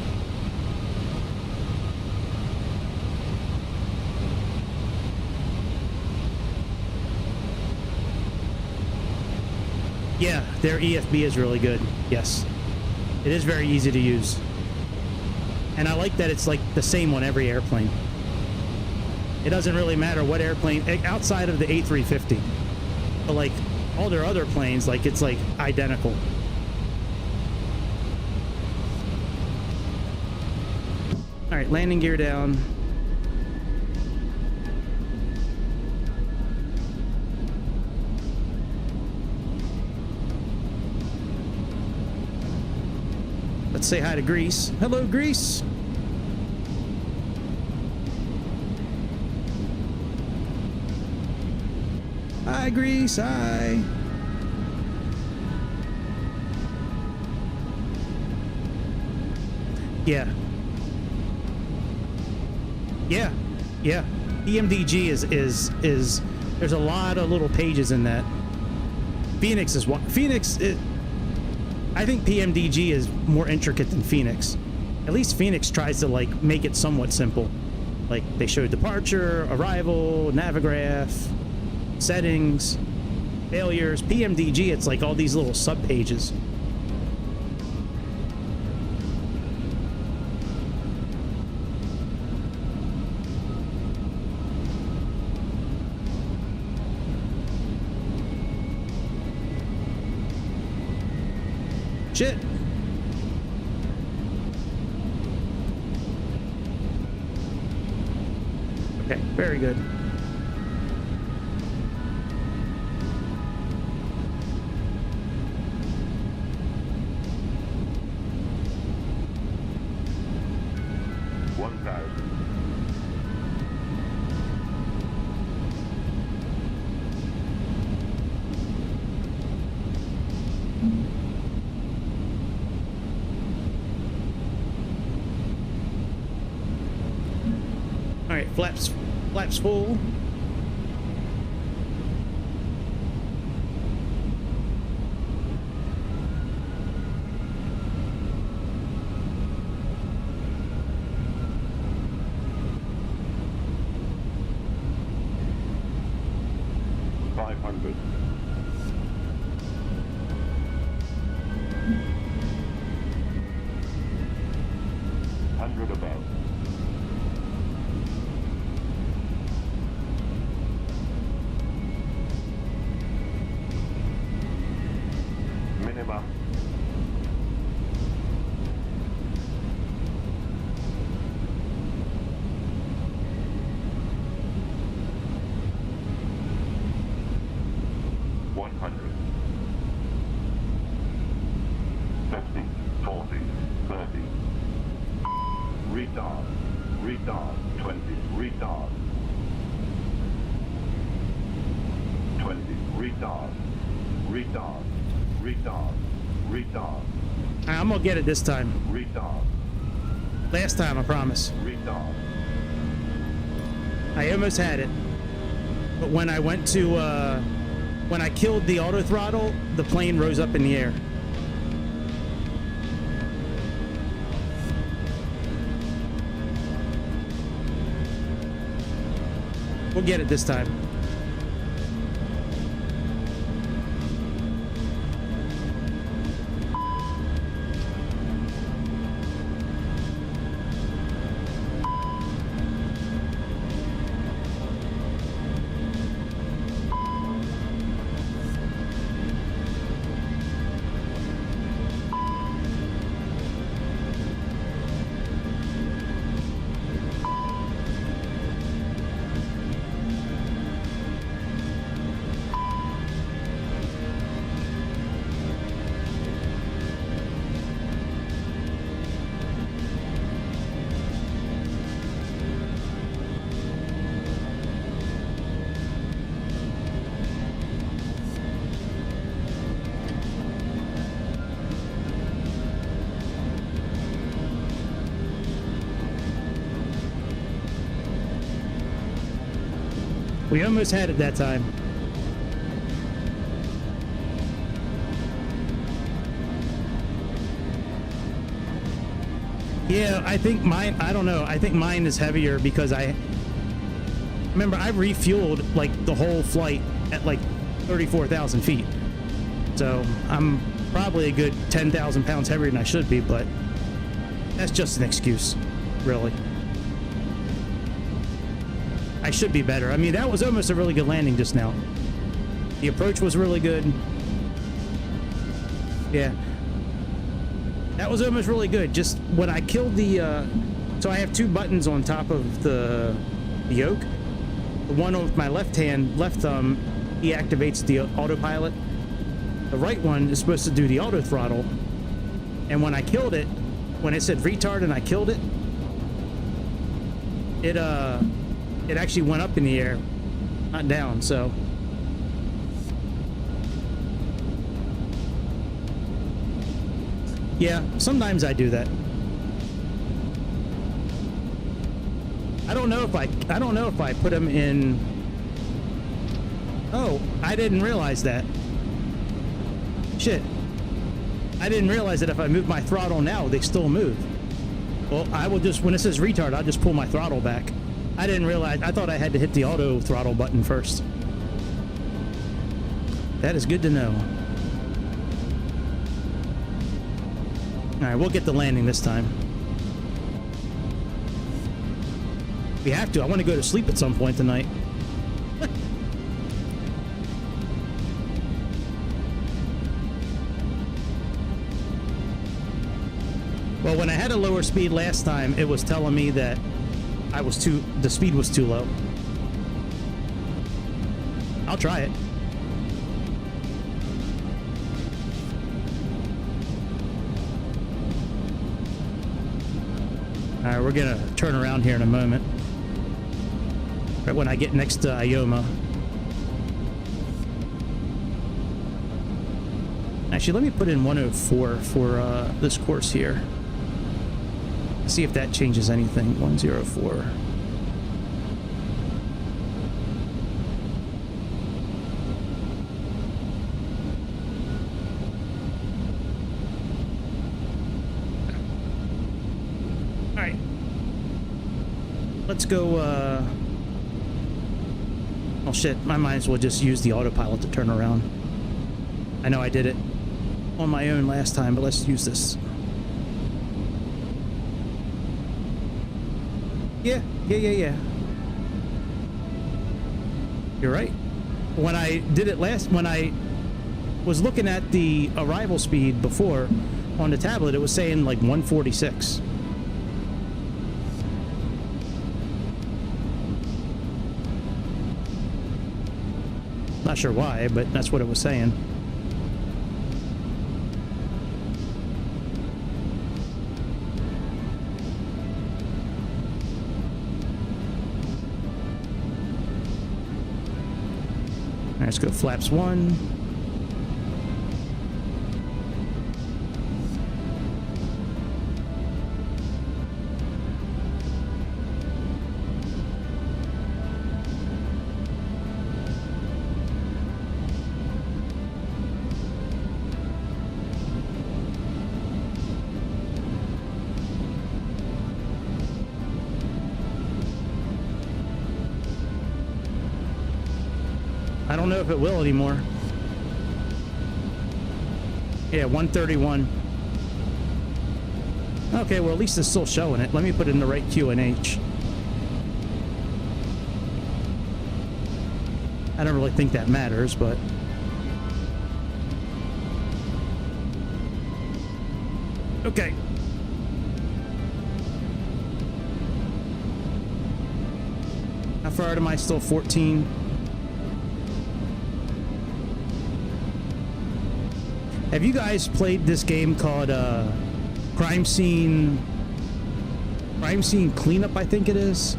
Yeah, their EFB is really good. Yes. It is very easy to use. And I like that it's like the same on every airplane. It doesn't really matter what airplane, outside of the A350. But like all their other planes, like it's like identical. All right, landing gear down. Let's say hi to Greece. Hello, Greece. Hi, Greece. Hi. Yeah. Yeah. Yeah. EMDG is there's a lot of little pages in that. Fenix is what Fenix is. I think PMDG is more intricate than Fenix. At least Fenix tries to like make it somewhat simple. Like they show departure, arrival, navigraph, settings, failures. PMDG, it's like all these little sub pages. Shit. Okay, very good. Flaps full. retard, 20, retard. 20, retard, retard, retard, retard. I'm gonna get it this time. Retard. Last time, I promise. Retard. I almost had it. But when I went to, when I killed the auto throttle, the plane rose up in the air. We'll get it this time. We almost had it that time. Yeah, I think mine, I don't know, I think mine is heavier because I remember I refueled like the whole flight at like 34,000 feet. So I'm probably a good 10,000 pounds heavier than I should be, but that's just an excuse, really. I should be better. I mean, that was almost a really good landing just now. The approach was really good. Yeah. That was almost really good. Just when I killed the, so I have two buttons on top of the yoke. The one with my left hand, left thumb, deactivates the autopilot. The right one is supposed to do the auto throttle. And when I killed it, when it said retard and I killed it, it actually went up in the air, not down, so. Yeah, sometimes I do that. I don't know if I put them in. Oh, I didn't realize that. Shit. I didn't realize that if I move my throttle now, they still move. Well, I will just, when it says retard, I'll just pull my throttle back. I didn't realize, I thought I had to hit the auto throttle button first. That is good to know. Alright, we'll get the landing this time. We have to. I want to go to sleep at some point tonight. Well, when I had a lower speed last time, it was telling me that the speed was too low. I'll try it. All right, we're gonna turn around here in a moment. Right when I get next to Ioma. Actually, let me put in 104 for this course here. See if that changes anything. 104. Alright. Let's go, oh shit, I might as well just use the autopilot to turn around. I know I did it on my own last time, but let's use this. Yeah. You're right. When I did it when I was looking at the arrival speed before on the tablet, it was saying like 146. Not sure why, but that's what it was saying. right, let's go flaps 1. I don't know if it will anymore. Yeah, 131. Okay, well, at least it's still showing it. Let me put in the right QNH. I don't really think that matters, but... Okay. How far am I? Still 14. Have you guys played this game called Crime Scene Cleanup, I think it is?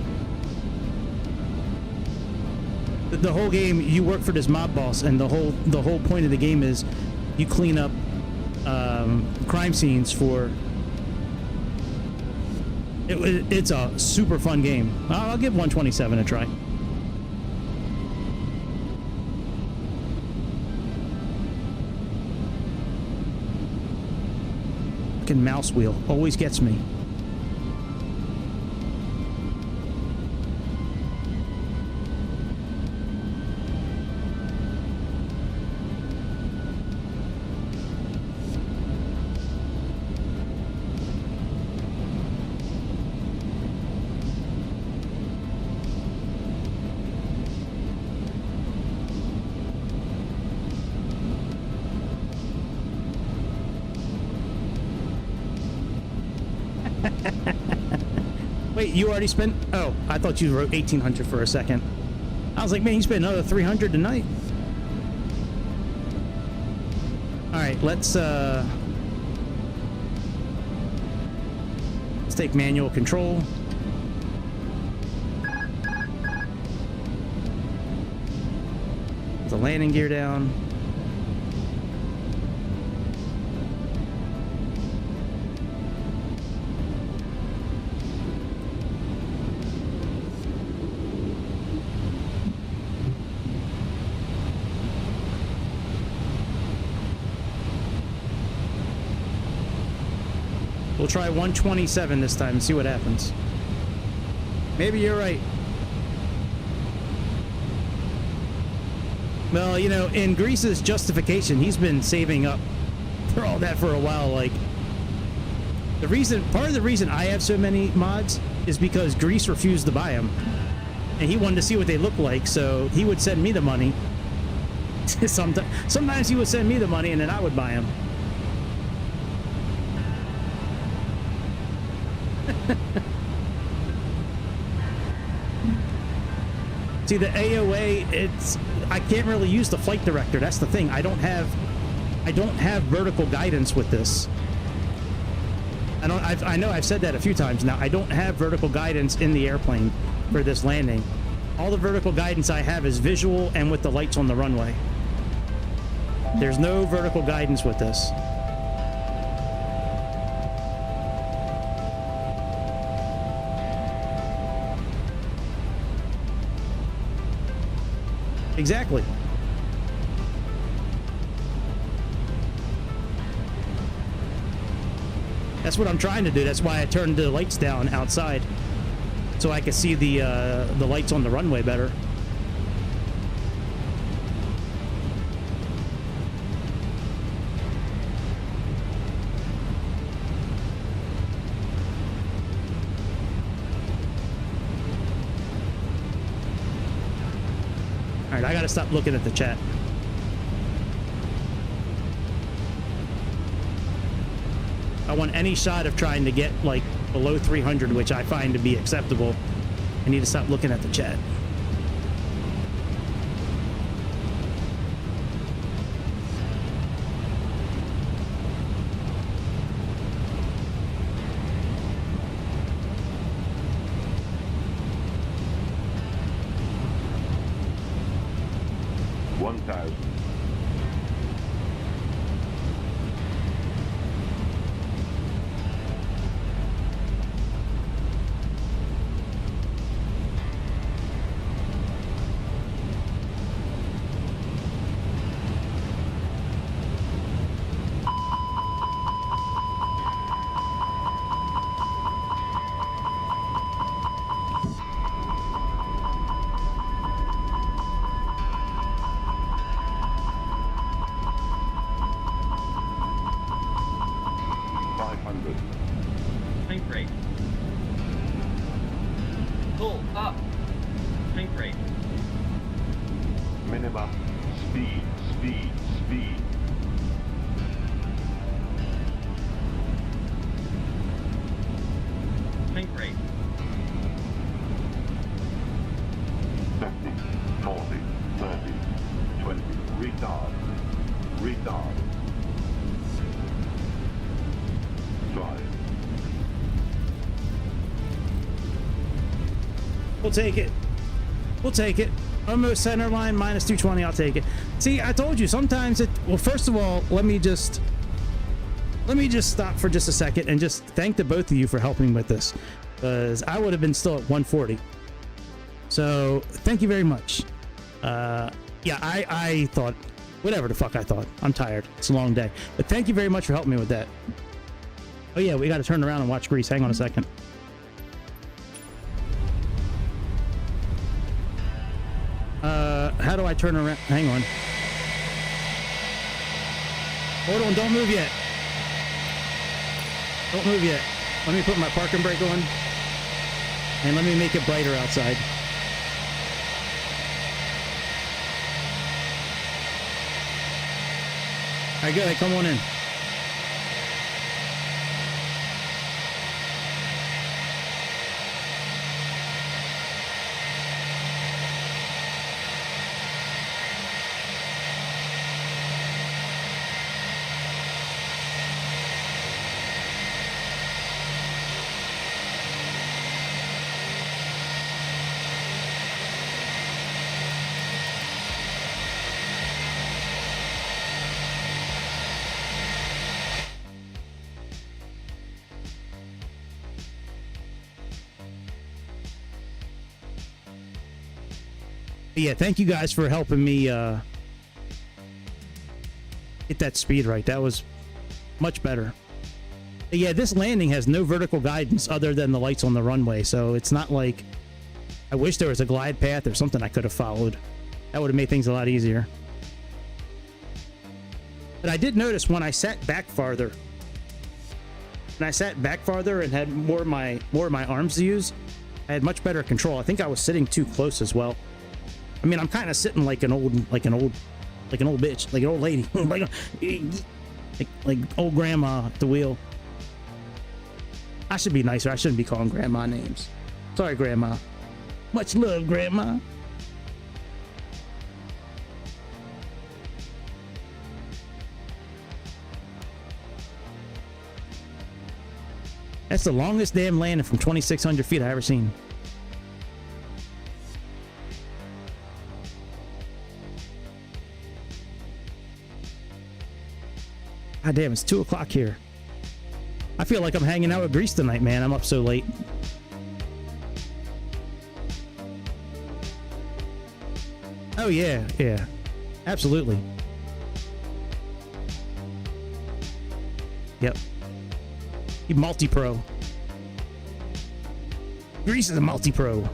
The whole game, you work for this mob boss, and the whole point of the game is you clean up crime scenes for... It's a super fun game. I'll give 127 a try. Fucking mouse wheel always gets me. Wait, you already spent... Oh, I thought you wrote 1,800 for a second. I was like, man, you spent another 300 tonight. Alright, let's take manual control. Put the landing gear down. We'll try 127 this time and see what happens. Maybe you're right. Well, you know, in Grease's justification, he's been saving up for all that for a while. Like, part of the reason I have so many mods is because Grease refused to buy them. And he wanted to see what they look like, so he would send me the money. Sometimes he would send me the money and then I would buy them. See, the AOA, I can't really use the flight director. That's the thing. I don't have vertical guidance with this. I know I've said that a few times now. I don't have vertical guidance in the airplane for this landing. All the vertical guidance I have is visual and with the lights on the runway. There's no vertical guidance with this. Exactly. That's what I'm trying to do. That's why I turned the lights down outside, so I could see the lights on the runway better. All right, I gotta stop looking at the chat. I want any shot of trying to get like below 300, which I find to be acceptable. I need to stop looking at the chat. Up. Think rate. Minimum speed, speed, speed. Think rate. 50, 40, 30, 20. Retard. Retard. Drive. We'll take it. We'll take it. Almost center line, minus 220. I'll take it. See, I told you sometimes it. Well, first of all, let me just stop for just a second and just thank the both of you for helping with this, because I would have been still at 140. So thank you very much. Yeah, I thought whatever the fuck I thought. I'm tired. It's a long day, but thank you very much for helping me with that. Oh yeah, we got to turn around and watch Grease. Hang on a second. How do I turn around? Hang on. Hold on, don't move yet. Don't move yet. Let me put my parking brake on. And let me make it brighter outside. Alright, good. Come on in. Yeah, thank you guys for helping me get that speed right. That was much better. But yeah, this landing has no vertical guidance other than the lights on the runway, so it's not like... I wish there was a glide path or something I could have followed. That would have made things a lot easier. But I did notice when I sat back farther, and had more of my arms to use, I had much better control. I think I was sitting too close as well. I mean, I'm kind of sitting like an old bitch, like an old lady, like old grandma at the wheel. I should be nicer. I shouldn't be calling grandma names. Sorry, grandma. Much love, grandma. That's the longest damn landing from 2,600 feet I've ever seen. God damn, it's 2 o'clock here. I feel like I'm hanging out with Grease tonight, man. I'm up so late. Oh, yeah, yeah. Absolutely. Yep. He's multi-pro. Grease is a multi-pro.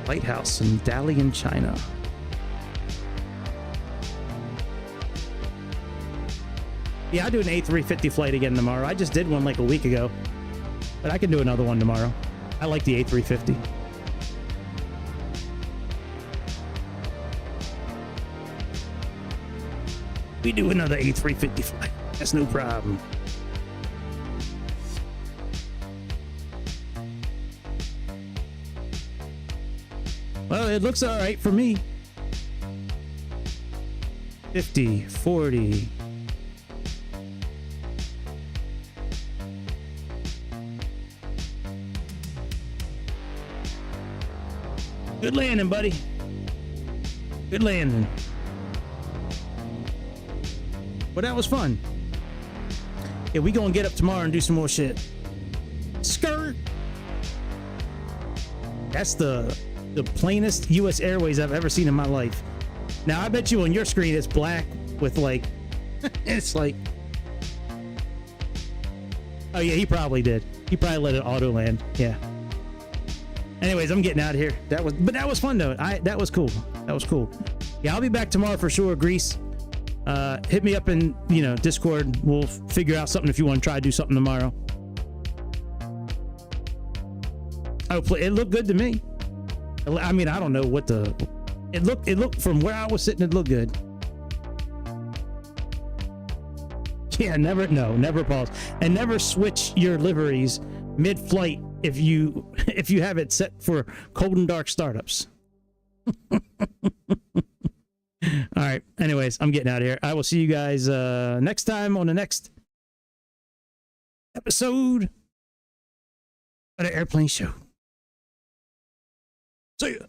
Lighthouse in Dalian, China. Yeah, I'll do an A350 flight again tomorrow. I just did one like a week ago, but I can do another one tomorrow. I like the A350. We do another A350 flight. That's no problem. Well, it looks all right for me. 50, 40. Good landing, buddy. Good landing. Well, that was fun. Yeah, we gonna get up tomorrow and do some more shit. Skirt. That's the plainest U.S. Airways I've ever seen in my life. Now, I bet you on your screen it's black with like, it's like, Oh yeah, he probably did. He probably let it auto land. Yeah. Anyways, I'm getting out of here. That was fun though. That was cool. That was cool. Yeah, I'll be back tomorrow for sure. Grease. Hit me up in Discord. We'll figure out something if you want to try to do something tomorrow. Oh, it looked good to me. I mean, I don't know what it looked from where I was sitting. It looked good. Yeah, never pause and never switch your liveries mid-flight if you have it set for cold and dark startups. All right. Anyways, I'm getting out of here. I will see you guys next time on the next episode of the Airplane Show. See ya.